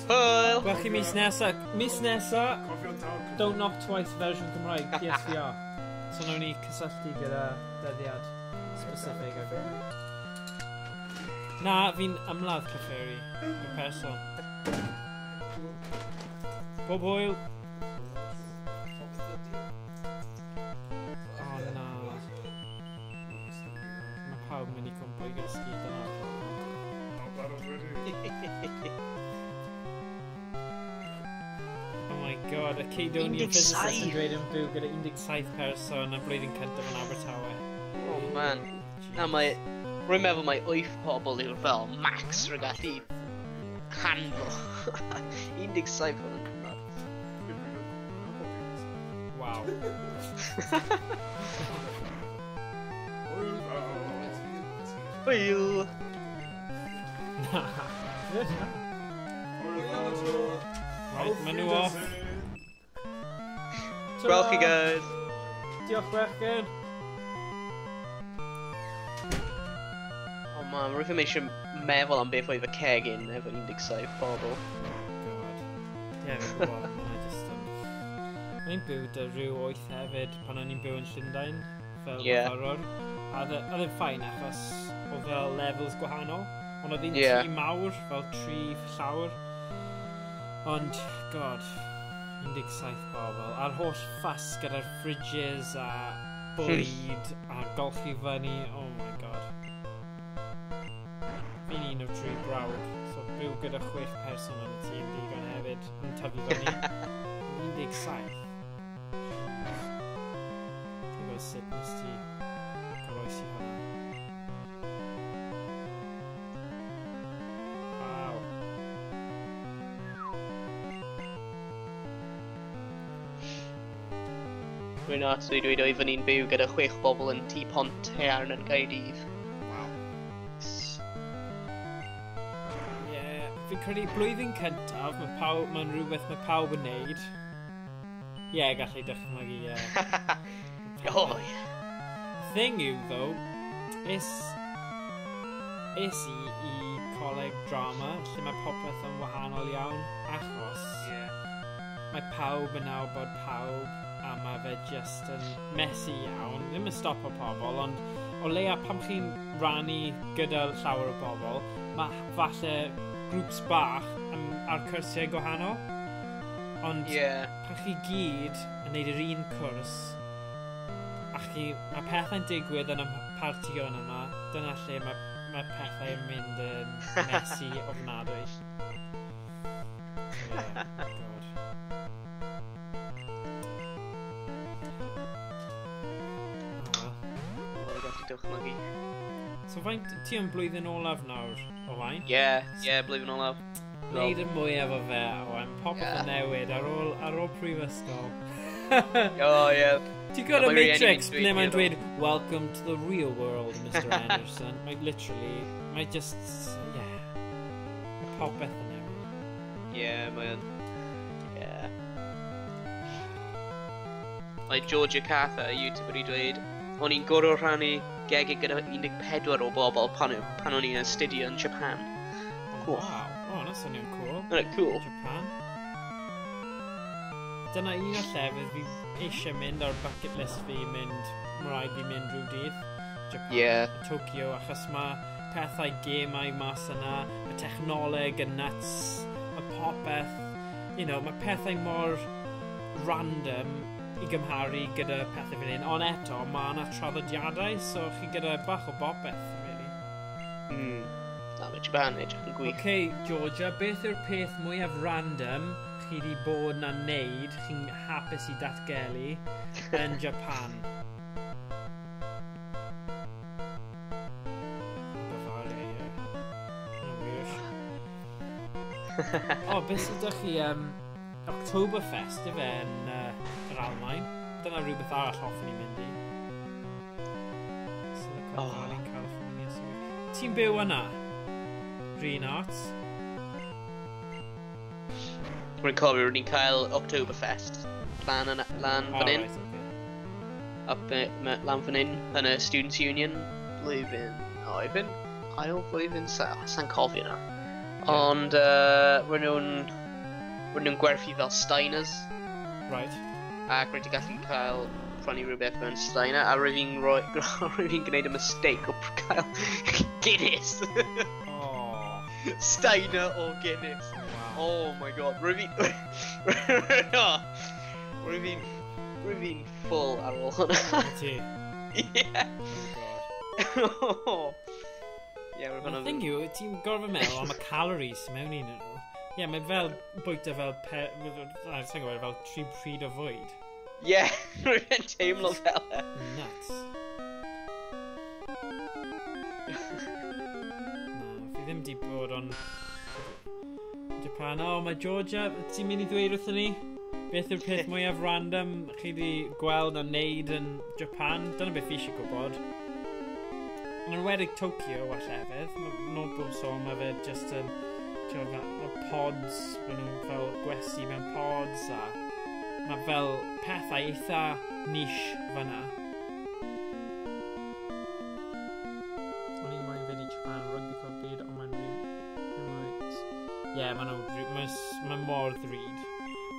Hwyl! Gwelch chi mis nesa. Mis nesa, Don't Knock Twice version Cymraeg, PSVR. So nawn ni cysylltu gyda dyddiad specific ag na, fi'n ymladd Clefairy, y person. Pob hwyl. O na. Mae pawb mynd i cwmpo i gysgu dyna. Oh my god, y Ceidonian physicist yn dweud yn byw gyda 17 person y blwyddyn cyntaf yn Abertawe. Oh man. Na rwy'n meddwl mae 8 pobl yw'r fel max rwy'n gallu handle. 17 pobl. Wow. Hwyl! Right, maen nhw off. Gweld chi guys. Diolch bechgyn. Oh man, rwy'n ddim eisiau meddwl am beth oedd y cegin efo 17 pobl. God. Ie, fi'n gwybod, mae'n just... Mae'n byw dy rhyw 8 hefyd pan o'n i'n byw yn Llundain, fel myfyrwr. A oedd yn ffain achos o fel levels gwahanol. Ond oedd un tri mawr, fel 3 llawr. Ond, god, 17 pobl. A'r holl ffas gyda'r fridges a bwyd a golchi fyny. Oh my god. Fi'n un o'r 3 brawd, so byw gyda 6 person yn y tŷ yn digon hefyd yn tyfu fyny. 17. Dwi'n gwybod sut nes ti cyfoesi hwnna. Wow. Rwy'n atwy dweud oeddwn ni'n byw gyda 6 bobl yn tŷ pont Haearn yn Gaerdydd. Fi'n credu blwyddyn cyntaf, mae'n rhywbeth mae pawb yn neud. Gallai dychmygu, Oh, thing yw, though, is i coleg drama, lle mae popeth yn wahanol iawn, achos mae pawb yn nawbod pawb, a mae fe just yn messy iawn, ddim yn stopo pobl, ond o leia pam chi'n rannu gyda llawer o bobl, mae falle grwps bach ar cwrsiau gwahanol, ond pan chi gyd yn neud yr un cwrs, a mae pethau'n digwydd yn y partion yma, dyna lle mae pethau'n mynd yn messy ofnadwy. dychmygu. So faint ti yn blwyddyn olaf nawr, Owain? Blwyddyn olaf. Neud y mwyaf o fe, a wa'n popeth yn newid ar ôl prifysgol. Oh, yeah. Ti'n gwybod y Matrix, ble mae'n dweud, welcome to the real world, Mr. Anderson. Mae literally, mae just, popeth yn newid. Yeah, mae'n... Yeah. Mae Georgia Cather, YouTuber i dweud, o'n i'n gwrw rhannu gegau gyda 14 o bobl pan o'n i'n astudio yn Japan. Cool. Wow, na swnio'n cool. Cool. Japan. Dyna un o llefydd fi eisiau mynd ar bucket list fi mynd, mae rhaid fi mynd rhyw dydd. Japan, Tokyo, achos mae pethau gemau mas yna, mae technoleg yn nuts, mae popeth, mae pethau mor random i gymharu gyda pethau fan hyn, ond eto, mae yna traddodiadau, so chi gyda bach o bopeth, really. Na, mae Japan edrych yn gwych. Okay, Georgia, beth yw'r peth mwyaf random chi wedi bod na wneud, chi'n hapus i datgelu, yn Japan? Beth sydd ydych chi Oktoberfest yfe yn yr Almaen? Dyna rhywbeth arall hoffwn i'n mynd i. Silicon Valley, California. Ti'n byw yna? Green Arts? Rwy'n cofio rwy'n ni'n cael Oktoberfest lan fan hyn. Lan fan hyn yn y Students' Union blwyddyn ail flwyddyn sa'n cofio yna. Ond rwy'n nhw'n gwerthu fel Steiners. Right. Ac rwy'n gallu cael prynu rhywbeth mewn Steiner, a rwy'n gwneud y mistake o cael Guinness. Steiner o Guinness. Wow. Oh my god. Rwy'n full ar ôl hwnna. Ti? Yeah. Oh god. The thing yw, ti'n gorfod meddwl am y calories mewn un nhw. Ie, mae fel bwyta fel fel 3 pryd o fwyd. Ie, rwy'n teimlo fel e. Nuts. Fi ddim di bod o'n Japan. Mae Georgia, ti'n mynd i ddweud wrthyn ni? Beth yw'r peth mwyaf random chi wedi gweld a wneud yn Japan? Dyna beth fi eisiau gwybod. Yn enwedig Tokyo a llefydd, no bob sôn, mae fe just yn pods, mae nhw'n fel gwesti mewn pods a mae fel pethau eitha niche fyna. O'n i'n moyn fynd i Japan, rugby club byd, ond mae'n rhyw. Ie, mae'n mor ddrud.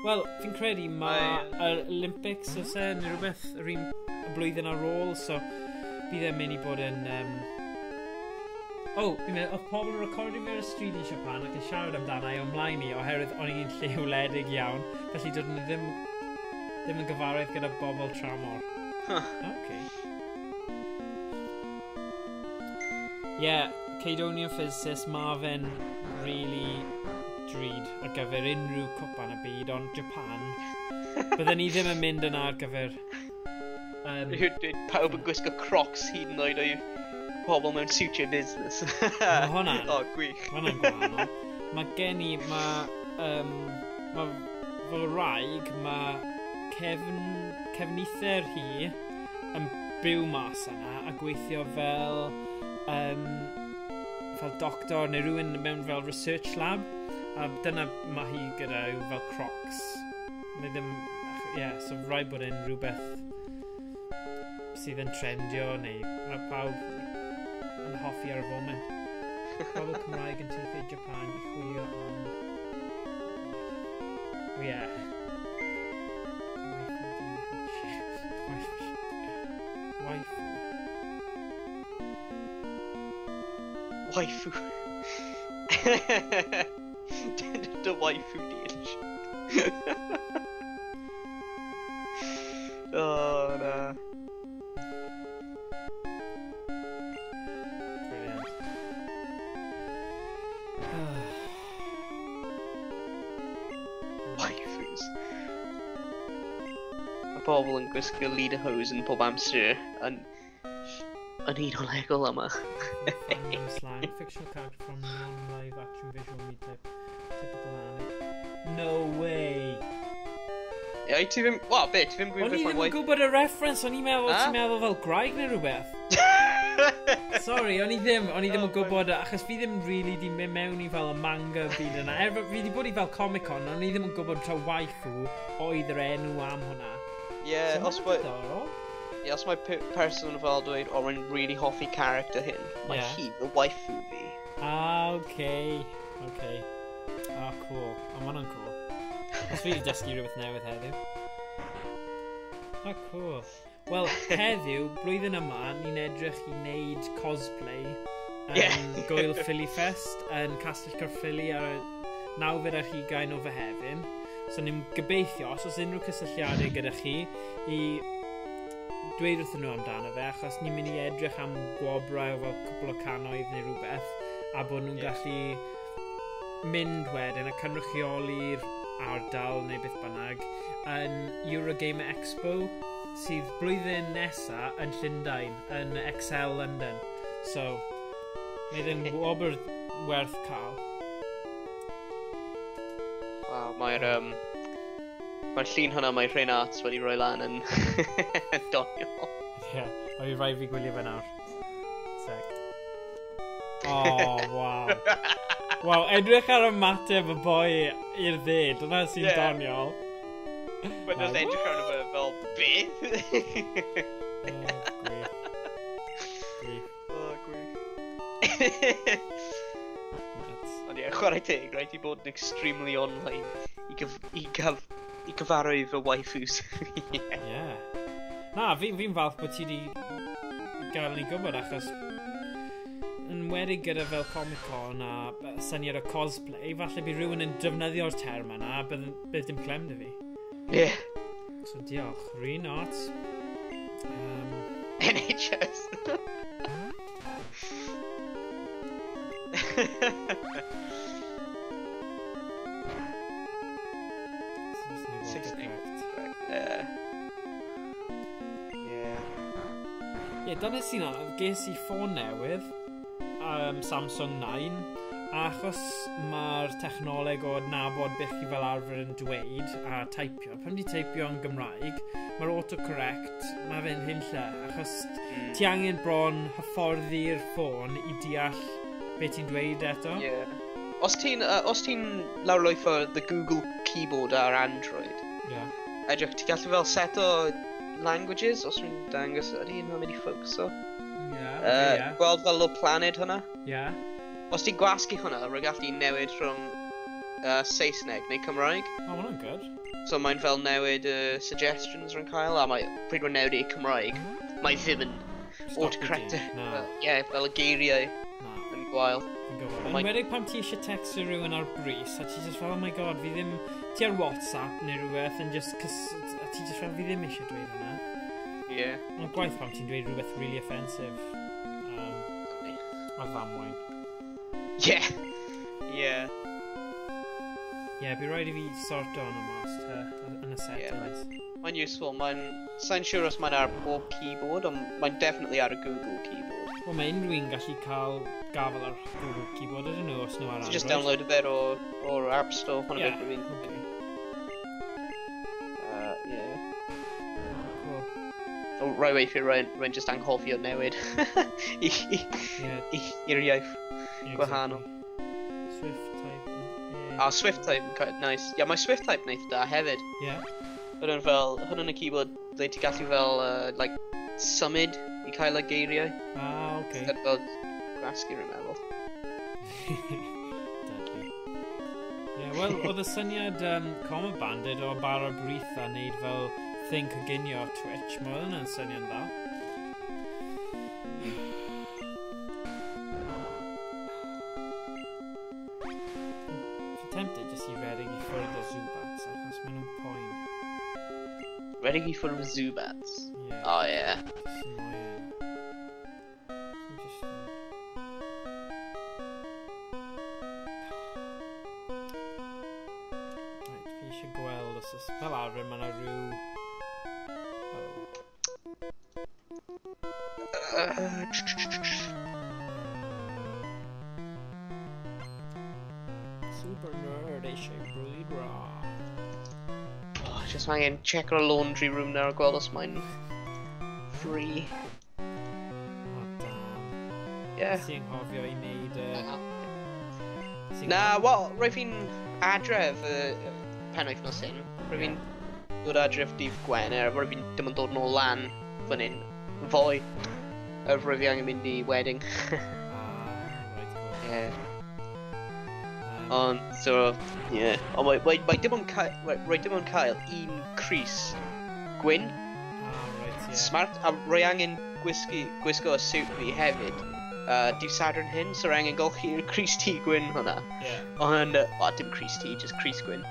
Wel, fi'n credu mae Olympics os neu rhywbeth y blwyddyn ar ôl, so bydd e'n mynd i bod yn... fi'n meddwl, oedd pobl yn recordio fi ar y stryd i Japan ac yn siarad amdana i ymlaen i oherwydd o'n i'n lle wledig iawn, felly dydyn nhw ddim yn gyfarwydd gyda bobl tramor. Ie, Caedonian physicist, mae fe'n really drud ar gyfer unrhyw cwpan y byd, ond Japan, bydden ni ddim yn mynd yna ar gyfer... Pawb yn gwisgo Crocs hyd yn oed o'i pobl mewn suture business. Mae hwnna'n... gwych. Mae hwnna'n gwahanol. Mae gen i, mae fy wraig, mae cefnither hi yn byw mas yna a gweithio fel doctor neu rhywun mewn fel research lab, a dyna mae hi gyda yw fel Crocs. Mae ddim... so rhaid bod yn rhywbeth sydd yn trendio, neu mae pawb yn hoffi ar y foment. Pobl Cymraeg yn teithio i Japan i chwilio am... Waifu. The waifu dish. Oh, no. Pobl yn gwisgo lederhosen pob amser yn un o Lego yma. Slang, fictional character from non-live action visual media. Typical Annie. No way. Ie, ti ddim... Wel, be, ti ddim O'n gwybod i beth ddim mae'n yn gwybod y reference, o'n i'n meddwl ti'n meddwl fel Graig neu rhywbeth. Sorry, o'n i ddim yn gwybod, achos fi ddim really di mynd mewn i fel y manga byd yna. Fi di bod i fel Comic-Con, o'n i ddim yn gwybod tra waifu oedd yr enw am hwnna. Ie, os mae person fel dweud, o, mae'n really hoffi character hyn, mae hi y waifu fi. Okay. Cool. Am hwnna'n cool. Os fi wedi dysgu rhywbeth newydd heddiw. Cool. Wel, heddiw, blwyddyn yma, ni'n edrych i wneud cosplay yn Gwyl Philly Fest yn Castell Caerphilly ar y 9 ar 20 o Fehefin. So ni'n gobeithio, os oes unrhyw cysylltiadau gyda chi, i dweud wrthyn nhw amdano fe, achos ni'n mynd i edrych am gwobrau fel cwbl o cannoedd neu rhywbeth, a bod nhw'n gallu mynd wedyn a cynrychioli'r ardal neu beth bynnag yn Eurogamer Expo sydd blwyddyn nesa yn Llundain yn Excel London. So, mae ddim wobr werth cael. Wow, mae'r llun hwnna, mae Rhain Arts wedi rhoi lan yn doniol. Ie, o i rai fi gwylio fe nawr. Sec. Oh, wow. Wow, edrych ar ymateb y boi i'r dde, dyna sy'n doniol. Mae'n just edrych ar y fel beth? Gwych. Ond ie, chwarae teg, rhaid i bod yn extremely online i gyfarwydd fy waifus. Ie. Na, fi'n falch bod ti wedi gael ni gwybod achos yn wedi gyda fel Comic-Con a syniad o cosplay, falle bydd rhywun yn defnyddio'r term yna, bydd dim clem dy fi. Ie. So diolch. Rhain Arts. NHS. Ie, dyna sy'n anodd, ges i ffôn newydd, Samsung 9, achos mae'r technoleg o nabod beth chi fel arfer yn dweud a teipio. Pan di teipio yn Gymraeg, mae'r autocorrect, mae fe'n hynlle, achos ti angen bron hyfforddi'r ffôn i deall beth ti'n dweud eto. Ie. Os ti'n lawrlwytho the Google keyboard ar Android, edrych, ti'n gallu fel set o languages, os dwi'n dangos ydy hynny'n mynd i ffocuso. Gweld fel o planed hwnna? Os ti'n gwasgu hwnna, rwy'n gallu newid rhwng Saesneg neu Cymraeg. Hwnna'n good. So mae'n fel newid suggestions rwy'n cael, a pryd rwy'n newid i Cymraeg, mae ddim yn autocorrect. Fel y geiriau yn gwael. Yn wedi pam ti eisiau textio rhywun ar bris, a ti just fel, oh my god, fi ddim... Ti ar WhatsApp neu rhywbeth, a ti just fel, fi ddim eisiau dweud hwnna. Ie. Mae'n gwaith pam ti'n dweud rhywbeth really offensive. A ddamwain. Ie. Bydd rhaid i fi sorto hwnna mas yn y settings. Mae'n useful, sa'n siŵr os mae'n ar pob keyboard, ond mae'n definitely ar y Google keyboard. Wel, mae unrhyw'n gallu cael gafel ar Google keyboard ydyn nhw os nhw ar Android. Just download a bit o'r App Store, hwnna beth rwy'n. Cool. Rai weithio rwy'n just anghofio newid i'r iaith gwahanol. Swift type, nice. Mae Swift type neith da hefyd. Hwnnw'n y keyboard, lle ti gallu fel, symud i cael y geiriau. Okay. Instead fel gwasgu rwy'n meddwl. Deadly. Wel, oedd y syniad Common Bandit o bara brith a wneud fel thing coginio Twitch, mae hwnna'n syniad dda. Fi'n tempted jyst i redeg i ffwrdd o Zubats, achos maen nhw'n poen. Redeg i ffwrdd o Zubats? O, ie. Fel arfer, mae yna rhyw... Super nerd eisiau brwydro. Just angen check o'r laundry room nawr a gweld os mae'n free. O, dan. Yeah. Sy'n hofio i wneud... Na, wel, roedd fi'n adref penwythnos hyn. Roedd fi'n dod adref dydd Gwener, roedd fi'n dim yn dod nôl lan fan hyn. Fwy. Roedd fi angen mynd i wedding. Right, cool. Yeah. Ond, so, yeah. Ond mae dim ond cael un Cris gwyn. Right, yeah. Smart, a roi angen gwisgo y suit fi hefyd. Dyw Sadwrn hyn, so roi angen golchi'r Cris T gwyn hwnna. Yeah. Ond, dim Cris T, just Cris gwyn.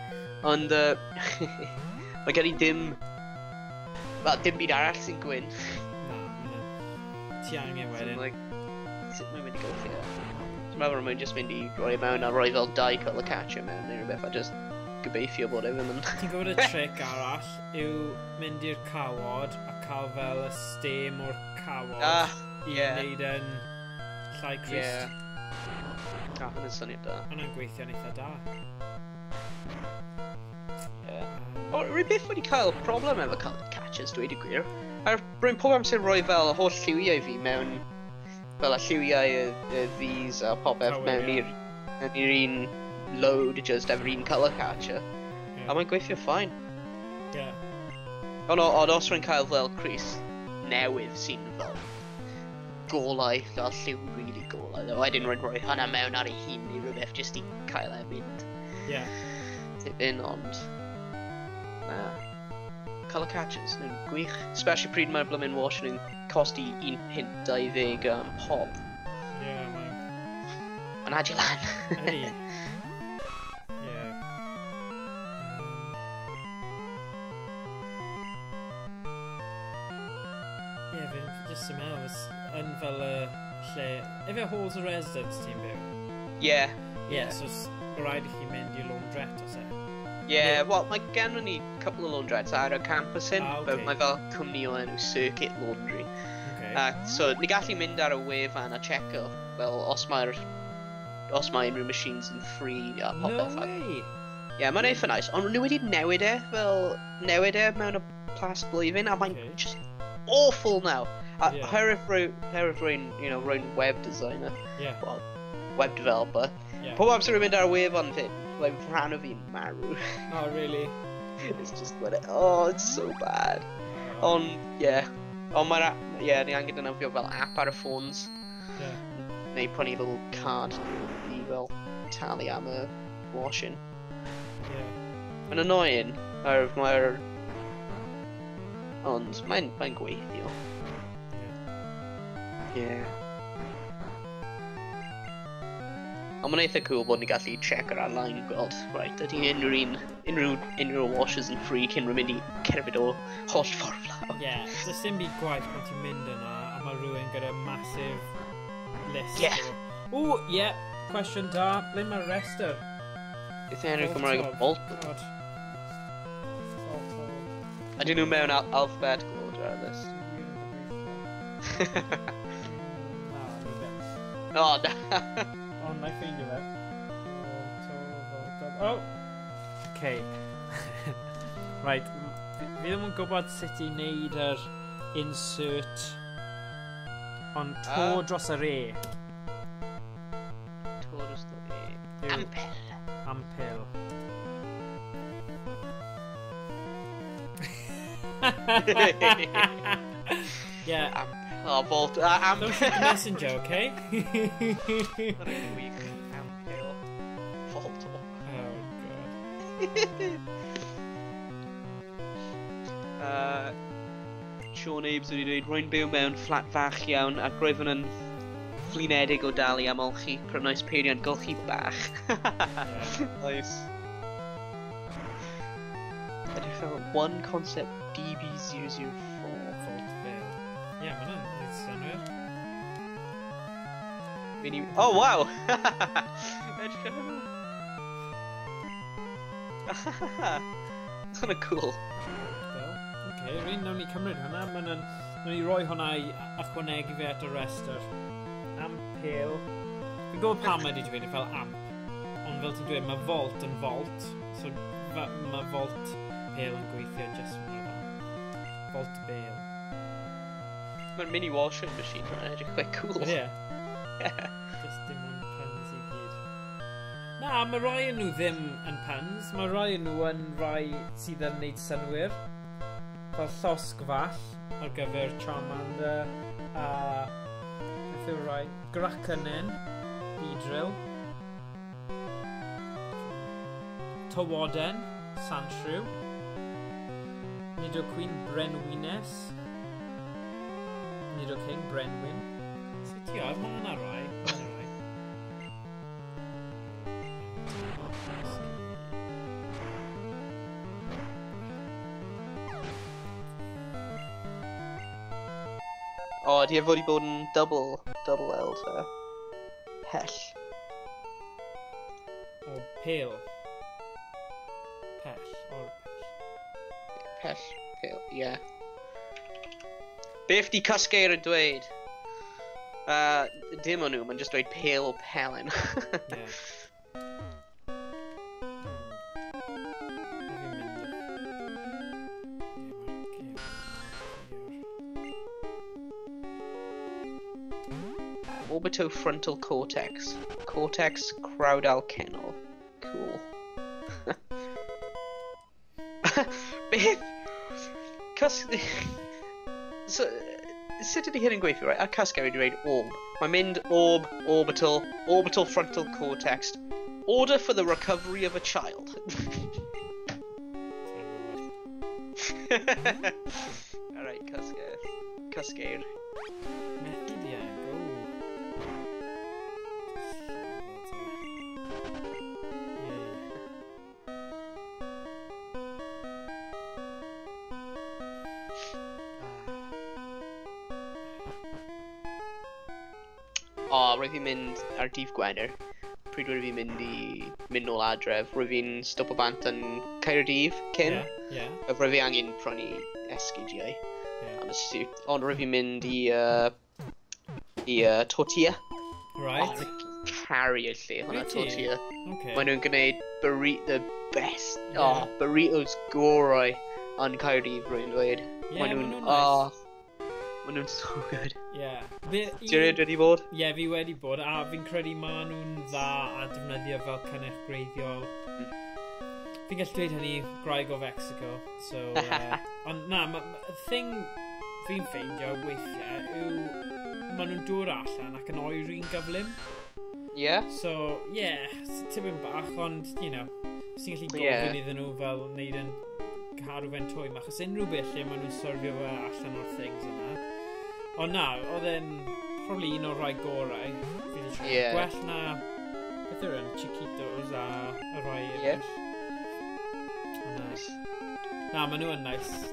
Ond, mae gen i dim byd arall sy'n gwyn. Na, ti angen wedyn. So, like, sut mae'n mynd i golchi e? So mae'n meddwl mae'n just mynd i roi mewn a roi fel 2 colour catcher mewn neu rhywbeth a just gobeithio bod e ddim yn... Ti'n gwybod y trick arall yw mynd i'r cawod a cael fel y stem o'r cawod i wneud yn llai Crist. Hwna'n syniad da. Hwna'n gweithio'n eitha da. O, rwy beth wedi cael problem efo colour catchers, dweud y gwir. Rwy'n pob amser roi fel y holl lliwiau fi mewn fel y lliwiau y these a popeth mewn i'r un load just efo'r un colour catcher. A mae'n gweithio ffain. Ond os rwy'n cael fel Cris newydd sy'n fel golau, fel lliw really golau, wedyn rwy'n rhoi hwnna mewn ar ei hun i rhywbeth just i cael e mynd. Tipyn, ond... Colour catchers, nhw'n gwych. Especially pryd mae'r blymyn wash nhw'n costi £1.20 pop. Mae'n adio lan. Ydy. Fi'n just yn meddwl, yn fel y lle... Efe halls of residence ti'n byw? So rhaid i chi mynd i laundrette os e? Wel, mae gen ni couple o laundrettes ar y campus hyn, mae fel cwmni o enw Circuit Laundry. So, ni gallu mynd ar y wefan a checo, fel os mae unrhyw machines yn free a popeth. No way! Mae'n eitha nice, ond nhw wedi newid e, fel newid e mewn y plas blwyddyn, a mae'n just awful now. A herwydd rwy'n, rwy'n web designer, well, web developer, pob amser rwy'n mynd ar y wefan hyn, like rhan o fi'n marw. Oh, really? It's just it's so bad. Ond, Ond ni angen defnyddio fel app ar y ffôns. Neu prynu little card i fel talu am y washing. Mae'n annoying, mae'r... Ond, mae'n gweithio. Ond mae'n eitha cool bod ni gallu check ar-line gweld, right, ydy unrhyw washers yn free cyn rwy'n mynd i cerfyd o holl ffordd law. Does dim byd gwaith pan ti'n mynd yna a mae rhywun gyda massive list. Cwestiwn da, ble mae'r rester? Beth enw Cymraeg o Bolt? Ydyn nhw mewn alphabetical order ar list? Na, na i ffeindio fe. Okay. Right, fi ddim yn gwybod sut i wneud yr insert ond to dros yr E. To dros yr E. Ampel. Bolt. Don't shoot the messenger, okay? Bolt. Oh, God. Sean Abes wedi dweud, rwy'n byw mewn fflat fach iawn ac roedd hwn yn flinedig o dalu am olchi, prynais peiriant golchi bach. Nice. Ydych fel one concept DB004. Mae'n synwyr. Oh, wow! Edrych ar hynny. That's kind of cool. Rwy'n nawn ni cymryd hwnna. Nawn ni roi hwnna i ychwanegu fe at y rester. Ampel. Fi'n gwybod pam wedi dweud fel amp. Ond fel ti'n dweud, mae Volt yn Volt. So mae Volt Pale yn gweithio just mor dda. Volt Pale. Mae'r mini washing machine yn edrych quite cool. Ie. Just dim ond puns I gyd. Na, mae rai yn nhw ddim yn puns. Mae rai yn nhw yn rai sydd yn neud synwyr. Fel llosg fall ar gyfer Charmander a beth yw'r rai? Gracanen, Beedrill, Tywoden, Sandshrew, Nidoqueen, Brenwines, Nidoking, Brenwyn. So ti oedd, mae yna rai. O, di efo wedi bod yn double L, so. Pell. O, Pale. Pell, o'r Pell, ie. Beth di Casgeir yn dweud? Dim o'n nhw, mae'n just dweud pale o pelen. Ie. Orbitofrontal cortex. Cortex caudal kennel. Cool. Beth? So, sut ydy hyn yn gweithio, right? A Casgeir wedi dweud orb. Mae'n mynd orbital frontal cortex. Order for the recovery of a child. Alright, Casgeir. O, roedd fi'n mynd ar dydd Gwener. Pryd roedd fi'n mynd nôl adref. Roedd fi'n stopo bant yn Caerdydd cyn. Ie. Roedd fi angen prynu SGGI. Am y suit. Ond roedd fi'n mynd i tortilla. Right. Carry y lle hwnna tortilla. Okay. Maen nhw'n gwneud the best. Oh, burritos gorau yn Caerdydd roedd dweud. Maen nhw'n nice. Maen nhw'n so good. Yeah. Ti'n wedi bod? Ie, fi wedi bod, a fi'n credu maen nhw'n dda a defnyddio fel cynnyrch greiddiol. Fi'n gallu dweud hynny, graig o Mexico, so... ond na, y thing fi'n ffeindio weithiau yw... maen nhw'n dod allan ac yn oeri'n gyflym. Yeah? So, yeah, tipyn bach, ond, you know, sy'n gallu gofyn iddyn nhw fel wneud yn cadw fe'n twym, achos unrhyw beth lle maen nhw'n syrfio fe allan o'r things yna. Ond na, oedd e'n probably un o'r rai gorau. Gwell na... beth yw'n Chiquitos a y rai eraill. Na, maen nhw yn nice.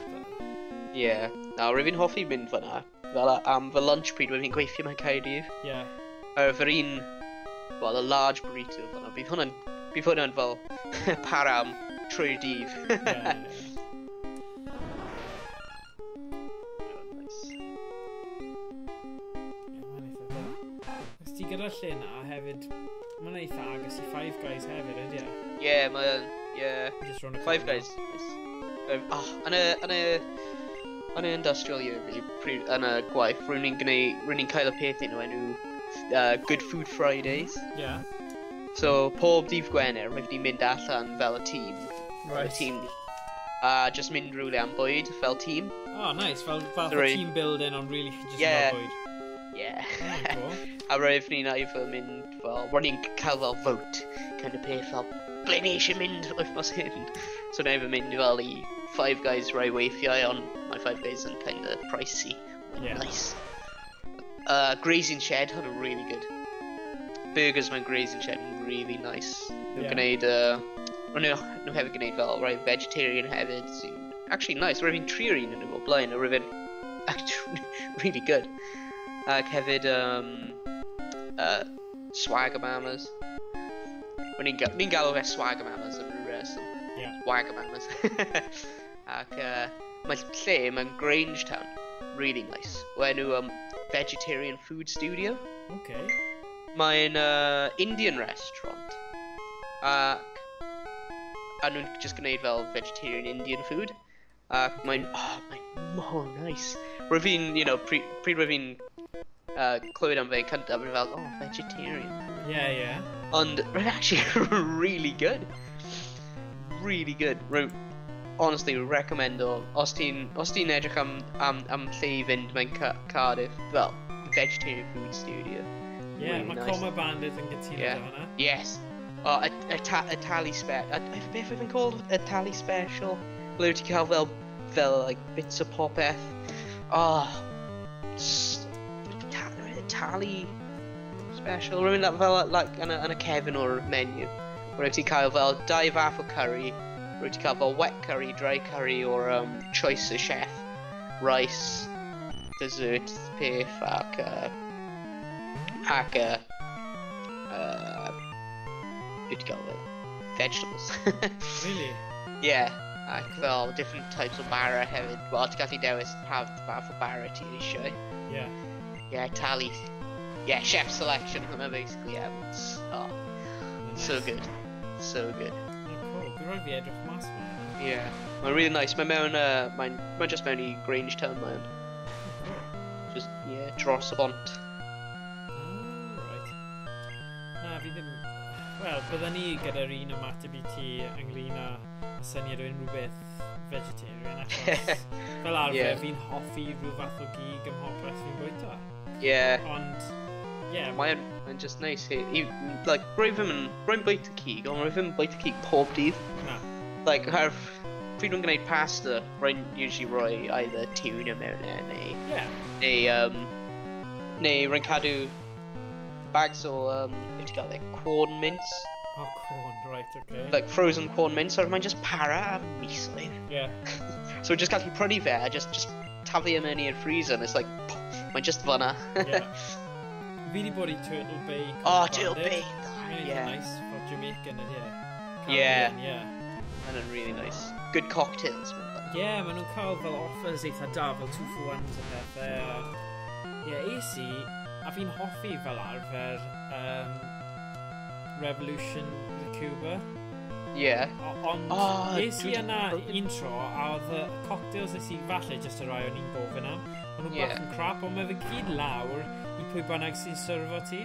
Ie. Na, rwy'n fi'n hoffi mynd fyna. Fel am fy lunch pryd rwy'n fi'n gweithio mewn Caerdydd. Ie. Fy'r un... wel, y large burrito fyna. Bydd hwnna'n fel param trwy'r dydd. Gyda lle na hefyd, mae'n eitha agos i Five Guys hefyd, ydy e? Ie, mae'n... Five Guys. Yn y industrial year, yn y gwaith, rwy'n ni'n cael y peth nhw enw Good Food Fridays. Ie. So, pob dydd Gwener, rwy'n ni'n mynd allan fel y tîm. Right. A just mynd rhywle am bwyd fel tîm. Oh, nice. Fel team building, ond really just fel bwyd. Yeah. Cool. A roedd ni'n eitha mynd fel... roedd ni'n cael fel vote. Kind of peth fel... ble ni eisiau mynd wythnos hyn. So na efo mynd fel i Five Guys rai weithiau, ond mae Five Guys yn kind of pricey. Nice. Grazing Shed, hwnna really good. Burgers mewn Grazing Shed yn really nice. Nhw'n gwneud... nhw hefyd gwneud fel rai vegetarian hefyd. Actually nice. Roedd fi'n trio un yn nhw o blaen. Roedd fi'n actually really good. Ac hefyd, Swagamamas. Ni'n galw fe Swagamamas yn rhyw reswm. Swagamamas. Ac mae lle mewn Grangetown. Really nice. Enw Vegetarian Food Studio. Okay. Mae'n Indian restaurant. A nhw'n just gwneud fel vegetarian Indian food. Mae'n mor nice. Rwy fi'n, you know, pryd rwy fi'n clywed am fe cyntaf, rwy fel, oh, vegetarian. Yeah. Ond rwy'n actually really good. Really good. Honestly, recommend o. Os ti'n edrych am lle I fynd mewn Cardiff, fel, vegetarian food studio. Yeah, really mae nice. Coma Bandit yn gytuno hwnna. Yes. A tally special. Beth oedd yn called? A tally special. Ble ti'n cael fel like bits of popeth. Oh, tally special. Rwy'n fel like yn y cefn o'r menu. Rwy'n ti'n cael fel 2 fath o curry. Rwy'n ti'n cael fel wet curry, dry curry, or choice of chef. Rice, dessert, peth, ac beth ti'n cael fel vegetables. Really? Yeah, ac fel different types of bara hefyd. Wel, ti'n gallu dewis pa fath o bara ti'n eisiau. Yeah. Yeah, tally. Yeah, chef selection hwnna basically, yeah. Oh, so good. So good. Oh, cool. Dwi'n rhoi fi edrych mas fan. Yeah, mae'n really nice. Mae'n just mewn I Grange Town mae'n. Just, yeah, dros y bont. Oh, right. Na, fi ddim... Wel, bydden ni gyda'r un ymateb I ti ynglyn â y syniad o unrhyw beth vegetarian, achos fel arfer Yeah. fi'n hoffi rhyw fath o gig ym mhopeth fi'n bwyta. Yeah, Ond, yeah, mae'n just nice. Like, rwy'n bwyta cig, ond rwy'n bwyta cig pob dydd. na. Like, pryd rwy'n gwneud pasta, rwy'n usually rhoi either tuna mewn Yeah. neu rwy'n cadw bags o, beth ti'n gael, corn mince. Oh, corn, right, okay. Like, frozen corn mince, so mae'n just para am misoedd. Yeah. So just gallu prynu fe, a just taflu e mewn i'r freezer, and it's like, mae'n just fanna. Yeah. Fi wedi bod I Turtle Bay. Oh, Turtle Bay, Really yeah. nice for Jamaican, yeah. Yeah. Caribbean, yeah. Mae'n really nice. Good cocktails, mae'n fanna. Yeah, maen nhw'n cael fel offers eitha da, fel 2-for-1s a pethau. Yeah, a fi'n hoffi fel arfer Revolution with Cuba. Yeah. Ond Oh, es I dwi- yna un tro, a oedd y cocktails nes I falle jyst y rai o'n i'n gofyn am. Maen nhw'n Yeah. bach yn crap, ond mae fe gyd lawr I pwy bynnag sy'n syrfo ti.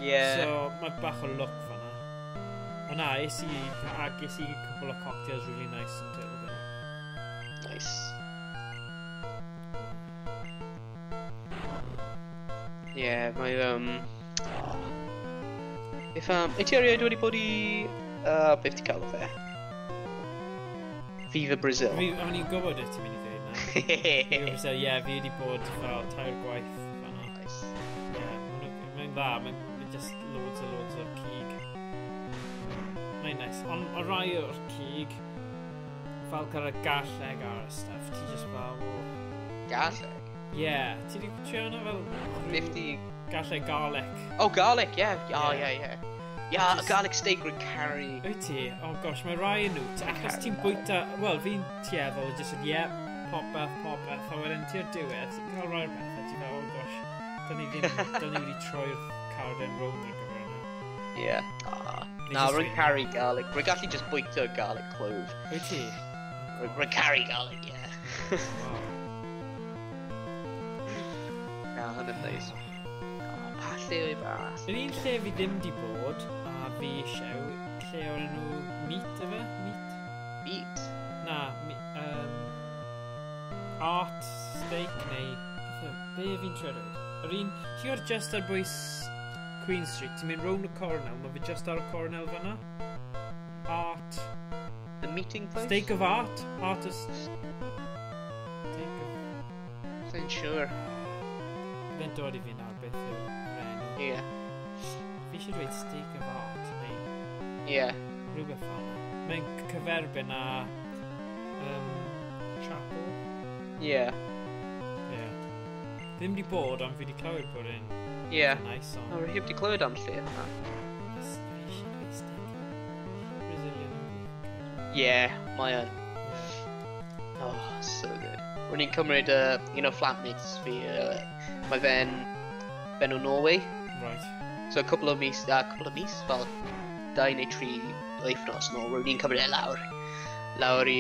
Yeah. So mae bach o look fanna. Ond na, es I couple of cocktails really nice yn Turtle Bay. Nice. Yeah, mae If ti erioed wedi bod I beth ti'n cael o fe? Viva Brazil. O'n i'n gwybod y ti'n mynd I ddweud na. Nice. Ie, fi wedi bod fel tair gwaith fanna. Ie, mae'n dda, mae'n just loads o'r cig. Mae'n nice. Ond o rai o'r cig, fel gyda garlleg ar y stuff, ti just fel, Garlic. Ie, ti wedi trio hwnna fel... 50. Garlleg garlic. Oh, garlic, yeah. Oh, Yeah. yeah. Yeah, a garlic steak would carry. Wyt ti? Oh gosh, mae rai nhw, achos ti'n bwyta... Wel, fi'n tueddol, just yn, popeth, a wedyn ti'r diwedd, ti'n cael rhai'r bethau, ti'n fel, oh gosh, dyn ni wedi troi'r cardyn rownd ar gyfer yna. Yeah. Ni No, jyst rwy'n wedi- carry garlic. Rwy'n gallu just bwyta garlic clove. Wyt ti? Rwy'n carry garlic, yeah. Wow. Na, hynny'n neis. Oh, pa lle o'i bas? Yr un lle fi ddim di bod, a fi eisiau, lle o'r enw Meat, efe? Meat? Meat. Na, Art Steak, neu... Be fi'n trio dweud? Yr un, ti o'r just ar bwys Queen Street, ti'n mynd round y cornel, mae fi just ar y cornel fanna. Art... The meeting place? Steak of Art? Art of... Steak of... Sa'n sure. Fe'n dod I fi nawr beth yw'r enw. Yeah. Fi eisiau dweud Steak of Art, neu Yeah. rhywbeth fel yna. Mae'n cyferbyn â... Chapel. Yeah. Ie. Ddim di bod, ond fi di clywed bod e'n Yeah. nice on. O, rwy heb di clywed am lle yma. Brazilian. Yeah, mae yn. Oh, so good. Rwy'n ni'n cymryd un o flatmates fi, mae fe'n o Norway. Right. So a couple of mis, fel 2 neu 3 wythnos nôl, roedd ni'n cymryd e lawr i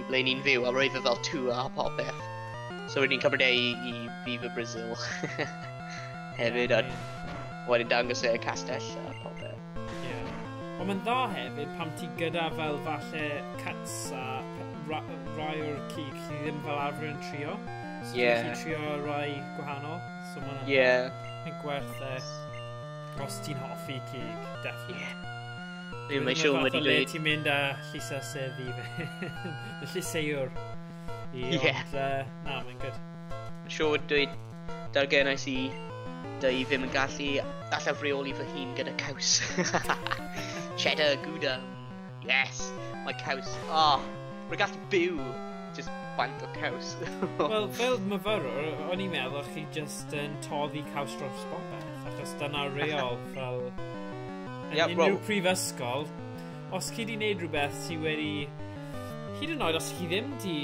ble ni'n fyw, a roedd e fel tour a popeth. So roedd ni'n cymryd e i Viva Brazil hefyd, a wedyn dangos e castell a popeth. Ond mae'n dda hefyd pam ti gyda fel falle cuts a rai o'r cig chi ddim fel arfer yn trio. So ti'n trio rai gwahanol. So mae'n gwerth os ti'n hoffi cig, definitely. Mae'n siŵr wedi dweud... Le ti'n mynd a llisa sedd i fe. Y lliseiwr. Ond, na, mae'n good. Mae'n siŵr wedi dweud dargennais i dy i ddim yn gallu allaf reoli fy hun gyda caws. Cheddar, Gouda. Yes, my caws. Rwy'n gallu byw just bant o caws. Wel, fel myfyrwr, o'n i'n meddwl chi just yn toddi caws dros bobeth. Achos dyna reol fel... Yn unrhyw prifysgol, os chi wedi gwneud rhywbeth sydd wedi... Hyd yn oed os chi ddim wedi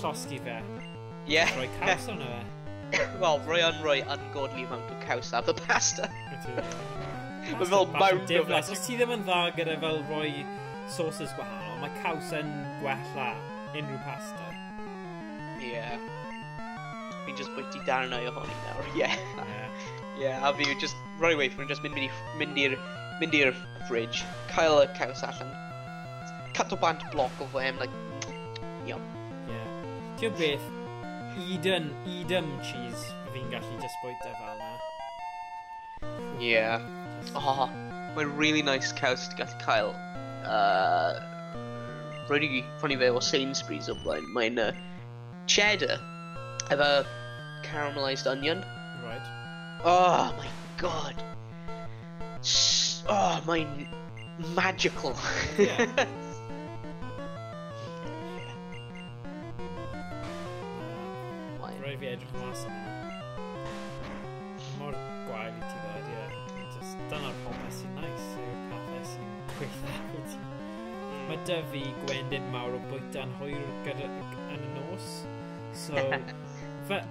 llosgi fe. Rhoi caws o'n fe. Wel, roi ungodly amount o caws ar y pasta. Mae fel mawnt o fe. Os ti ddim yn dda gyda fel rhoi sauces gwahanol, mae caws yn gwella unrhyw pasta. Fi'n just bwyty darnau ohoni nawr, a fi just rhoi weith, fi'n just mynd i'r fridge, cael y caws allan, cut o bant bloc o fe, like, yum. Ti o beth, Edam cheese fi'n gallu just bwyta fel na. Mae'n really nice caws ti gallu cael. Roedd i prynu fe o Sainsbury's o blaen. Mae'n cheddar efo caramelised onion. Right. Oh my god. Mae'n magical. Roedd fi edrych mas am hwnna. Mor gwael i ti ddod, dyna'r popeth sy'n nice, yw'r pethau sy'n gweithio i ti. Mae dy fi gwendid mawr o bwyta'n hwyr gyda yn y nos. So,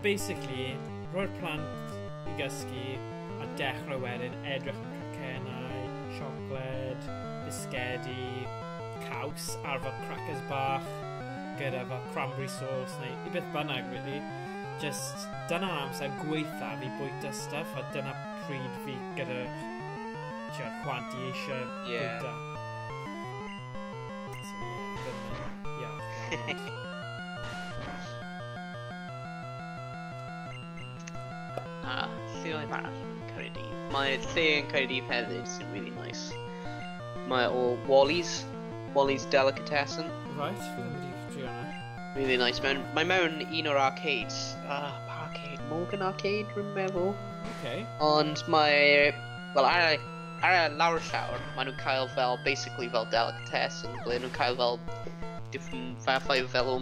basically, roi'r plant i gysgu a dechrau wedyn edrych yn cacennau, siocled, bisgedi, caws ar fel crackers bach, gyda fel cranberry sauce neu i beth bynnag, really. Just, dyna amser gweitha fi bwyta stuff a dyna pryd fi gyda chwanti eisiau bwyta. Lle oedd arall yn Caerdydd? Mae lle yn Caerdydd hefyd sy'n really nice. Mae o Wally's Delicatessen. Right, fi ddim wedi trio hwnna. Really nice. Mae mewn un o'r arcades. Pa arcade? Morgan Arcade, rwy'n meddwl. Ond mae... Wel, ar lawr llawr, maen nhw'n cael fel, basically fel delicatessen, ble nhw'n cael fel different fathau fel o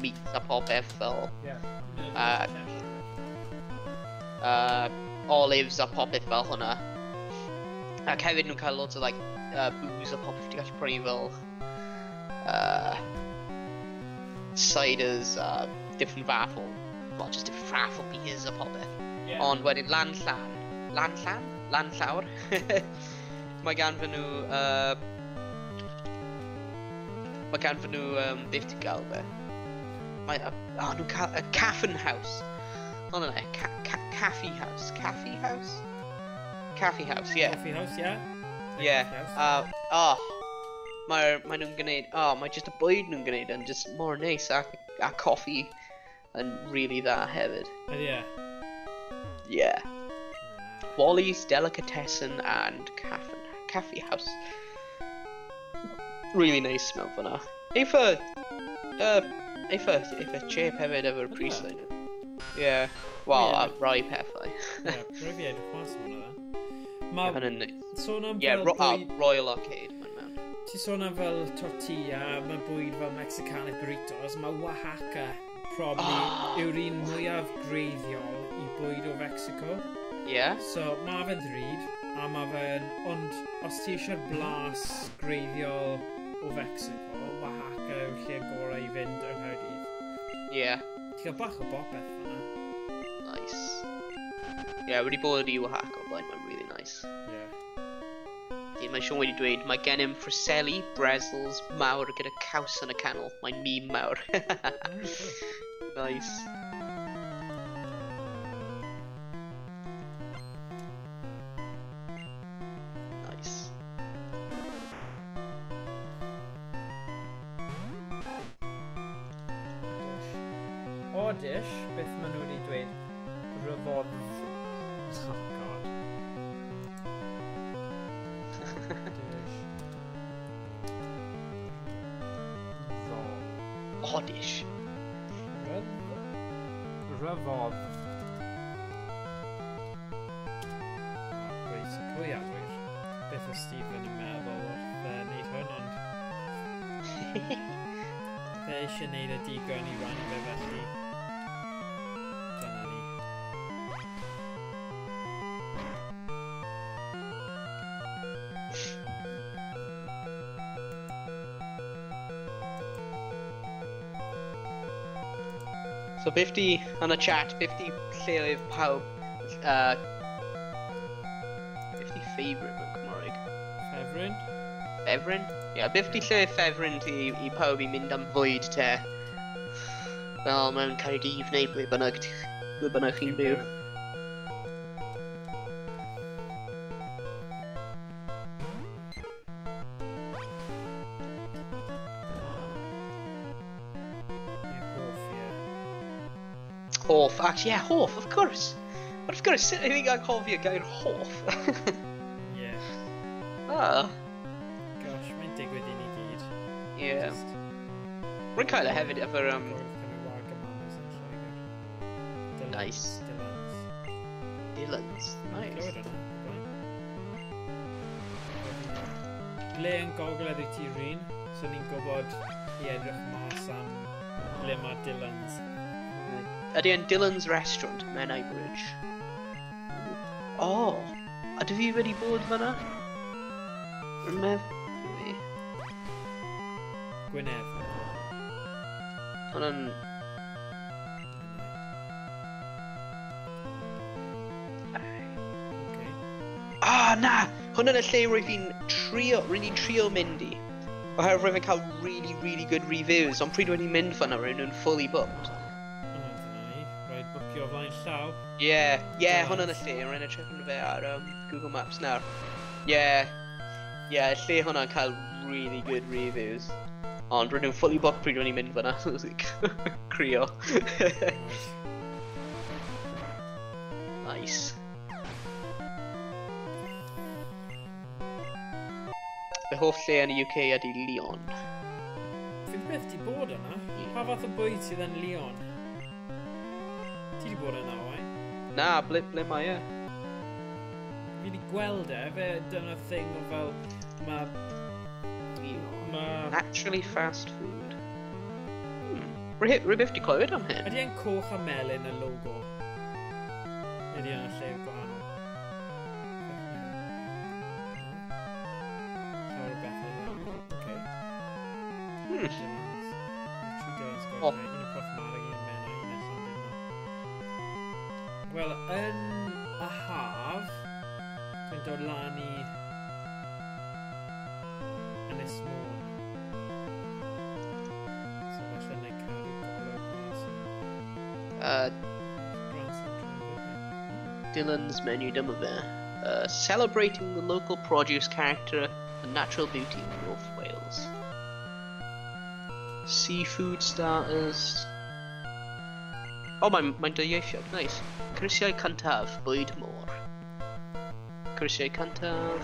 meat a popeth fel olives a popeth fel hwnna. Ac hefyd nhw'n cael lot o like, booze a popeth ti'n gallu prynu fel ciders a different fath o, well, just different fath o beers a popeth. Ond wedyn lan llawr mae gan fy nhw beth ti'n gael fe nhw'n cael a Caffin House Caffee House, mae nhw'n gwneud mae just y bwyd nhw'n gwneud yn just mor neis a coffi yn really dda hefyd. Wally's Delicatessen and Cafe House. Really nice smell fan'na. Eitha cheap hefyd efo'r pris line. Wel, a rai pethau. Rwy'n fi edrych mas hwnna dda. Sôn am fel bwyd... Royal Arcade, mae'n mewn. Ti sôn am fel tortilla, mae bwyd fel Mexicanaidd burritos, mae Oaxaca probably yw'r un mwyaf greiddiol i bwyd o Mexico. So, mae fe'n ddrud, a mae fe'n... Ond, os ti eisiau blas greiddiol o Mexico, Oaxaca yw'r lle gorau i fynd yng Nghaerdydd. Ti gael bach o bopeth fyna. Nice. Wedi bod i Oaxaca o blaen, mae'n really nice. Mae Sean wedi dweud, mae gennym ffryseli, bresls, mawr gyda caws yn y canol. Mae'n meme mawr. Nice. Nice. O dish, beth maen nhw wedi dweud? Ryfodd. Oh, God. Oddish. Ryfodd. Pwy adwyr? Beth o Stephen yn meddwl wrth wneud hwn, ond... Fe eisiau wneud y digon i rannu fe felly. Dyna ni. So 50 on a chat, 50 lle oedd pawb, 50 favourite mewn Cymraeg. Ffefryn? Ffefryn? Ie, 50 lle oedd ffefryn i pawb i mynd am fwyd te. Fel mewn Caerdydd neu ble bynnag chi'n byw. Hoff, actually, yeah, hoff, of course. But of course, I think I'd call you a guy hoff. Yeah. Ah. Gosh, mae'n digwydd i ni gyd. Yeah. Rwy'n cael e hefyd efo'r Nice. Dylans. Nice. Le yn gogledd i ti rin, so ni'n gwybod i edrych mas am le mae Dylans. Ydy yn Dylan's Restaurant, Menai Bridge. Oh! Ydw fi wedi bod fyna? Fi. Gwynedd. Hwna'n... Okay. Ah, na! Hwna'n y lle roedd fi'n trio mynd i. Oherwydd roedd fi'n cael really good reviews, ond pryd wedi mynd fyna roedd nhw'n fully booked. Bwcio flaen llaw. Yeah, hwnna'n y lle, rhaid edrych yn fe ar Google Maps nawr. Yeah, lle hwnna'n cael really good reviews. Ond rydyn nhw'n fully booked pryd o'n i'n mynd fyna. Crio. Nice. Fy hoff lle yn y UK ydy Lyon. Fi'n beth di bod yna? Pa fath o bwyd sydd yn Lyon? Ti di bod yna, oe? Na, ble mae e? Fi di gweld e, fe dyna thing o fel... Naturally fast food. Rwy'n byth di clywed am hyn. Ydy e'n coch a melyn y logo? Ydy e'n lle gwahanol? Llawer o bethau yna. Okay. Un y prof Mari, un Menna, un Llandudno. Wel, yn y haf, dwi'n dod lan i Ynys Môn. So falle neu cadw golwg mas. Dylan's menu dyma fe. Celebrating the local produce character and natural beauty of North Wales. Seafood starters. Oh, mae'n dwyieithog, nice. Crisiau cyntaf, bwyd môr. Crisiau cyntaf,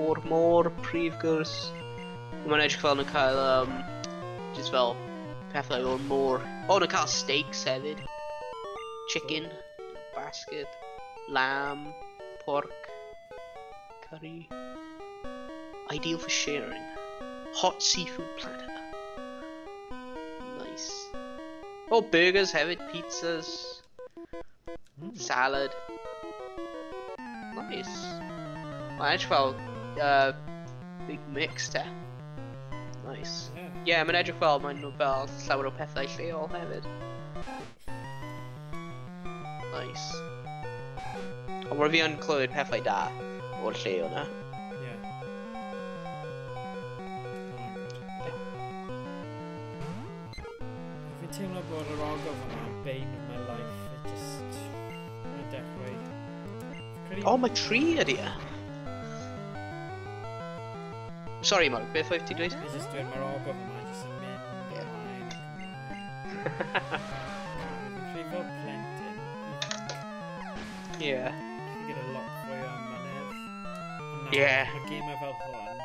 o'r môr, prif gwrs. Mae'n edrych fel nhw'n cael, just fel pethau o'r môr. Oh, nhw'n cael steaks hefyd. Chicken, basket, lamb, pork, curry. Ideal for sharing. Hot seafood platter. Nice. Oh, burgers hefyd, pizzas, salad. Nice. Mae'n edrych fel big mix te. Nice. Yeah, mae'n edrych fel mae'n nhw fel llawer o pethau lleol hefyd. Nice. Ond roedd fi yn clywed pethau da o'r lle hwnna. teimlo bod yr ogof yma bane of my life. It just... Mae'n dechrau. Oh, mae tree ydi e. Sorry, Mark, beth oedd ti'n dweud? Fi just dweud mae'r ogof yma jyst yn mynd ymlaen. Rwy'n fel plentyn. Ie. Fi gyda lot fwy o mynedd. Ie. Mae gemau fel hwn yn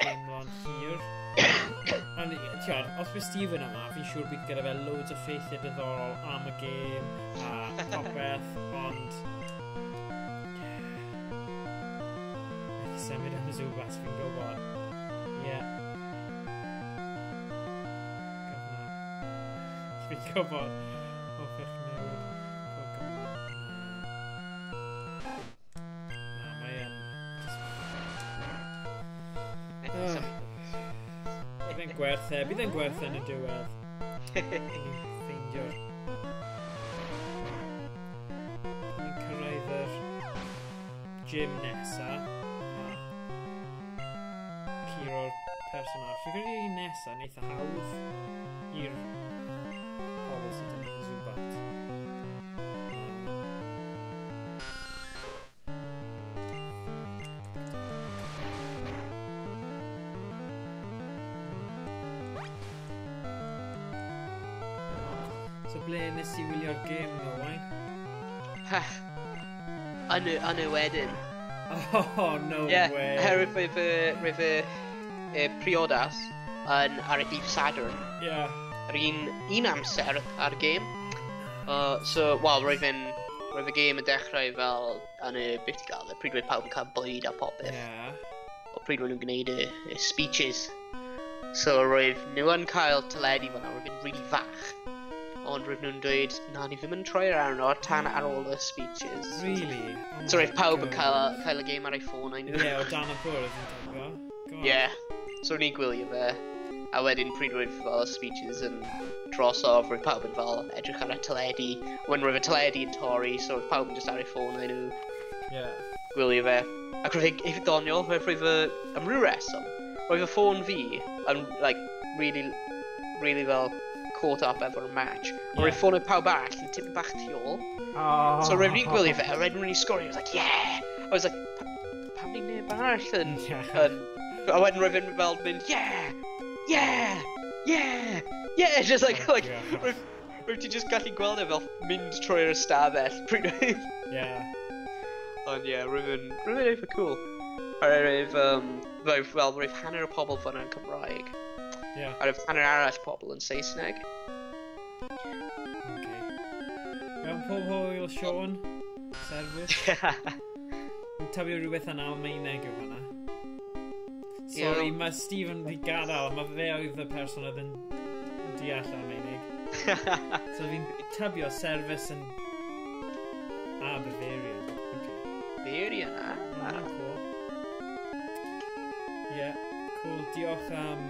teimlo'n hir. Ond, tiod, os bydd Stephen yma, fi'n siŵr bydd gyda fe loads o ffeithiau diddorol am y gêm a popeth, ond... Beth i symud am y Zubats, fi'n gwybod. Ie. Fi'n gwybod. Hoffech newid. Na, mae yn... Bydd e'n gwerth yn y diwedd. Ni'n ffeindio'r... Ni'n cyrraedd yr gym nesa. Curo'r personal. Fi'n credu un nesa yn eitha hawdd i'r pobl sydd yn Zubat. So ble nes i wylio'r gêm nhw, wain? Yn y wedyn. Oh, no way. Herwydd roedd y priodas ar y dydd Sadwrn. Yr un amser ar y gêm. Roedd y gêm yn dechrau fel yn y beth i gael, pryd roedd pawb yn cael bwyd a popeth. O pryd roedd nhw'n gwneud y speeches. So roedd nhw yn cael teledu fan'na, roedd yn really fach. Ond roedd nhw'n dweud, na, ni ddim yn troi arno tan ar ôl y speeches. Really? So roedd pawb yn cael y gêm ar ei ffôn. Ie, o dan y bwrdd yn dweud. Ie. So roedd ni'n gwylio fe. A wedyn pryd roedd fel speeches yn drosodd, roedd pawb yn fel edrych ar y teledu. When roedd y teledu yn torri, so roedd pawb yn just ar ei ffôn a nhw. Gwylio fe. Ac roedd eich doniol, roedd am ryw reswm. Roedd y ffôn fi yn, like, really fel caught up efo'r match. Roedd ffôn o pawb arall yn tipyn bach tu ôl. So roedd ni'n gwylio fe, a roedd ni'n sgorio, I was like, yeah! I was like, pam ni'n neb arall yn... A wedyn roedd fi'n fel mynd, yeah! Yeah! Yeah! Yeah! Just like roedd ti just gallu gweld e fel mynd trwy'r ystafell. Ond ie, roedd yn eitha cool. Roedd hanner o pobl fan yn Cymraeg. A roedd hanner arall pobl yn Saesneg. Mewn pob hwyl, Sean. Serfus. Yn tafio rhywbeth yn Almaeneg yw hwnna. Sorry, mae Stephen wedi gadael, mae fe oedd y person oedd yn deall Almaeneg. So fi'n tybio Serfus yn... Bavaria. Bavaria, na? Cool. Ie, cool. Diolch am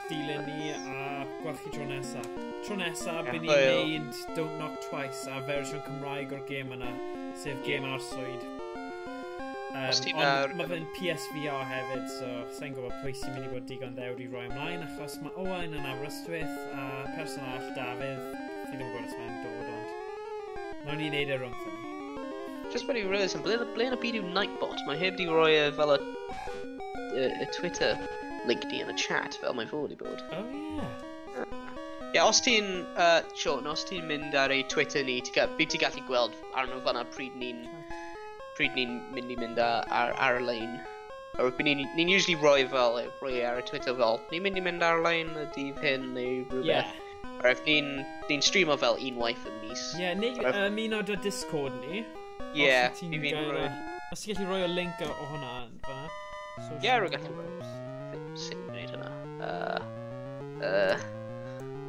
dilyn ni a gweld chi tro nesa. Tro nesa, bydd ni'n neud Don't Knock Twice a fersiwn Cymraeg o'r gêm yna, sef gêm arswyd. Ond mae fe'n PSVR hefyd, so sa'n gwybod pwy sy'n mynd i bod digon ddewd i roi ymlaen, achos mae Owain yn Aberystwyth a person arall Dafydd, fi ddim yn gwybod os mae'n dod, ond nawn ni'n neud e rhwngth ni. Just when you realise, ble yn y byd yw Nightbot? Mae heb di roi fel y Twitter link di yn y chat fel mae fod i bod. Oh, yeah. Ie, os ti'n, Sean, os ti'n mynd ar ei Twitter ni, bydd ti gallu gweld arno fan'na pryd ni'n mynd i mynd ar-lein. Ni'n usually roi ar y Twitter fel, ni'n mynd i mynd ar-lein y dydd hyn neu rhywbeth. Or if ni'n streamo fel unwaith y mis. Ie, neu ymunod o Discord ni. Ie, os ti'n gallu roi o link o hwnna fan'na. Ie, rwy'n gallu roi. Sut yn gwneud hwnna?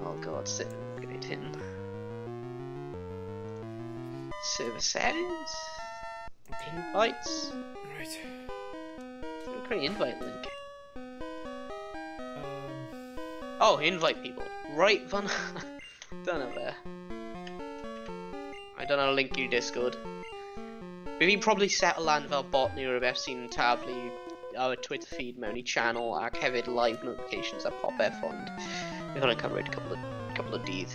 Oh god, sut yn gwneud hyn? Server settings? Invites? Right. We'll create an invite link. Oh, invite people. Right, Van. Don't know there. I don't know, link your Discord. Bydd fi'n probably settle lan fel bot neu rhywbeth sy'n taflu our Twitter feed mewn I channel ac hefyd live notifications a popeth ond bydd hwnna'n cymryd couple o dydd.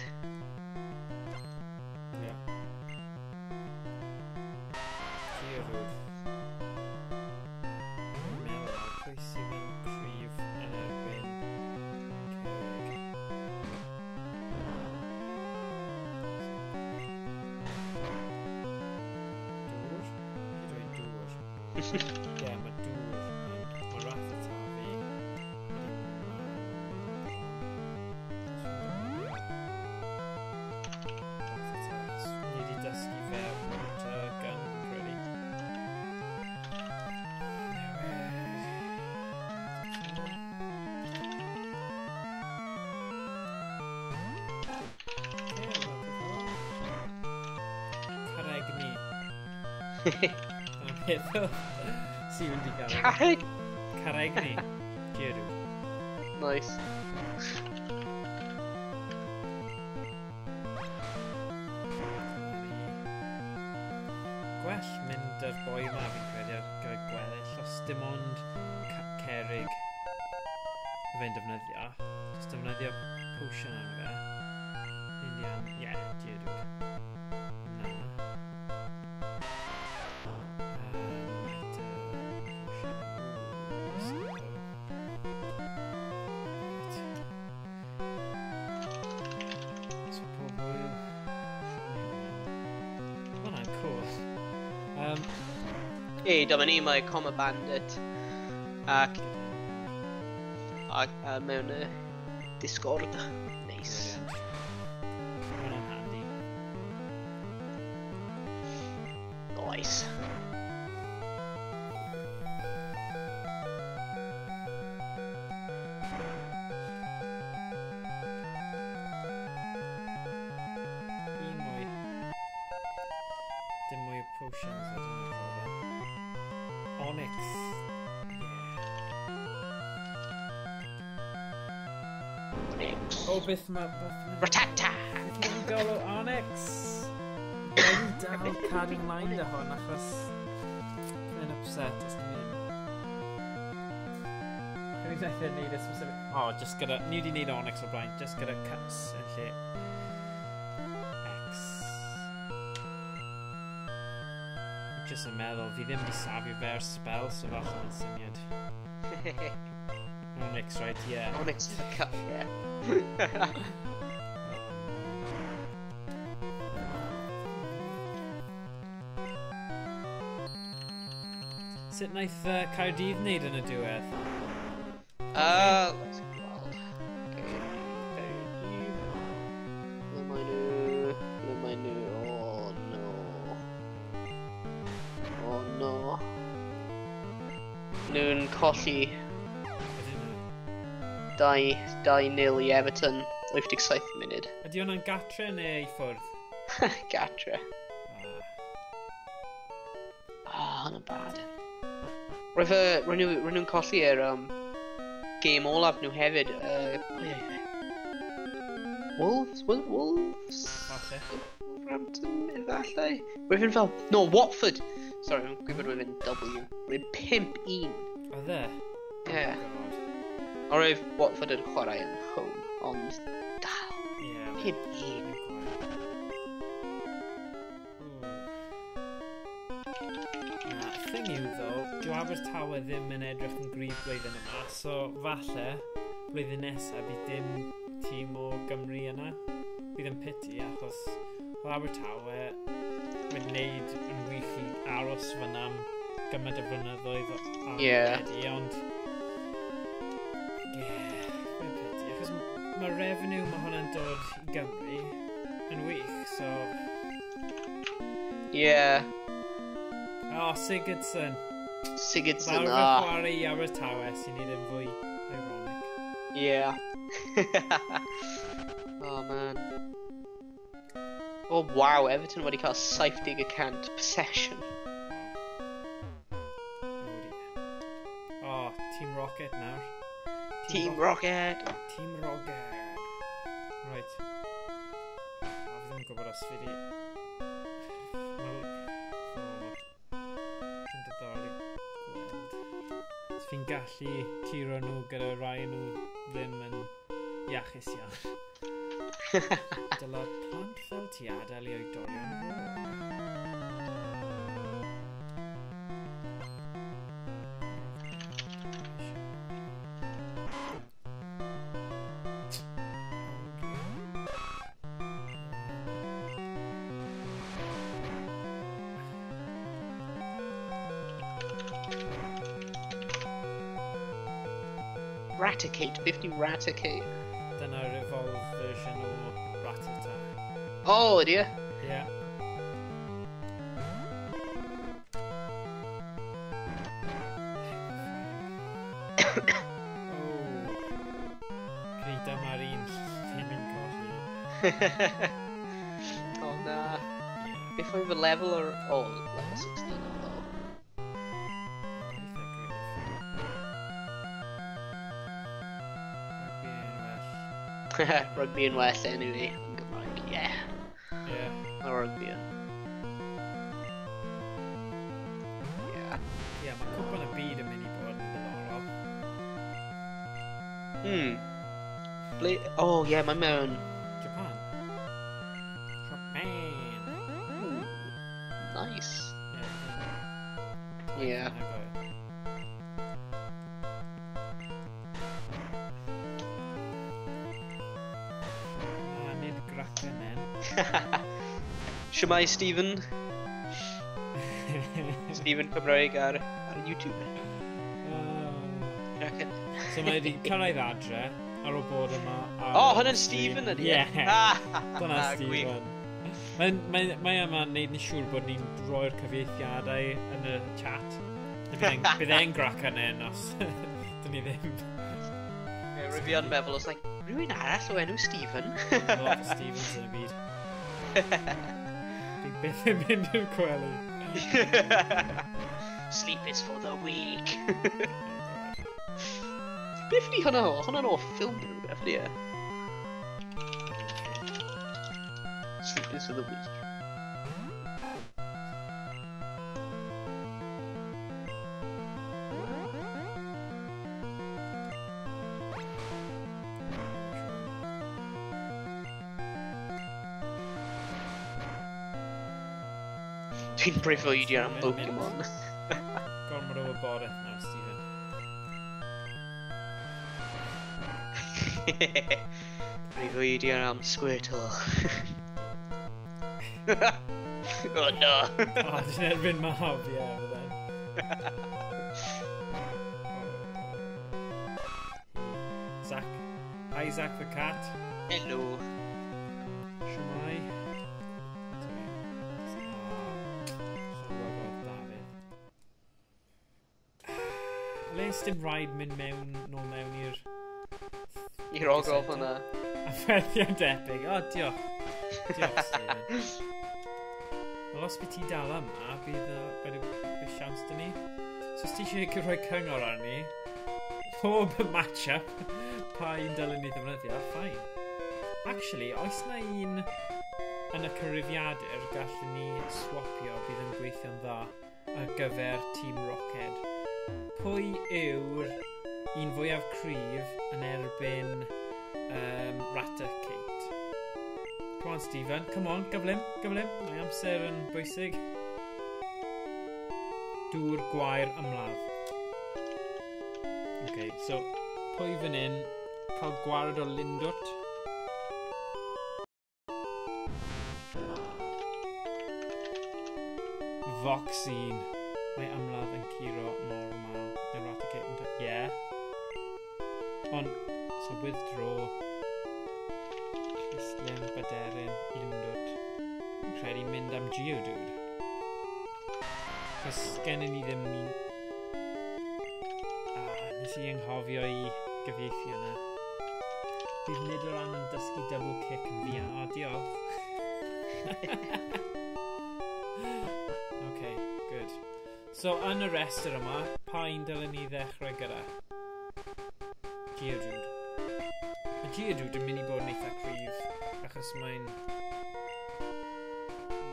Yeah, mae dŵr yn mae rath y tafi ni wedi dysgu fe o'r gun, really. Caregni. See when you Caregni. Geru. Nice. Gwell mynd yr boi yma fi'n credu ar gyfer gweddill os dim ond cerig fe'n defnyddio. Just defnyddio potion arno fe. Indian, yeah, Geru. Hey, dyma ni, mae Coma Bandit ac mewn y Discord. Nice. Hwna'n handy. Nice. Dim mwy o potions, I don't know. Onyx. Onyx. Oh, beth mae... Protector! Beth mae'n gael o Onyx? Mae'n dal cadw ymlaen dy hwn, achos... Mae'n upset, os ni'n mynd. Can we neither need a specific... Oh, just gyda... Ni wedi neud Onyx o blaen, just gyda cuts yn lle... Just yn meddwl, fi ddim wedi safio fe'r spell, so falle mae'n syniad. Onyx, right, yeah. Onyx the cut, yeah. Sut wnaeth Caerdydd wneud yn y diwedd? Let's gweld. Ble mae nhw? Oh no. Nhw'n colli 2-0 I Everton, 87 munud. Ydy hwnna'n gatre neu I ffwrdd? Gatra. Hwnna'n bad. Rwy'n nhw'n colli game olaf nhw hefyd. Wolves? Falle. Wolverhampton, efallai? Rwy'n fel... No, Watford! Sorry, I'm gwybod rwy'n W. Rwy'n 5-1. Oedd e? Yeah. O rwy'n Watford yn chwarae yn home, ond dal. 5-1. Thing yw ddo, dyw Abertawe ddim yn edrych yn gryf blwyddyn yma, so falle blwyddyn nesaf bydd dim tîm o Gymru yna. Bydd yn pity achos o Abertawe wedi wneud yn wych I aros fan am gymaint o flynyddoedd ond bydd pity achos mae revenue mae hwnna'n dod I Gymru yn wych, so... Yeah. Oh, Sigurdsson. Sigurdsson, Fawr chwarae I Abertawe sy'n neud yn fwy ironic. Yeah. Oh, man. Oh, wow, Everton wedi cael 70% possession. Oh, Team Rocket nawr. Team Rocket! Team Rocket. Right. Fi ddim yn gwybod os fi di... Os fi chi'n gallu curo nhw gyda rai nhw ddim yn iachus iawn. Dylai plant fel ti adael i oedolion fod. Raticate, 50 Raticate. Dyna'r evolved version o Rattata. Oh, ydy e? Yeah. Crida mae'r un ddim yn colli. Oh, na. Beth oedd y level or... Oh, level 16 o ddo. Rugby yn well anyway, yn Gymraeg, yeah. Yeah. O rugby yn. Yeah. Yeah, mae cwpan y byd yn mynd i bod yn ddiddorol. Oh, yeah, mae mewn... Japan. Japan. Nice. Yeah. Shwmai, Stephen. Stephen Cymraeg ar YouTube. So mae wedi cyrraedd adre ar ôl bod yma. Oh, hwnna'n Stephen ydi? Ie. Dyna Stephen. Mae yma'n neud yn siŵr bod ni'n rhoi'r cyfieithiadau yn y chat. Bydd e'n grac yna os dyn ni ddim. Rydw i'n meddwl, os rhywun arall o enw Stephen. Lot o Stephens yn y byd. Fi beth yn mynd i'r gwely. Sleep is for the weak. Beth ni hwnna o? Hwnna'n o ffilm rhywbeth, ni e? Sleep is for the weak. Dwi'n breuddwydio am Pokemon. Gormod o wybodaeth nawr, Stephen. Breuddwydio am Squirtle. Oh no! Oh, dyn erbyn mab, ie, fydden. Zach. Hi, Zach the cat. Hello. Shwmai. Les dim rhaid mynd nôl mewn i'r ogof hwnna. A fferthiau'n debyg. O, diolch. Diolch, Stephen. Wel, os bydd ti dal yma, bydd siams dyn ni. So, os ti eisiau rhoi cyngor arni, pob match-up, pa un dylen ni ddefnyddio, ffain. Actually, oes na un yn y cyrifiadur gallwn ni swapio bydd yn gweithio'n dda ar gyfer Team Rocket. Pwy yw'r un fwyaf cryf yn erbyn Raticate? Come on, Stephen. Come on, gyflym. Mae amser yn bwysig. Dŵr gwair ymladd. Okay, so pwy fan hyn cael gwared o Lindwt? Voxine. Mae ymladd yn curo normal. Eradicate yn dweud, yeah. Ond, so withdraw. Cyslin, Baderin, Lindwt. Yn credu mynd am Geodude. Cos gen i ni ddim ni... nes i anghofio i gyfieithu yna. Bydd nid o ran yn dysgu double kick yn fi. O, diolch. Okay, good. So, yn y restr yma, pa un dylen ni ddechrau gyda? Geodude. Mae Geodude yn mynd i bod yn eitha cryf, achos mae'n...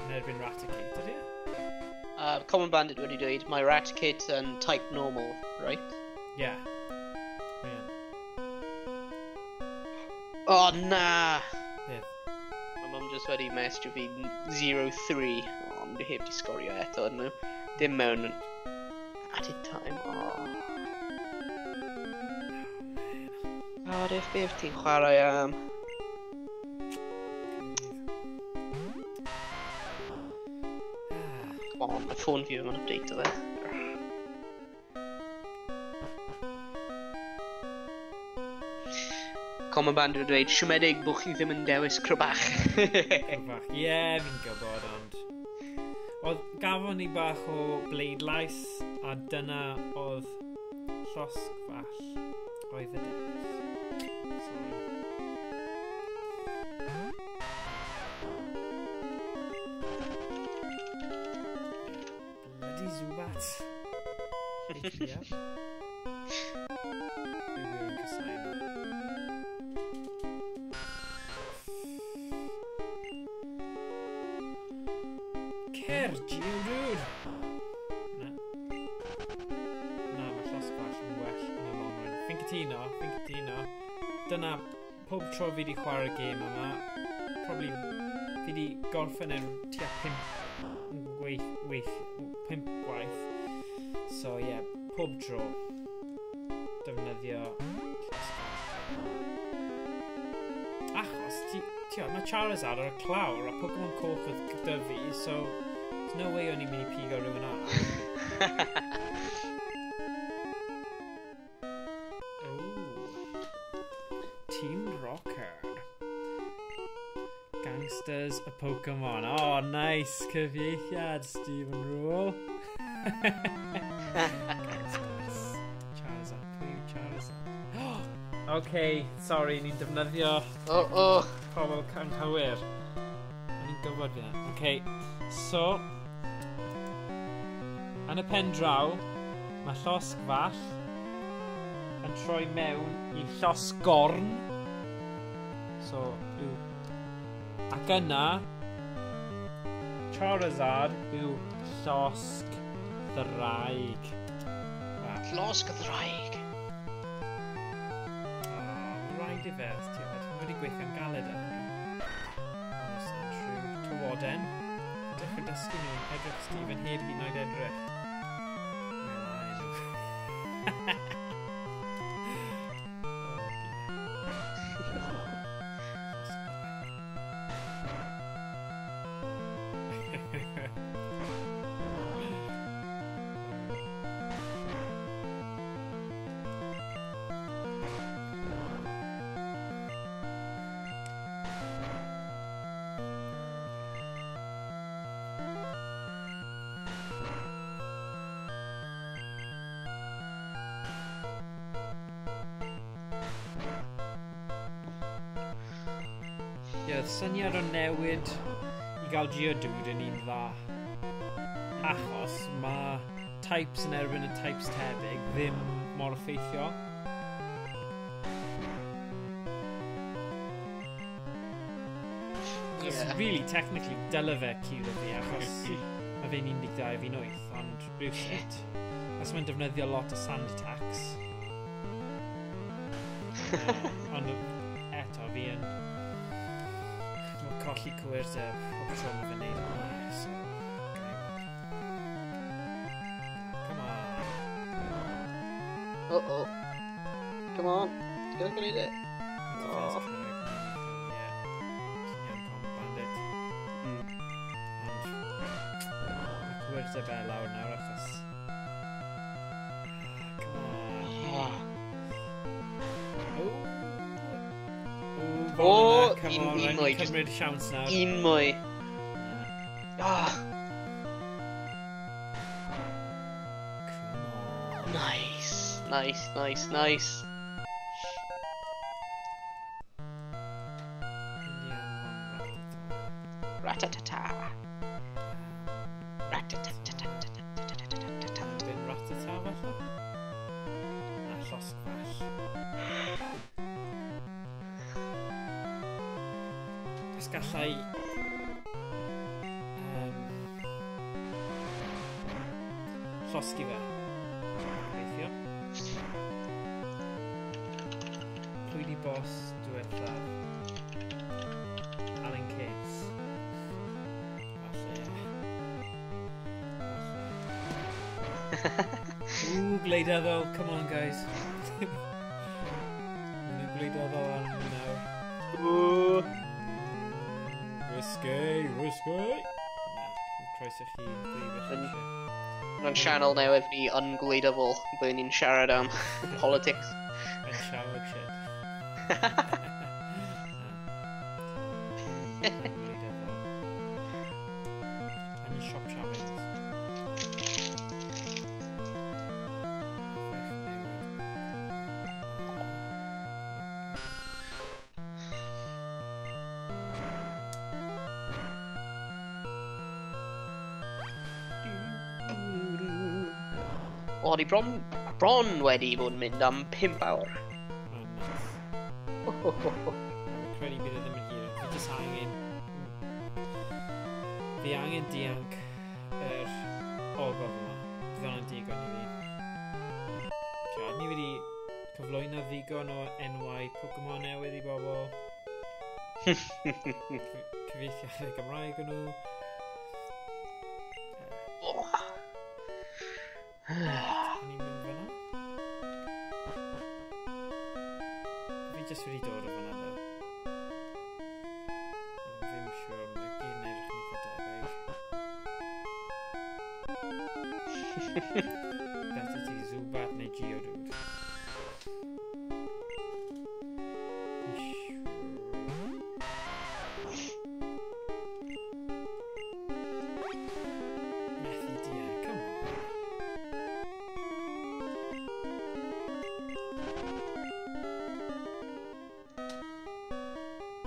yn erbyn Raticate, ydy e? Common Bandit wedi dweud, mae Raticate yn type normal, right? Ie. Ie. O, na! Beth? Mae mam jyst wedi mestio fi 0-3. O, ond dwi heb di sgorio eto yn nhw. Dim mewn added time. O. Cardiff, beth ti'n chwarae am? O, mae ffôn fi yn update o fe. Common Band yn dweud, siomedig bod chi ddim yn dewis crybach. Crybach, ie, fi'n gwybod, ond... Oedd gafon ni bach o bleidlais, a dyna oedd llosg fall oedd y dewis. Sorry. Bloody Zubat. Ie. Fi wir yn cysau. Cer, Geodude! Na. Na, mae llosg fall yn well yn y long run. Fi'n cytuno. Dyna, pob tro fi wedi chwarae'r gêm yma, probably fi wedi gorffen yn tua 5 gwaith. So, yeah, pob tro defnyddio llosg fall. Achos, mae Charizard ar y clawr a Pokemon coch oedd gyda fi, so there's no way o'n i'n mynd I pigo rhywun arall. Team Rocket. Gangsters y Pokemon. Oh, nice cyfieithiad, Stephen Rule. Gangsters. Charizard, pwy yw Charizard? Okay, sorry, ni'n defnyddio pobl canghywir. Ni'n gwybod fi na. Okay, so, yn y pen draw, mae llosg fall yn troi mewn I llosgorn. So, yw... Ac yna, Charizard yw llosg ddraig. Llosg ddraig? Rhaid I fe, ti'n wedi gweithio'n galed yn hynny. Honest and true. Tywoden. Dechrau dysgu nhw'n edrych Stephen heb hyd yn oed edrych. Ie, syniad o newid I gael Geodude yn un dda. Achos mae types yn erbyn y types tebyg ddim mor effeithiol. Really, technically, dyle fe curo fi, achos mae fe'n 12 fi'n 8, ond rhywsut. Os mae'n defnyddio lot o sand attacks. Ond eto, fi yn... colli cywirteb o'r tro mae fe'n neud yma. So, come on. Come on. Ti'n gonna gwneud it? Cywirteb lawr nawr achos... Come on. Un mwy. Cymryd siawns nawr. Un mwy. Nice. Ratatata. Byn Rattata falle? Na, llosg fall. Os gallai... llosgi fe. Gweithio. boss diwethaf? Alan Cates. Ooh, gwleidyddol, come on guys. Gwleidyddol ar hynny nawr. Ooh. Risky. Na, croeso chi brifo chi. Yn channel newydd ni ungleadable, byddwn ni'n siarad am politics. And shower shit. And you shop shopping. O, ni bron wedi bod yn mynd am 5 awr. Credu bydd e ddim yn hir. Fi jyst angen... Fi angen dianc yr ogof yma. Bydd hwnna'n digon i fi. Ni wedi cyflwyno ddigon o enwau Pokemon newydd i bobl. Cyfeithiadau Gymraeg o'n nhw. Ni'n mynd fyna? Fi jyst wedi dod o fyna ddo. Ddim siwr, mae gyd yn edrych yn eitha debyg. Beth ydi Zubat neu Geodude? Methu dear, come on.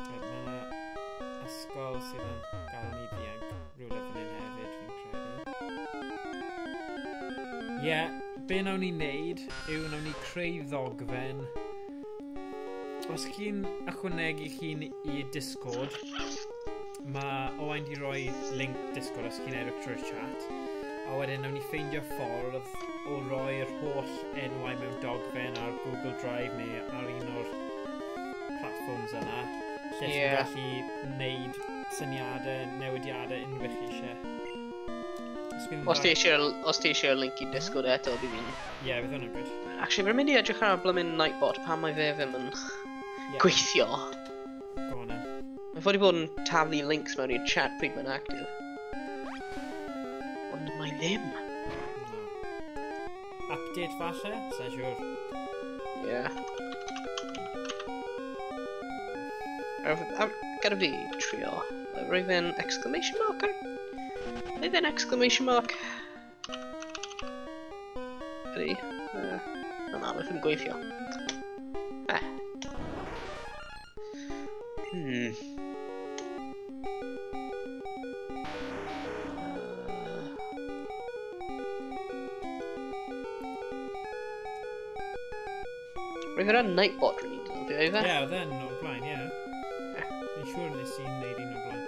Mae ysgol sydd yn gael ni ddianc rhywle fan hyn hefyd, fi'n credu. Ie, be nawn ni wneud yw nawn ni creu ddogfen. Os chi'n ychwanegu chi'n i Discord, mae Owain di roi link Discord os chi'n edrych trwy'r chat. A wedyn nawn ni ffeindio ffordd o roi'r holl enwau mewn dogfen ar Google Drive neu ar un o'r platforms yna. Lle chi'n gallu wneud syniadau, newidiadau unrhyw chi eisiau. Os ti eisiau link i Discord eto, bydd fi'n... Ie, bydd hwnna'n good. Actually, mae'n mynd i edrych ar blymyn Nightbot pan mae fe ddim yn gweithio. Go on then. Mae fod i bod yn taflu links mewn i'r chat pryd mae'n active. Ond mae ddim. No. Update falle? Sa'n siwr. Yeah. Gada fi trio. Rwyf yn exclamation mark ar? Rwyf yn exclamation mark. Ydy. Na, mae'n ffyn gweithio. Rwyf yn Nightbot rwy'n ni'n dod i fe? Ie, oedd e'n o'r blaen, ie. Fi'n siŵr nes i'n neud un o'r blaen.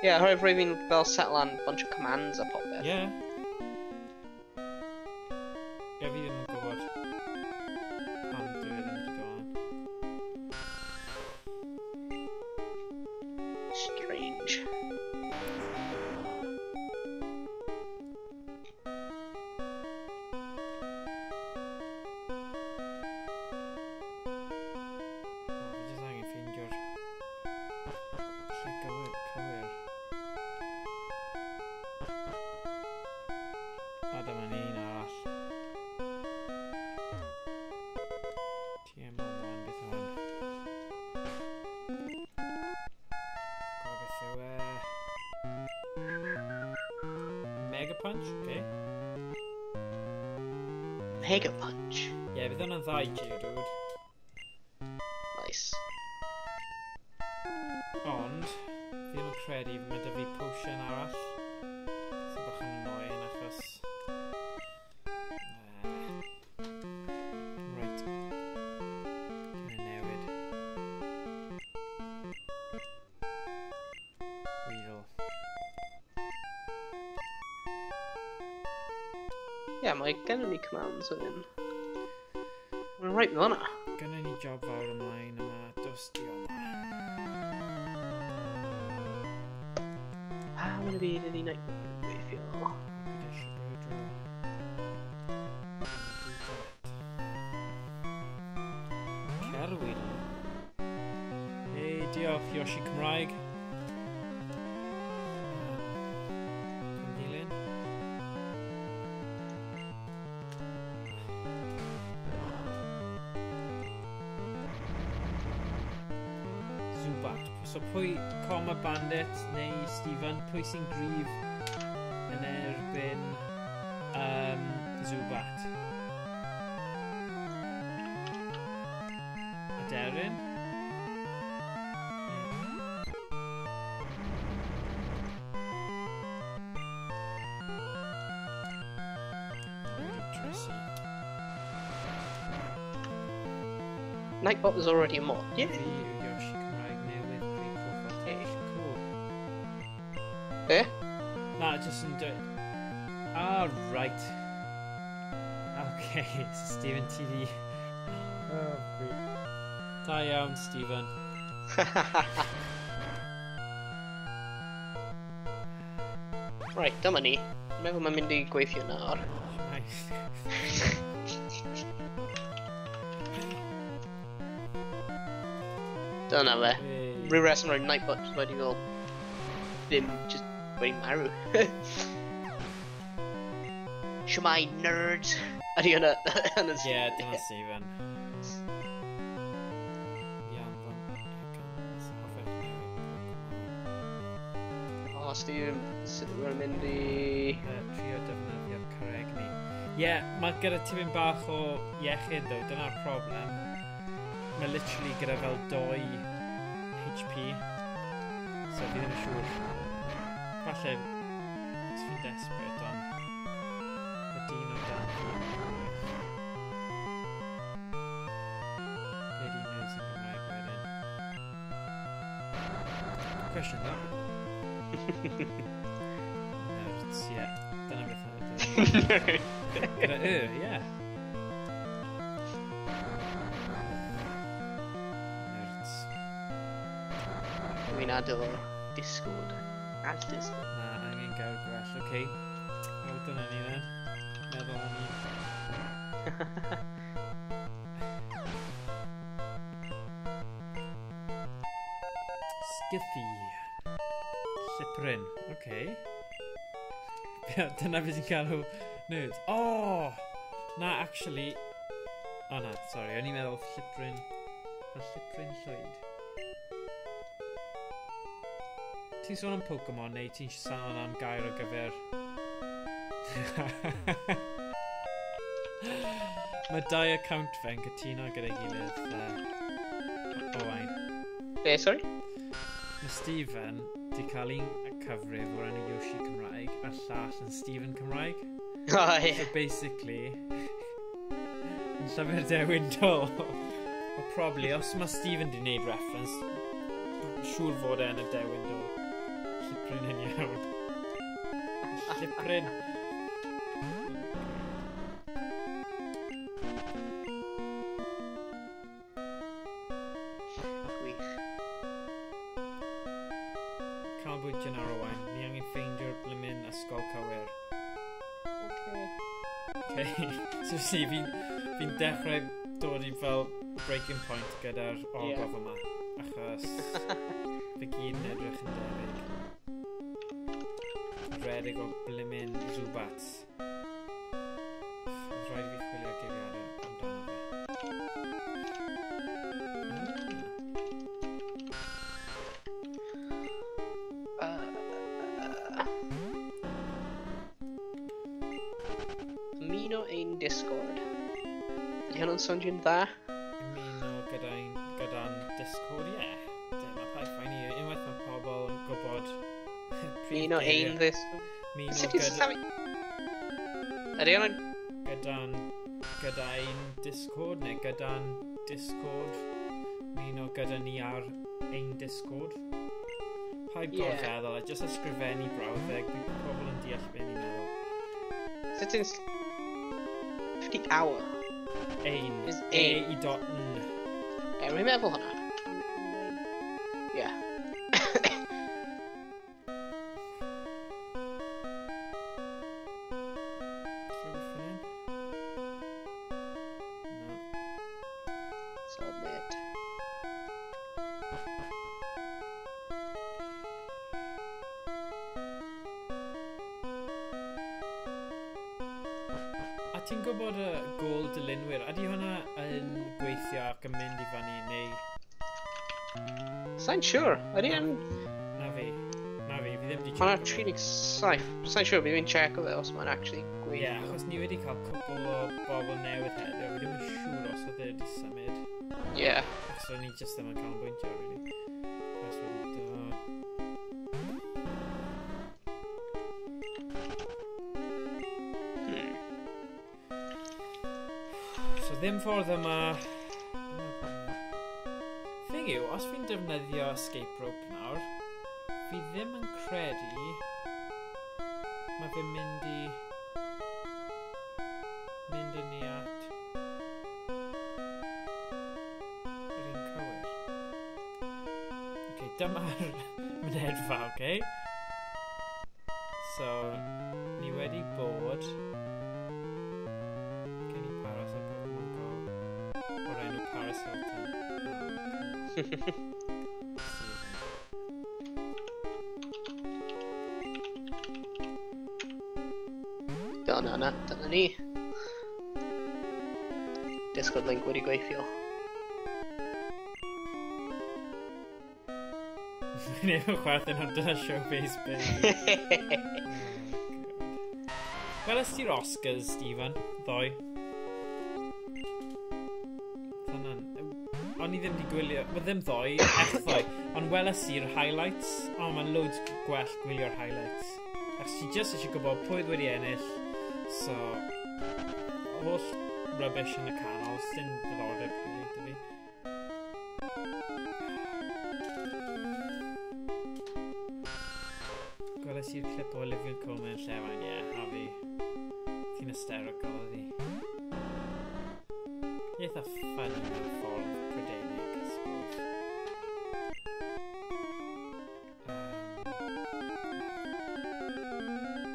Ie, rwyf fi'n fel settle on bunch of commands a popeth. Ie. Ie, fi ddim yn gwybod pam dwi ddim wedi go on. Strange. Fi jyst angen ffeindio'r lle cywir. A dyma ni un arall. TM01, beth yw hwn? Beth yw Mega Punch, okay. Mega Punch. Ie, bydd hwnna'n ddau Geodude. Nice. Ond, fi ddim yn credu mae 'da fi potion arall. Sy'n bach yn annoying achos... Right. Dwi'n newid. Weedle. Yeah, mae gennym ni commands o hyn. Right, mae hwnna. Gynna ni job fawr ymlaen yma, dosti o'ma. Pa mae'n byd yn un o'i gweithio? Gyda siwr dro. Cerwyn. Hei, diolch, Yoshi Cymraeg. Cymdilyn. Zubat. So pwy Coma Bandit neu Stephen, pwy sy'n grif yn erbyn Zubat? Aderyn? Nightbot is already a mod. Yeah. Yoshi Cymraeg newydd pre-profile page. Cool. Eh? Na, just yn dweud. Ah, right. Okay, so Stephen TD. Oh, great. Da iawn, Stephen. Right, dyma ni. Dwi'n meddwl mae'n mynd i gweithio nawr. Dyna fe. Rhyw reswm roedd Nightbot wedi fel ddim just wedi marw. Shwmai nerds. Ydy hwnna? Ie, dyna Stephen. O, Stephen, sut yw'n mynd i... Trio defnyddio'r carreg ni. Ie, mae gyda tipyn bach o iechyd ddo, dyna'r problem. Mae literally gyda fel 2 HP. So fi ddim yn siŵr. Falle, fi'n desperate ond y dyn o dan fi. Gyd un oes yn Gymraeg wedyn. Question though. Nerds, ie. Dyna beth yna. Gyda ie. Nerds. Dwi'n ado Discord. As Discord. Na, angen gael gwell. Okay. Wel, dyna ni then. Meddwl am i. Skithy. Llipryn. Okay. Dyna beth sy'n cael o nerds. Oh! Na, actually... Oh na, sorry. O'n i'n meddwl llipryn... Llipryn llwyd. Ti'n sôn am Pokemon neu ti'n sôn am gair o gyfer... Mae 2 account fe'n cytuno gyda'i gilydd. Owain. Be, sorry? Mae Stephen di cael un cyfrif o'r enw Yoshi Cymraeg a llall yn Stephen Cymraeg. O, ie. So basically, yn llyfr wyndol, o probably, os mae Stephen di wneud reference, siŵr fod e'n y wyndol. Llipryn yn iawn. Llipryn. Gwych. Canolbwyntio nawr Owain, ni angen ffeindio'r blymun ysgol cywir. Okay. So see, fi'n dechrau dod i fel breaking point gyda'r ogof yma. Achos fe gyd yn edrych yn debyg. Redig o blymun Zubats. Oedd rhaid i fi chwilio geiriadau amdano fe. Ymuno ein Discord. Ydy hwnna'n swnio'n dda? Ymuno gyda'n Discord, ie. Dyma pa ffain i. Unwaith mae pobl yn gwybod... Ymuno ein Discord. Ymuno Sut ti'n safi? Ydy hwnna'n... Gyda'n Discord, neu gyda'n Discord. Ymuno gyda ni ar ein Discord. Paid gorfeddwl, a jyst ysgrifennu brawddeg, bydd pobl yn deall beth ni'n meddwl. Sut ti'n... 50 hour? Ein. Is E ein. I dot N. Rwy'n meddwl hwnna. Ie. Submit. A ti'n gwybod y gôl dilynwyr? Ydy hwnna yn gweithio ac yn mynd I fyny neu... Sa'n siwr. Ydy yn... Na fi, fi ddim di Hwnna check 37. Sa'n siwr, fi'n check o fe os mae'n actually Ie, gweithio. achos ni wedi cael cwbl o bobl newydd heddiw, fi ddim yn siŵr os oedd e wedi symud. Ie. Achos ni just ddim yn cael yn bwyntio, really. Achos wedi dod... So ddim ffordd yma... Thing yw, os fi'n defnyddio escape rope nawr, fi ddim yn credu mae fe'n mynd I ni at yr un cywir. Ok, dyma'r mynedfa, ok? So, ni wedi bod... Gen I paras o'r Pokemon Go o'r enw Paris Hilton. Dyna ni. Discord link wedi gweithio. Fi'n efo chwerthin ar dyna showbase baby. Weles ti'r Oscars, Stephen? Ddoi? O'n I ddim di gwylio... Wel ddim ddoi, ddoi. Ond weles i'r highlights. O, mae'n loads gwell gwylio'r highlights. Achos ti just eisiau gwybod pwy wedi ennill. So... Holl rubbish yn y canol. Sy'n ddiddordeb rili, dy fi. Gweles i'r clip o Olivia Colman yn llefain, a fi. Ti'n hysterical o ddi. Eitha funny mewn ffordd Prydeinig, I suppose.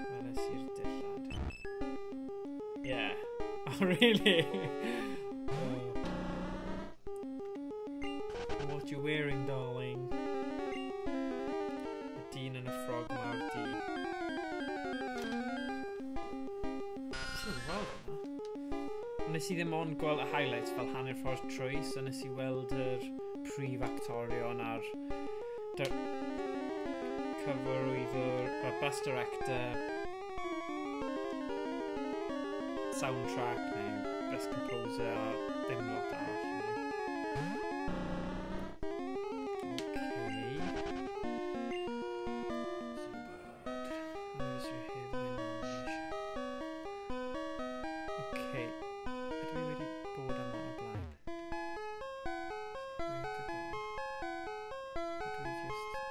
Weles i'r dillad. Yeah. Oh, really? What you wearing, darling? Y dyn yn y ffrog mawr di. Sy'n weld yna? Nes I ddim ond gweld y highlights fel hanner ffordd trwy, so nes I weld yr prif actorion a'r cyfarwyddwr, bus director, soundtrack neu best composer a dim lot arall, really. Okay. Okay. Ydw I wedi bod yma o blaen?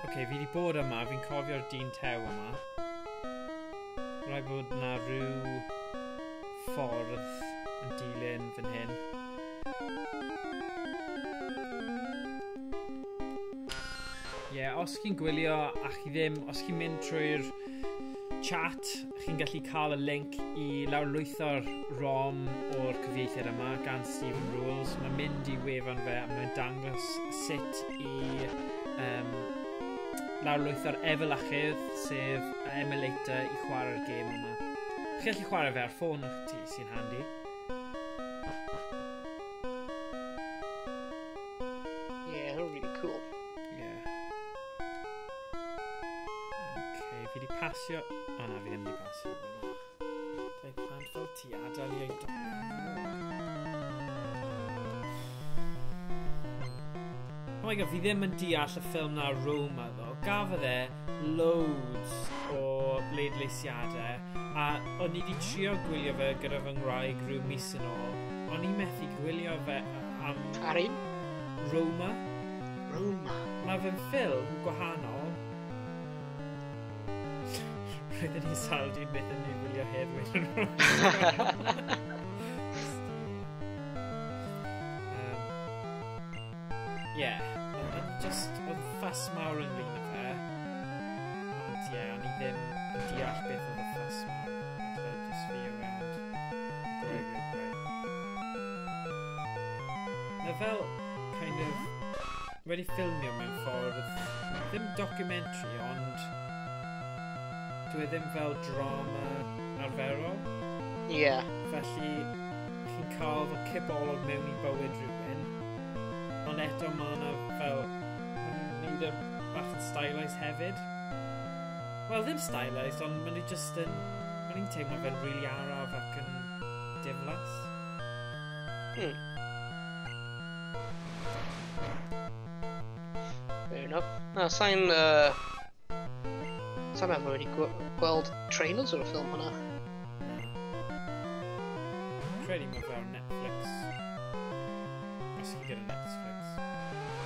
Okay, fi wedi bod yma, fi'n cofio'r dyn tew yma. Rhaid bod na rhyw ffordd yn dilyn fan hyn. Os chi'n gwylio a chi ddim, os chi'n mynd trwy'r chat, chi'n gallu cael y link I lawrlwytho'r ROM o'r cyfieithydd yma gan Stephen Rules. Mae'n mynd I wefan fe a mae'n dangos sut I lawrlwytho'r efelychydd, sef emulator I chwarae'r gêm yma. Chi'n gallu chwarae fe ar ffôn o'ch ti sy'n handi. Yeah, really cool. Yeah. Okay, fi di pasio... O na, fi ddim di pasio. Dau plant fel ti adael I ei Oh my god, fi ddim yn deall y ffilm na Roma ddo. Gafodd e loads o bleidleisiadau a o'n I di trio gwylio fe gyda fy ngwraig rhyw mis yn ôl. O'n I methu gwylio fe am... Harry? Roma. Roma. Mae fe'n ffilm gwahanol. Roedden ni saldi'n beth yn ei wylio hedd wedyn. Just oedd ffas mawr yn rhan o fe. Ond o'n i ddim yn deall beth oedd y ffas mawr. Falle just fi around. Na fel, kind of, wedi ffilmio mewn ffordd, ddim documentary, ond dwi ddim fel drama arferol. Felly, chi'n cael fy cybolog mewn i bywyd rhywun, ond eto mae yna fel, neud y bach yn stylised hefyd. Wel, ddim stylised, ond maen nhw just yn, maen nhw'n teimlo fe'n really araf ac yn diflas. Fair enough. Sa'n meddwl wedi gweld trailers o'r ffilm hwnna. Credu mae fel Netflix. Os chi gyda Netflix.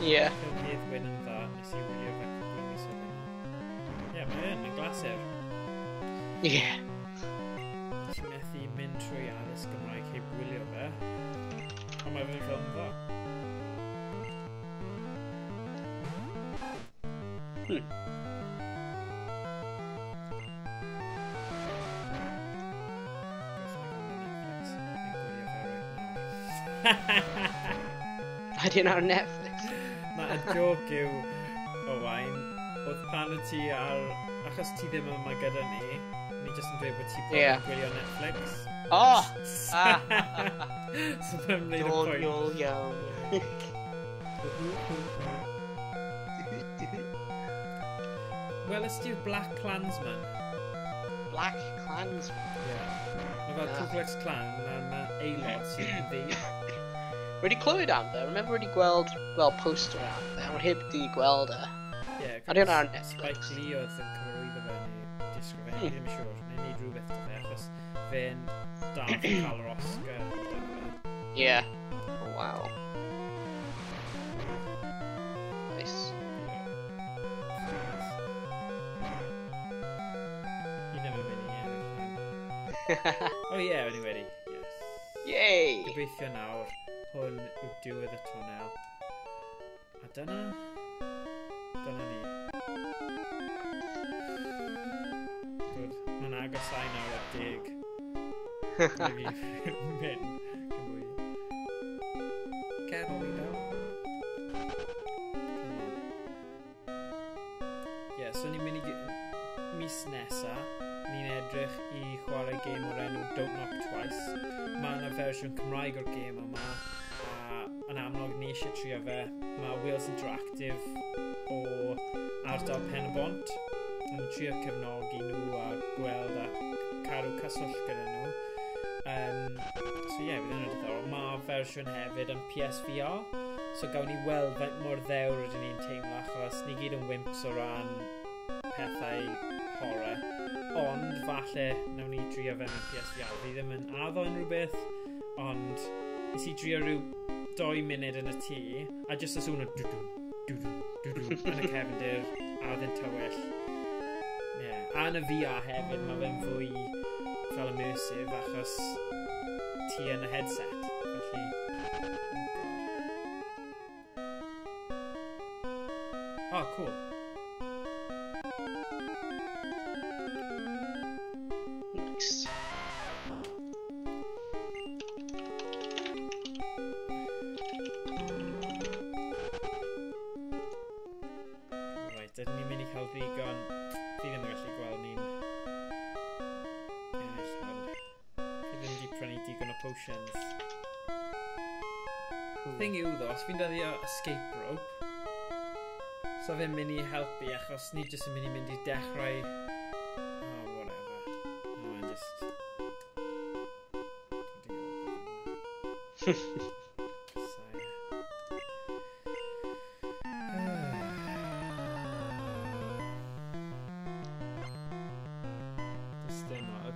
Ffilm Heddwyn yn dda, nes i wylio fe cwbl mis o hynny. Mae yn glasur. Ti'n methu mynd trwy addysg Gymraeg heb wylio fe. Ond mae fe'n ffilm dda. Ydyn ar Netflix. Mae y joke yw, Owain, oedd pan y ti ar... Achos ti ddim yma gyda ni jyst yn dweud bod ti gwylio Netflix. So mae'n wneud y pwynt. Doniol iawn. Welys ti'r Black Klansman? Black Klansman? Mae fel Ku Klux Klan, mae aelod sy'n ddi. Wedi clywed am fe, remember wedi gweld poster am fe, ond heb di gweld e. Ydy hwnna ar Netflix? Spike Lee oedd yn cyfarwyddo fe neu disgrifennu, fi ddim yn siŵr, neu neud rhywbeth o fe, achos fe'n dal yn cael yr Oscar. Oh wow. Nice. Ni ddim yn mynd i anyway. Yay! Gobeithio nawr, hwn yw diwedd y twnnel. A dyna ni. Good. Mae'n agosau nawr at 10. Maybe mynd. Carol me down. So ni'n mynd i mis nesa. Ni'n edrych i chwarae game o'r enw Don't Knock Twice. Mae yna fersiwn Cymraeg o'r game yma. Yn amlwg ni eisiau trio fe. Mae Wales Interactive o ardal Pen y Bont. Yn trio cefnogi nhw a gweld a cadw cyswllt gyda nhw. Bydd yn ddiddorol. Mae fersiwn hefyd yn PSVR. So gawn ni weld faint mor ddewr ydyn ni'n teimlo achos ni gyd yn wimps o ran pethau horror. Ond falle nawn ni drio fe mewn PSVR. Fi ddim yn addo unrhyw beth, ond nes i drio rhyw 2 munud yn y tŷ, a just as hwnnw yn y cefndir, a oedd yn tywyll. A yn y VR hefyd, mae fe'n fwy fel immersive, achos ti yn y headset. Felly... Oh, cool. Nice. Right, ydyn ni'n mynd i cael ddigon. Fi ddim yn gallu gweld ni'n ennill hwn. Fi ddim wedi prynu digon o potions. Thing yw ddo, os fi'n dyddio escape rope, so fe'n mynd i helpu achos ni jyst yn mynd i dechrau... Oh, whatever. No, I'm just...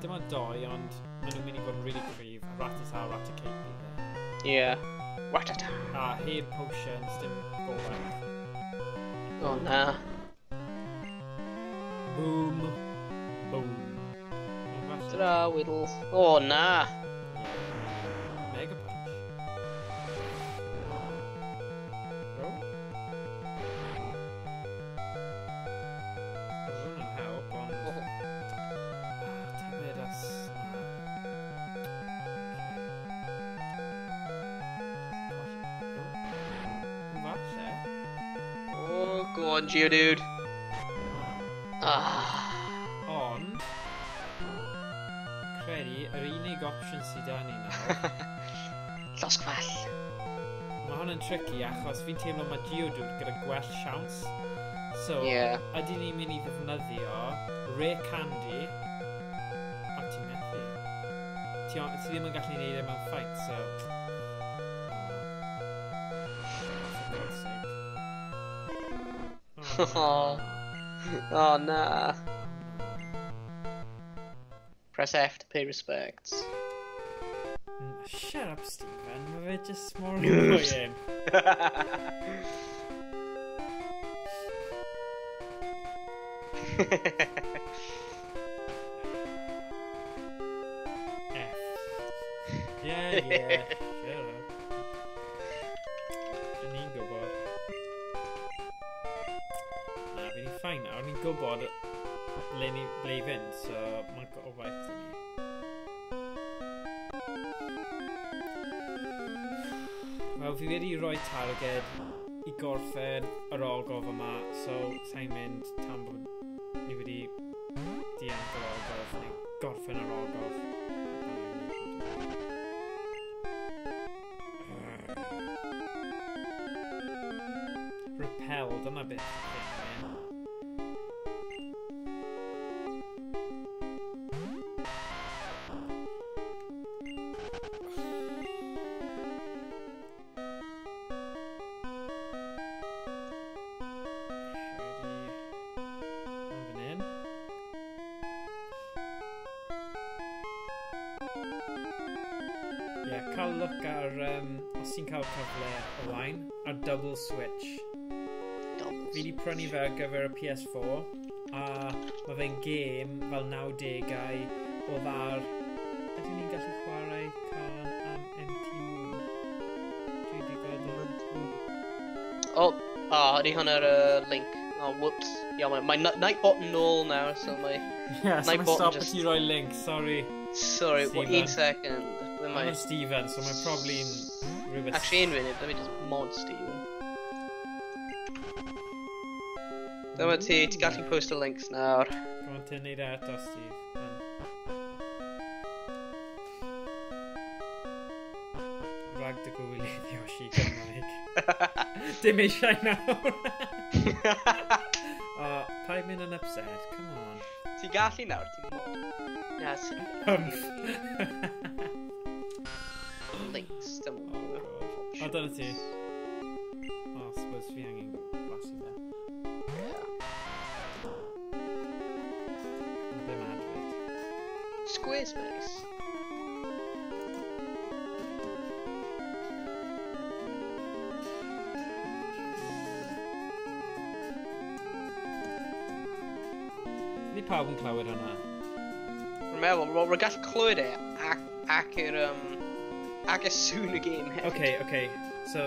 Dim ond 2, ond maen nhw'n mynd i fod yn really cryf. Ratata, Raticate either. Ratata. Heb potions, dim gobaith. Oh, na. Boom. Boom. Ta-da, Whittle. Oh, na. Mega Punch. Go on, Geodude. Ond... credu, yr unig opsiwn sydd da ni nawr... Llosgfell. Mae hwn yn tricky achos fi'n teimlo mae Geodude gyda gwell siawns. So, ydyn ni'n mynd i ddefnyddio Rare Candy a ti'n methu. Ti ddim yn gallu neud e mewn fight, so... Oh, nah. Press F to pay respects. Shut up, Stephen. Mae fe just more annoying. F. Yeah. Shut up. Ni'n gwybod. Na, fi'n ffain nawr. Ni'n gwybod ble i fynd, so mae'n gofaith i ni. Wel, fi wedi rhoi targed i gorffen yr ogof yma, so sa'n mynd tan bod ni wedi dianc yr ogof, neu gorffen yr ogof. Repel, dyna beth ydyn. Cael look ar, os ti'n cael cyfle o line, ar double switch. Fi wedi prynu fe ar gyfer y PS4, a mae fe'n gêm fel 90au o ddar. Ydyn ni'n gallu chwarae can am MTV? Dwi wedi gweld ydy hwnna'r link. Oh, whoops. Mae Nightbot yn ôl nawr, so mae... Yes, mae'n stop at i roi link, sorry. Sorry, one second. I'm Stephen, so mae'n probably rhywbeth... Actually, un munud, let me just mod Stephen. Dyma ti gallu post y links nawr. Go on, ti'n neud eto, Steve. Rhag dy gwylydd Yoshi Gymraeg. Dim eisiau nawr. Paid mynd yn upset, come on. Ti gallu nawr, ti'n mod. Yes. Links, dim ond. O, dyna ti. O, suppose fi angen blasu fe. Ddim adfod. Squarespace. Ni pawb yn clywed hwnna. Rwy'n meddwl, rwy'n gallu clywed e ac y sŵn y game hefyd. Okay. So,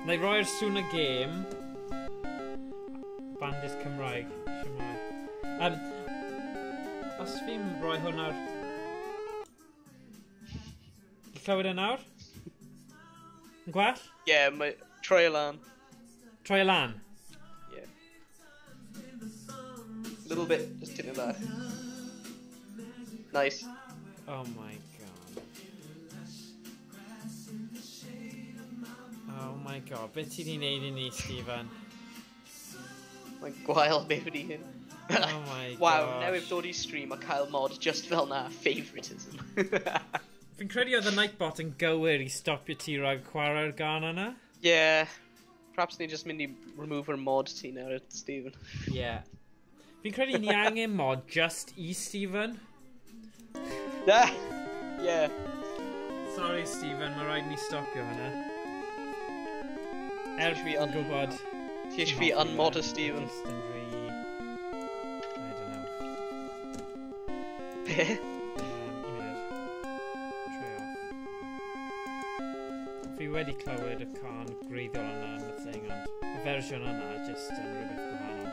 na i roi'r sŵn y game. Bandit Cymraeg. Os fi'n rhoi hwn ar... Ti'n clywed e nawr? Yn gwell? Yeah, troi e lan. Troi e lan? Yeah. Little bit, just tip it back. Nice. Oh my god. Oh my god, beth ti di neud I ni, Stephen? Mae'n gwael be wedi hyn. Oh my god. Wow, newydd dod I stream a cael mod just fel na favouritism. Fi'n credu oedd y Nightbot yn gywir I stopio ti rhag chwarae'r gan yna? Yeah. Perhaps ni just mynd I remove yr mod ti nawr, Stephen. Yeah. Fi'n credu ni angen mod just I Stephen. Yeah. Sorry, Stephen, mae rhaid ni stopio hynna. Fi yn gwybod. Ti eisiau fi unmod Stephen? Just yn rhi... I don't know. Be? Un munud. Try off. Fi wedi clywed y can greiddiol yna yn y thing, ond y fersiwn yna just yn rhywbeth gwahanol.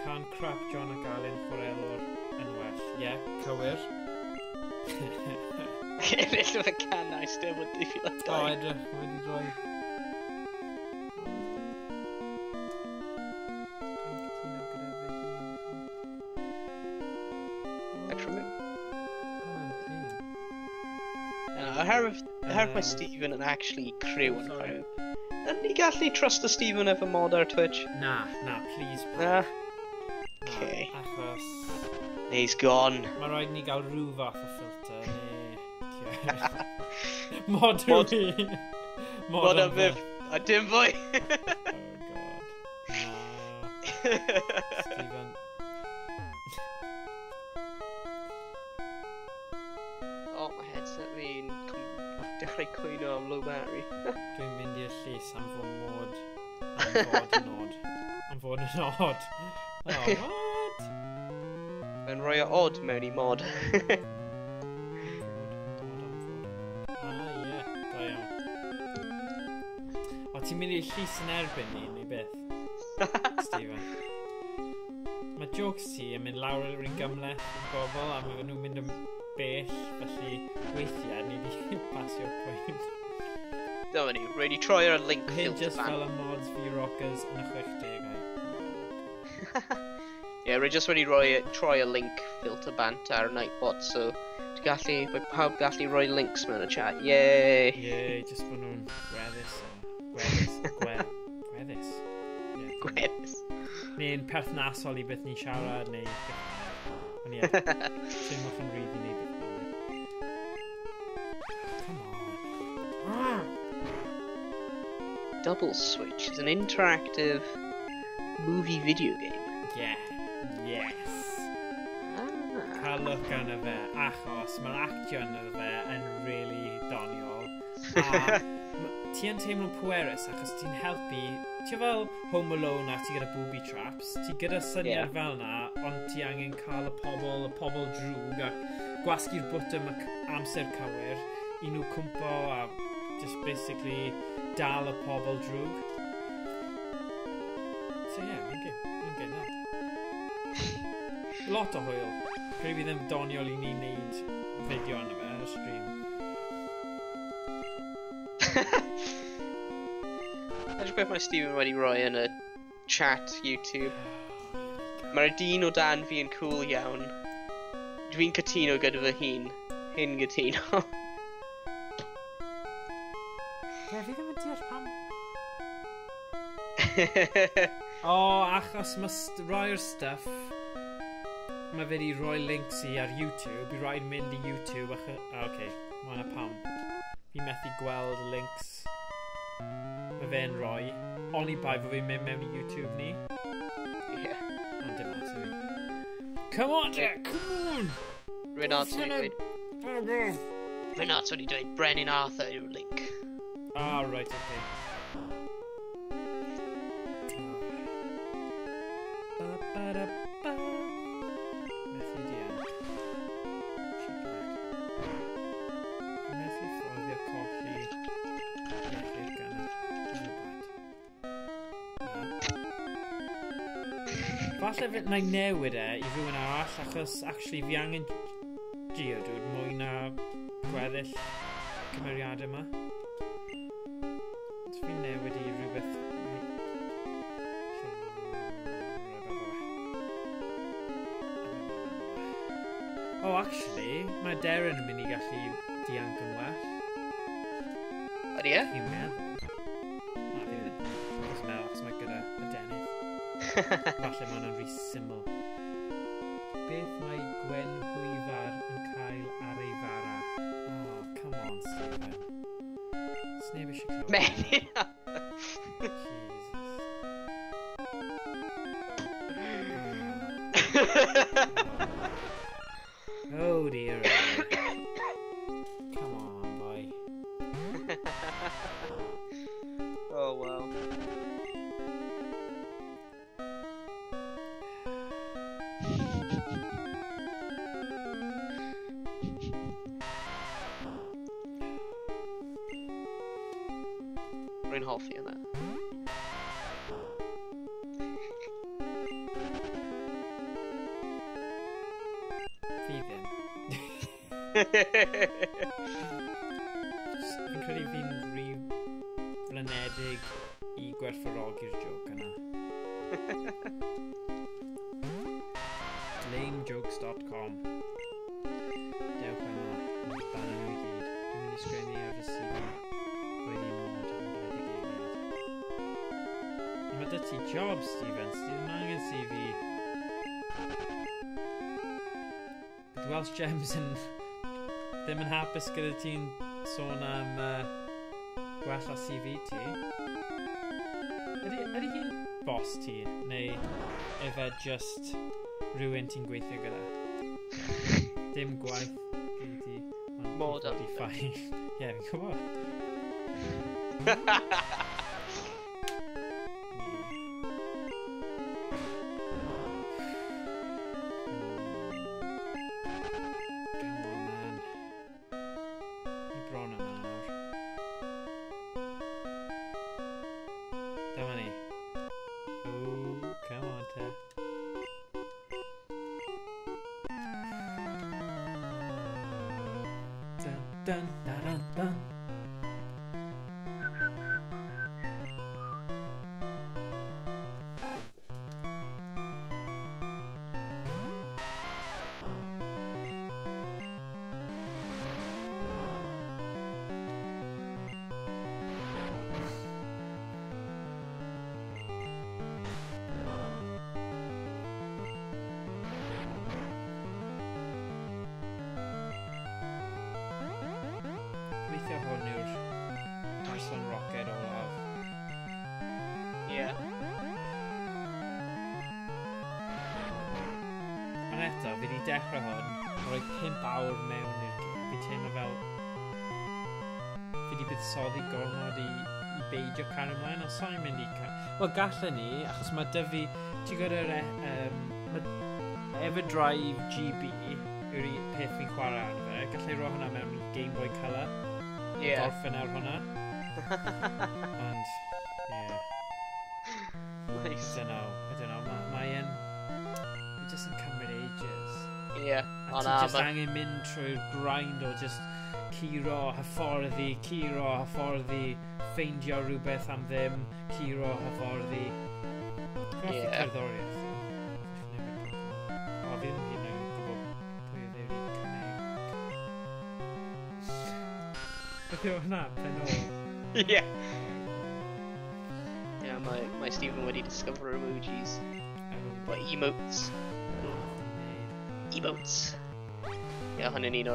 Can crap John a Galyn chwarelwr yn well. Yeah, cywir. Ennill o'r can I still would if you like die. Edrych, wedi rhoi... oherwydd mae Stephen yn actually criw yn chwarae. Yn ni gallu trust y Stephen efo mod ar Twitch? Na, please. Na. Okay. Achos... He's gone. Mae rhaid ni gael rhyw fath o filter, Mod rwy. Mod am fydd. A dim fwy. Oh god. Stephen. Oh, my headset fi'n dechrau cwyno am low battery. Dwi'n mynd i'r llys am fod mod. Am fod yn odd. Oh, what? Mae'n rhoi o odd mewn i mod. Ti'n mynd i'r llys yn erbyn ni, neu beth? Stephen. Mae jokes ti yn mynd lawr yr un gymleth yn bobl, a maen nhw'n mynd yn bell, felly weithiau ni wedi pasio'r pwynt. Dyma ni, rhaid i troi ar link Hyn filter just ban. fel y mods fi rockers yn y 60au. Ie, rhaid just wedi troi y link filter bant ar Nightbot, so mae pawb gallu rhoi links mewn y chat. Yay! Yay, just bod nhw'n gwedus. Gwedus. Neu'n perthnasol i beth ni'n siarad, neu beth bynnag. Ond ie, sy'n mwch yn rydyn ni beth bynnag. Come on. Double Switch is an interactive movie video game. Yeah. Yes. Cael look arno fe, achos mae'r actio arno fe yn really doniol. A ti yn teimlo'n pwerus achos ti'n helpu, ti fel Home Alone a ti gyda booby traps, ti gyda syniad fel na, ond ti angen cael y pobl drwg a gwasgu'r bwtwm amser cywir i nhw cwmpo a just basically dal y pobl drwg. So yeah, mae'n gyn na. Lot o hwyl. Rhaid fi ddim doniol i ni wneud fideo arno fe ar y stream. Edrych beth mae Stephen wedi rhoi yn y chat YouTube. Mae'r dyn o dan fi yn cool iawn. Dwi'n cytuno gyda fy hun. Hyn gytuno. Ie, fi ddim yn deall pam. O, achos mae rhoi'r stuff. Mae fe di rhoi links i ar YouTube. I rhaid mynd i YouTube. Oce, mae'n pam. Fi methu gweld links. Mae fe'n rhoi. Oni bai fod fi'n mynd mewn i YouTube ni. Ie. Ond dim ots i fi. Come on, Jack! Come on! Renard wedi dweud Brenin Arthur yw'r link. Ah, right, okay. Methu dian. Methu fforddio colli iechyd gan y rhywbeth. Falle na i newid i rhywun arall, achos actually fi angen Geodude mwy na gweddill cymeriadau yma. Fi newid i rhywbeth... Oh, actually, mae Darren yn mynd i gallu dianc yn well. Ydy e? Fi'n meddwl. Na, fi ddim. Fi'n meddwl, achos mae gyda y denydd. Falle mae hwnna'n rhy syml. Beth mae Gwen Hwyfar yn cael ar ei fara? Oh, come on, Stephen. Sneb eisiau clywed. Menyn! Jesus. Oh dear. Come on, boy. Oh, well. Rwy'n hoffi yna. Fi ddim. Fi'n credu fi'n rhy flynedig i gwerthfawrogi'r joc yna. Lamejokes.com. Dewch am yna. Ban nhw i gyd. Dwi'n mynd i wedi sgrennu ar y CV wedi mod yn dweud y geiriad. Mae dy ti job, Stephen, sydd yn angen CV. Bydd Welsh Gems yn ddim yn hapus gyda ti'n sôn am gwella CV ti. Ydy hi'n boss ti, neu efe just rhywun ti'n gweithio gyda? Dim gwaith gyda ti. Mod am. Ie, fi'n gwybod. Dun, dun, dun, dun. Gobeithio hwn yw'r Dyson Rocket olaf. Ie. Ond eto, fi wedi dechrau hwn, a rhoi 5 awr mewn i'r gêm. Fi teimlo fel fi wedi buddsoddi gormod i beidio cael ymlaen, ond sa'n mynd i cael... Wel, gallen ni, achos mae dy fi... Ti'n gwybod Everdrive GB yw'r peth fi'n chwarae arno fe. Gallai roi hwnna mewn i Game Boy Color. Ie. Gorffen ar hwnna. Ond, ie. Nice. I don't know, mae'n... Mae jyst yn cymryd ages. Ie. A ti jyst angen mynd trwy'r grind o just curo, hyfforddi, ffeindio rhywbeth am ddim, curo, hyfforddi. Goffi cerddoriaeth. O, fi ddim hyn o'n gwybod pwy oedd yw'r cynnig. Beth yw hwnna, pen ôl? Ie. Ie, mae Stephen wedi discover emojis. Well, emotes. Emotes. Ie, hynny'n un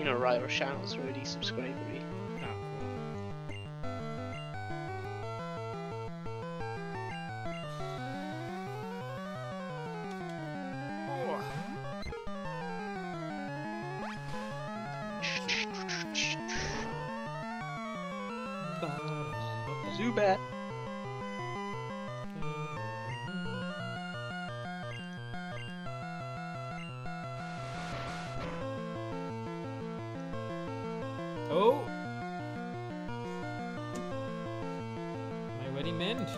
o'r rai o'r channels wedi subscribe i. Zubat. Oh! Mae wedi mynd.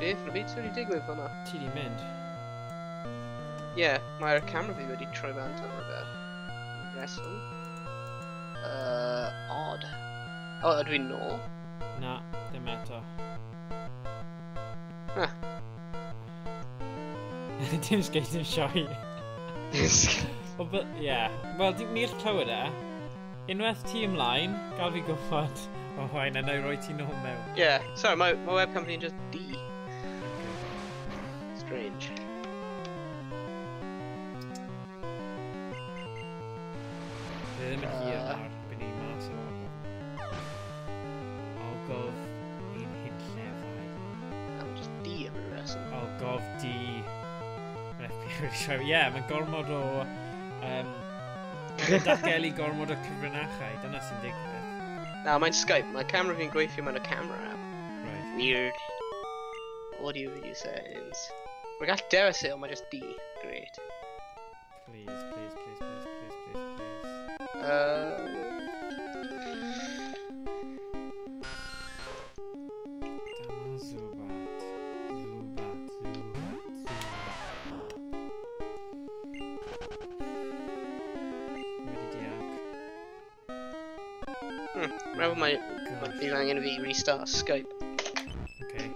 Beth? Na beth wedi digwydd fan'na? Ti wedi mynd? Ie, mae'r camera fi wedi troi bant am rhywbeth. Reswm. Odd. O, ydw i'n nôl? Na, ddim eto. Dim sgeid yn sioi. Wel, ni'n clywed e. Unwaith ti ymlaen, gael fi gwybod. O, hwain, a na i roi ti nôl mewn. Ie, sorry, mae webcam fi'n just D. Strange. Ddim yn hir nawr, bydd ni mas o Algof un hyn llefau. I'm just D am y reswm. Algof D. Ie, mae'n gormod o... datgelu gormod o cyfrinachau, dyna sy'n digwydd. Na, mae'n Skype. Mae camera fi'n gweithio mewn y camera app. Right. Weird. Audio video settings. We're gall dewis it, ond mae just D. Great. Please, please, please, please, please, please, please. Dama Zubat. Wedi diag. Remember my bydd angen fi restart Skype. Okay.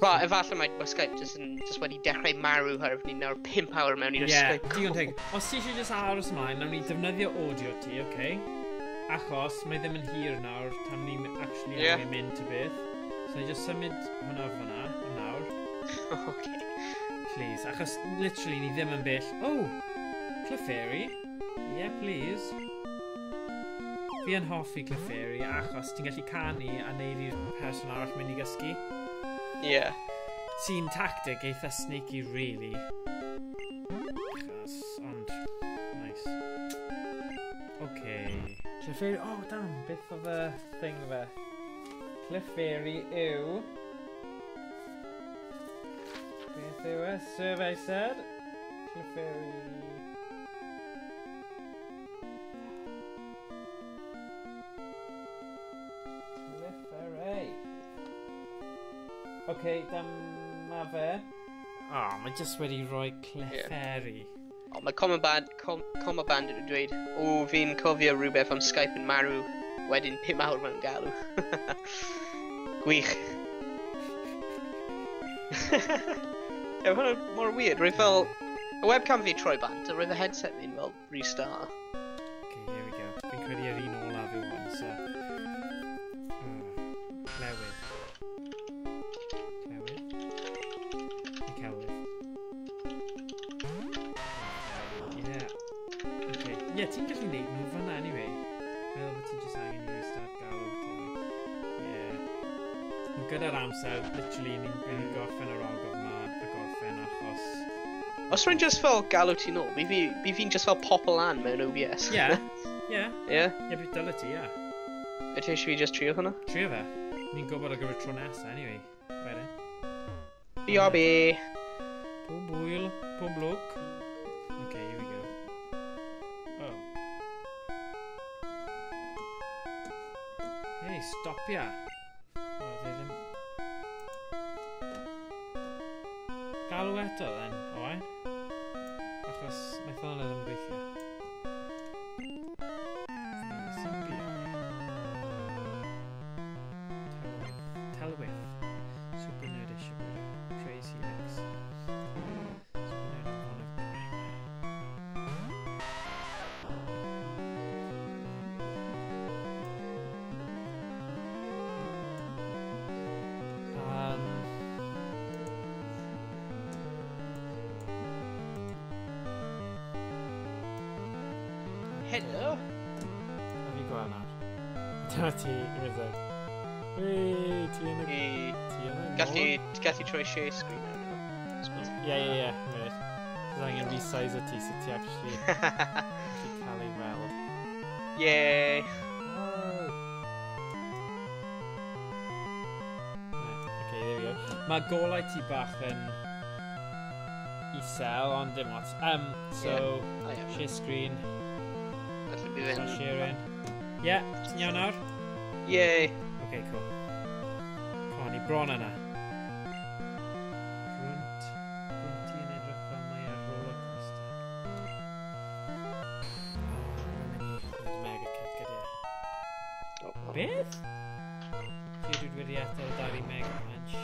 Right, efallai mae Skype just wedi dechrau marw oherwydd ni nawr 5 awr mewn i'r Skype. Ie, digon teg. Os ti eisiau just aros ymlaen, nawn ni defnyddio audio ti, okay? Achos mae ddim yn hir nawr, tam ni'n actually angen mynd to beth. So ni just symud hwnna fyna, am nawr. Okay. Please, achos literally ni ddim yn bell. Oh, Clefairy. Yeah, please. Fi yn hoffi Clefairy achos ti'n gallu canu a neud i'r person arall mynd i gysgu. Yeah. Sy'n tactic eitha sneaky, really. Achos, ond, nice. Okay. Clefairy, oh damn, beth oedd y thing fe? Clefairy yw... Beth yw e? Survey said? Clefairy... Okay, dyma fe. Oh, mae jyst wedi rhoi Clefairy. Oh, mae Coma Bandit yn dweud, o, fi'n cofio rhywbeth am Skype yn marw, wedyn 5 awr mewn galw. Gwych. Ie, hwnna mor weird. Rwy'n fel, y webcam fi troi bant, a rwy'n y headset fi'n fel restart. Okay, here we go. Fi'n credu ar un olaf yw hwn, so... Clewyd. Ie, ti'n gallu neud nhw fan'na anyway. Meddwl bod ti'n just angen i restart galw. Ie. Ond gyda'r amser, literally, ni'n gorffen yr ogof yma a gorffen achos... Os rwy'n just fel galw ti nôl, bi fi'n just fel popol lan mewn OBS. Ie. Ie. Ie? Ie, bydd dyle ti, ie. Ydy eisiau fi just trio hwnna? Trio fe. Ni'n gwybod ar gyfer tro nesa, anyway. Wedyn. BRB. Pob hwyl, pob lwc. Okay, here we go. Oh. Hey, stopia. Oh, they ddim... Galw eto, then, alright? Achos, naeth hwnna ddim gweithio. Telwyth. Super Nerdish. Trace Helix. Super Nerd on one of Hello. Have you gone out? Dyna ti, yw'r dweud. Wee, ti yn y... Gallu troi share screen now. Ie. Right. Bydd angen resize o ti so ti actually cael ei weld. Yay. Right, okay, there we go. Mae golau ti bach yn isel, ond dim lot. So, share screen. Start sharing. Yeah, ti'n iawn nawr? Yay. Okay, cool. Con i bron yna. Brunti yn edrych fel mae ar roller coaster. Mega kid gyda. Beth? Fi wedi atal dar i Mega Punch.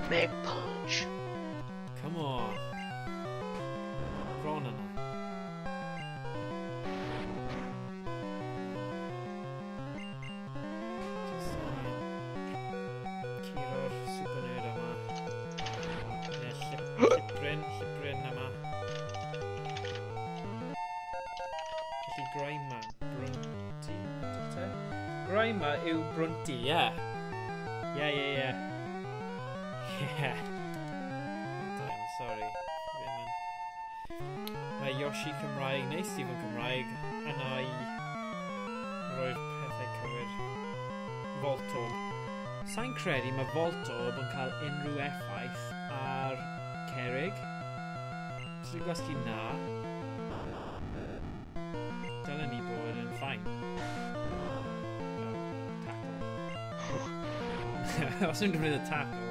Mega Punch. Come on. Bron yna. Just angen curo'r Super Nerd yma. Neu llibryn yma. Felly Grima, Brunti? Grima yw Brunti, ie. Ie. Yeah. I'm sorry. Mae Yoshi Cymraeg neu Stephen Cymraeg yna i roi'r pethau cywir. Voltorb. Sa'n credu mae Voltorb yn cael unrhyw effaith ar Cerrig. Os yw'n gwasgu na, dylen ni bod yn ffain. Tackle. Os yw'n gwneud y tackle,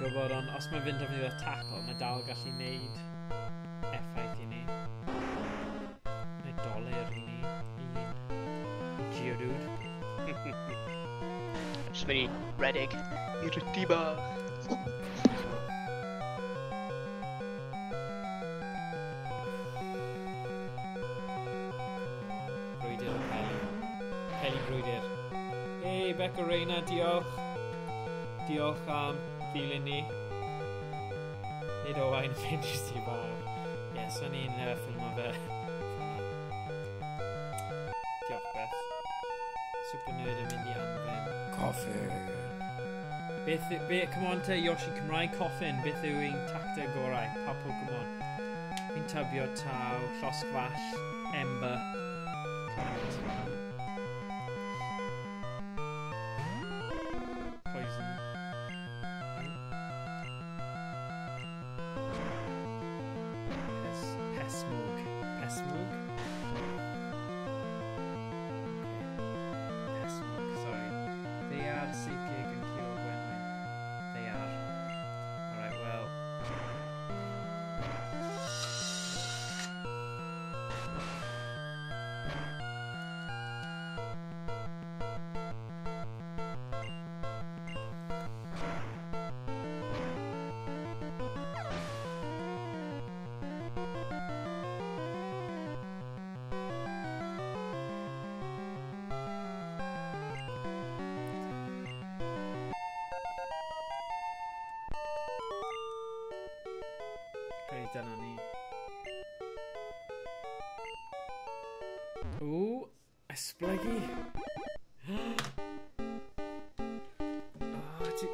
gwybod, ond os mae fynd o fydd o tackle, mae dal gallu neud effaith i ni. Neu doler i ni. Geodude. Just mynd i redig i'r diba. Brwydyr o Peli. Peli brwydyr. Hei, Becca Reina, diolch. Diolch am ddilyn ni. Nid Owain fynd i sti bar. Yes, o'n i'n ffilmo fe. Diolch, Beth. Super Nerd yn mynd i anfen. Coffin. Come on te, Yoshi Cymraeg, Coffin. Beth yw ein tactau gorau? Pa Pokemon? Fi'n tybio taw, Llosgfall, Ember. Poison. Pesmog. Pesmog? Pesmog, sorry. They are Seekig and Kyo Gwenwyn. They are. Alright, well. Okay, dyna ni. Ww, esblygu.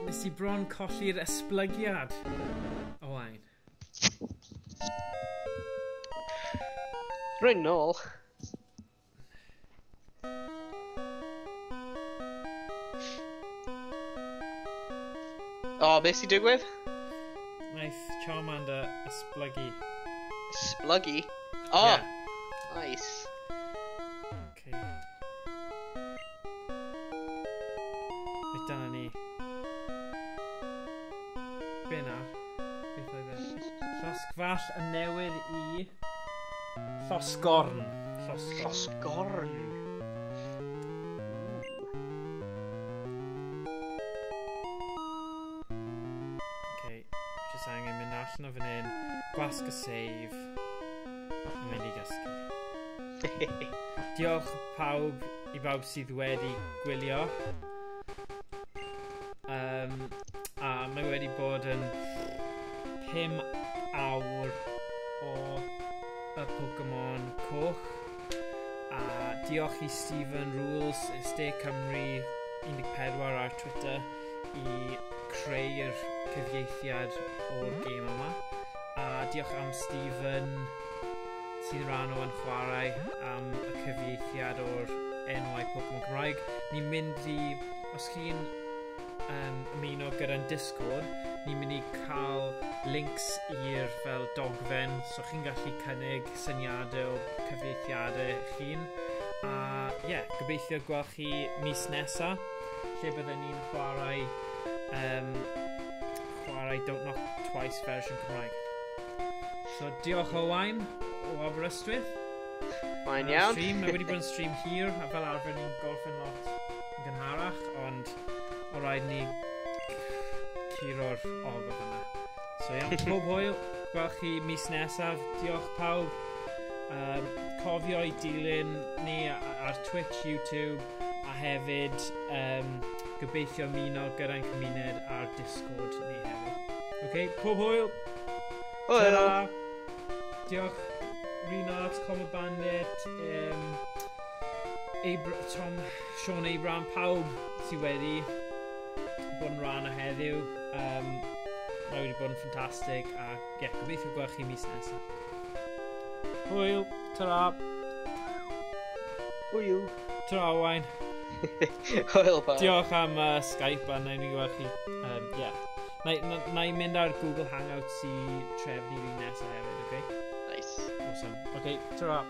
Nes i bron colli'r esblygiad. Owain. Rwy'n nôl. O, beth sy'n digwydd? Naeth Charmander esblygu. Esblygu? O! Yeah. Nice. Okay. Reit, dyna ni. Be nawr? Beth oedd e? Llosgfall yn newydd i... Llosgorn. Llosgorn. Okay, just angen mynd allan o fan hyn, gwasg y save, a mynd i gysgu. Diolch pawb i bawb sydd wedi gwylio. A mae wedi bod yn 5 awr o y Pokemon coch. A diolch i Stephen Rules, Stay Cymru 14 ar Twitter i creu'r cyfieithiad o'r gêm yma. A diolch am Stephen sy'n rhan o'n chwarae am y cyfieithiad o'r enwau Pokemon Cymraeg. Ni'n mynd i, os chi'n ymuno gyda'n Discord, ni'n mynd i cael links i'r fel dogfen, so chi'n gallu cynnig syniadau o cyfieithiadau chi'n. A ie, gobeithio gweld chi mis nesa, lle byddwn ni'n chwarae Don't Knock Twice version Cymraeg. So diolch Owain o Aberystwyth. Mae'n iawn. Mae wedi bod yn stream hir, a fel arfer ni'n gorffen lot yn gynharach, ond o rhaid ni curo'r ogl yna. So iawn, pob hwyl, gweld chi mis nesaf. Diolch pawb. Cofio i dilyn ni ar Twitch, YouTube, a hefyd gobeithio ymuno gyda'n cymuned ar Discord ni hefyd. Okay, pob hwyl. Hwyl. Diolch Renard, Common Bandit, Sean Abraham, pawb sydd wedi bod yn rhan o heddiw. Mae wedi bod yn ffantastig, a gobeithio gweld chi mis nesaf. Hwyl, ta-ra. Hwyl. Ta-ra, Owain. Hwyl, pa. Diolch am Skype, a na'i ni gweld chi. Na i mynd ar Google Hangouts i trefnu fi nesaf hefyd, okay? Nice. Awesome. Okay, ta-ra.